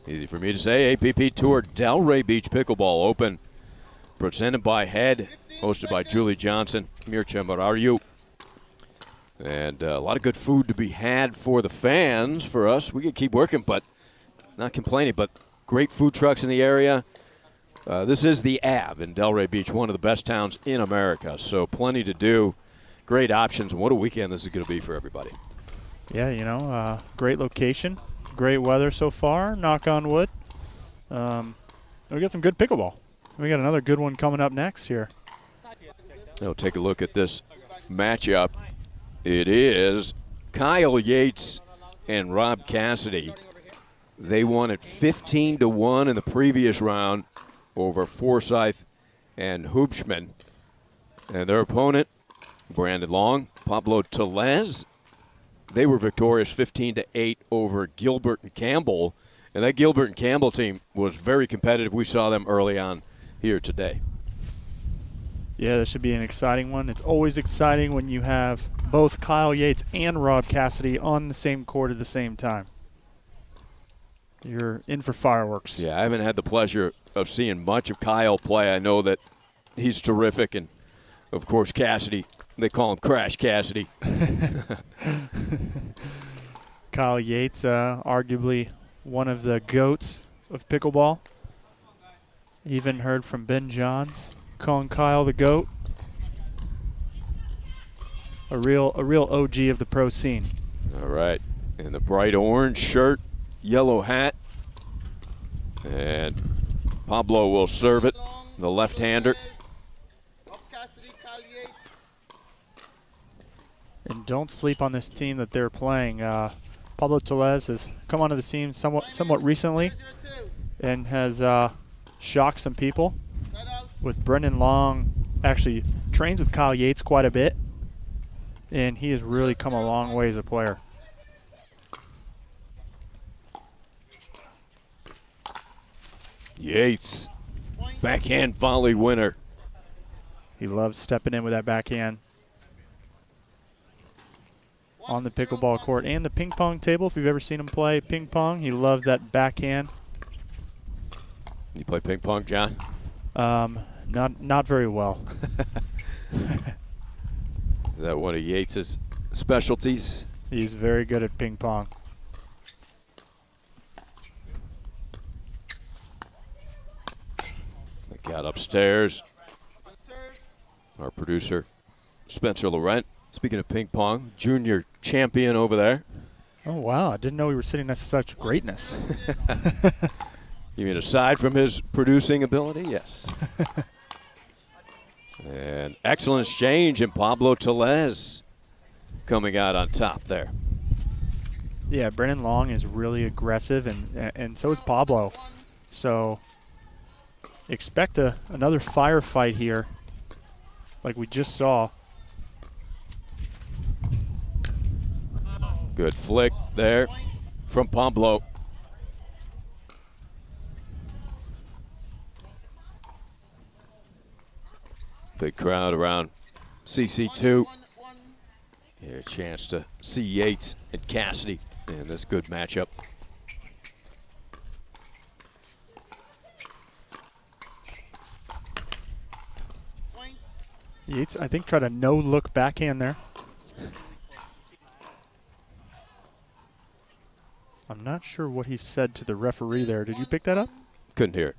easy for me to say, APP Tour Delray Beach Pickleball Open, presented by Head, hosted by Julie Johnson. Mircea Marariu. And a lot of good food to be had for the fans. For us, we can keep working, but not complaining. But great food trucks in the area. This is the AB in Delray Beach, one of the best towns in America. So plenty to do, great options. And what a weekend this is going to be for everybody. Yeah, you know, great location, great weather so far, knock on wood. We got some good pickleball. We got another good one coming up next here. Now take a look at this matchup. It is Kyle Yates and Rob Cassidy. They won it 15-1 in the previous round over Forsyth and Hoopschman. And their opponent, Brandon Long, Pablo Tellez, they were victorious 15-8 over Gilbert and Campbell. And that Gilbert and Campbell team was very competitive. We saw them early on here today. Yeah, this should be an exciting one. It's always exciting when you have both Kyle Yates and Rob Cassidy on the same court at the same time. You're in for fireworks. Yeah, I haven't had the pleasure of seeing much of Kyle play. I know that he's terrific, and, of course, Cassidy, they call him Crash Cassidy. Kyle Yates, arguably one of the GOATs of pickleball. Even heard from Ben Johns calling Kyle the GOAT. A real OG of the pro scene. All right. In the bright orange shirt, yellow hat. And Pablo will serve it, the left-hander. And don't sleep on this team that they're playing. Pablo Tellez has come onto the scene somewhat recently and has shocked some people. With Brendan Long, actually trains with Kyle Yates quite a bit, and he has really come a long way as a player. Yates, backhand volley winner. He loves stepping in with that backhand. On the pickleball court and the ping pong table, if you've ever seen him play ping pong, he loves that backhand. You play ping pong, John? Not very well. Is that one of Yates's specialties? He's very good at ping pong. They got upstairs. Our producer, Spencer Laurent. Speaking of ping pong, junior champion over there. Oh, wow. I didn't know we were sitting next to such greatness. You mean aside from his producing ability? Yes. And excellent exchange, and Pablo Tellez coming out on top there. Yeah, Brennan Long is really aggressive, and so is Pablo. So expect another firefight here like we just saw. Good flick there from Pablo. Big crowd around CC2. Here, a chance to see Yates and Cassidy in this good matchup. Yates, I think, tried a no-look backhand there. I'm not sure what he said to the referee there. Did you pick that up? Couldn't hear it.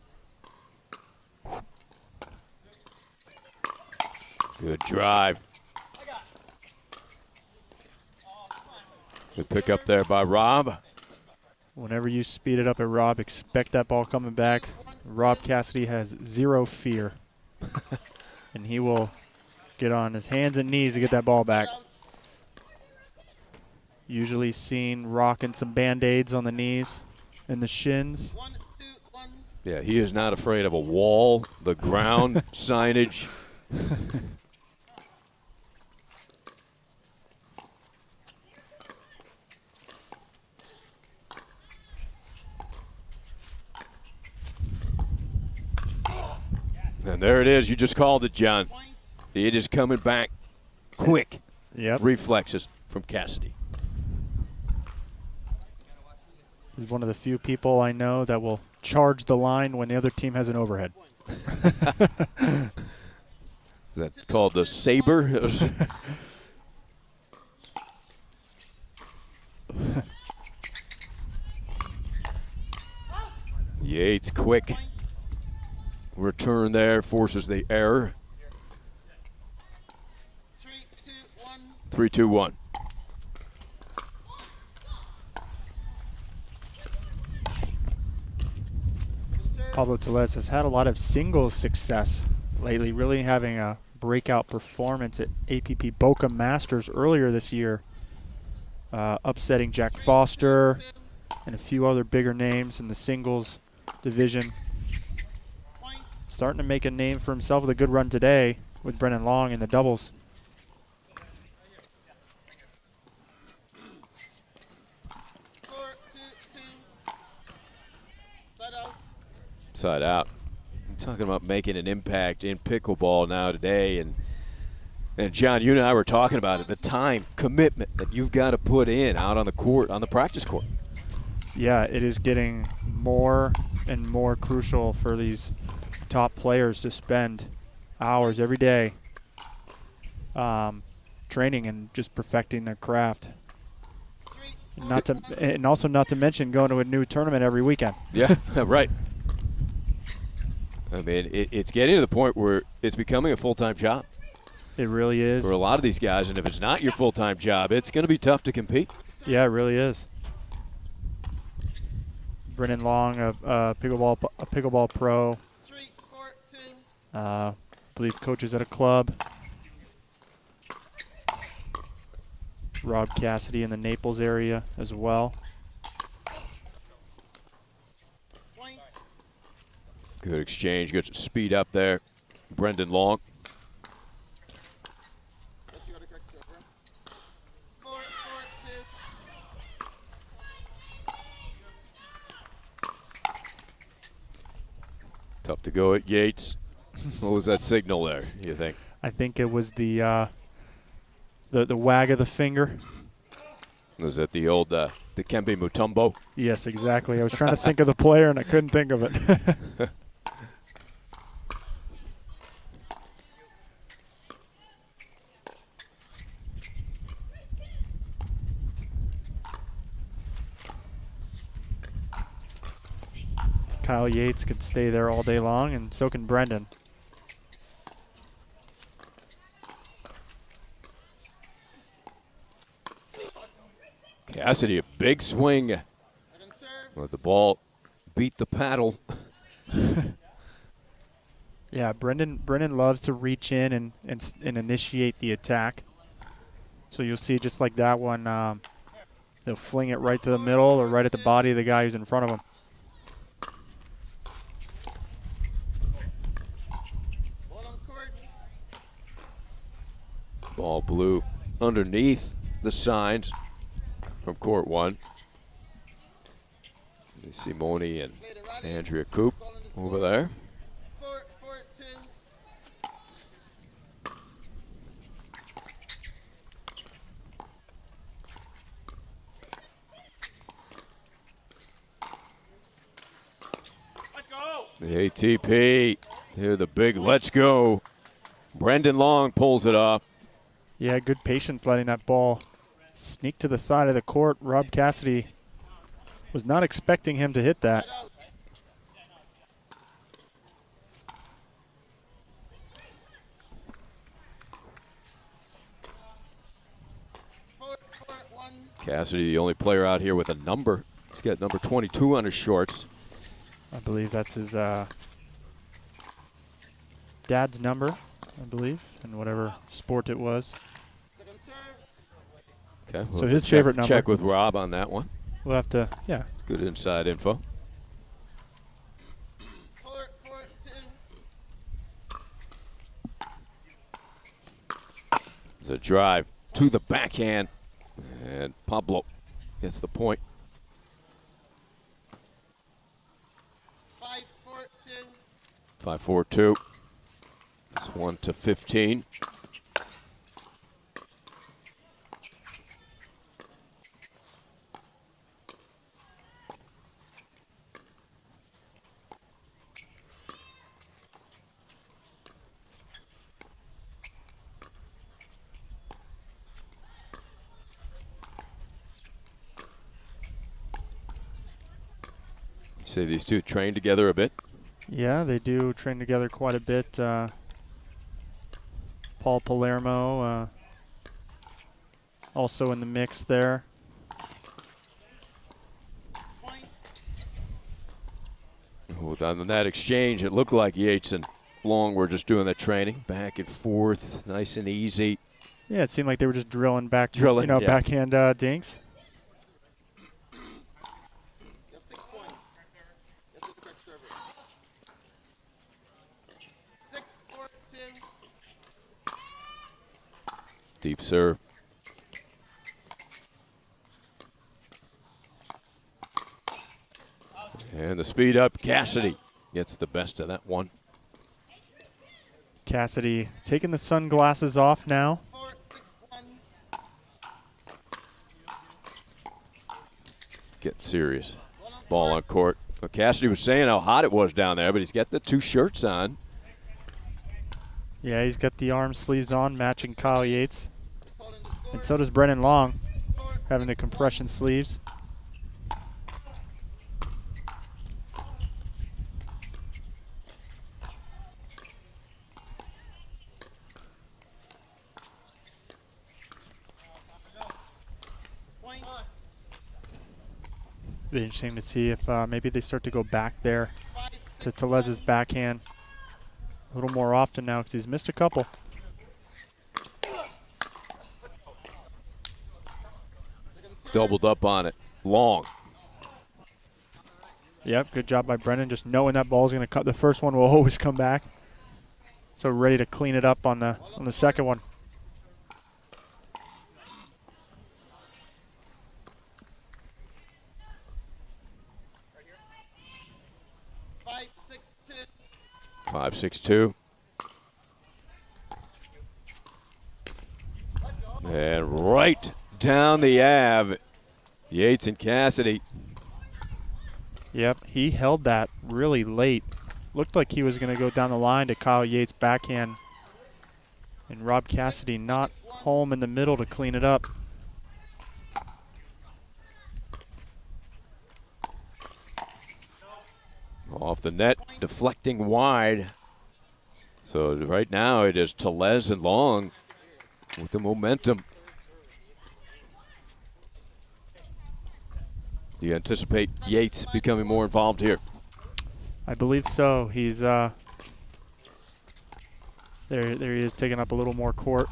Good drive. Good pick up there by Rob. Whenever you speed it up at Rob, expect that ball coming back. Rob Cassidy has zero fear. And he will get on his hands and knees to get that ball back. Usually seen rocking some Band-Aids on the knees and the shins. Yeah, he is not afraid of a wall, the ground, signage. And there it is. You just called it, John. It is coming back quick. reflexes from Cassidy. He's one of the few people I know that will charge the line when the other team has an overhead. Is that called the saber? Yates quick return there, forces the error. 3-2-1. Pablo Tellez has had a lot of singles success lately, really having a breakout performance at APP Boca Masters earlier this year, upsetting Jack Foster and a few other bigger names in the singles division. Starting to make a name for himself with a good run today with Brennan Long in the doubles. Side out. I'm talking about making an impact in pickleball now today, and John, you and I were talking about it, the time commitment that you've got to put in out on the court, on the practice court. Yeah, it is getting more and more crucial for these top players to spend hours every day training and just perfecting their craft. And also not to mention going to a new tournament every weekend. Yeah, right. I mean, it's getting to the point where it's becoming a full-time job. It really is. For a lot of these guys, and if it's not your full-time job, it's going to be tough to compete. Yeah, it really is. Brennan Long, a pickleball pro. I believe coaches at a club. Rob Cassidy in the Naples area as well. Good exchange, good speed up there. Brendan Long. Tough to go at Yates. What was that signal there, you think? I think it was the wag of the finger. Was it the old the Kembe Mutombo? Yes, exactly. I was trying to think of the player and I couldn't think of it. Kyle Yates could stay there all day long, and so can Brendan. Cassidy, a big swing. Let the ball beat the paddle. Yeah, Brendan loves to reach in and initiate the attack. So you'll see just like that one, they'll fling it right to the middle or right at the body of the guy who's in front of him. Ball blue underneath the signs from court one. Simone and Andrea Coop over there. The ATP, here the big let's go. Brendan Long pulls it off. Yeah, good patience letting that ball sneak to the side of the court. Rob Cassidy was not expecting him to hit that. Cassidy, the only player out here with a number. He's got number 22 on his shorts. I believe that's his dad's number, I believe, in whatever sport it was. Okay, so his favorite number. Check with Rob on that one. We'll have to, yeah. Good inside info. The drive to the backhand, and Pablo gets the point. 5-4-2. It's 1-15. See these two train together a bit. Yeah, they do train together quite a bit. Paul Palermo also in the mix there. On that exchange, it looked like Yates and Long were just doing the training back and forth, nice and easy. Yeah, it seemed like they were just drilling back, yeah. backhand dinks. Deep serve. And the speed up, Cassidy gets the best of that one. Cassidy taking the sunglasses off now. Getting serious. Ball on court. Well, Cassidy was saying how hot it was down there, but he's got the two shirts on. Yeah, he's got the arm sleeves on, matching Kyle Yates. And so does Brennan Long, having the compression sleeves. Be interesting to see if maybe they start to go back there to Telez's backhand a little more often now because he's missed a couple. Doubled up on it. Long. Yep, good job by Brennan. Just knowing that ball's going to cut. The first one will always come back. So ready to clean it up on the second one. Five, 6-2. And right down the Ave, Yates and Cassidy. Yep, he held that really late. Looked like he was going to go down the line to Kyle Yates' backhand. And Rob Cassidy not home in the middle to clean it up. Off the net, deflecting wide. So right now it is Telez and Long with the momentum. Do you anticipate Yates becoming more involved here? I believe so. He's there he is, taking up a little more court.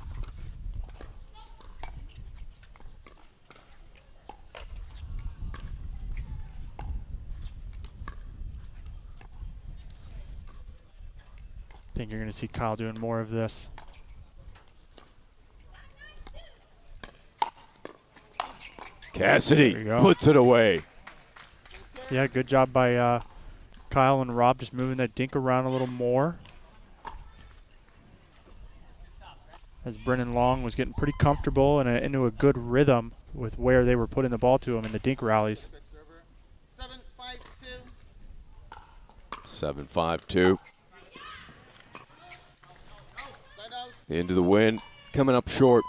I think you're going to see Kyle doing more of this. Cassidy puts it away. Yeah, good job by Kyle and Rob just moving that dink around a little more. As Brennan Long was getting pretty comfortable and into a good rhythm with where they were putting the ball to him in the dink rallies. 7-5-2. Into the wind, coming up short.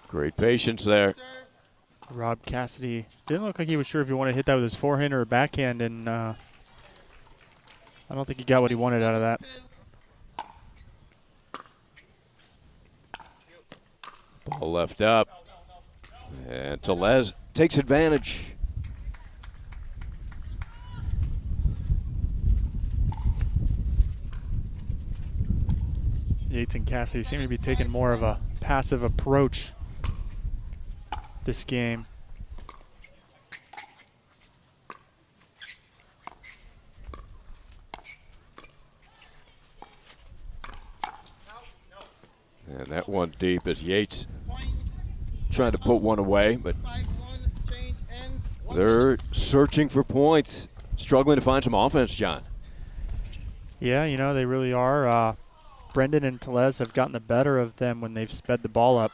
Great patience there. Rob Cassidy didn't look like he was sure if he wanted to hit that with his forehand or a backhand, and I don't think he got what he wanted out of that. Ball left up. And Telez takes advantage. Yates and Cassidy seem to be taking more of a passive approach this game. And that one deep as Yates trying to put one away, but they're searching for points, struggling to find some offense, John. Yeah, you know, they really are. Brendan and Tellez have gotten the better of them when they've sped the ball up.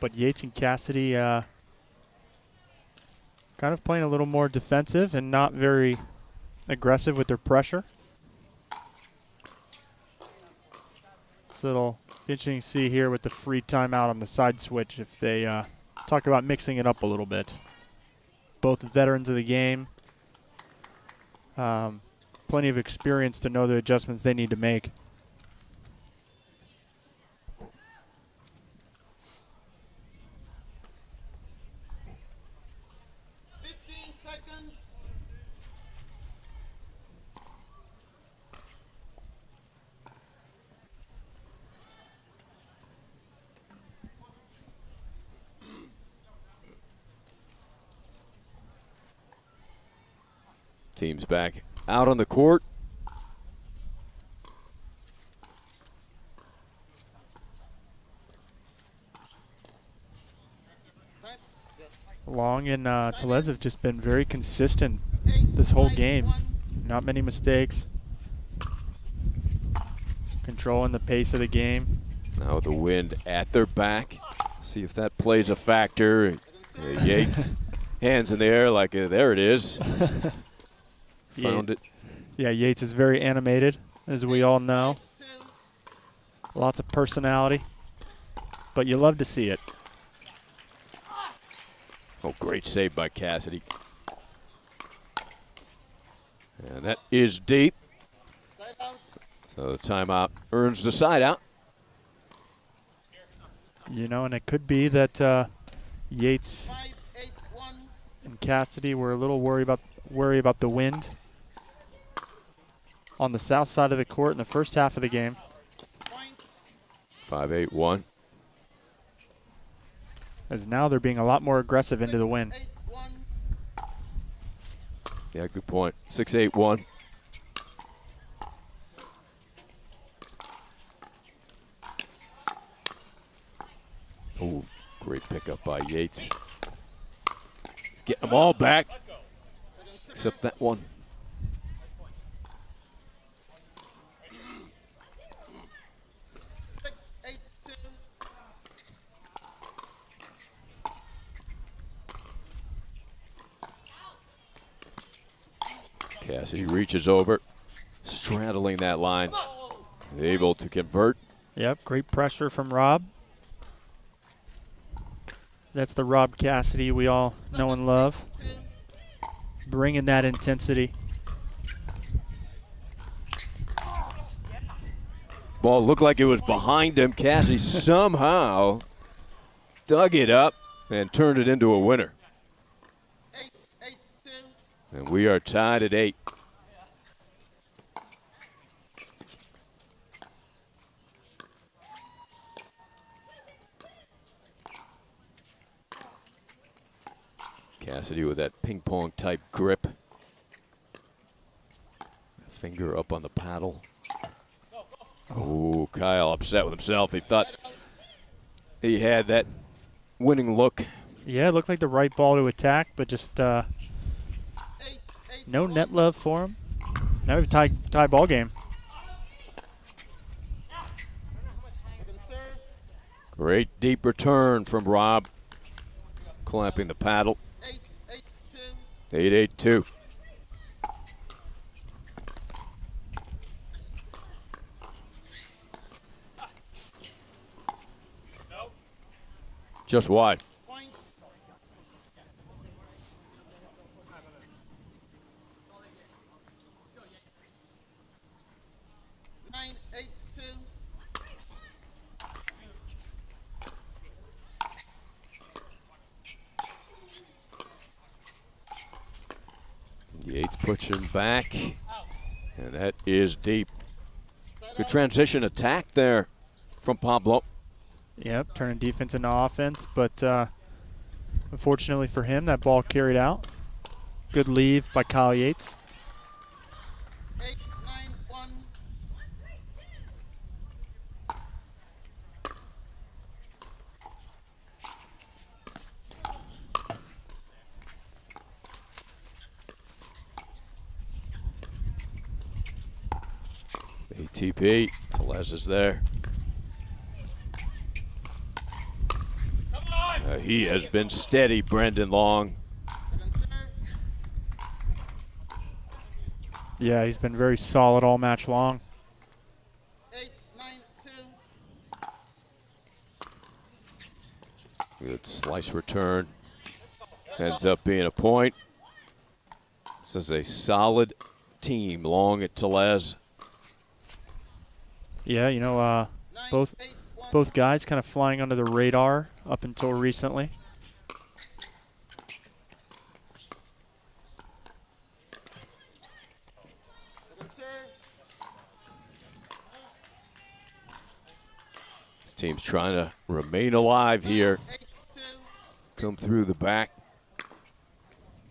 But Yates and Cassidy kind of playing a little more defensive and not very aggressive with their pressure. So it'll be interesting to see here with the free timeout on the side switch if they talk about mixing it up a little bit. Both veterans of the game. Plenty of experience to know the adjustments they need to make. Team's back out on the court. Long and Tellez have just been very consistent this whole game. Not many mistakes. Controlling the pace of the game. Now the wind at their back. See if that plays a factor. Yates, hands in the air like there it is. Found it. Yeah, Yates is very animated, as we all know. Lots of personality, but you love to see it. Oh, great save by Cassidy. And that is deep. So the timeout earns the side out. You know, and it could be that Yates and Cassidy were a little worried about the wind on the south side of the court in the first half of the game. 5-8-1. As now they're being a lot more aggressive into the wind. Yeah, good point. 6-8-1. Oh, great pickup by Yates. He's getting them all back, except that one. Cassidy reaches over, straddling that line, able to convert. Yep, great pressure from Rob. That's the Rob Cassidy we all know and love. Bringing that intensity. Ball looked like it was behind him. Cassidy somehow dug it up and turned it into a winner. And we are tied at 8. Cassidy with that ping pong type grip. Finger up on the paddle. Oh, Kyle upset with himself. He thought he had that winning look. Yeah, it looked like the right ball to attack, but just no net love for him. Now we have a tie ball game. Great deep return from Rob. Clamping the paddle. 8-8-2. Just wide. Yates puts him back, and that is deep. Good transition attack there from Pablo. Yep, turning defense into offense, but unfortunately for him, that ball carried out. Good leave by Kyle Yates. ATP, Telez is there. He has been steady, Brendan Long. Yeah, he's been very solid all match long. 8-9-2. Good slice return. Ends up being a point. This is a solid team, Long at Telez. Yeah, you know, both guys kind of flying under the radar up until recently. This team's trying to remain alive here. Come through the back.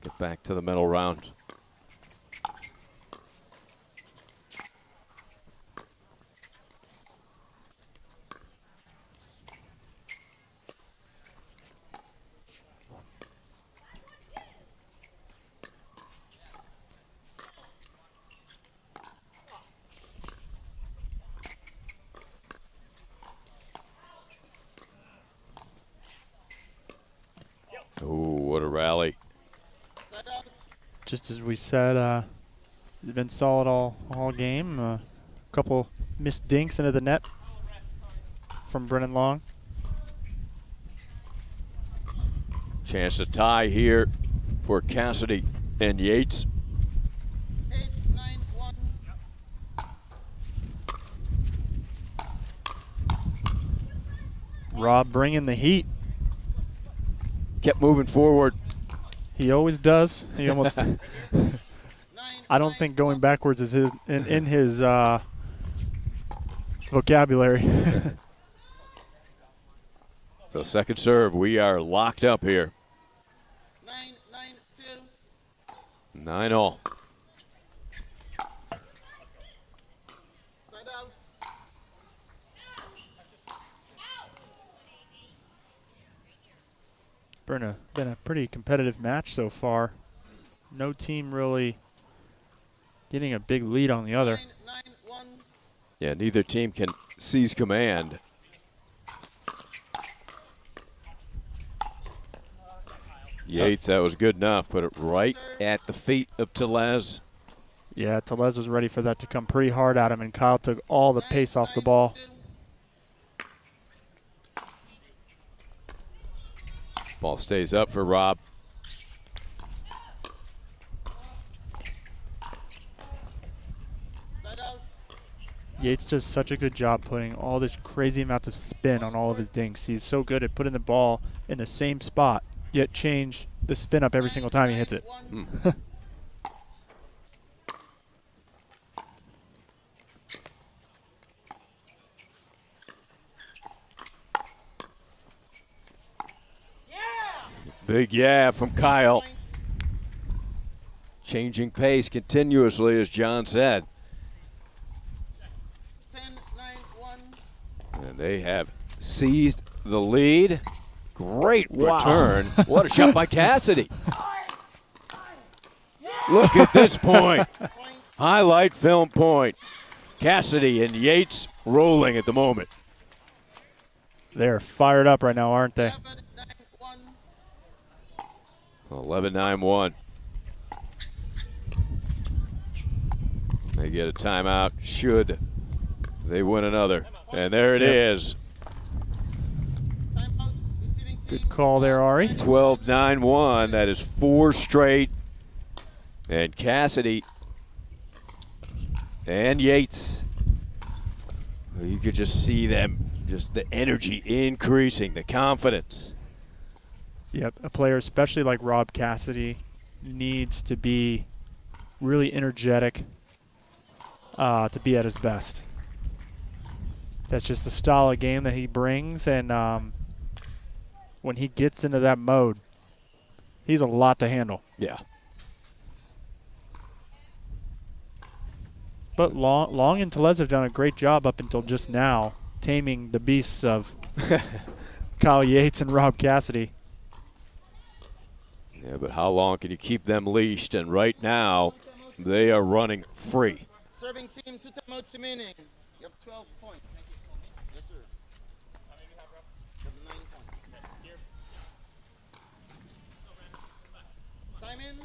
Get back to the medal round. Oh, what a rally. Just as we said, they've been solid all game. A couple missed dinks into the net from Brennan Long. Chance to tie here for Cassidy and Yates. 8-9-1. Rob bringing the heat. Kept moving forward. He always does. He almost. I don't think going backwards is in his vocabulary. So second serve, we are locked up here. 9-9-2. 9-all. Been a pretty competitive match so far. No team really getting a big lead on the other. 9-9-1. Yeah, neither team can seize command. Yates, that was good enough. Put it right at the feet of Telez. Yeah, Telez was ready for that to come pretty hard at him, and Kyle took all the pace off the ball. Ball stays up for Rob. Yates does such a good job putting all this crazy amounts of spin on all of his dinks. He's so good at putting the ball in the same spot, yet change the spin up every single time he hits it. Big yeah from Kyle. Changing pace continuously, as John said. 10-9-1. And they have seized the lead. Great return. What a shot by Cassidy. Look at this point. Highlight film point. Cassidy and Yates rolling at the moment. They're fired up right now, aren't they? 11-9-1. They get a timeout should they win another. And there it is. Good call there, Ari. 12-9-1. That is 4 straight. And Cassidy and Yates, you could just see them, just the energy increasing, the confidence. Yep, a player especially like Rob Cassidy needs to be really energetic to be at his best. That's just the style of game that he brings, and when he gets into that mode, he's a lot to handle. Yeah. But Long and Telez have done a great job up until just now, taming the beasts of Kyle Yates and Rob Cassidy. Yeah, but how long can you keep them leashed? And right now, they are running free. Serving team, 2 timeouts remaining. You have 12 points. Yes, sir. How many do you have, Rob? You have 9 points. Here. Time in.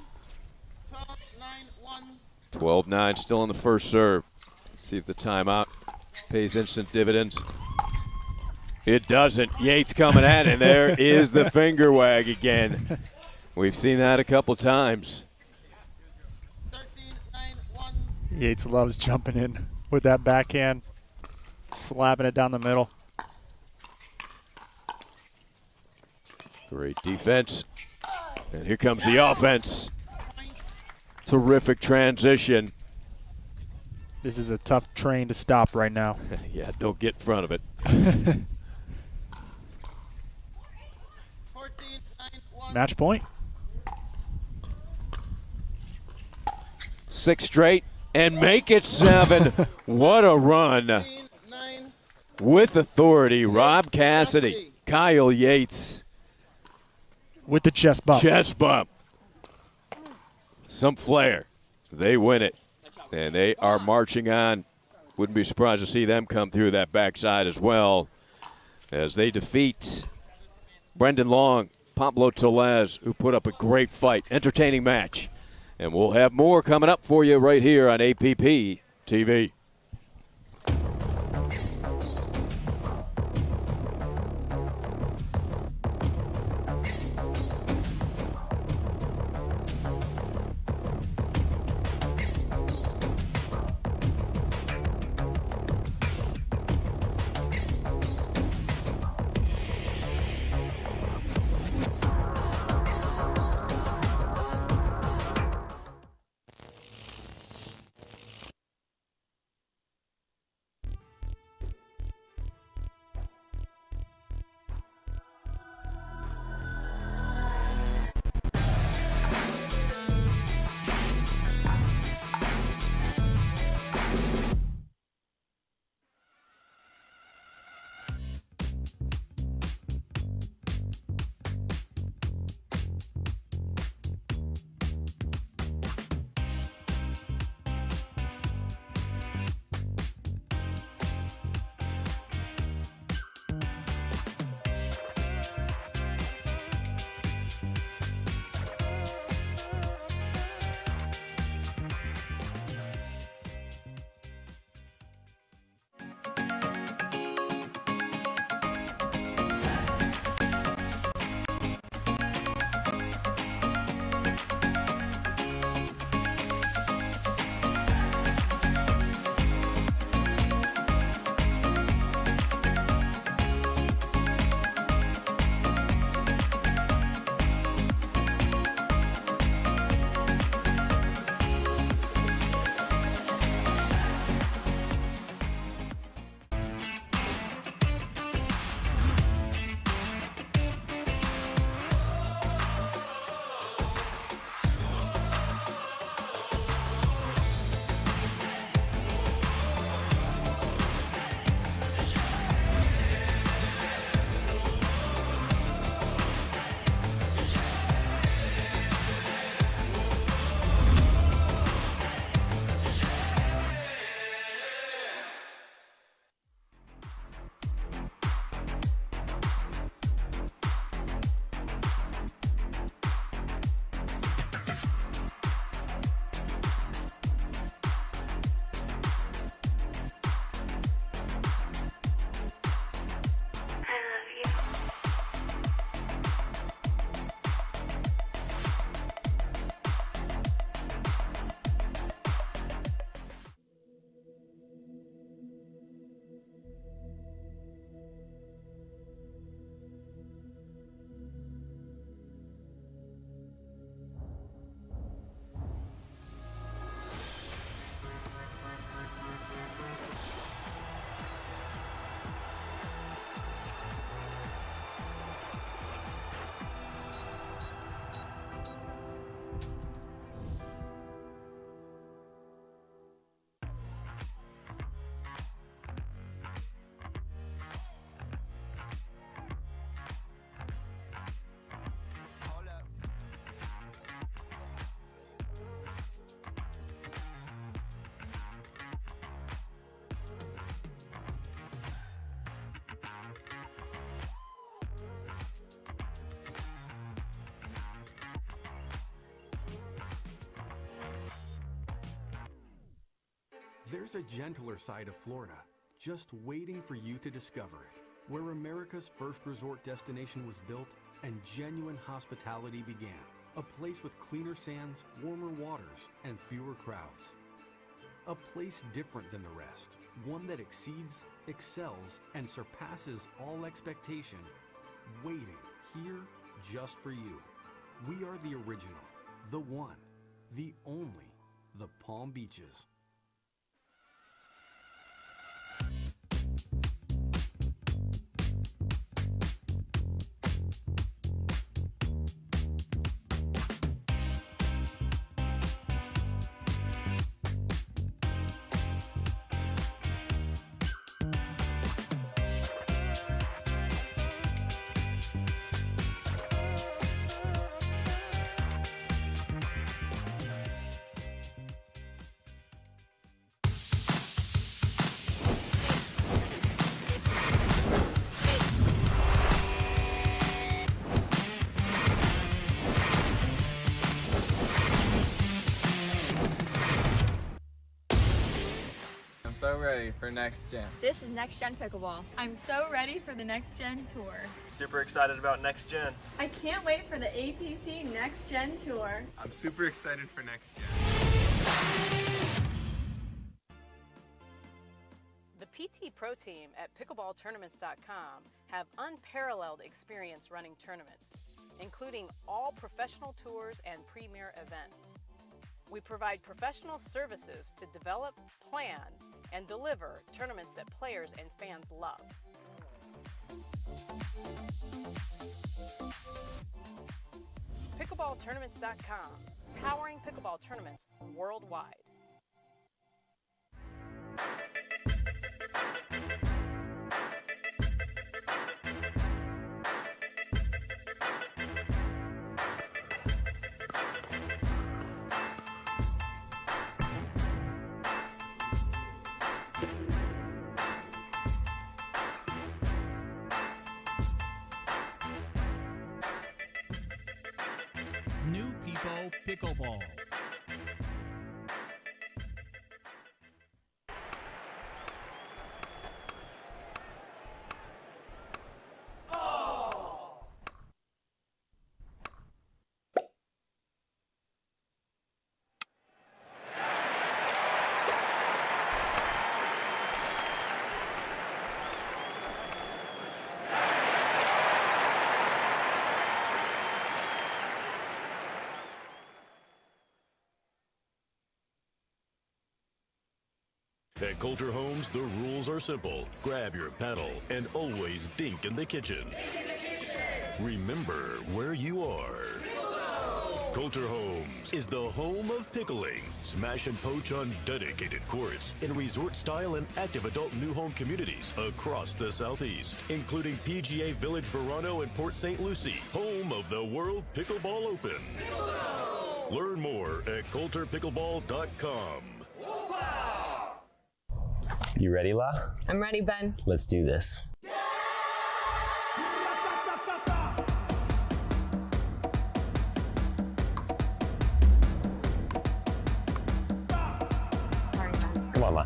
12-9-1. 12-9 still in the first serve. Let's see if the timeout pays instant dividends. It doesn't. Yates coming at it, and there is the finger wag again. We've seen that a couple times. 13-9-1. Yates loves jumping in with that backhand, slapping it down the middle. Great defense. And here comes the offense. Terrific transition. This is a tough train to stop right now. Yeah, don't get in front of it. 14-9-1. Match point. 6 straight and make it 7. What a run. With authority, Rob Cassidy, Kyle Yates. With the chest bump. Chest bump. Some flair. They win it. And they are marching on. Wouldn't be surprised to see them come through that backside as well as they defeat Brendan Long, Pablo Tellez, who put up a great fight. Entertaining match. And we'll have more coming up for you right here on APP TV. There's a gentler side of Florida, just waiting for you to discover it, where America's first resort destination was built and genuine hospitality began. A place with cleaner sands, warmer waters, and fewer crowds. A place different than the rest, one that exceeds, excels, and surpasses all expectation, waiting here just for you. We are the original, the one, the only, the Palm Beaches. So ready for next gen. This is Next Gen Pickleball. I'm so ready for the Next Gen Tour. Super excited about next gen. I can't wait for the APP Next Gen Tour. I'm super excited for next gen. The PT Pro Team at pickleballtournaments.com have unparalleled experience running tournaments, including all professional tours and premier events. We provide professional services to develop, plan, and deliver tournaments that players and fans love. Pickleballtournaments.com, powering pickleball tournaments worldwide. New People Pickleball. At Coulter Homes, the rules are simple. Grab your paddle and always dink in the kitchen. Remember where you are. Coulter Homes is the home of pickling. Smash and poach on dedicated courts in resort-style and active adult new home communities across the Southeast, including PGA Village Verano and Port St. Lucie, home of the World Pickleball Open. Learn more at coulterpickleball.com. You ready, La? I'm ready, Ben. Let's do this. Come on, La.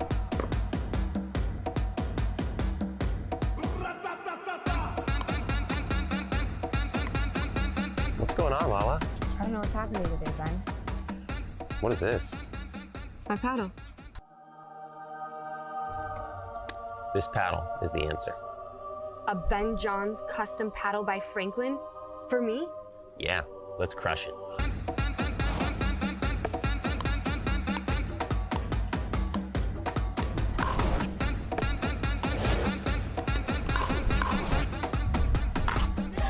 What's going on, Lala? I don't know what's happening today, Ben. What is this? It's my paddle. This paddle is the answer. A Ben Johns custom paddle by Franklin? For me? Yeah, let's crush it.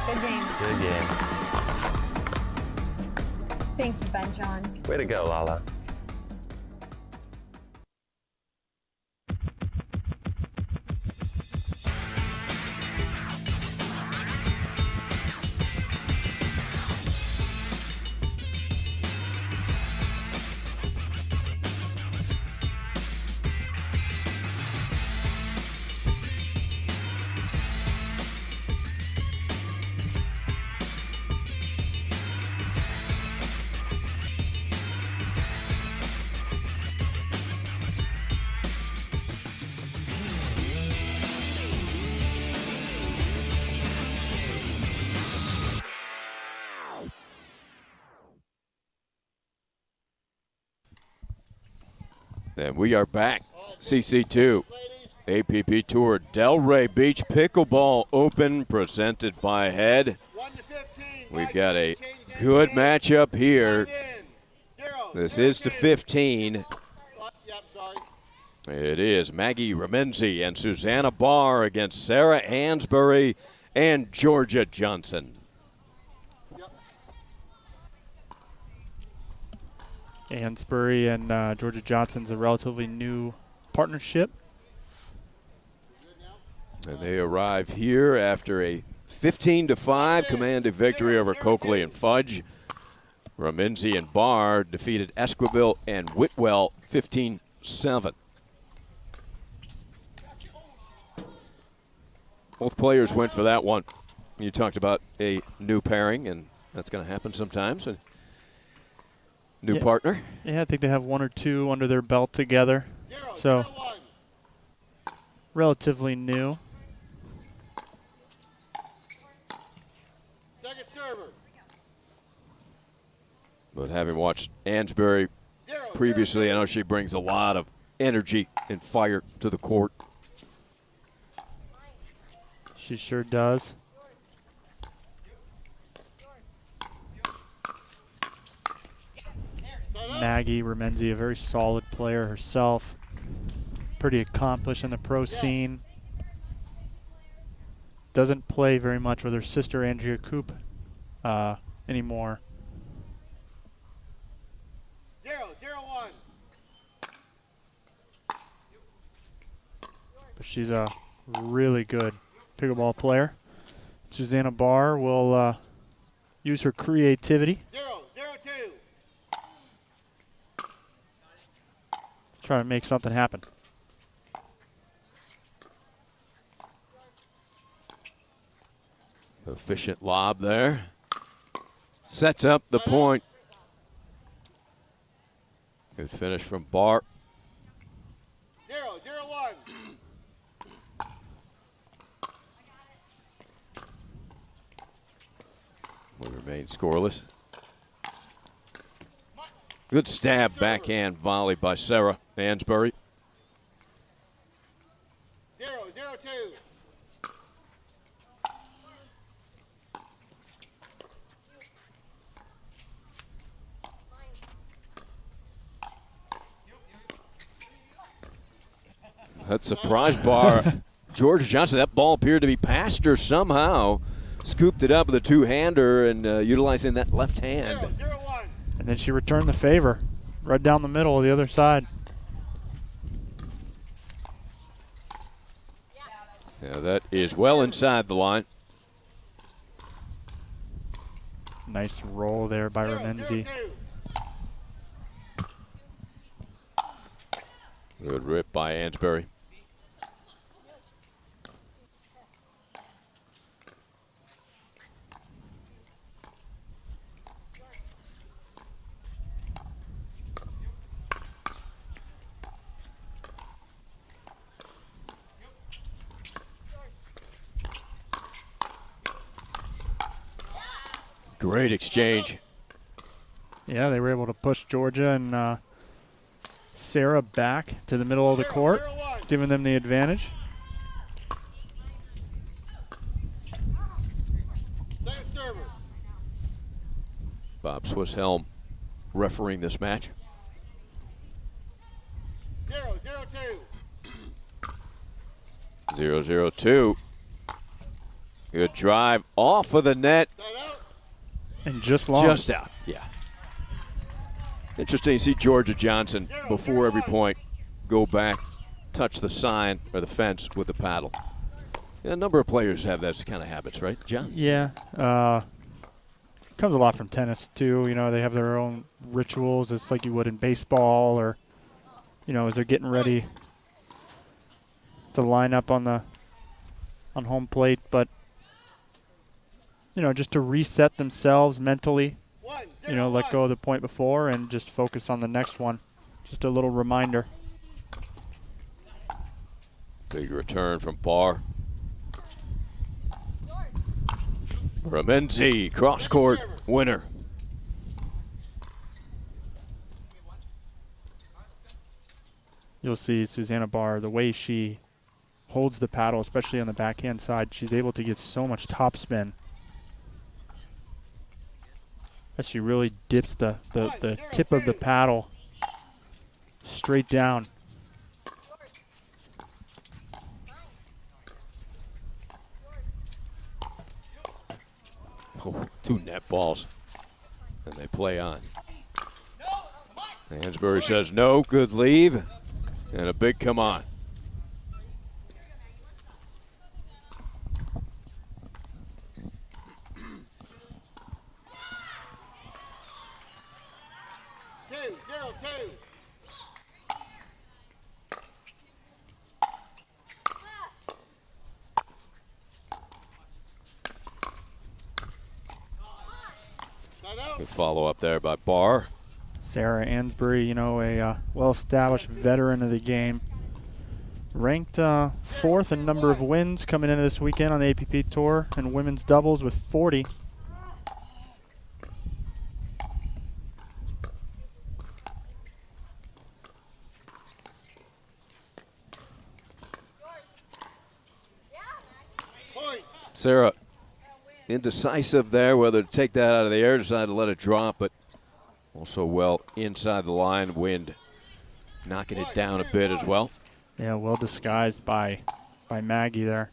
Good game. Good game. Thank you, Ben Johns. Way to go, Lala. And we are back. CC2 APP Tour Delray Beach Pickleball Open presented by Head. We've got a good matchup here. This is the 15. It is Maggie Remenzi and Susanna Barr against Sarah Ansbury and Georgia Johnson. Ansbury and Georgia Johnson's a relatively new partnership. And they arrive here after a 15-5 commanded victory over Coakley and Fudge. Remenzi and Barr defeated Esquivel and Whitwell 15-7. Both players went for that one. You talked about a new pairing, and that's going to happen sometimes. A new partner. Yeah, I think they have one or two under their belt together. So, relatively new. Second server. But having watched Ansbury previously, I know she brings a lot of energy and fire to the court. She sure does. Maggie Remenzi, a very solid player herself. Pretty accomplished in the pro scene. Doesn't play very much with her sister Andrea Coop anymore. 0-0-1. But she's a really good pickleball player. Susanna Barr will use her creativity. 0-0-2. Try to make something happen. Efficient lob there. Sets up the point. Good finish from Barr. 0-0-1. Will remain scoreless. Good stab backhand volley by Sarah Ansbury. 0-0-2. That surprise bar. Georgia Johnson, that ball appeared to be past her somehow. Scooped it up with a two-hander and utilizing that left hand. 0-0-1. And then she returned the favor right down the middle of the other side. Yeah, that is well inside the line. Nice roll there by Remenzi. Good rip by Ansbury. Great exchange. Yeah, they were able to push Georgia and Sarah back to the middle of the court, giving them the advantage. Second server. Bob Swisshelm refereeing this match. 0-0-2. 0-0-2. Good drive off of the net. And just long. Just out, yeah. Interesting to see Georgia Johnson, before every point, go back, touch the sign or the fence with the paddle. Yeah, a number of players have those kind of habits, right, John? Yeah. Comes a lot from tennis, too. You know, they have their own rituals. It's like you would in baseball or, you know, as they're getting ready to line up on home plate. But, you know, just to reset themselves mentally, you know, let go of the point before and just focus on the next one. Just a little reminder. Big return from Barr. Remenzi, cross-court winner. you'll see Susanna Barr, the way she holds the paddle, especially on the backhand side, she's able to get so much topspin as she really dips the tip of the paddle straight down. Oh, 2 net balls, and they play on. Hansberry says no, good leave, and a big come on. Good follow up there by Barr. Sarah Ansbury, you know, a well-established veteran of the game. Ranked 4th in number of wins coming into this weekend on the APP Tour and women's doubles with 40. Sarah indecisive there whether to take that out of the air, decided to let it drop, but also well inside the line, wind knocking it down a bit as well. Yeah, well disguised by Maggie there.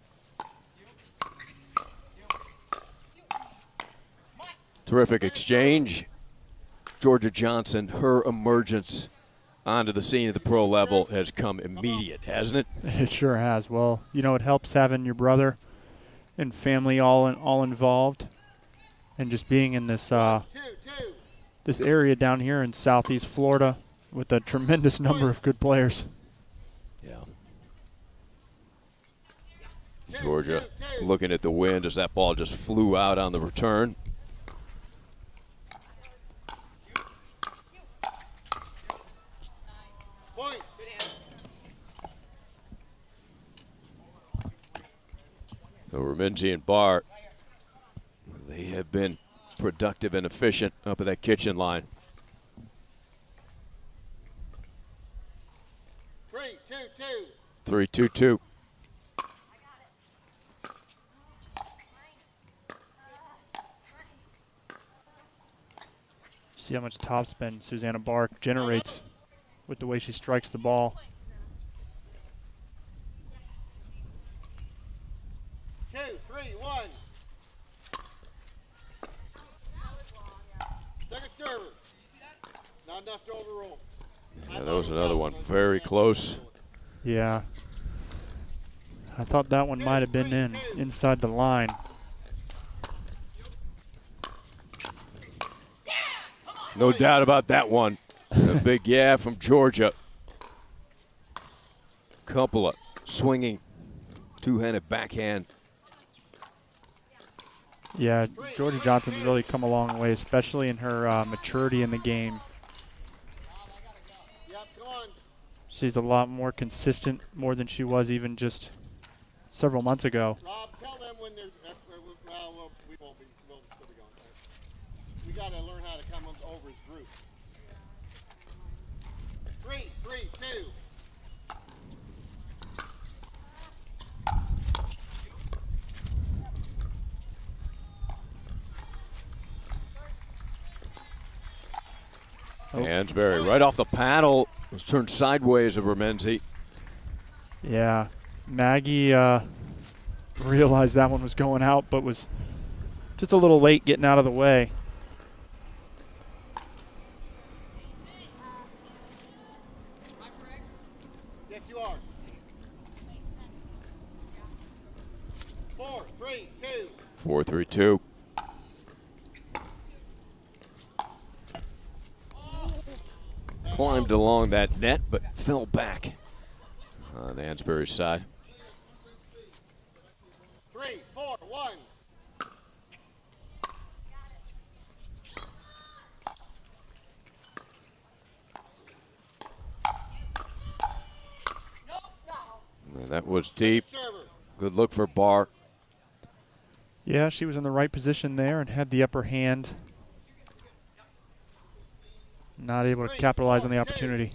Terrific exchange. Georgia Johnson, her emergence onto the scene at the pro level has come immediate, hasn't it? It sure has. Well, you know, it helps having your brother and family all involved, and just being in this this area down here in Southeast Florida with a tremendous number of good players. Yeah. Georgia looking at the wind as that ball just flew out on the return. So Remenzi and Barr, they have been productive and efficient up at that kitchen line. 3-2-2. See how much topspin Susanna Barr generates with the way she strikes the ball. 2, 3, 1. Second server. Not enough to overrule. Yeah, that was another one very close. Yeah. I thought that one might have been inside the line. No doubt about that one. A big yeah from Georgia. Couple of swinging two-handed backhand. Yeah, Georgia Johnson's really come a long way, especially in her maturity in the game. She's a lot more consistent, more than she was even just several months ago. Rob, tell them when they're, well, we won't be, we'll still be going. We got to learn how to come over as groups. 3, 3, 2. Hansberry right off the paddle was turned sideways of Remenzi. Yeah, Maggie realized that one was going out, but was just a little late getting out of the way. Yes, you are. 4, 3, 2. 4-3-2. Climbed along that net, but fell back on Ansbury's side. 3, 4, 1. And that was deep. Good look for Barr. Yeah, she was in the right position there and had the upper hand. Not able to capitalize on the opportunity.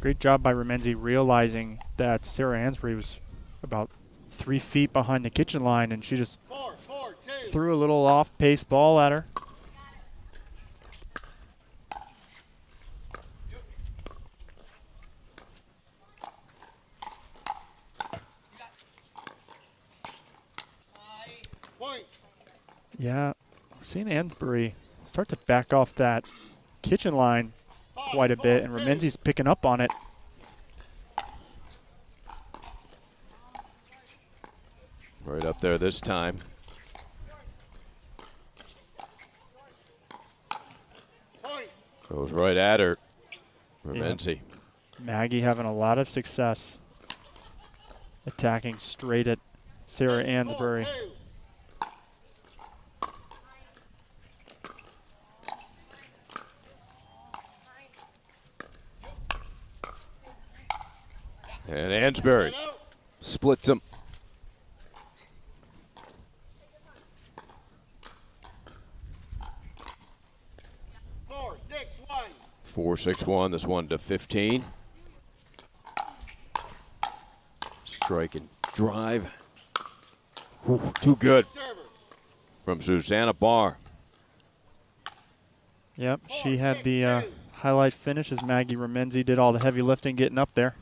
Great job by Remenzi realizing that Sarah Ansbury was about 3 feet behind the kitchen line, and she just threw a little off-pace ball at her. Yeah, we're seeing Ansbury start to back off that kitchen line quite a bit, and Remenzi's picking up on it. Right up there this time. Goes right at her. Remenzi. Yep. Maggie having a lot of success attacking straight at Sarah Ansbury. And Ansbury splits him. 4-6-1, this one to 15. Strike and drive. Ooh, too good from Susanna Barr. Yep, she had the highlight finish as Maggie Remenzi did all the heavy lifting getting up there.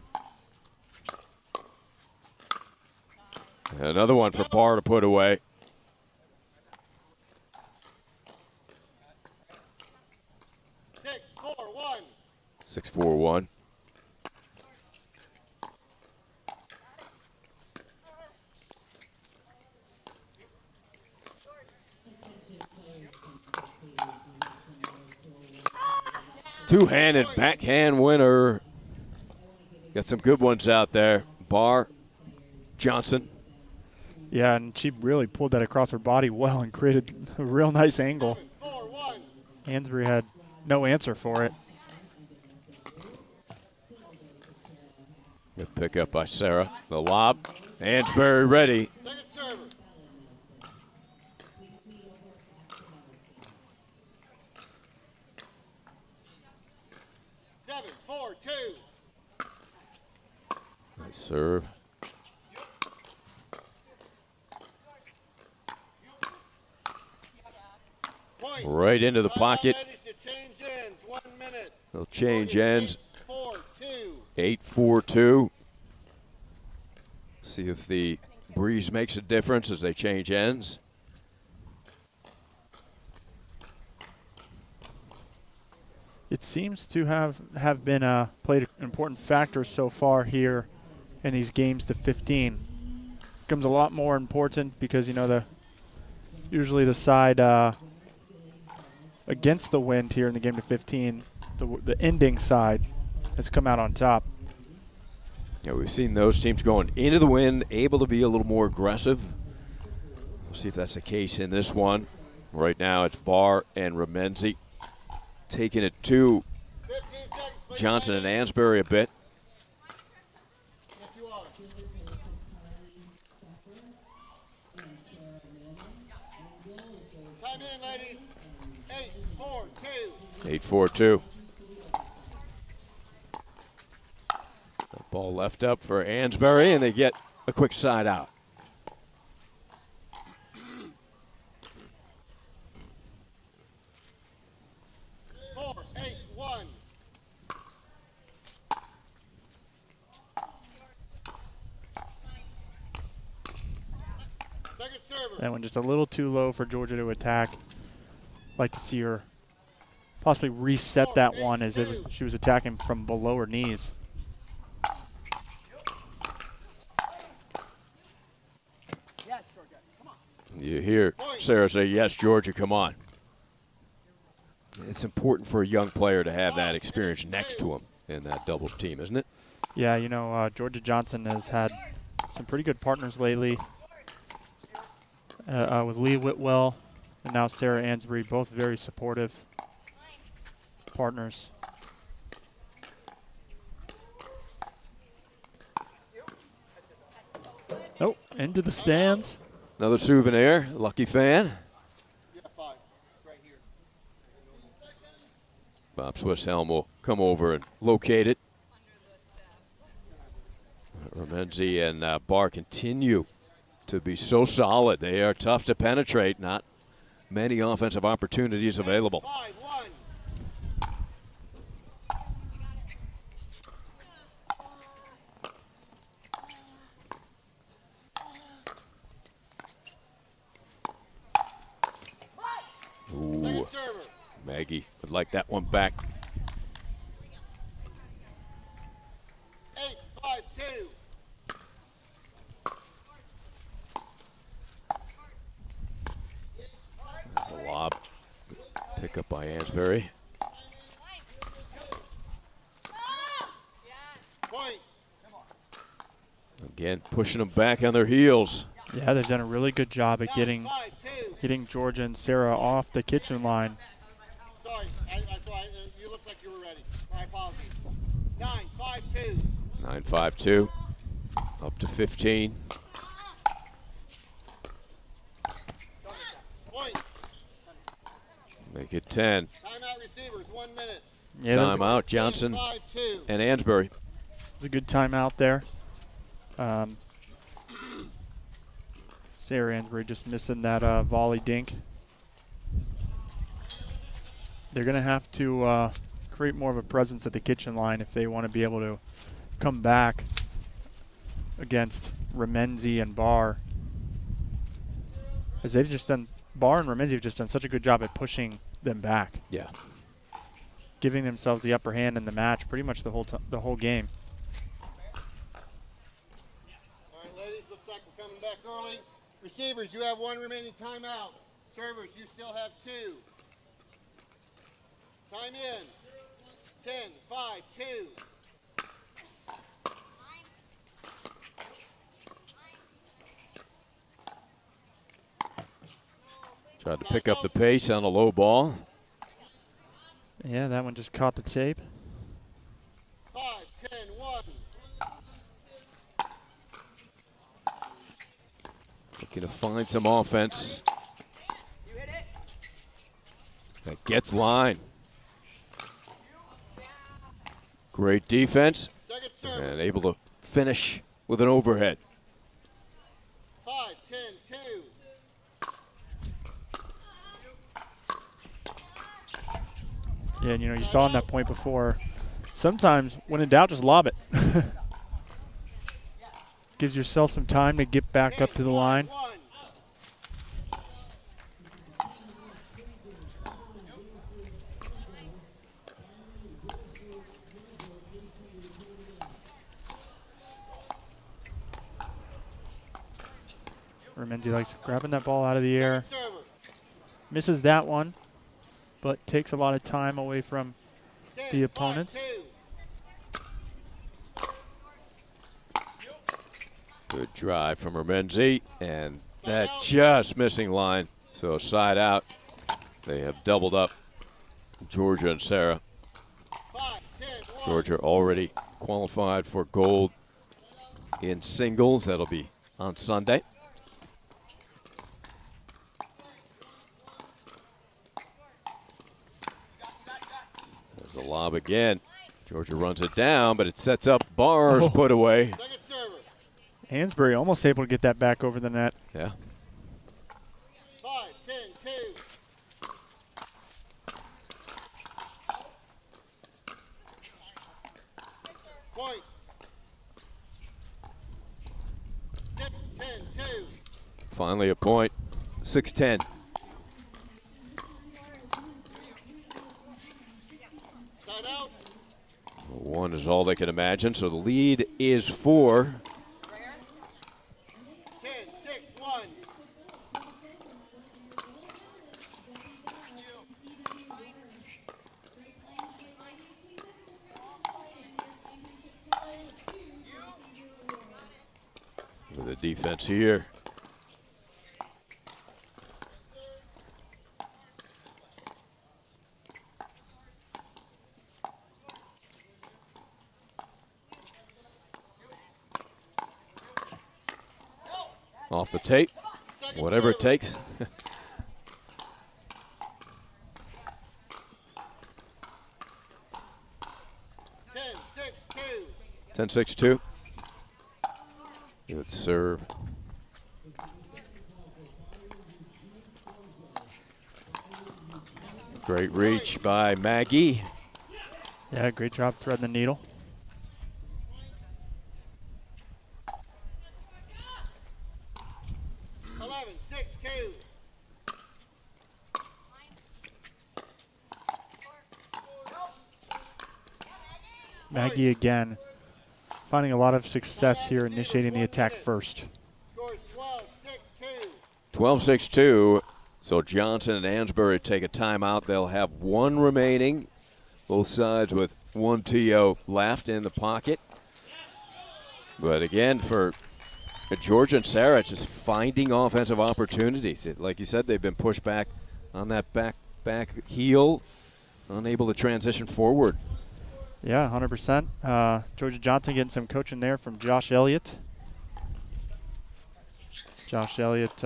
Another one for Barr to put away. Six, 4-1. Two-handed backhand winner. Got some good ones out there. Barr, Johnson. Yeah, and she really pulled that across her body well and created a real nice angle. Ansbury had no answer for it. Good pick up by Sarah. The lob. Ansbury ready. Nice serve. Right into the pocket. They'll change ends. 8-4-2. See if the breeze makes a difference as they change ends. It seems to have been played an important factor so far here in these games to 15. Becomes a lot more important because, you know, usually the side against the wind here in the game to 15, the ending side has come out on top. Yeah, we've seen those teams going into the wind, able to be a little more aggressive. We'll see if that's the case in this one. Right now it's Barr and Remenzi taking it to Johnson and Ansbury a bit. Time in, ladies. 8-4-2. 8-4-2. Ball left up for Ansbury, and they get a quick side out. That one just a little too low for Georgia to attack. Like to see her possibly reset that one as she was attacking from below her knees. You hear Sarah say, yes, Georgia, come on. It's important for a young player to have that experience next to him in that doubles team, isn't it? Yeah, you know, Georgia Johnson has had some pretty good partners lately with Lee Whitwell and now Sarah Ansbury, both very supportive partners. Oh, into the stands. Another souvenir, lucky fan. Bob Swisshelm will come over and locate it. Ramenzi and Barr continue to be so solid. They are tough to penetrate. Not many offensive opportunities available. 5-1. Ooh, Maggie would like that one back. 8-5-2. There's a lob. Pick up by Ansbury. Point. Again, pushing them back on their heels. Yeah, they've done a really good job at getting Georgia and Sarah off the kitchen line. Sorry, you looked like you were ready. My apologies. 9-5-2. 9-5-2. Up to 15. Point. Make it 10. Timeout receivers, 1 minute. Yeah, Timeout, Johnson 5-2. and Ansbury. It's a good timeout there. Sarah Ansbury just missing that volley dink. They're going to have to create more of a presence at the kitchen line if they want to be able to come back against Ramenzi and Barr. As they've just done, Barr and Ramenzi have just done such a good job at pushing them back. Yeah. Giving themselves the upper hand in the match pretty much the whole game. All right, ladies, looks like we're coming back early. Receivers, you have 1 remaining timeout. Servers, you still have 2. Time in. 10-5-2. Tried to pick up the pace on a low ball. Yeah, that one just caught the tape. 5-10-1. Looking to find some offense. That gets line. Great defense. And able to finish with an overhead. 5-10-2. Yeah, and you saw on that point before, sometimes when in doubt, just lob it. Gives yourself some time to get back up to the line. Ramenzi likes grabbing that ball out of the air. Misses that one, but takes a lot of time away from the opponents. Good drive from Ramenzi, and that just missing line. So side out. They have doubled up Georgia and Sarah. Georgia already qualified for gold in singles. That'll be on Sunday. There's a lob again. Georgia runs it down, but it sets up Barr's put away. Hansberry almost able to get that back over the net. Yeah. 5-10-2. Point. 6-10-2. Finally a point. 6-10. Side out. One is all they can imagine, so the lead is 4. 10-6-1. With the defense here. Off the tape, whatever it takes. 10-6-2. 10-6-2. Good serve. Great reach by Maggie. Yeah, great job threading the needle. Maggie again, finding a lot of success here, initiating the attack first. 12-6-2. So Johnson and Ansbury take a timeout. They'll have one remaining. Both sides with one TO left in the pocket. But again, for Georgia and Sarah, just finding offensive opportunities. Like you said, they've been pushed back on that back heel, unable to transition forward. Yeah, 100%. Georgia Johnson getting some coaching there from Josh Elliott. Josh Elliott,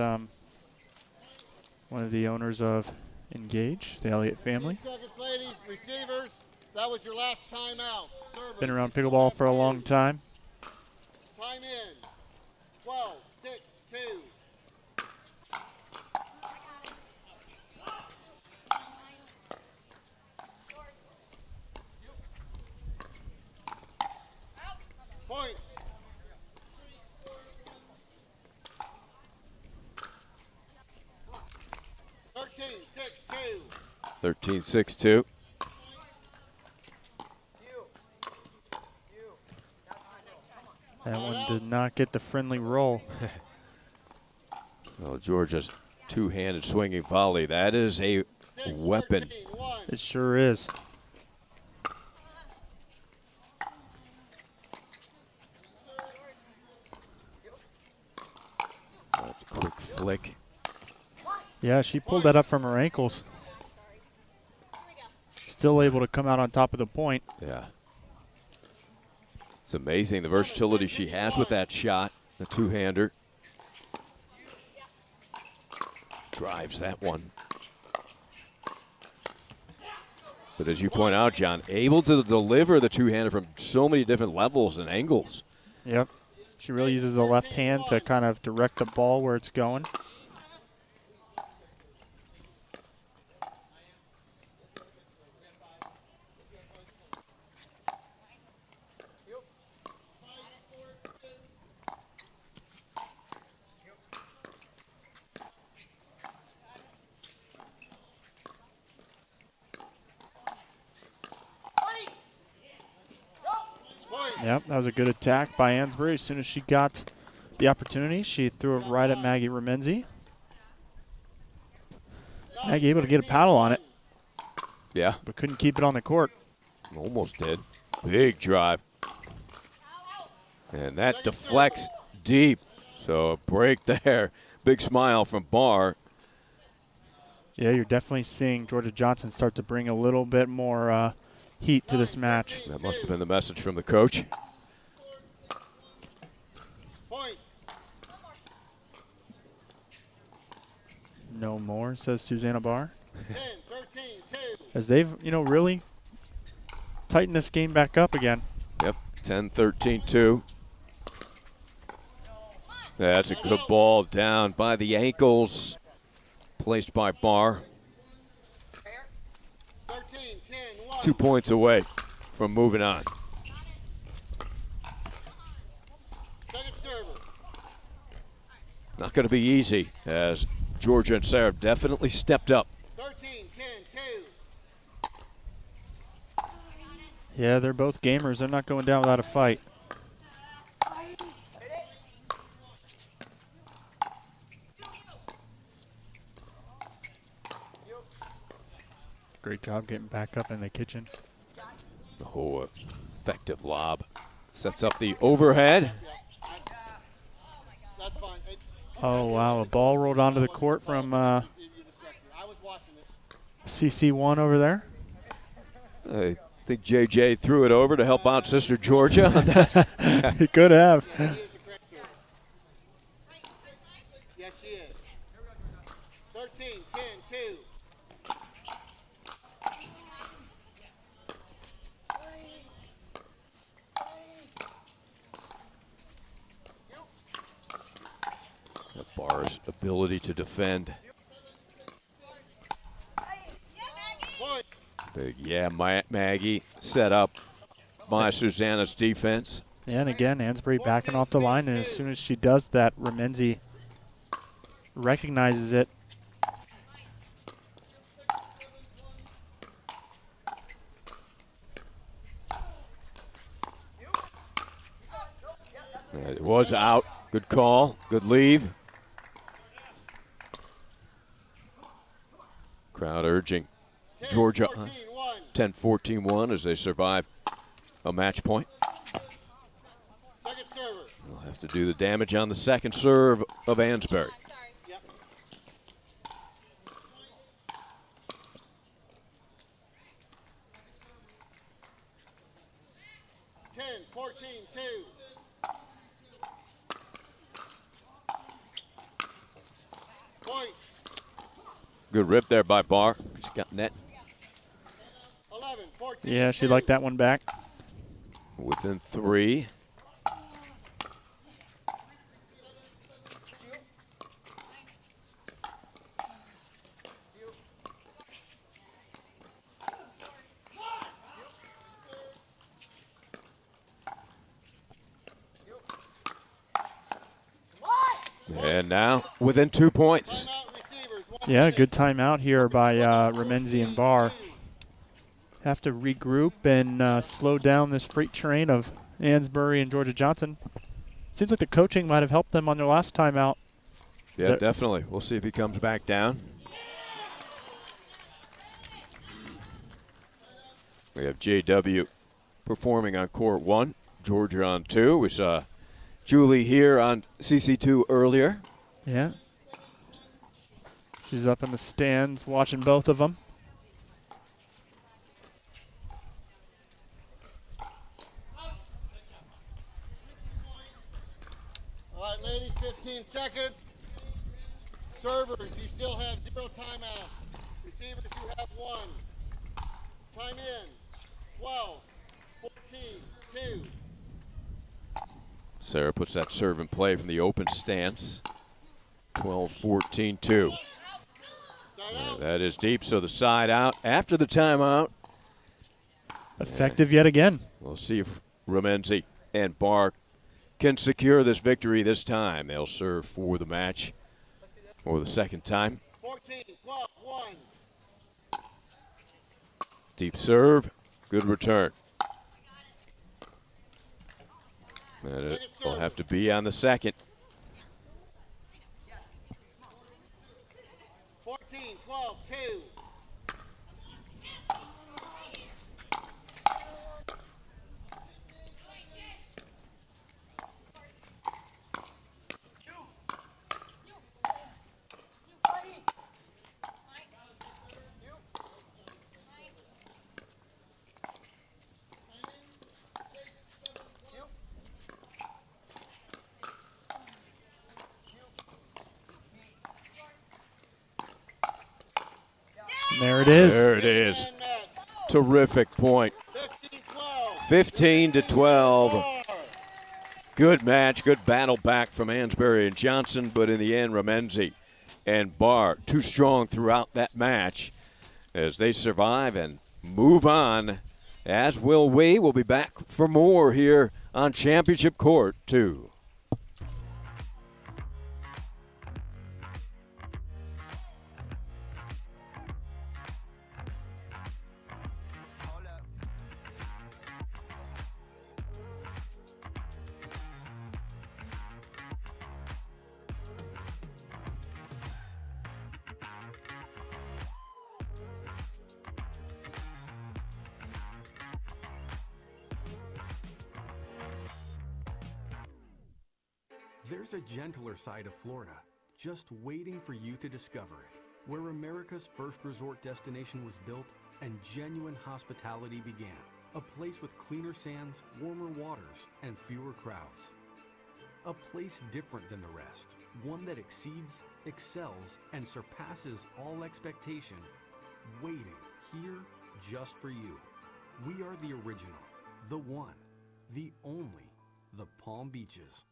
one of the owners of Engage, the Elliott family. 10 seconds, ladies. Receivers, that was your last timeout. Servers, Been around pickleball for a long time. Time in. 12-6-2. Point. 13-6-2. That one did not get the friendly roll. Well, Georgia's two-handed swinging volley, that is a weapon. It sure is. That's a quick flick. Yeah, she pulled that up from her ankles. Still able to come out on top of the point. Yeah. It's amazing the versatility she has with that shot, the two-hander. Drives that one. But as you point out, John, able to deliver the two-hander from so many different levels and angles. Yep. She really uses the left hand to kind of direct the ball where it's going. Yep, that was a good attack by Ansbury. As soon as she got the opportunity, she threw it right at Maggie Remenzi. Maggie able to get a paddle on it. Yeah. But couldn't keep it on the court. Almost did. Big drive. And that deflects deep. So a break there. Big smile from Barr. Yeah, you're definitely seeing Georgia Johnson start to bring a little bit more heat to this match. That must have been the message from the coach. No more, says Susanna Barr. As they've, really tightened this game back up again. Yep, 10-13-2. That's a good ball down by the ankles, placed by Barr. 2 points away from moving on. Not going to be easy, as Georgia and Sarah definitely stepped up. 13-10-2. Yeah, they're both gamers. They're not going down without a fight. Great job getting back up in the kitchen. The whole effective lob sets up the overhead. That's fine. Oh, wow. A ball rolled onto the court from CC1 over there. I think JJ threw it over to help out Sister Georgia. He could have. Yes, she is. 13-10-2. ability to defend. Big, yeah, Maggie set up by Susanna's defense. Yeah, and again, Ansbury backing off the line, and as soon as she does that, Remenzi recognizes it. It was out. Good call. Good leave. Crowd urging Georgia 10-14-1 as they survive a match point. They'll have to do the damage on the second serve of Ansbury. Good rip there by Barr. She's got net. Yeah, she liked that one back. Within 3. And now within 2 points. Yeah, good timeout here by Remenzi and Barr. Have to regroup and slow down this freight train of Ansbury and Georgia Johnson. Seems like the coaching might have helped them on their last timeout. Yeah, definitely. We'll see if he comes back down. We have JW performing on court 1, Georgia on 2. We saw Julie here on CC2 earlier. Yeah. She's up in the stands watching both of them. All right, ladies, 15 seconds. Servers, you still have 0 timeouts. Receivers, you have 1. Time in. 12, 14, 2. Sarah puts that serve in play from the open stance. 12-14-2. That is deep, so the side out after the timeout. Effective yet again. We'll see if Remenzi and Barr can secure this victory this time. They'll serve for the match for the second time. 14, 12, 1. Deep serve, good return. And it will have to be on the second. 14, 12, 2. There it is. There it is. Terrific point. 15-12. Good match, good battle back from Ansbury and Johnson, but in the end, Remenzi and Barr too strong throughout that match as they survive and move on. As will we. We'll be back for more here on Championship Court 2. There's a gentler side of Florida, just waiting for you to discover it, where America's first resort destination was built and genuine hospitality began. A place with cleaner sands, warmer waters, and fewer crowds. A place different than the rest, one that exceeds, excels, and surpasses all expectation, waiting here just for you. We are the original, the one, the only, the Palm Beaches.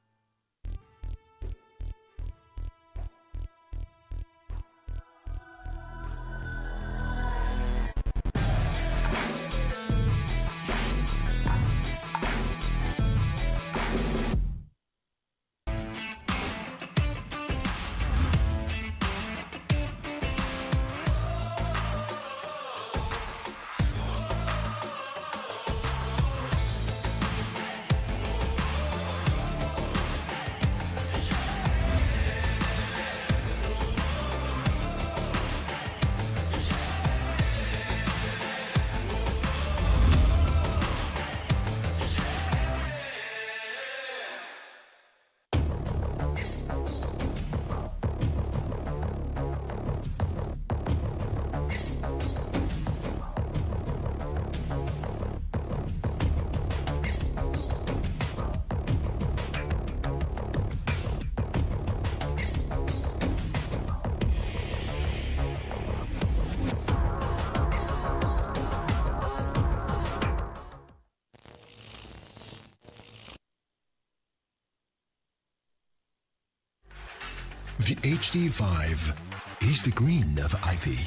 The HD5 is the green of ivy.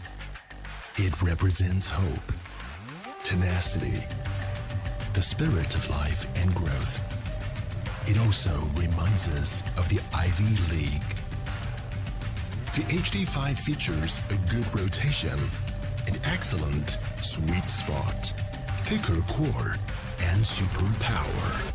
It represents hope, tenacity, the spirit of life and growth. It also reminds us of the Ivy League. The HD5 features a good rotation, an excellent sweet spot, thicker core, and super power.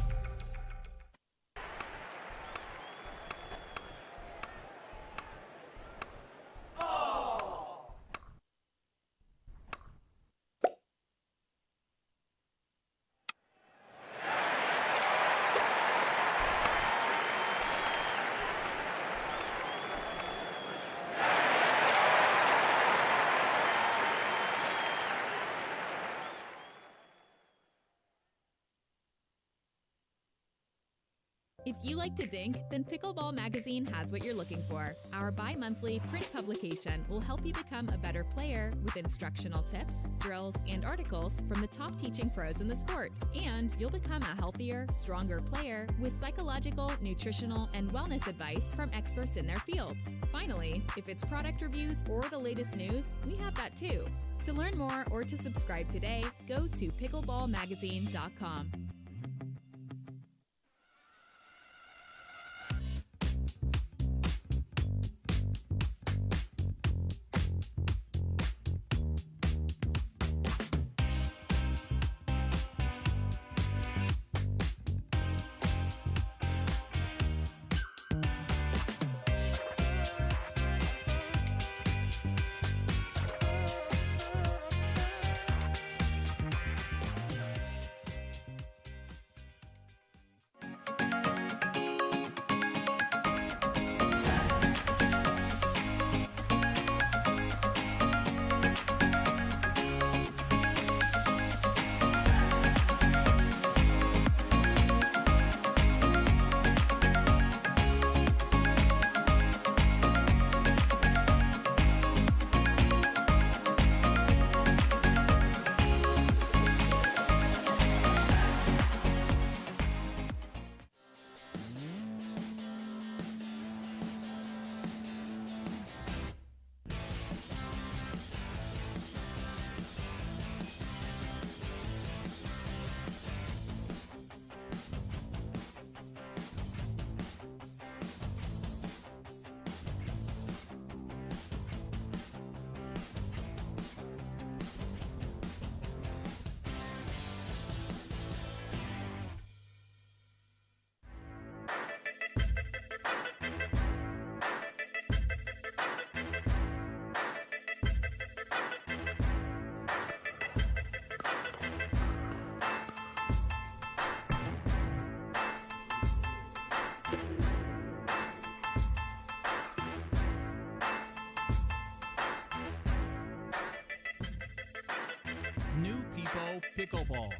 If you like to dink, then Pickleball Magazine has what you're looking for. Our bi-monthly print publication will help you become a better player with instructional tips, drills, and articles from the top teaching pros in the sport. And you'll become a healthier, stronger player with psychological, nutritional, and wellness advice from experts in their fields. Finally, if it's product reviews or the latest news, we have that too. To learn more or to subscribe today, go to pickleballmagazine.com. New People Pickleball.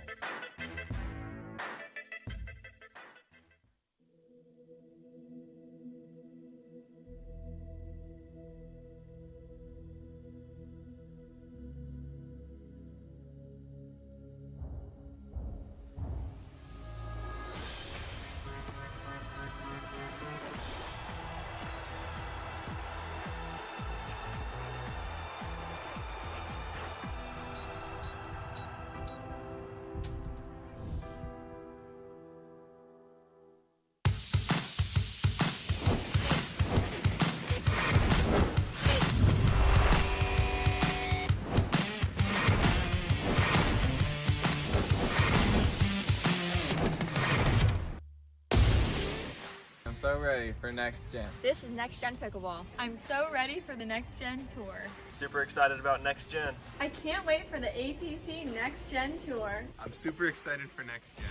So ready for next gen. This is Next Gen Pickleball. I'm so ready for the Next Gen Tour. Super excited about next gen. I can't wait for the APP Next Gen Tour. I'm super excited for next gen.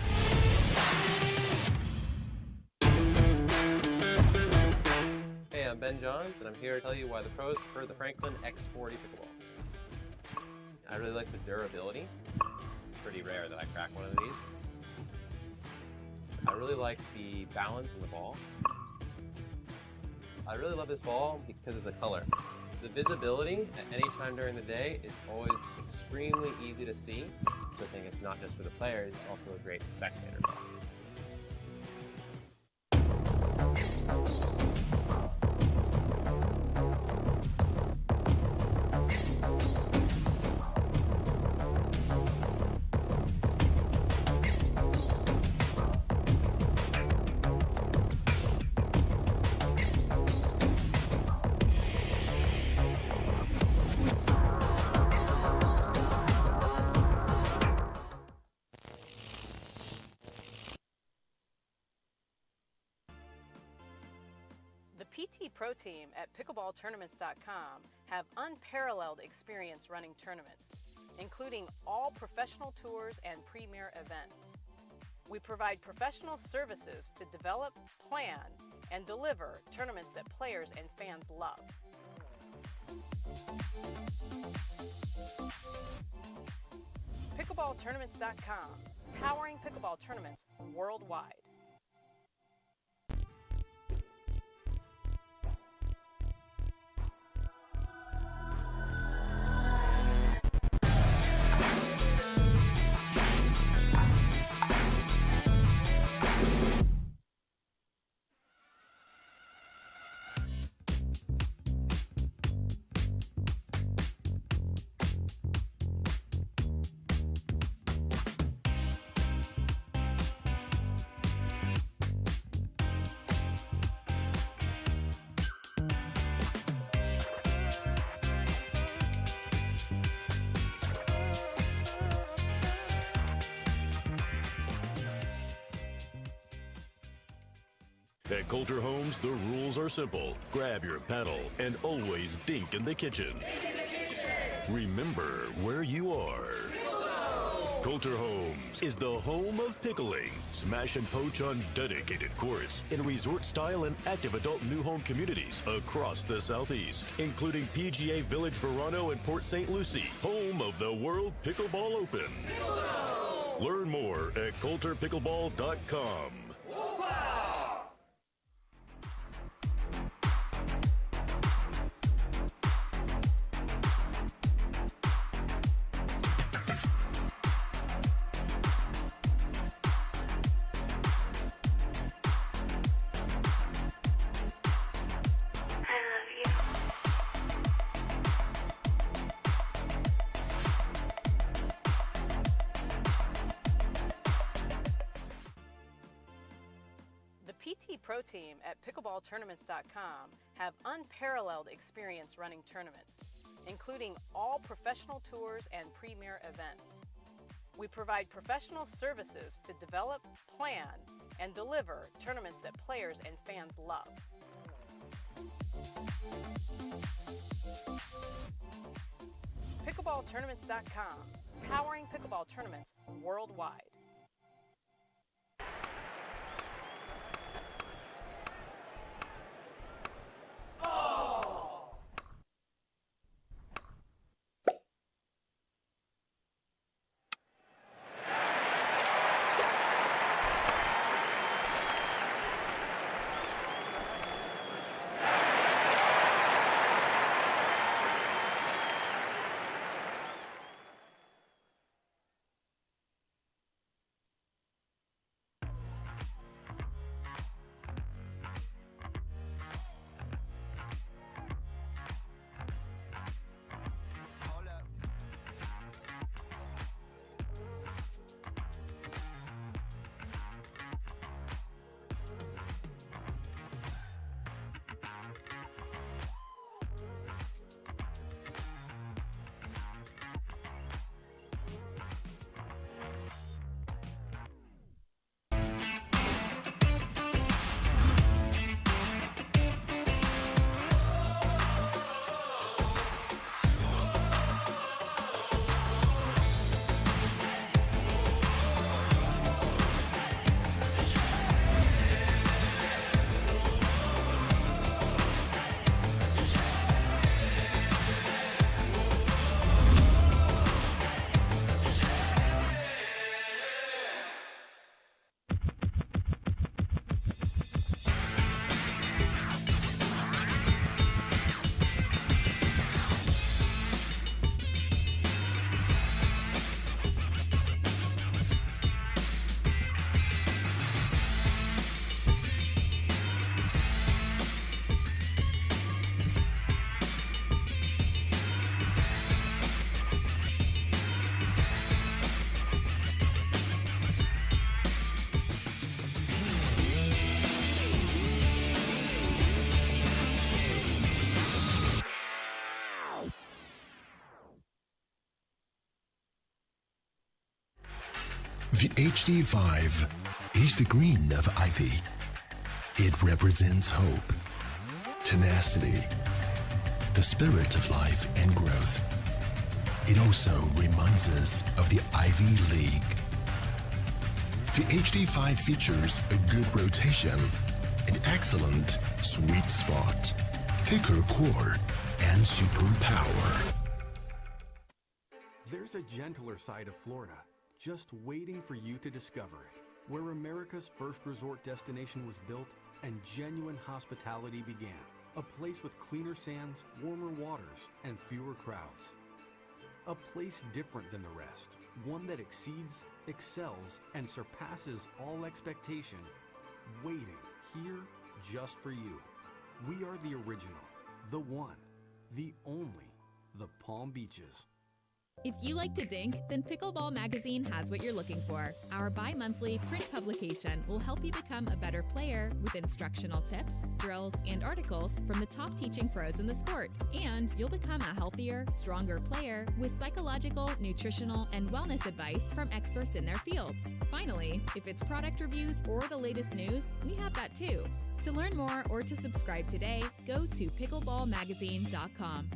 Hey, I'm Ben Johns, and I'm here to tell you why the pros prefer the Franklin X40 Pickleball. I really like the durability. It's pretty rare that I crack one of these. I really like the balance in the ball. I really love this ball because of the color. The visibility at any time during the day is always extremely easy to see, so I think it's not just for the players, it's also a great spectator ball. PT Pro Team at pickleballtournaments.com have unparalleled experience running tournaments, including all professional tours and premier events. We provide professional services to develop, plan, and deliver tournaments that players and fans love. Pickleballtournaments.com, powering pickleball tournaments worldwide. At Coulter Homes, the rules are simple. Grab your paddle and always dink in the kitchen. Remember where you are. Coulter Homes is the home of pickling. Smash and poach on dedicated courts in resort-style and active adult new home communities across the Southeast, including PGA Village Verano and Port St. Lucie, home of the World Pickleball Open. Learn more at coulterpickleball.com. PT Pro Team at pickleballtournaments.com have unparalleled experience running tournaments, including all professional tours and premier events. We provide professional services to develop, plan, and deliver tournaments that players and fans love. Pickleballtournaments.com, powering pickleball tournaments worldwide. The HD5 is the green of Ivy. It represents hope, tenacity, the spirit of life and growth. It also reminds us of the Ivy League. The HD5 features a good rotation, an excellent sweet spot, thicker core, and super power. There's a gentler side of Florida, just waiting for you to discover it, where America's first resort destination was built and genuine hospitality began. A place with cleaner sands, warmer waters, and fewer crowds. A place different than the rest, one that exceeds, excels, and surpasses all expectation, waiting here just for you. We are the original, the one, the only, the Palm Beaches. If you like to dink, then Pickleball Magazine has what you're looking for. Our bi-monthly print publication will help you become a better player with instructional tips, drills, and articles from the top teaching pros in the sport. And you'll become a healthier, stronger player with psychological, nutritional, and wellness advice from experts in their fields. Finally, if it's product reviews or the latest news, we have that too. To learn more or to subscribe today, go to pickleballmagazine.com.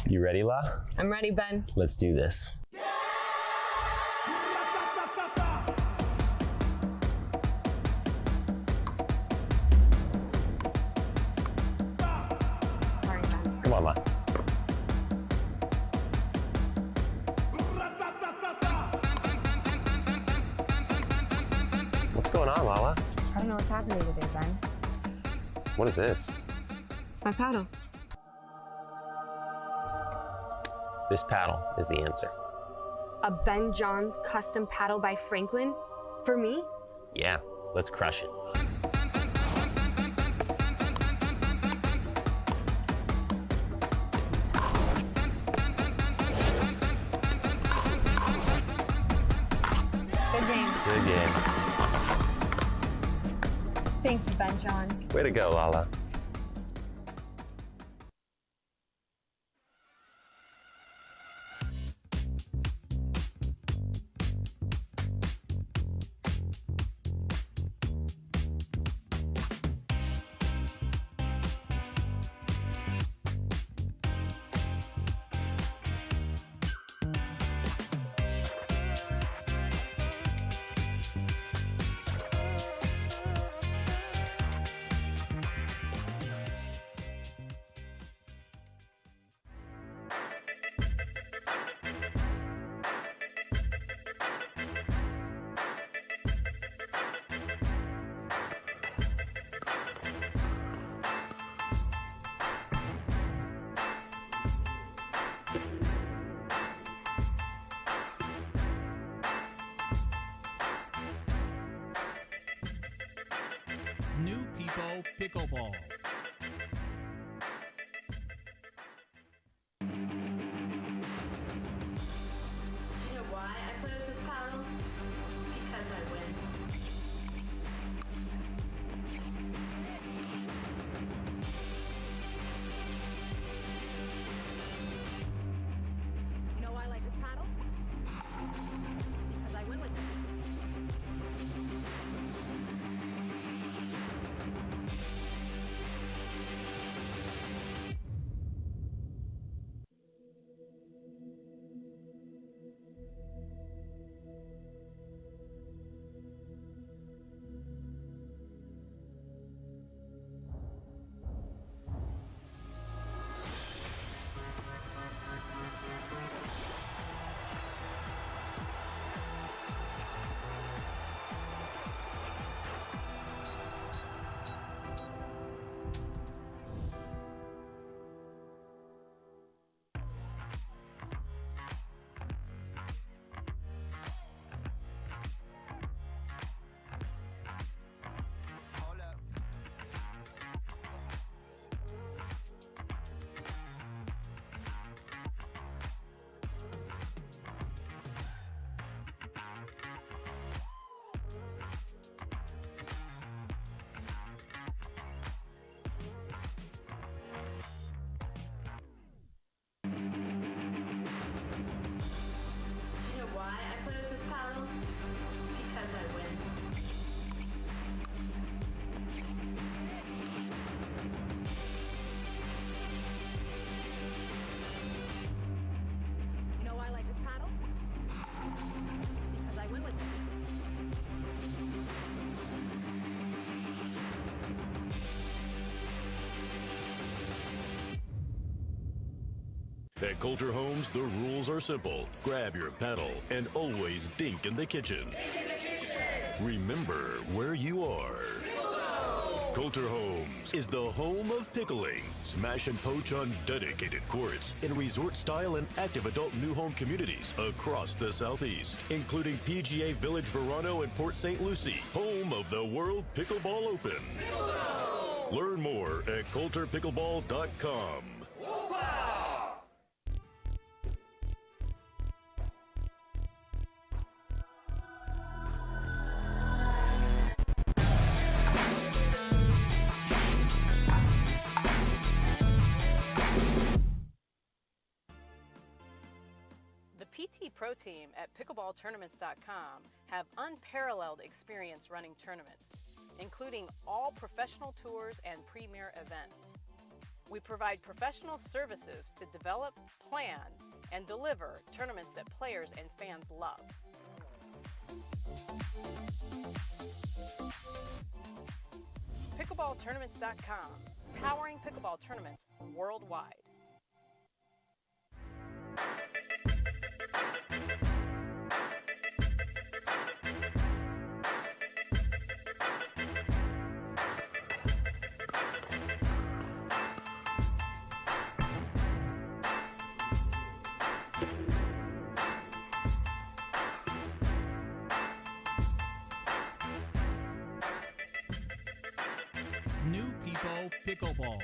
You ready, La? I'm ready, Ben. Let's do this. Sorry, Ben. Come on, La. What's going on, Lala? I don't know what's happening today, Ben. What is this? It's my paddle. This paddle is the answer. A Ben Johns custom paddle by Franklin? For me? Yeah, let's crush it. Good game. Good game. Thank you, Ben Johns. Way to go, Lala. New People Pickleball. You know why I play with this paddle? Because I win. You know why I like this paddle? Because I win with it. At Coulter Homes, the rules are simple. Grab your paddle and always dink in the kitchen. Remember where you are. Coulter Homes is the home of pickling. Smash and poach on dedicated courts in resort-style and active adult new home communities across the Southeast, including PGA Village Verano and Port St. Lucie, home of the World Pickleball Open. Learn more at coulterpickleball.com. The PT Pro Team at pickleballtournaments.com have unparalleled experience running tournaments, including all professional tours and premier events. We provide professional services to develop, plan, and deliver tournaments that players and fans love. Pickleballtournaments.com, powering pickleball tournaments worldwide. New People Pickleball.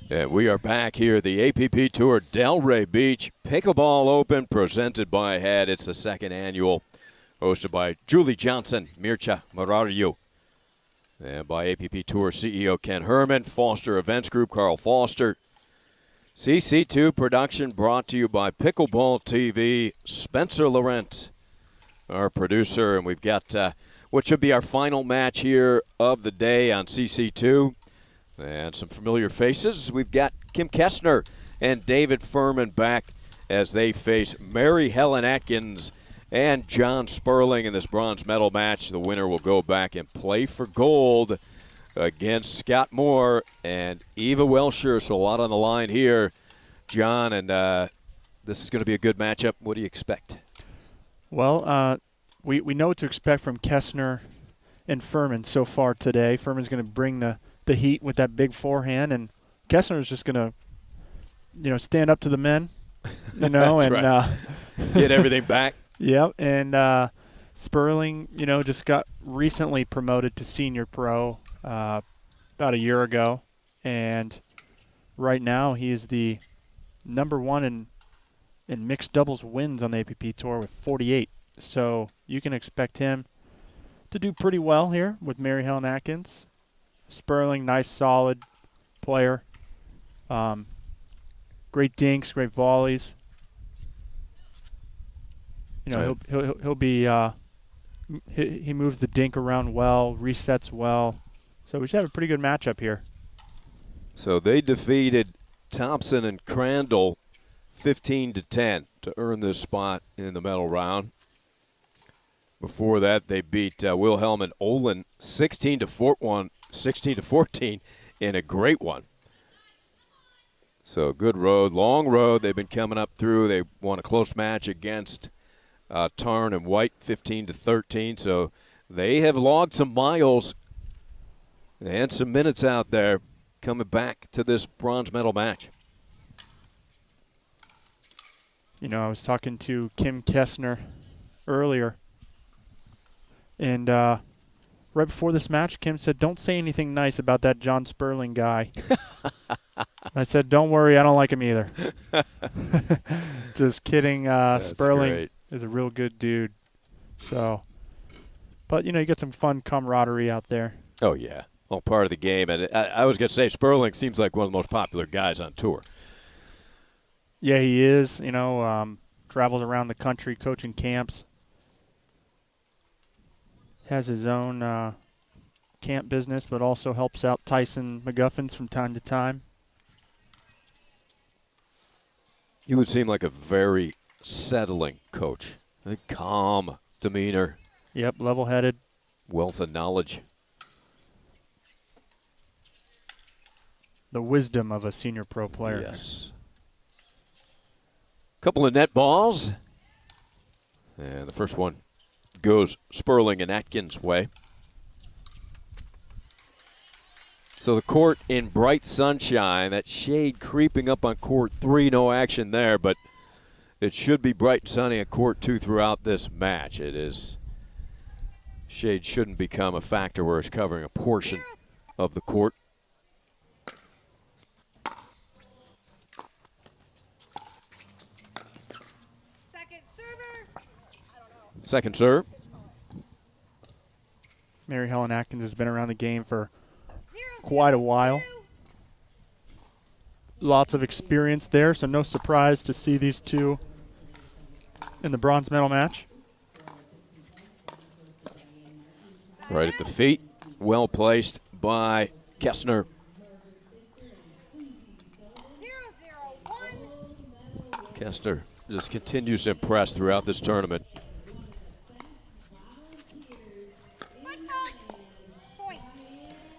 And we are back here at the APP Tour Delray Beach Pickleball Open presented by HEAD. It's the second annual, hosted by Julie Johnson, Mircea Marariu, and by APP Tour CEO Ken Herman, Foster Events Group Carl Foster. CC2 production brought to you by Pickleball TV, Spencer Laurent, our producer. And we've got what should be our final match here of the day on CC2. And some familiar faces. We've got Kim Kessner and David Furman back as they face Mary Helen Atkins and John Sperling in this bronze medal match. The winner will go back and play for gold against Scott Moore and Eva Welsher. So a lot on the line here, John, and this is going to be a good matchup. What do you expect? Well, we know what to expect from Kessner and Furman so far today. Furman's going to bring the heat with that big forehand, and Kessner is just going to, stand up to the men, and right. Get everything back. Yep, and Sperling, just got recently promoted to senior pro about a year ago, and right now he is the number one in mixed doubles wins on the APP Tour with 48. So you can expect him to do pretty well here with Mary Helen Atkins. Sperling, nice, solid player. Great dinks, great volleys. He'll be. He moves the dink around well, resets well. So we should have a pretty good matchup here. So they defeated Thompson and Crandall 15-10 to earn this spot in the medal round. Before that, they beat Wilhelm and Olin 16-14 in a great one. So good road, long road. They've been coming up through. They won a close match against Tarn and White 15-13. So they have logged some miles And some minutes out there coming back to this bronze medal match. You know, I was talking to Kim Kessner earlier, and right before this match, Kim said, "Don't say anything nice about that John Sperling guy." I said, "Don't worry, I don't like him either." Just kidding. Sperling great. is a real good dude. So, but, you know, you get some fun camaraderie out there. Oh, yeah. All part of the game. And I was going to say, Sperling seems like one of the most popular guys on tour. Yeah, he is. You know, travels around the country coaching camps. Has his own camp business, but also helps out Tyson McGuffins from time to time. He would seem like a very settling coach. A calm demeanor. Yep, level-headed. Wealth of knowledge. The wisdom of a senior pro player. Yes. Couple of net balls. And the first one goes Sperling and Atkins' way. So the court in bright sunshine, that shade creeping up on court 3, no action there, but it should be bright and sunny at court 2 throughout this match. It is. Shade shouldn't become a factor where it's covering a portion of the court. Second serve. Mary Helen Atkins has been around the game for quite a while. Lots of experience there, so no surprise to see these two in the bronze medal match. Right at the feet. Well placed by Kessner. Kessner just continues to impress throughout this tournament.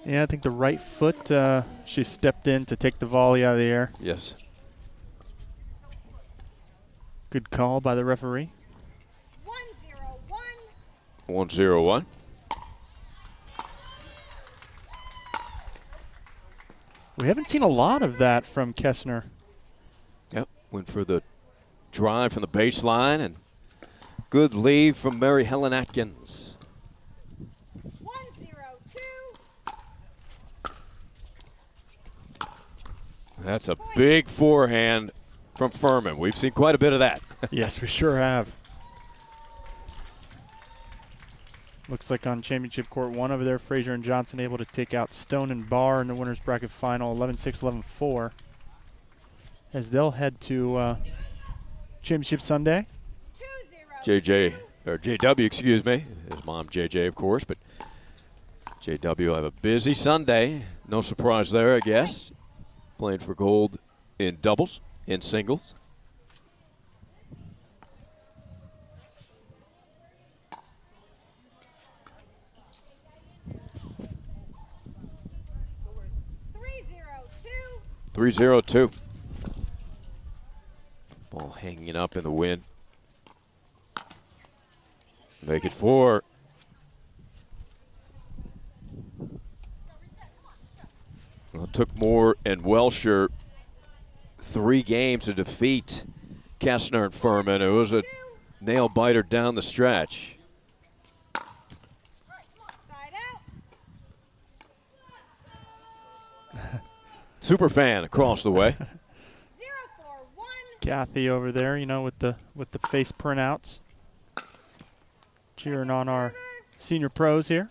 Yeah, I think the right foot, she stepped in to take the volley out of the air. Yes. Good call by the referee. 1-0-1. We haven't seen a lot of that from Kessner. Yep, went for the drive from the baseline, and good lead from Mary Helen Atkins. That's a big forehand from Furman. We've seen quite a bit of that. Yes, we sure have. Looks like on championship court 1 over there, Frazier and Johnson able to take out Stone and Barr in the winner's bracket final, 11-6, 11-4. As they'll head to Championship Sunday. JW, excuse me. His mom, JJ, of course, but JW will have a busy Sunday. No surprise there, I guess. Playing for gold in doubles, in singles. Three 3-0-2. Ball hanging up in the wind. Make it 4. Well, it took Moore and Welsher 3 games to defeat Kessner and Furman. It was a nail biter down the stretch. Super fan across the way. Kathy over there, you know, with the face printouts, cheering on our senior pros here.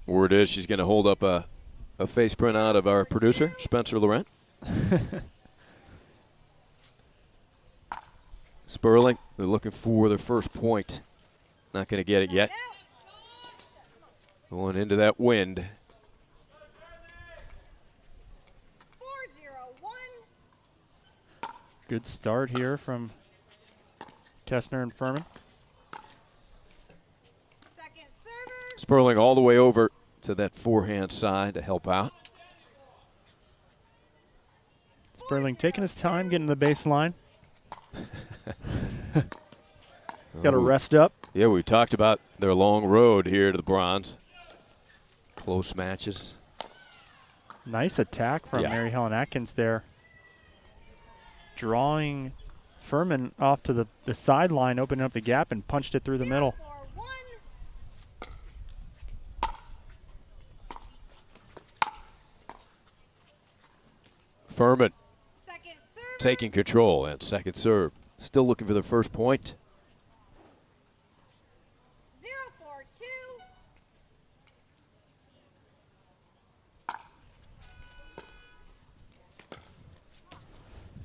Word is she's going to hold up a face printout of our producer, Spencer Laurent. Sperling, they're looking for their first point. Not going to get it yet. Going into that wind. 4-0-1. Good start here from Kessner and Furman. Sperling all the way over to that forehand side to help out. Sperling taking his time getting to the baseline. Got to rest up. Yeah, we talked about their long road here to the bronze. Close matches. Nice attack from Mary Helen Atkins there. Drawing Furman off to the sideline, opening up the gap, and punched it through the middle. Furman taking control and second serve. Still looking for the first point. 0-4-2.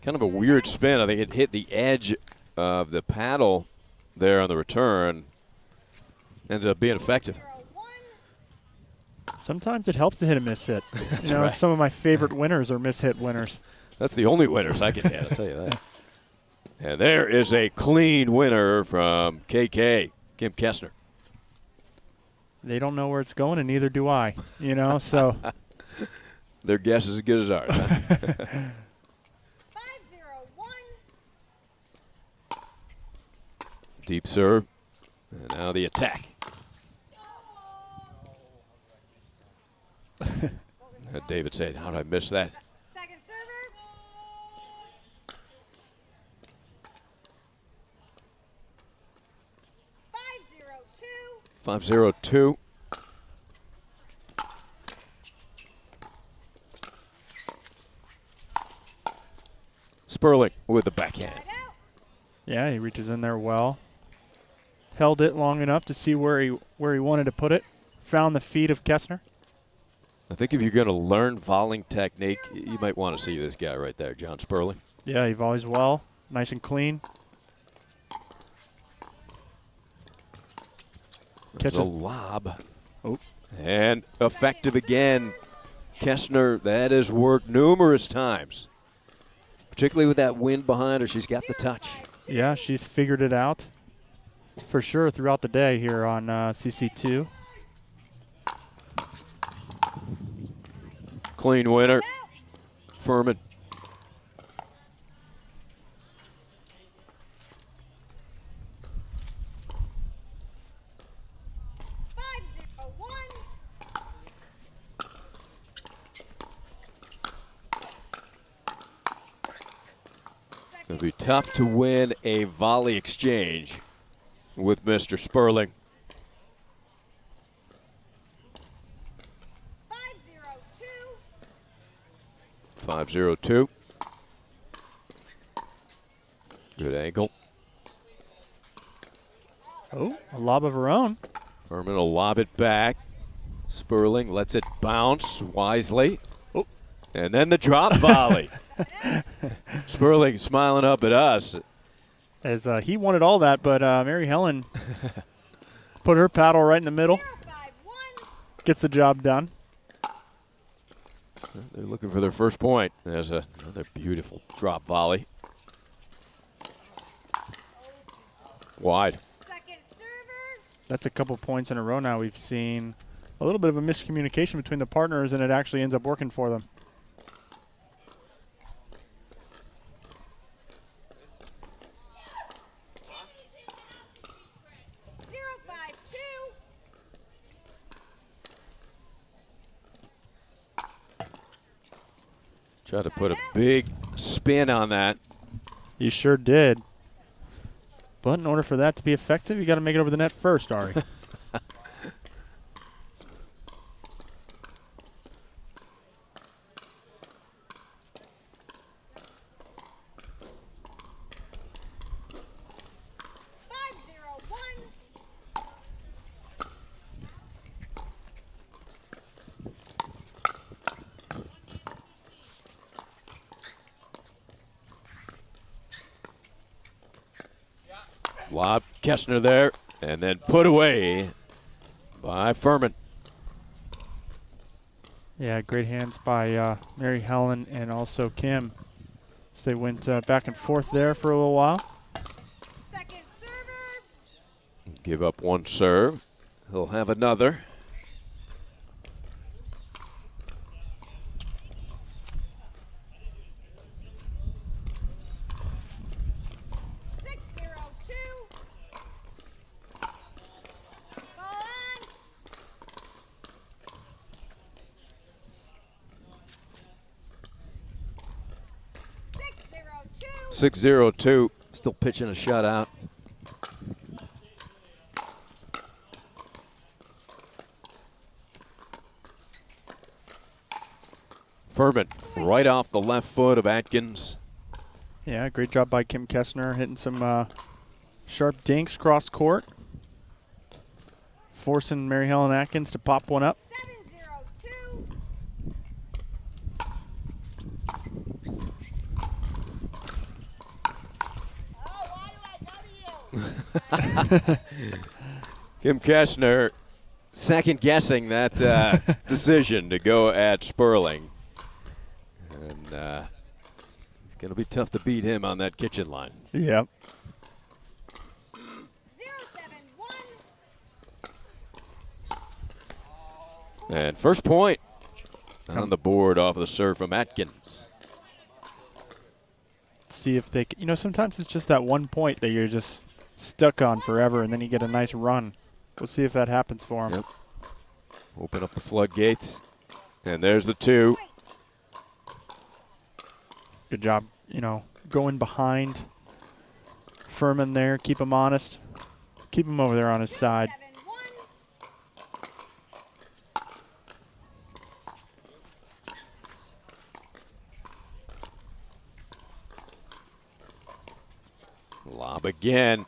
Kind of a weird spin. I think it hit the edge of the paddle there on the return. Ended up being effective. Sometimes it helps to hit a miss hit. That's you know, right. some of my favorite winners are miss hit winners. That's the only winners I can hit, I'll tell you that. And there is a clean winner from KK, Kim Kessner. They don't know where it's going, and neither do I. You know, so. Their guess is as good as ours. Huh? 5-0-1. Deep serve. And now the attack. David said, how did I miss that? Second server. 5-0-2. Sperling with the backhand. Yeah, he reaches in there well. Held it long enough to see where he wanted to put it. Found the feet of Kessner. I think if you're going to learn volleying technique, you might want to see this guy right there, John Sperling. Yeah, he volleys well. Nice and clean. Catches a lob. Oh. And effective again. Kessner, that has worked numerous times. Particularly with that wind behind her, she's got the touch. Yeah, she's figured it out for sure throughout the day here on CC2. Clean winner, Furman. It'll be tough to win a volley exchange with Mr. Sperling. 5-0-2. Good angle. Oh, a lob of her own. Furman will lob it back. Sperling lets it bounce wisely. Oh. And then the drop volley. Sperling smiling up at us. As he wanted all that, but Mary Helen put her paddle right in the middle. Gets the job done. They're looking for their first point. There's another beautiful drop volley. Wide. That's a couple points in a row now. We've seen a little bit of a miscommunication between the partners, and it actually ends up working for them. Tried to put a big spin on that. You sure did. But in order for that to be effective, you got to make it over the net first, Ari. Lob Kessner there, and then put away by Furman. Yeah, great hands by Mary Helen and also Kim. So they went back and forth there for a little while. Give up one serve. He'll have another. 6-0-2. Still pitching a shutout. Furman right off the left foot of Atkins. Yeah, great job by Kim Kessner hitting some sharp dinks cross court. Forcing Mary Helen Atkins to pop one up. 7-0-2. Kim Kessner second guessing that decision to go at Sperling. And it's going to be tough to beat him on that kitchen line. Yep. 0-7-1. And first point on the board off of the serve from Atkins. See if they, sometimes it's just that 1 point that you're just stuck on forever, and then you get a nice run. We'll see if that happens for them. Yep. Open up the floodgates. And there's the 2. Good job, going behind Furman there. Keep him honest. Keep him over there on his side. Lob again.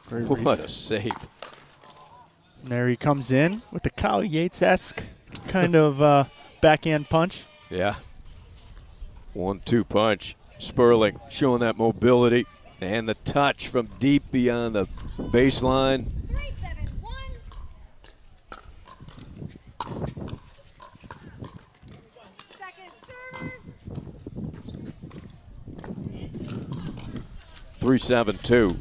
What a save. And there he comes in with the Kyle Yates-esque kind of backhand punch. Yeah. 1-2 punch. Sperling showing that mobility and the touch from deep beyond the baseline. 3-7-1. Second server. 3-7-2. 3-7-2.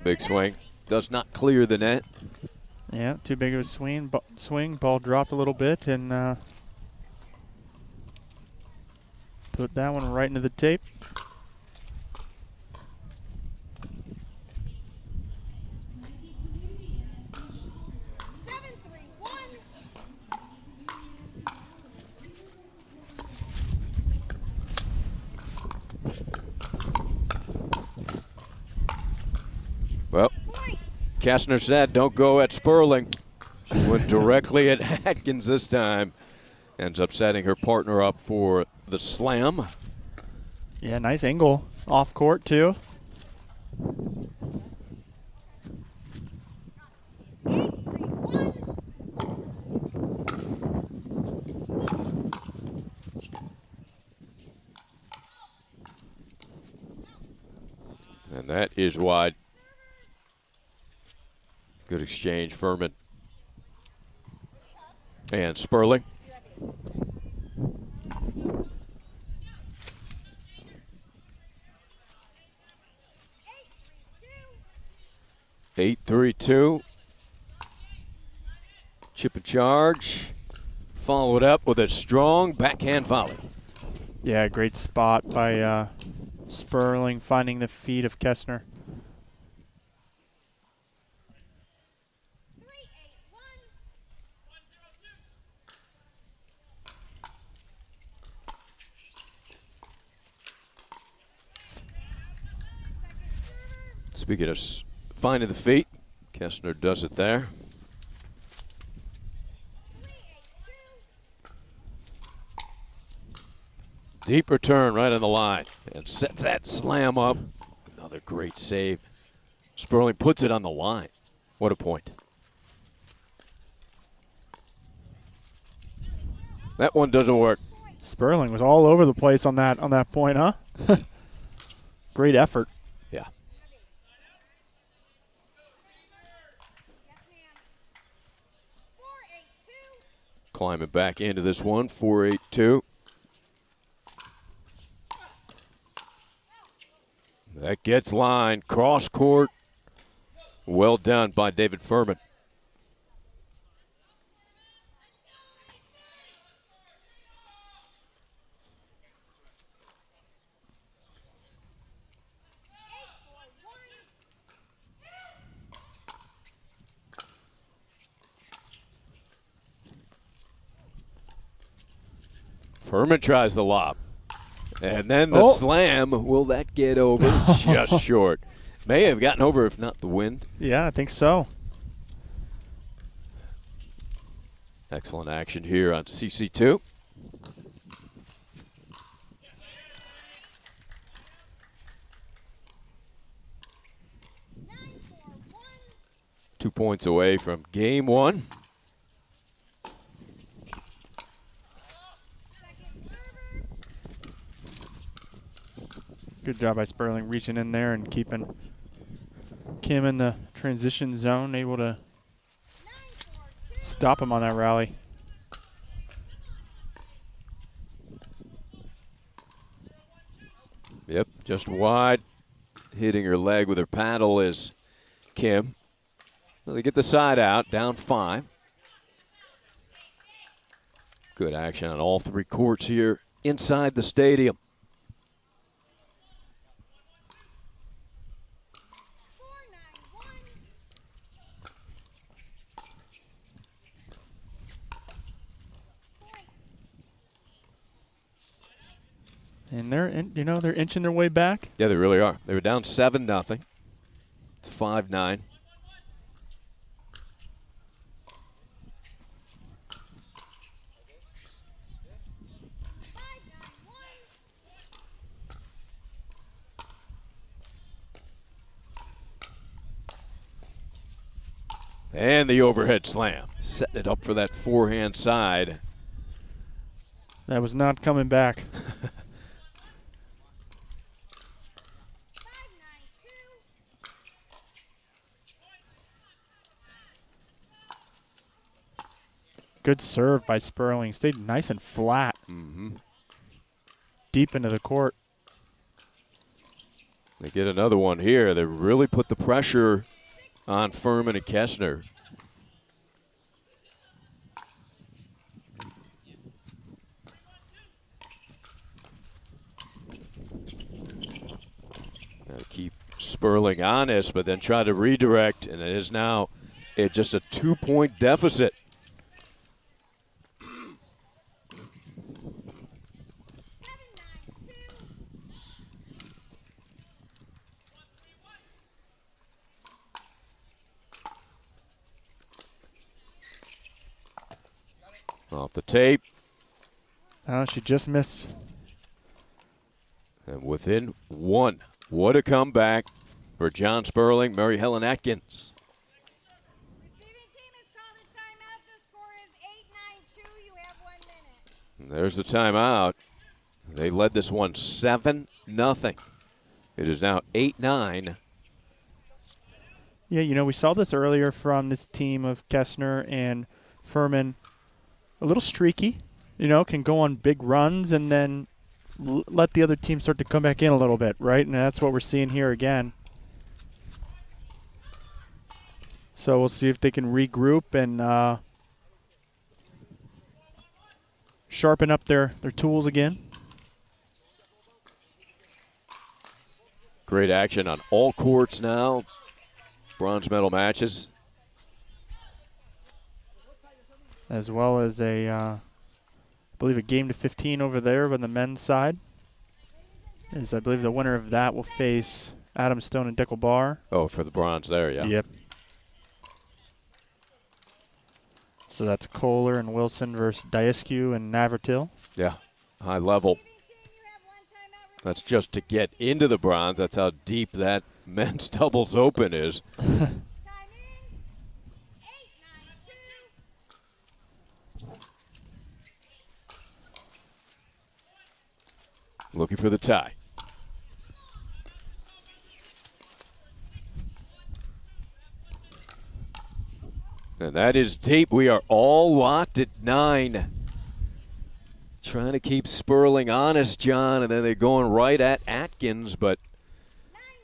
Big swing. Does not clear the net. Yeah, too big of a swing. Ball dropped a little bit and put that one right into the tape. Well, Kastner said, don't go at Sperling. She went directly at Atkins this time. Ends up setting her partner up for the slam. Yeah, nice angle off court, too. And that is wide. Good exchange, Furman. And Sperling. Eight, 3-2. Chip and charge. Followed up with a strong backhand volley. Yeah, great spot by Sperling, finding the feet of Kessner. 3-8-1. Speaking of finding the feet, Kessner does it there. 3-8-2. Deep return right on the line and sets that slam up. Another great save. Sperling puts it on the line. What a point. That one doesn't work. Sperling was all over the place on that point, huh? Great effort. Yeah. Climbing back into this one, 4-8-2. That gets line, cross court. Well done by David Furman. Furman tries the lob. And then the slam. Will that get over? Just short. May have gotten over if not the wind. Yeah, I think so. Excellent action here on CC2. Two points away from game one. Good job by Sperling reaching in there and keeping Kim in the transition zone, able to stop him on that rally. Yep, just wide. Hitting her leg with her paddle is Kim. Well, they get the side out, down 5. Good action on all 3 courts here inside the stadium. And they're, they're inching their way back. Yeah, they really are. They were down 7-0. It's 5-9. And the overhead slam. Setting it up for that forehand side. That was not coming back. Good serve by Sperling. Stayed nice and flat. Deep into the court. They get another one here. They really put the pressure on Furman and Kessner. Gotta keep Sperling honest, but then try to redirect, and it is now just a 2-point deficit. Off the tape. Oh, she just missed. And within 1. What a comeback for John Sperling, Mary Helen Atkins. And there's the timeout. They led this one 7-0. It is now 8-9. Yeah, we saw this earlier from this team of Kessner and Furman. A little streaky, can go on big runs and then let the other team start to come back in a little bit, right? And that's what we're seeing here again. So we'll see if they can regroup and sharpen up their tools again. Great action on all courts now. Bronze medal matches. As well as I believe a game to 15 over there on the men's side. As I believe the winner of that will face Adam Stone and Dickel Bar. Oh, for the bronze there, yeah. Yep. So that's Kohler and Wilson versus Diaskew and Navratil. Yeah, high level. That's just to get into the bronze. That's how deep that men's doubles open is. Looking for the tie. And that is deep. We are all locked at 9. Trying to keep Sperling honest, John, and then they're going right at Atkins, but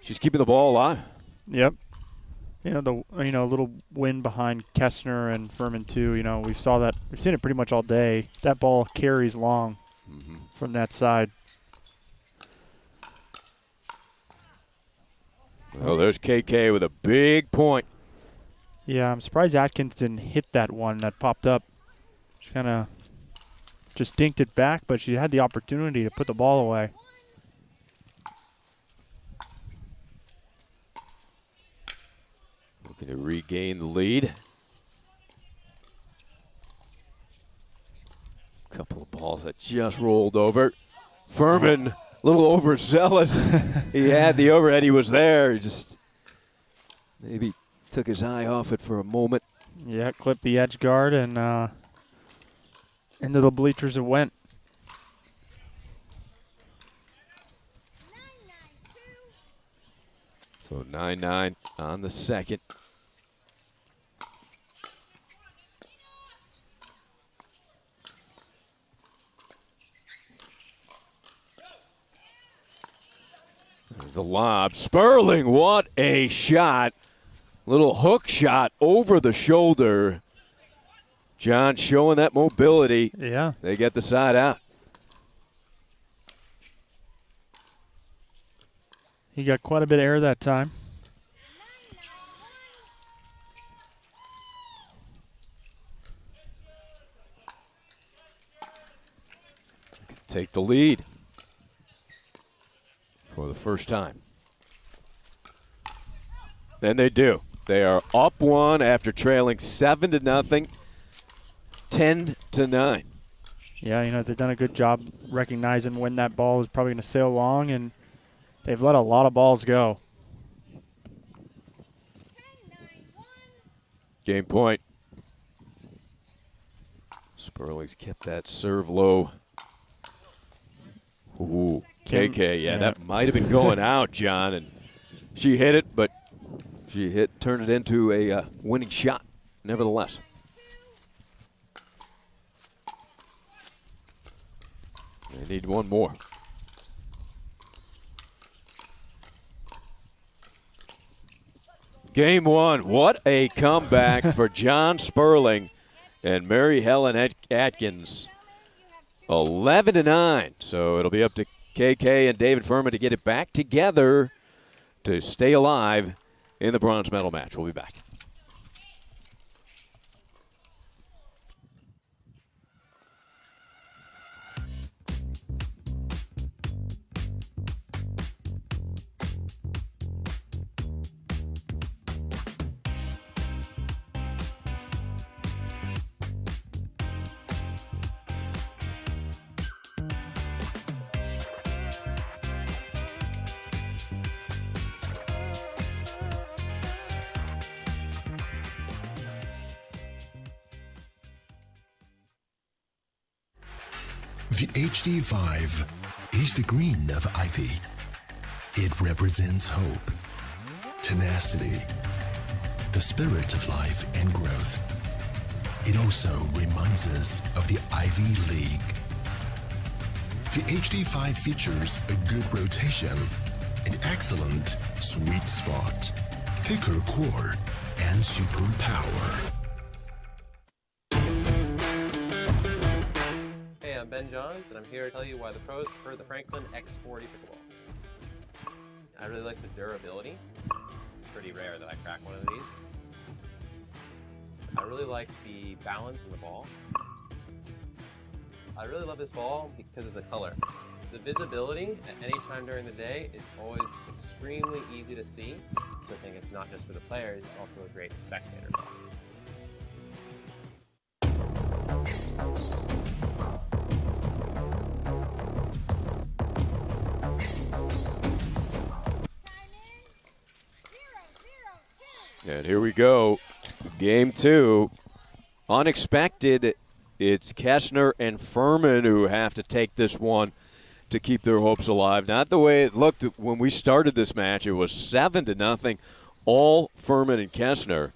she's keeping the ball alive. Yep. A little win behind Kessner and Furman too. We saw that. We've seen it pretty much all day. That ball carries long from that side. Oh, there's KK with a big point. Yeah, I'm surprised Atkins didn't hit that one that popped up. She kind of just dinked it back, but she had the opportunity to put the ball away. Looking to regain the lead. Couple of balls that just rolled over. Furman, a little overzealous. He had the overhead. He was there. He just maybe took his eye off it for a moment. Yeah, clipped the edge guard, and into the bleachers it went. So 9-9 on the second. The lob. Sperling, what a shot. Little hook shot over the shoulder. John showing that mobility. Yeah. They get the side out. He got quite a bit of air that time. Take the lead for the first time. Then they do. They are up one after trailing 7-0, 10-9. Yeah, you know, they've done a good job recognizing when that ball is probably going to sail long, and they've let a lot of balls go. Game point. Sperling's kept that serve low. Ooh, KK, yeah, that might have been going out, John, and she hit it, but she turned it into a winning shot, nevertheless. They need one more. Game one, what a comeback for John Sperling and Mary Helen Atkins. 11-9, so it'll be up to KK and David Furman to get it back together to stay alive in the bronze medal match. We'll be back. The HD5 is the green of ivy. It represents hope, tenacity, the spirit of life and growth. It also reminds us of the Ivy League. The HD5 features a good rotation, an excellent sweet spot, thicker core, and super power. I'm Ben Johns, and I'm here to tell you why the pros prefer the Franklin X40 pickleball. I really like the durability. It's pretty rare that I crack one of these. I really like the balance in the ball. I really love this ball because of the color. The visibility at any time during the day is always extremely easy to see, so I think it's not just for the players, it's also a great spectator ball. And here we go. Game two. Unexpected. It's Kessner and Furman who have to take this one to keep their hopes alive. Not the way it looked when we started this match. It was 7-0, all Furman and Kessner.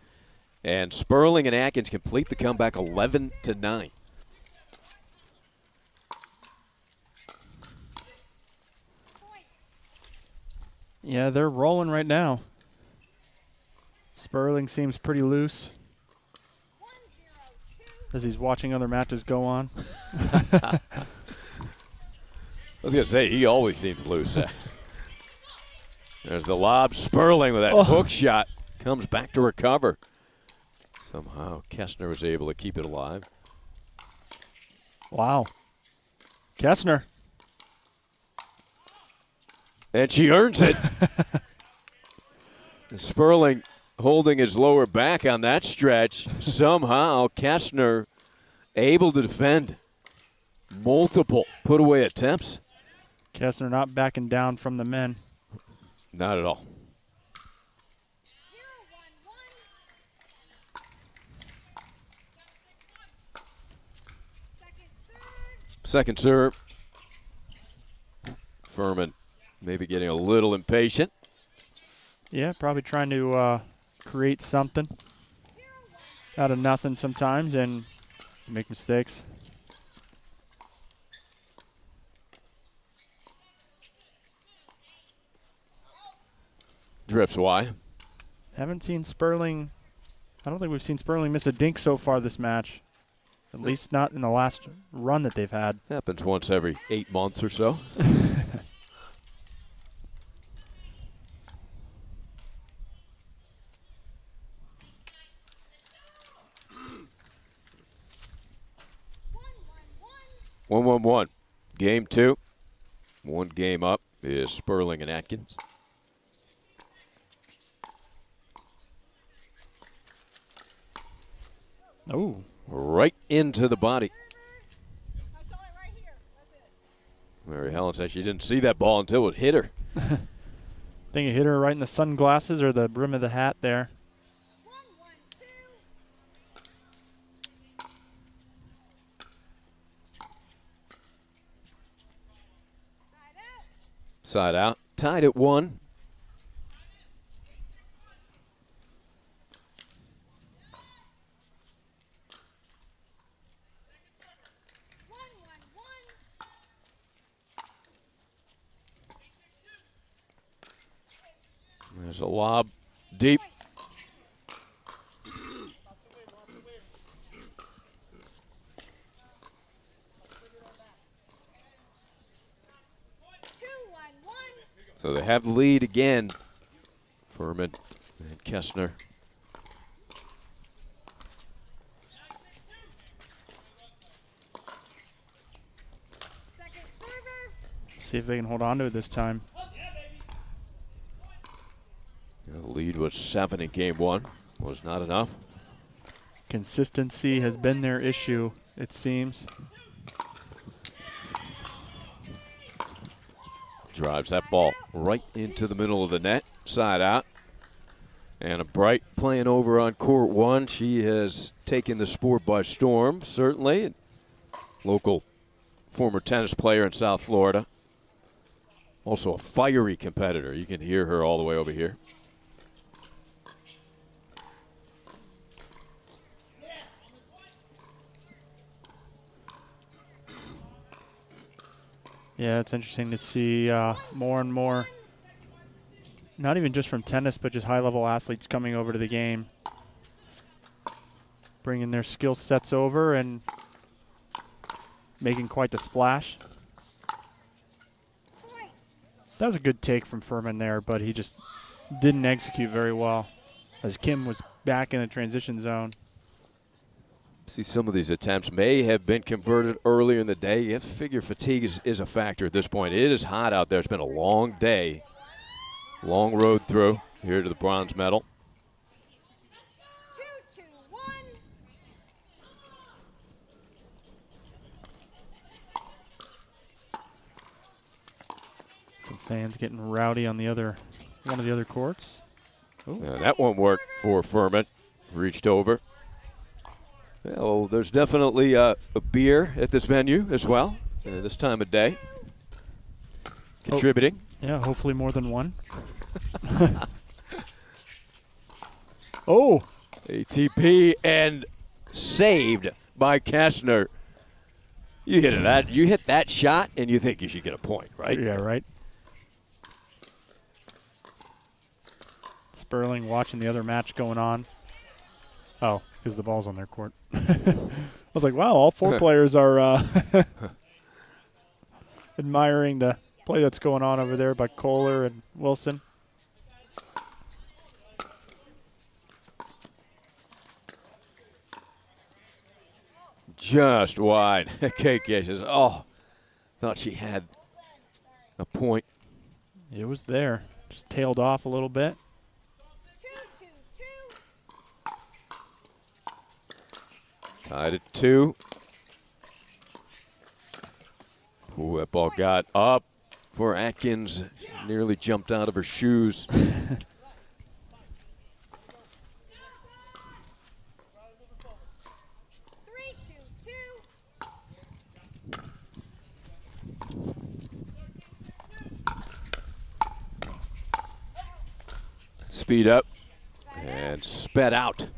And Sperling and Atkins complete the comeback 11-9. Yeah, they're rolling right now. Sperling seems pretty loose as he's watching other matches go on. I was going to say, he always seems loose. There's the lob. Sperling with that hook shot. Comes back to recover. Somehow Kessner was able to keep it alive. Wow. Kessner. And she earns it. Sperling holding his lower back on that stretch. Somehow, Kessner able to defend multiple put-away attempts. Kessner not backing down from the men. Not at all. Second serve. Furman maybe getting a little impatient. Yeah, probably trying to create something out of nothing sometimes and make mistakes. Drifts wide. Haven't seen Sperling. I don't think we've seen Sperling miss a dink so far this match. At least not in the last run that they've had. Happens once every 8 months or so. One. Game 2. One game up is Sperling and Atkins. Oh. Right into the body. Mary Helen said she didn't see that ball until it hit her. I think it hit her right in the sunglasses or the brim of the hat there. Side out. Tied at 1. There's a lob deep. So they have the lead again. Furman and Kessner. See if they can hold on to it this time. The lead was 7 in game 1. Was not enough. Consistency has been their issue, it seems. Drives that ball right into the middle of the net. Side out. Anna Bright playing over on court 1. She has taken the sport by storm, certainly. Local former tennis player in South Florida. Also a fiery competitor. You can hear her all the way over here. Yeah, it's interesting to see more and more, not even just from tennis, but just high-level athletes coming over to the game, bringing their skill sets over and making quite the splash. That was a good take from Furman there, but he just didn't execute very well as Kim was back in the transition zone. See, some of these attempts may have been converted earlier in the day. You have to figure fatigue is a factor at this point. It is hot out there. It's been a long day. Long road through here to the bronze medal. Some fans getting rowdy on one of the other courts. Yeah, that won't work for Furman. Reached over. Well, there's definitely a beer at this venue as well, this time of day. Contributing. Yeah, hopefully more than one. Oh! ATP and saved by Kessner. You hit that shot, and you think you should get a point, right? Yeah, right. Sperling watching the other match going on. Oh, because the ball's on their court. I was like, wow, all 4 players are admiring the play that's going on over there by Kohler and Wilson. Just wide. Kate Gish is, thought she had a point. It was there. Just tailed off a little bit. Tied at 2. Ooh, that ball got up for Atkins. Nearly jumped out of her shoes. Speed up and sped out.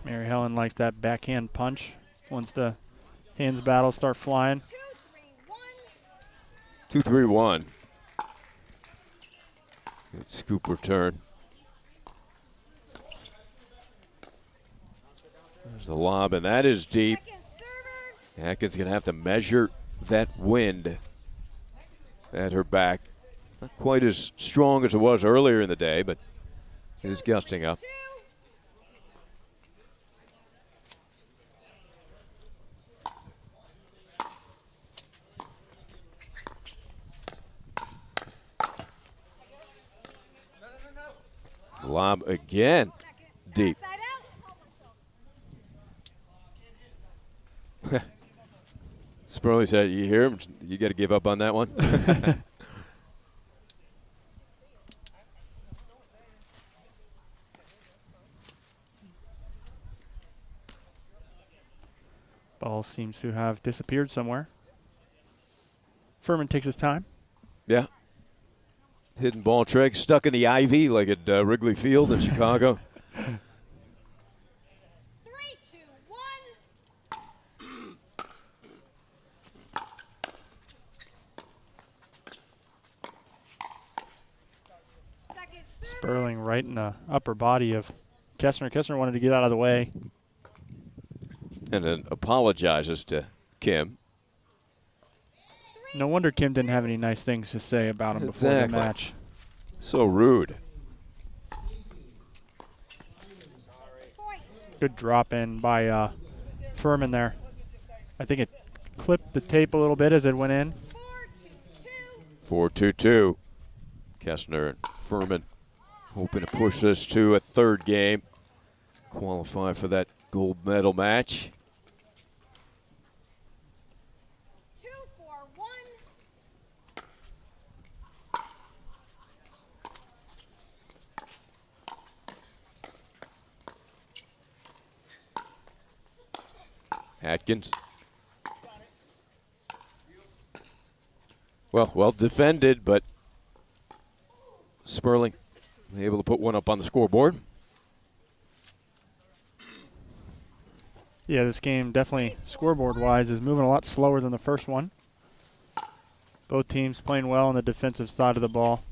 Mary Helen likes that backhand punch once the hands battle start flying. 2-3-1. Good scoop return. There's the lob, and that is deep. Atkins going to have to measure that wind at her back. Not quite as strong as it was earlier in the day, but it is gusting up. Lob again, deep. Spurley said, you hear him? You got to give up on that one. Ball seems to have disappeared somewhere. Furman takes his time. Yeah. Hidden ball trick, stuck in the ivy like at Wrigley Field in Chicago. 3, 2, 1. Sperling right in the upper body of Kessner. Kessner wanted to get out of the way. And then apologizes to Kim. No wonder Kim didn't have any nice things to say about him before the match. So rude. Good drop in by Furman there. I think it clipped the tape a little bit as it went in. 4-2-2. Kessner and Furman hoping to push this to a third game. Qualify for that gold medal match. 2, 4, 1. Atkins. Well defended, but Sperling able to put one up on the scoreboard. Yeah, this game definitely scoreboard-wise is moving a lot slower than the first one. Both teams playing well on the defensive side of the ball.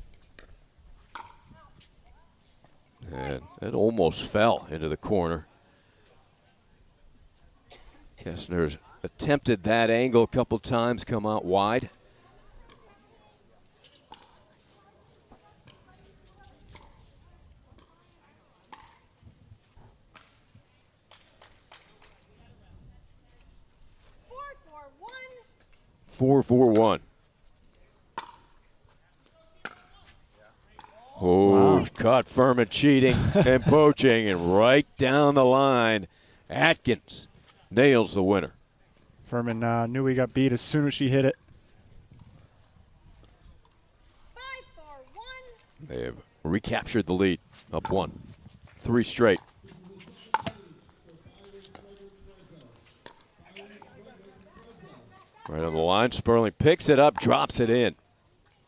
And it almost fell into the corner. Kessner's attempted that angle a couple times, come out wide. Four, 4-1. Oh, wow. Caught Furman cheating and poaching, and right down the line, Atkins nails the winner. Furman knew he got beat as soon as she hit it. 5-4-1. They have recaptured the lead, up 1. 3 straight. Right on the line, Sperling picks it up, drops it in.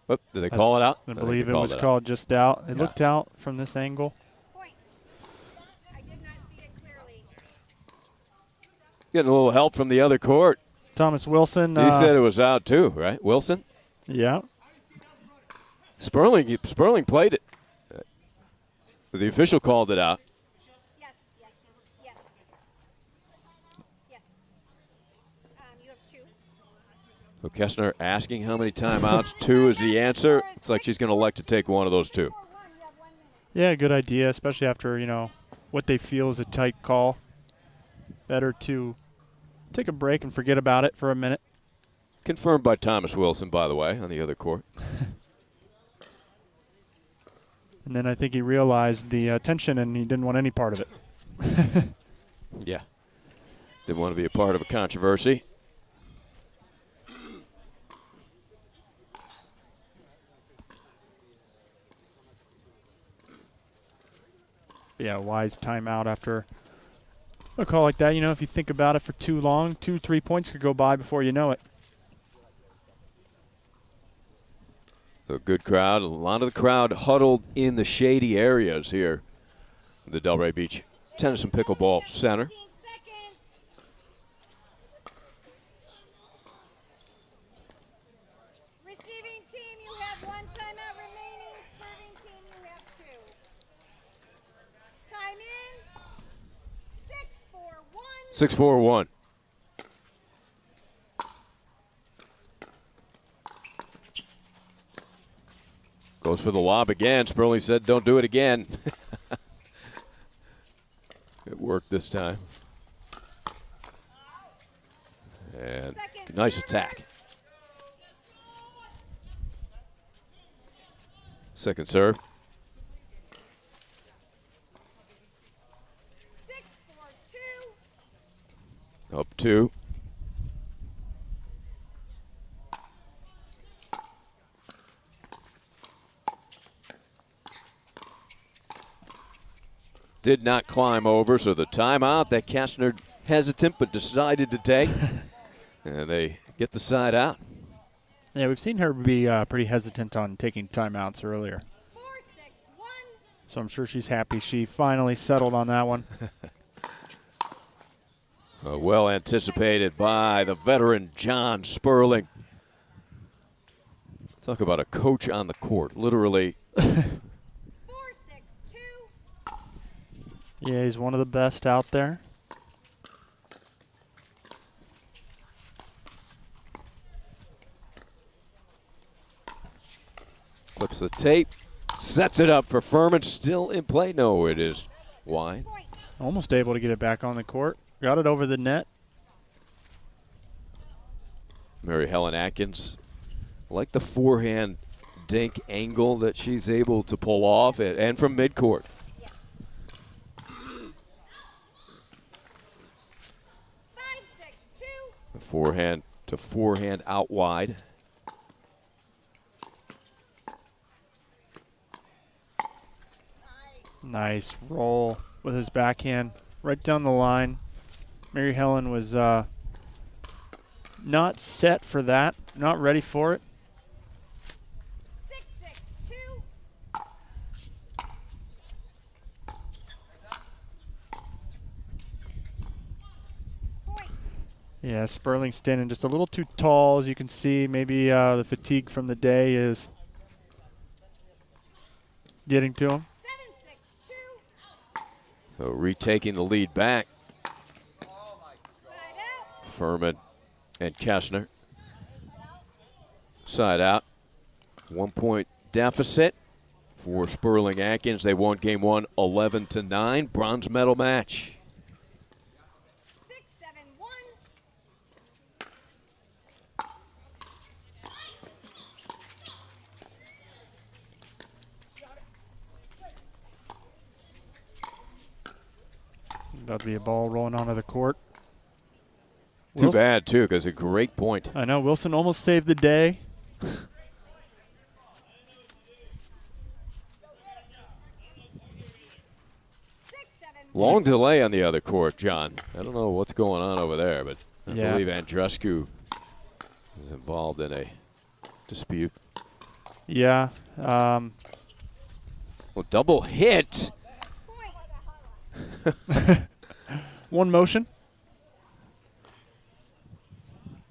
Oop, did they call it out? I believe it was called just out. It looked out from this angle. I did not see it clearly. Getting a little help from the other court. Thomas Wilson. He said it was out too, right? Wilson? Yeah. Sperling played it. The official called it out. Yes. You have 2. So Kessner asking how many timeouts. 2 is the answer. It's like she's going to elect to take one of those 2. Yeah, good idea, especially after, what they feel is a tight call. Better to take a break and forget about it for a minute. Confirmed by Thomas Wilson, by the way, on the other court. And then I think he realized the tension and he didn't want any part of it. Yeah. Didn't want to be a part of a controversy. Yeah, wise timeout after a call like that. You know, if you think about it for too long, 2-3 points could go by before you know it. So good crowd. A lot of the crowd huddled in the shady areas here at the Delray Beach Tennis and Pickleball Center. Receiving team, you have 1 timeout remaining. Serving team, you have 2. Time in. 6-4-1. 6-4-1. Goes for the lob again. Sperling said, don't do it again. It worked this time. And nice attack. Second serve. 6-4-2. Up 2. Did not climb over, so the timeout that Kastner hesitant but decided to take. And they get the side out. Yeah, we've seen her be pretty hesitant on taking timeouts earlier. 4-6-1. So I'm sure she's happy she finally settled on that one. Well anticipated by the veteran John Sperling. Talk about a coach on the court, literally. 4-6-2. Yeah, he's one of the best out there. Flips the tape, sets it up for Furman. Still in play. No, it is wide. Almost able to get it back on the court. Got it over the net. Mary Helen Atkins, like the forehand dink angle that she's able to pull off, and from midcourt. Forehand to forehand out wide. Nice roll with his backhand right down the line. Mary Helen was not set for that, not ready for it. 6-6-2. Yeah, Sperling standing just a little too tall, as you can see. Maybe the fatigue from the day is getting to him. 7-6-2. So retaking the lead back. Furman and Kastner. Side out. 1 point deficit for Sperling Atkins. They won game 1 11-9. Bronze medal match. 6-7-1. About to be a ball rolling onto the court. Too bad, too, because a great point. I know. Wilson almost saved the day. Long delay on the other court, John. I don't know what's going on over there, but I Yeah. believe Andrescu is involved in a dispute. Yeah. Well, double hit. One motion.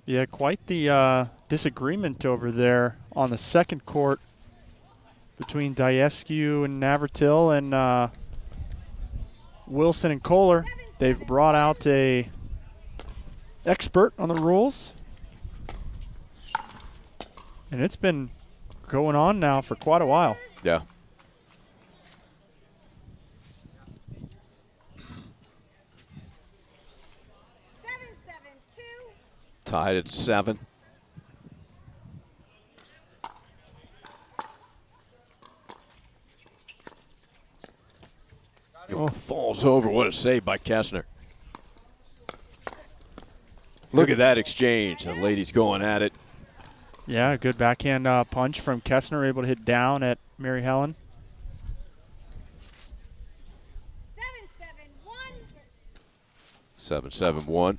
Yeah, quite the disagreement over there on the second court between Diescu and Navratil and Wilson and Kohler. They've brought out a expert on the rules. And it's been going on now for quite a while. Yeah. Tied at 7. Oh, falls over. What a save by Kessner. Look at that exchange. The ladies going at it. Yeah, good backhand punch from Kessner, able to hit down at Mary Helen. 7-7-1.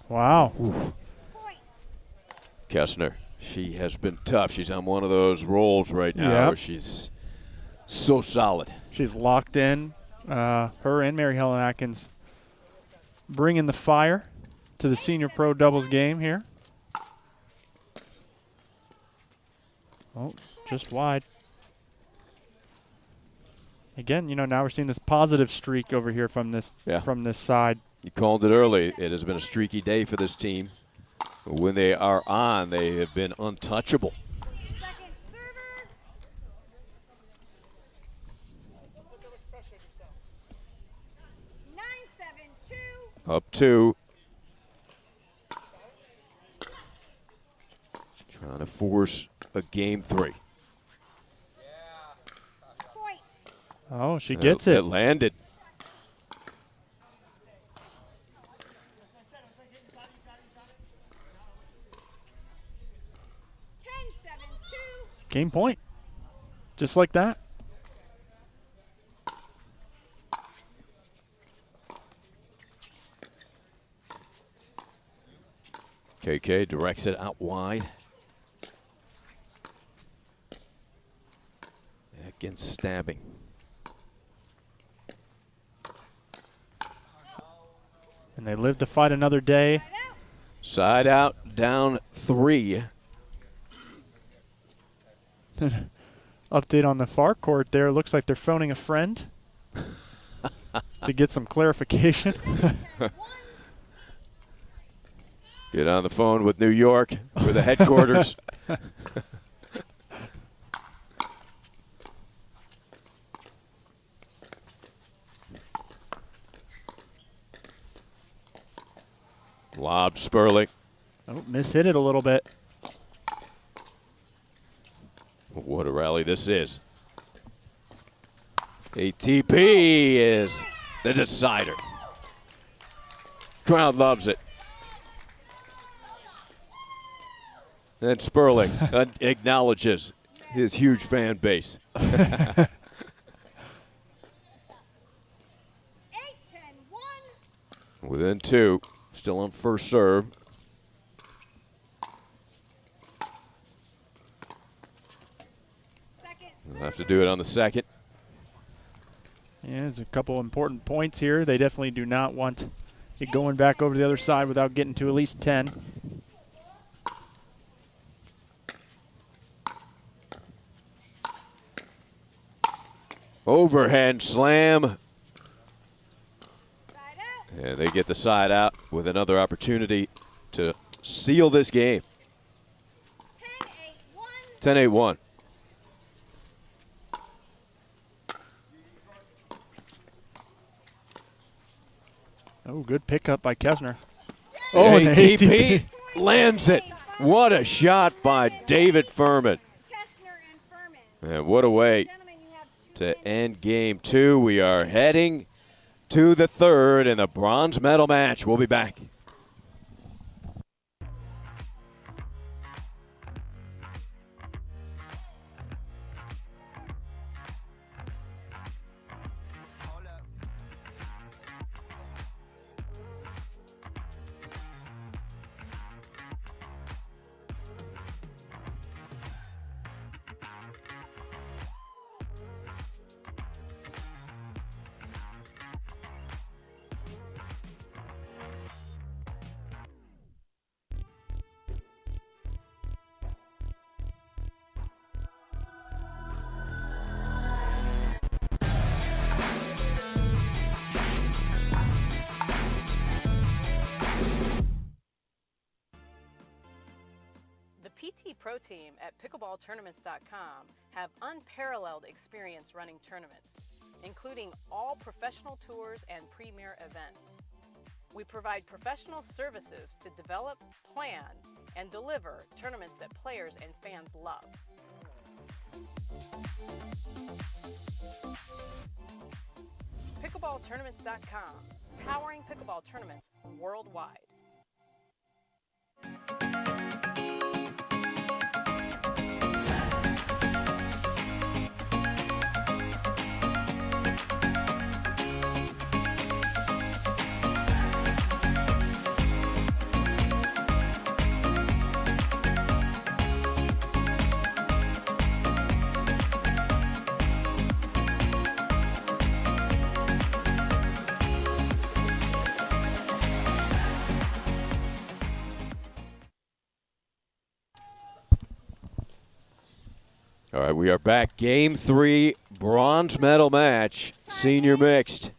Wow. Oof. Kessner, she has been tough. She's on one of those rolls right now where she's so solid. She's locked in. Her and Mary Helen Atkins bringing the fire to the senior pro doubles game here. Oh, just wide. Again, you know, now we're seeing this positive streak over here from this side. You called it early. It has been a streaky day for this team. When they are on, they have been untouchable. Up 2. Trying to force a game 3. Oh, she gets it. It landed. Game point. Just like that. KK directs it out wide. Against stabbing. And they live to fight another day. Side out, down 3. Update on the far court there. Looks like they're phoning a friend to get some clarification. Get on the phone with New York for the headquarters. Lob Sperling. Oh, mishit it a little bit. What a rally this is. ATP is the decider. Crowd loves it. And Sperling acknowledges his huge fan base. Within 2, still on first serve. We'll have to do it on the second. Yeah, there's a couple important points here. They definitely do not want it going back over to the other side without getting to at least 10. Overhand slam. And they get the side out with another opportunity to seal this game. 10-8-1. Oh, good pickup by Kessner. Oh, and ATP lands it. What a shot by David Furman. And what a way to end game 2. We are heading to the third in the bronze medal match. We'll be back. AT Pro Team at pickleballtournaments.com have unparalleled experience running tournaments, including all professional tours and premier events. We provide professional services to develop, plan, and deliver tournaments that players and fans love. Pickleballtournaments.com, powering pickleball tournaments worldwide. All right, we are back. Game 3, bronze medal match, senior mixed.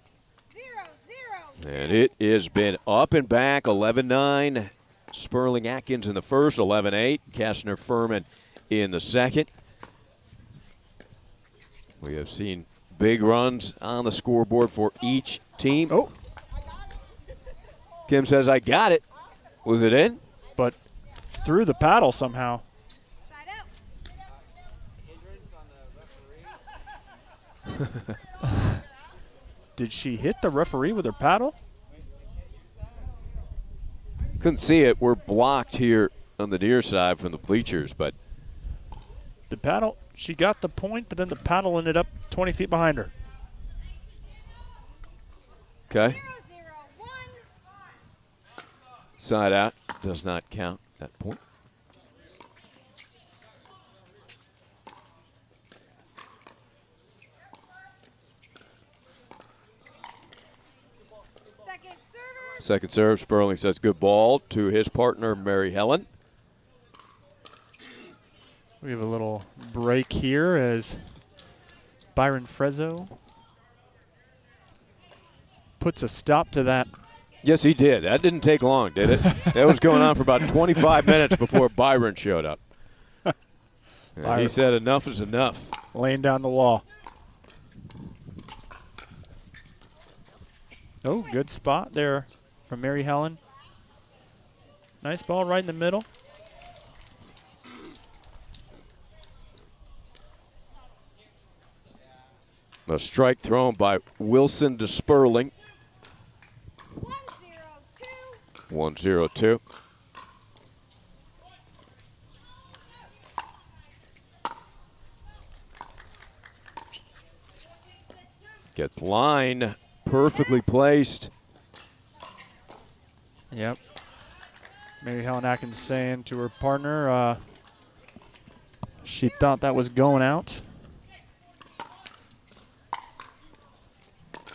And it has been up and back, 11-9. Sperling Atkins in the first, 11-8. Kastner Furman in the second. We have seen big runs on the scoreboard for each team. Oh. Kim says, I got it. Was it in? But through the paddle somehow. Did she hit the referee with her paddle? Couldn't see it. We're blocked here on the near side from the bleachers, but the paddle, she got the point, but then the paddle ended up 20 feet behind her. Okay. Side out does not count that point. Second serve, Sperling says good ball to his partner, Mary Helen. We have a little break here as Byron Frezzo puts a stop to that. Yes, he did. That didn't take long, did it? That was going on for about 25 minutes before Byron showed up. And he said enough is enough. Laying down the law. Oh, good spot there from Mary Helen. Nice ball right in the middle. A strike thrown by Wilson to Sperling. 1-0-2. Gets line perfectly placed. Yep. Mary Helen Atkins saying to her partner she thought that was going out.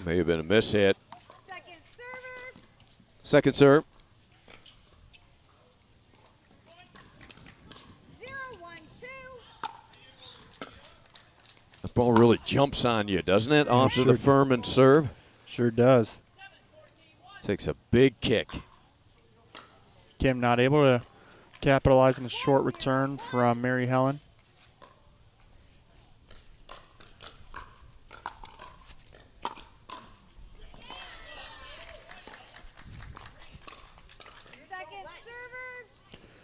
May have been a miss hit. Second serve. 0-1-2. The ball really jumps on you, doesn't it? Off to the Furman serve. Sure does. Takes a big kick. Kim not able to capitalize on the short return from Mary Helen.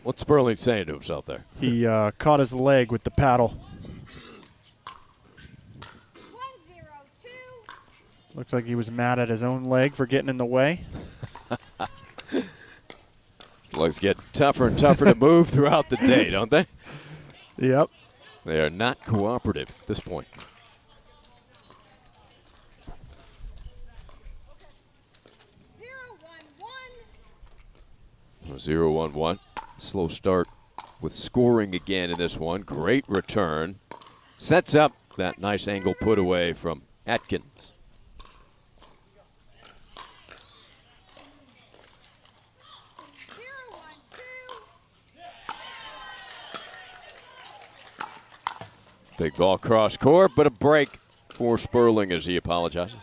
What's Sperling saying to himself there? He caught his leg with the paddle. 1-0-2. Looks like he was mad at his own leg for getting in the way. Legs get tougher and tougher to move throughout the day, don't they? Yep. They are not cooperative at this point. 0-1-1. Slow start with scoring again in this one. Great return. Sets up that nice angle put away from Atkins. Big ball cross court, but a break for Sperling as he apologizes.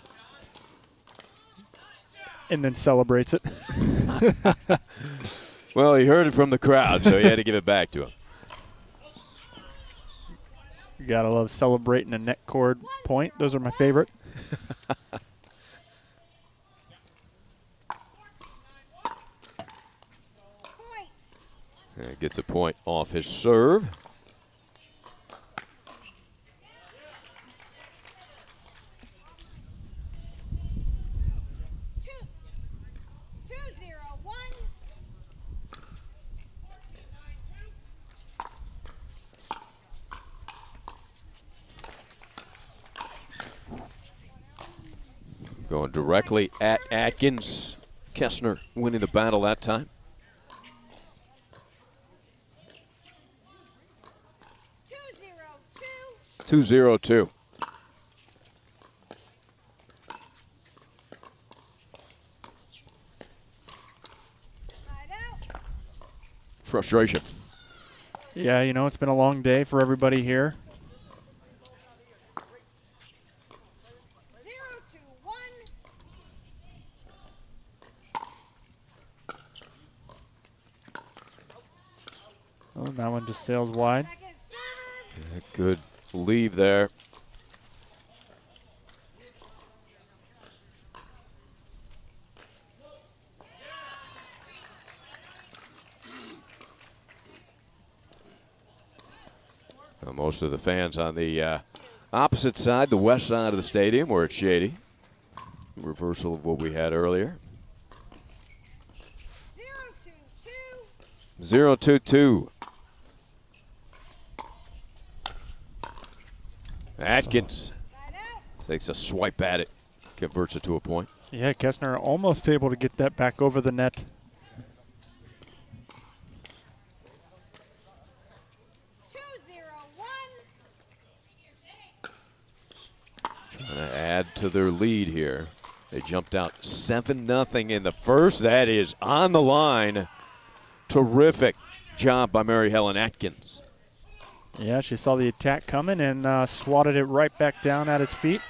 And then celebrates it. Well, he heard it from the crowd, so he had to give it back to him. You gotta love celebrating a net cord point. Those are my favorite. And gets a point off his serve. Going directly at Atkins. Kessner winning the battle that time. 2-0-2. Frustration. Yeah, you know, it's been a long day for everybody here. Oh, that one just sails wide. Yeah, good leave there. Most of the fans on the opposite side, the west side of the stadium, where it's shady. Reversal of what we had earlier. 0-2-2. Atkins takes a swipe at it, converts it to a point. Yeah, Kessner almost able to get that back over the net. Trying to add to their lead here. They jumped out 7-0 in the first. That is on the line. Terrific job by Mary Helen Atkins. Yeah, she saw the attack coming and swatted it right back down at his feet.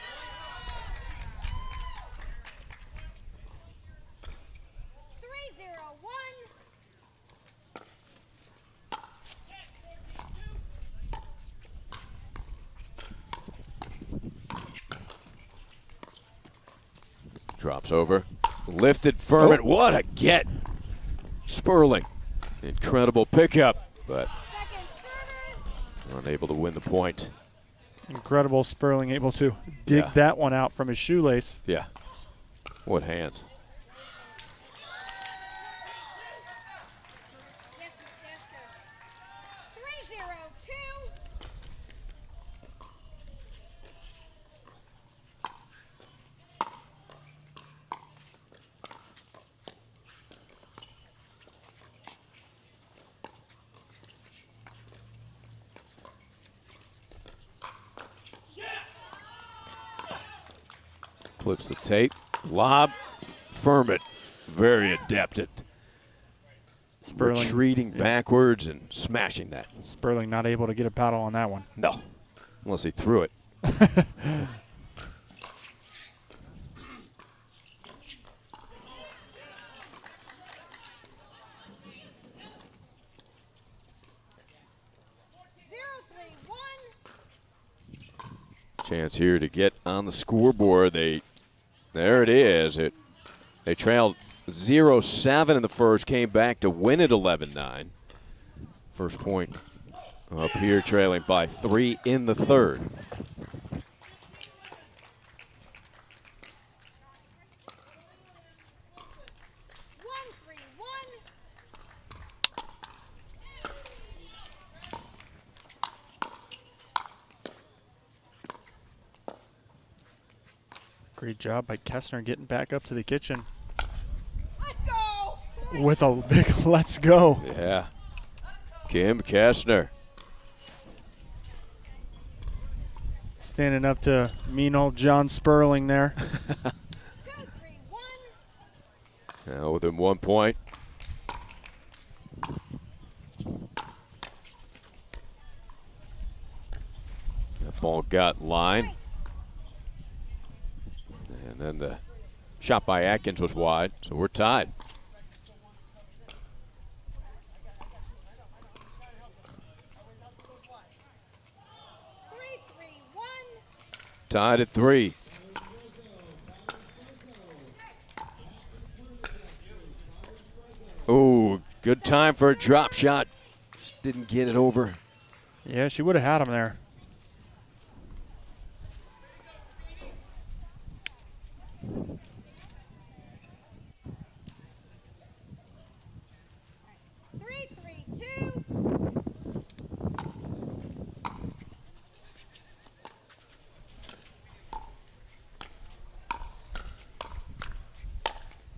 Drops over. Lifted Furman. Oh. What a get. Sperling. Incredible pickup, but unable to win the point. Incredible Sperling able to dig that one out from his shoelace. Yeah. What hands. Clips the tape. Lob. Furman. Very adept at Sperling retreating backwards and smashing that. Sperling not able to get a paddle on that one. No. Unless he threw it. Chance here to get on the scoreboard. There it is. They trailed 0-7 in the first, came back to win it 11-9. First point up here, trailing by 3 in the third. Great job by Kessner getting back up to the kitchen. With a big let's go. Yeah. Kim Kessner. Standing up to mean old John Sperling there. Now within 1 point. That ball got line. And then the shot by Atkins was wide, so we're tied. Tied at 3. Oh, good time for a drop shot. Just didn't get it over. Yeah, she would have had him there.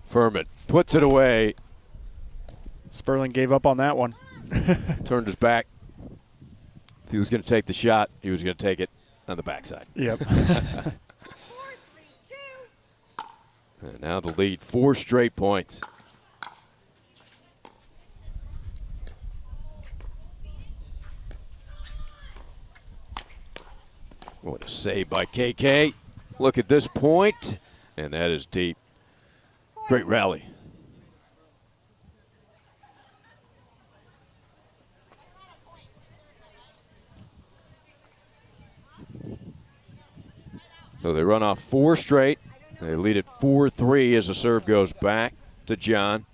Furman puts it away. Sperling gave up on that one. Turned his back. If he was going to take the shot, he was going to take it on the backside. Yep. And now the lead, 4 straight points. What a save by KK. Look at this point, and that is deep. Great rally. So they run off 4 straight. They lead at 4-3 as the serve goes back to John.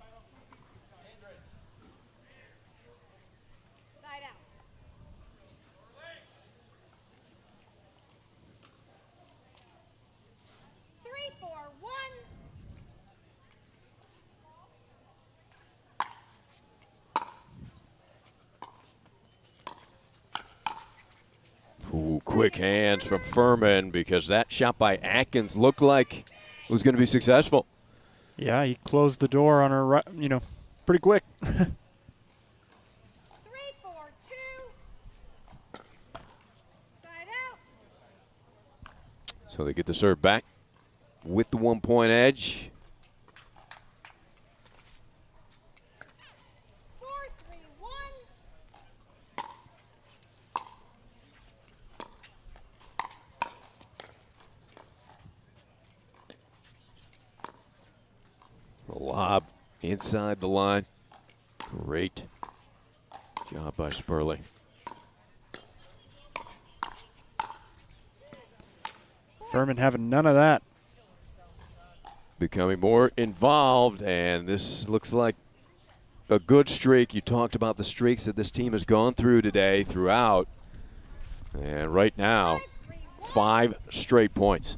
Ooh, quick hands from Furman because that shot by Atkins looked like it was going to be successful. Yeah, he closed the door on her, pretty quick. 3-4-2. Side out. So they get the serve back with the 1-point edge. 4-3-1. The lob inside the line. Great job by Sperling. Furman having none of that. Becoming more involved, and this looks like a good streak. You talked about the streaks that this team has gone through today throughout. And right now, 5 straight points.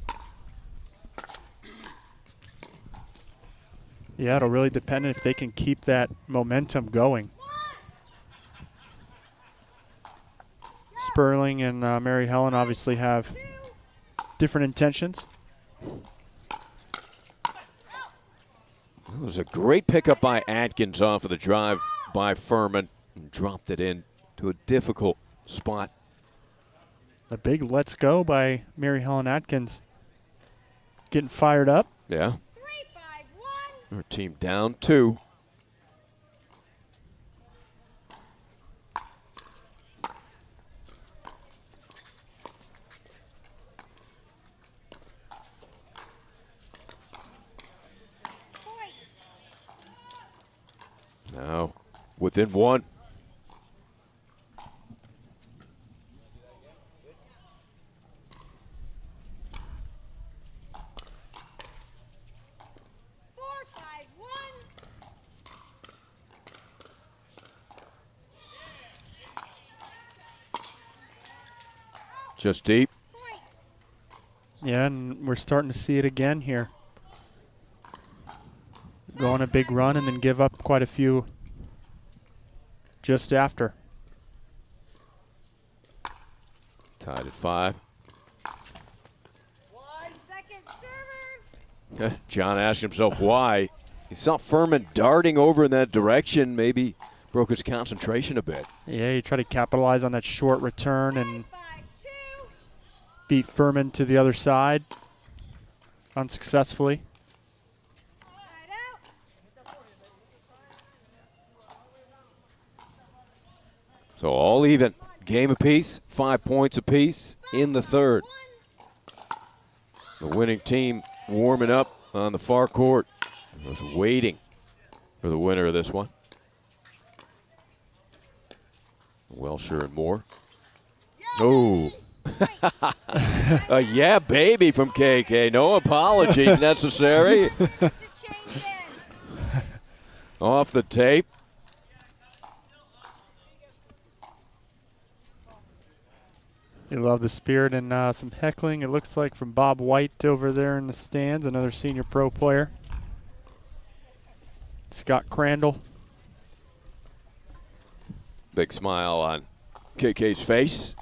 Yeah, it'll really depend if they can keep that momentum going. Sperling and Mary Helen obviously have different intentions. It was a great pickup by Atkins off of the drive by Furman and dropped it in to a difficult spot. A big let's go by Mary Helen Atkins. Getting fired up. Yeah. Our team down 2. Now within 1. Just deep. Yeah, and we're starting to see it again here. Go on a big run and then give up quite a few just after. Tied at 5. John asked himself why. He saw Furman darting over in that direction, maybe broke his concentration a bit. Yeah, he tried to capitalize on that short return and beat Furman to the other side unsuccessfully. So all even. Game apiece, 5 points apiece in the third. The winning team warming up on the far court. I was waiting for the winner of this one. Welsher and Moore. Oh, Yeah, baby from KK. No apology necessary. Off the tape. You love the spirit and some heckling, it looks like, from Bob White over there in the stands, another senior pro player. Scott Crandall. Big smile on KK's face.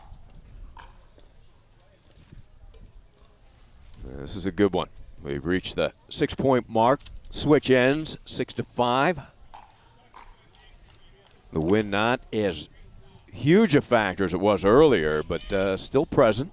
This is a good one. We've reached the 6-point mark. Switch ends 6-5. The wind not as huge a factor as it was earlier, but still present.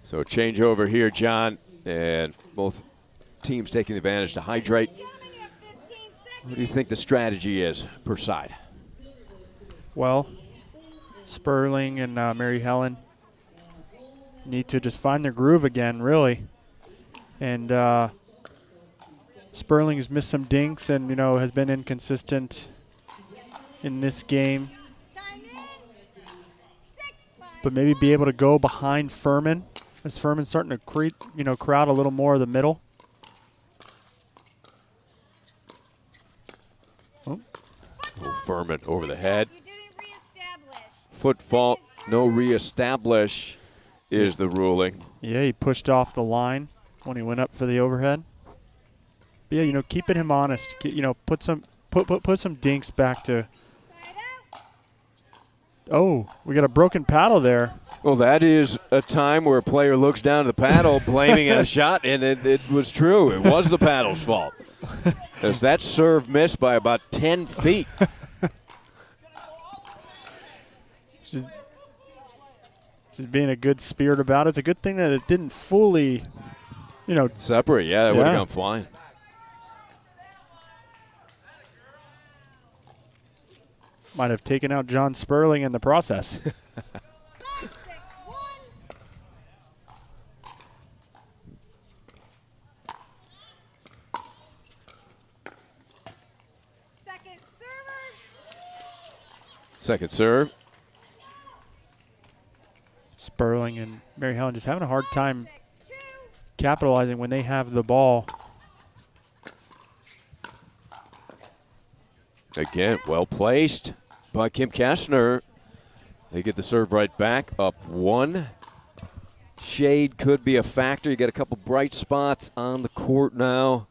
So a changeover here, John, and both teams taking advantage to hydrate. What do you think the strategy is per side? Well, Sperling and Mary Helen need to just find their groove again, really. And Sperling has missed some dinks and, has been inconsistent in this game. But maybe be able to go behind Furman. As Furman's starting to crowd a little more of the middle. Oh, Furman over the head. Foot fault, no reestablish is the ruling. Yeah, he pushed off the line when he went up for the overhead. But yeah, keeping him honest. Put some dinks back to. Oh, we got a broken paddle there. Well, that is a time where a player looks down at the paddle blaming a shot, and it was true. It was the paddle's fault. As that serve missed by about 10 feet. She's being a good spirit about it. It's a good thing that it didn't fully, separate. Yeah, that would have gone flying. Might have taken out John Sperling in the process. Second serve. Sperling and Mary Helen just having a hard time capitalizing when they have the ball. Again, well placed by Kim Kastner. They get the serve right back, up one. Shade could be a factor. You get a couple bright spots on the court now.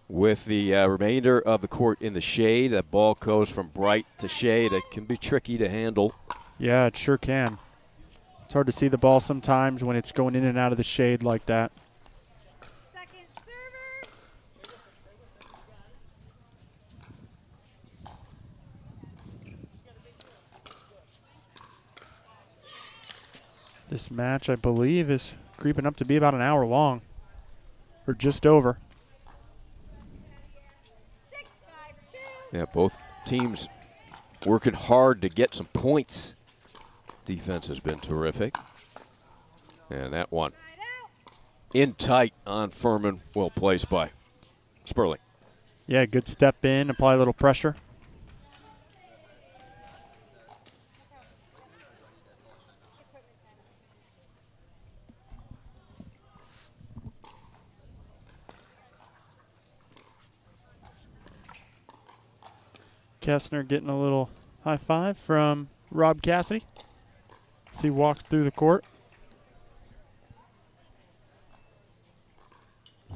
With the remainder of the court in the shade, that ball goes from bright to shade. It can be tricky to handle. Yeah, it sure can. It's hard to see the ball sometimes when it's going in and out of the shade like that. This match, I believe, is creeping up to be about an hour long, or just over. Yeah, both teams working hard to get some points. Defense has been terrific. And that one in tight on Furman, well placed by Sperling. Yeah, good step in, apply a little pressure. Kastner getting a little high five from Rob Cassidy as he walked through the court.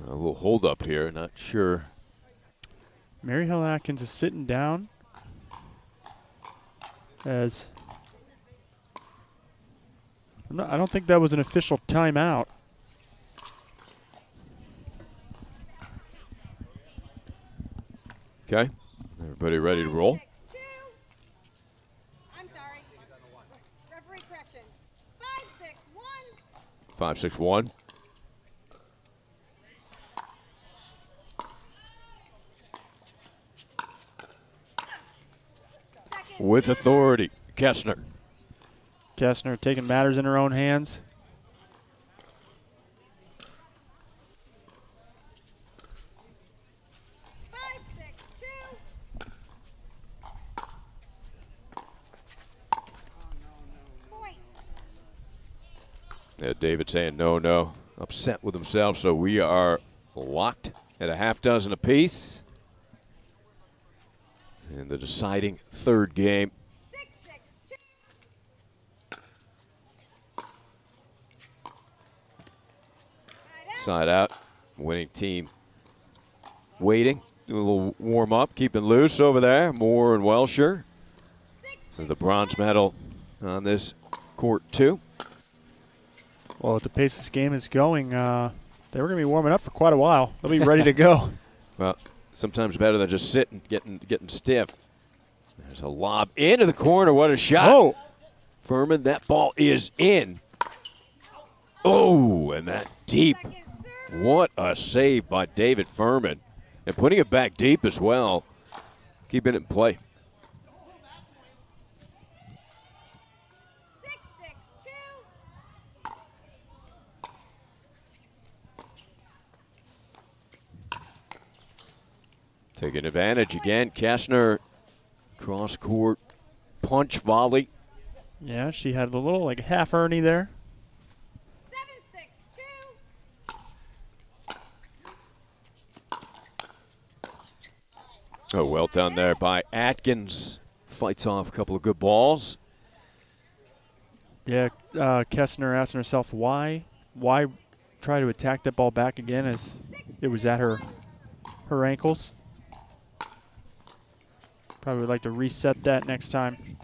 A little hold up here, not sure. Mary Helen Atkins is sitting down as I don't think that was an official timeout. Okay. Everybody ready to roll? I'm sorry. Referee correction. 5-6-1. 5-6-1. with authority. Kessner. Kessner taking matters in her own hands. Yeah, David saying no, upset with himself. So we are locked at a half dozen apiece. And the deciding third game. Side out, winning team waiting, do a little warm up, keeping loose over there. Moore and Welsher. So the bronze medal on this court too. Well, at the pace this game is going, they were going to be warming up for quite a while. They'll be ready to go. Well, sometimes better than just sitting, getting stiff. There's a lob into the corner. What a shot. Oh. Furman, that ball is in. Oh, and that deep. What a save by David Furman. And putting it back deep as well. Keeping it in play. Taking advantage again. Kessner, cross-court punch volley. Yeah, she had a little like half Ernie there. Oh, well done there by Atkins. Fights off a couple of good balls. Yeah, Kessner asking herself why try to attack that ball back again as it was at her ankles. Probably would like to reset that next time.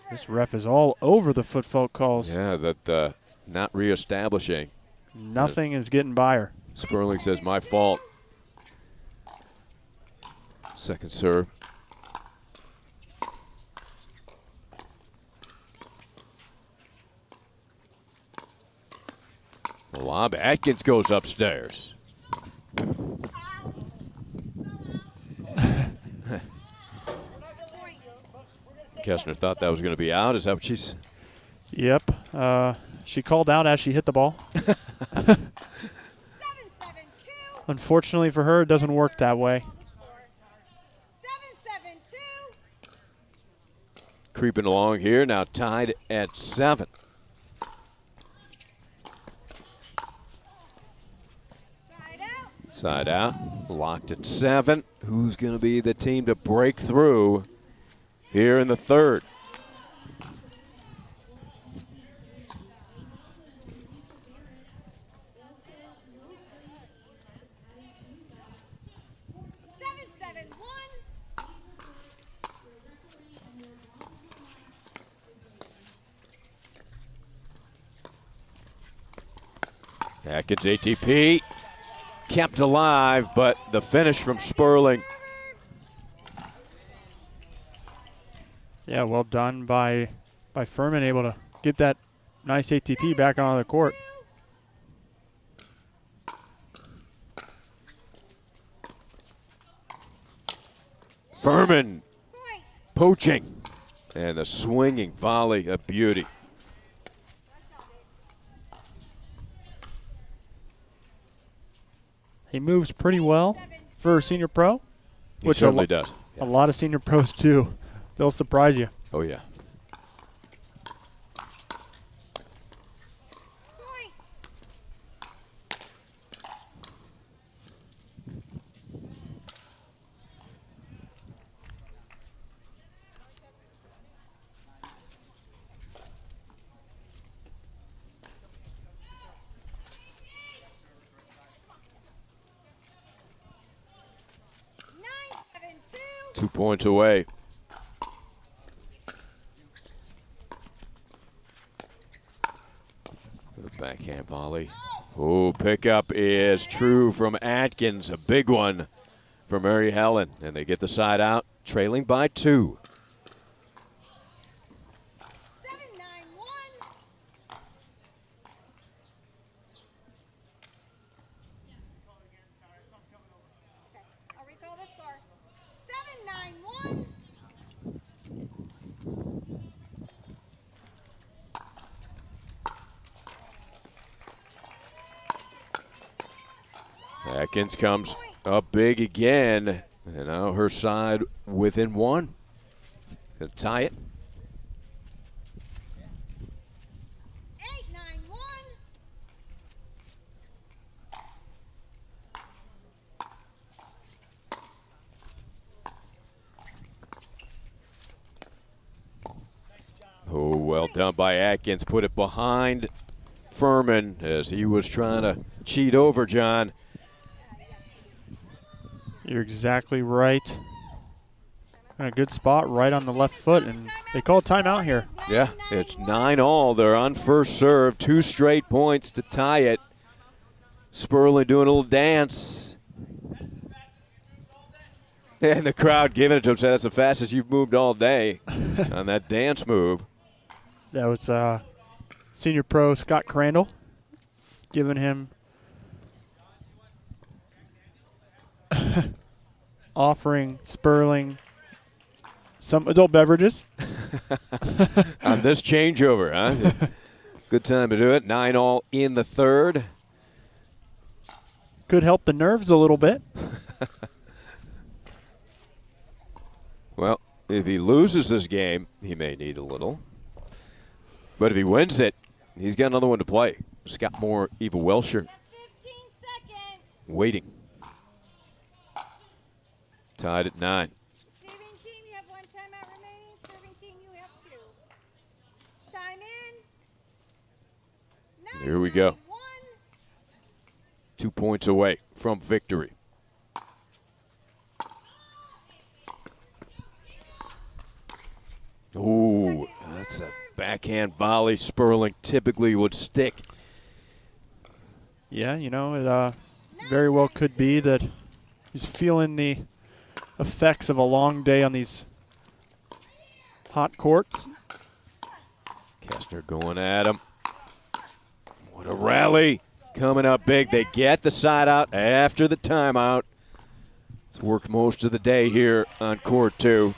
This ref is all over the foot fault calls. Yeah, that not reestablishing. Nothing is getting by her. Sperling says, my fault. Second serve. The lob. Atkins goes upstairs. Kessner thought that was going to be out. Is that what she's? Yep. She called out as she hit the ball. Unfortunately for her, it doesn't work that way. Creeping along here, now tied at 7. Side out, locked at 7. Who's going to be the team to break through here in the third? Atkins ATP kept alive, but the finish from Sperling. Yeah, well done by Furman, able to get that nice ATP back onto the court. Furman poaching, and a swinging volley, a beauty. He moves pretty well for a senior pro. He certainly does. A lot of senior pros do. They'll surprise you. Oh, yeah. Two points away. The backhand volley. Oh, pickup is true from Atkins. A big one for Mary Helen. And they get the side out, trailing by 2. Atkins comes up big again, and now her side within one. Gonna tie it. 8-9-1. Oh, well done by Atkins. Put it behind Furman as he was trying to cheat over John. You're exactly right. In a good spot right on the left foot, and they call timeout here. Yeah, it's 9-all. They're on first serve. 2 straight points to tie it. Sperling doing a little dance. And the crowd giving it to him, saying that's the fastest you've moved all day on that dance move. That was senior pro Scott Crandall giving him offering Sperling some adult beverages. On this changeover, huh? Good time to do it. 9-all in the third. Could help the nerves a little bit. Well, if he loses this game, he may need a little. But if he wins it, he's got another one to play. Scott Moore, Eva Welsher. 15 seconds. Waiting. Tied at 9. Serving team, you have 1 timeout remaining. Serving team, you have 2. Time in. Here we go. 2 points away from victory. Ooh, that's a backhand volley. Sperling typically would stick. Yeah, you know, it very well could be that he's feeling the effects of a long day on these hot courts. Kestner going at him. What a rally. Coming up big. They get the side out after the timeout. It's worked most of the day here on court 2.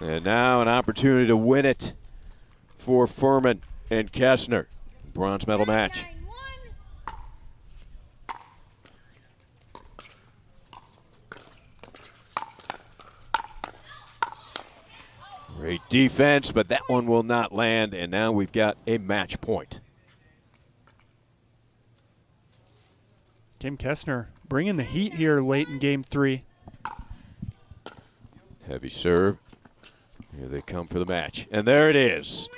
And now an opportunity to win it for Furman and Kestner. Bronze medal match. Great defense, but that one will not land, and now we've got a match point. Tim Kestner bringing the heat here late in game 3. Heavy serve. Here they come for the match. And there it is.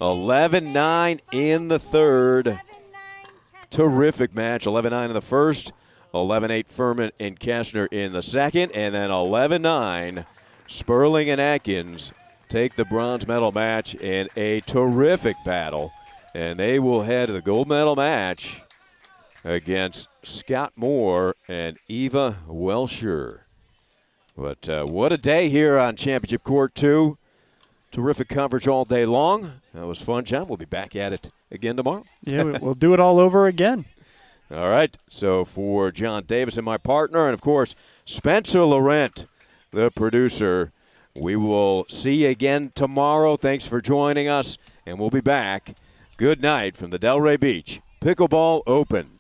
11-9 in the third. Terrific match. 11-9 in the first. 11-8 Furman and Kestner in the second. And then 11-9 Sperling and Atkins take the bronze medal match in a terrific battle. And they will head to the gold medal match against Scott Moore and Eva Welsher. But what a day here on Championship Court 2. Terrific coverage all day long. That was fun, John. We'll be back at it again tomorrow. Yeah, we'll do it all over again. All right. So for John Davis and my partner, and, of course, Spencer Laurent, the producer, we will see you again tomorrow. Thanks for joining us, and we'll be back. Good night from the Delray Beach Pickleball Open.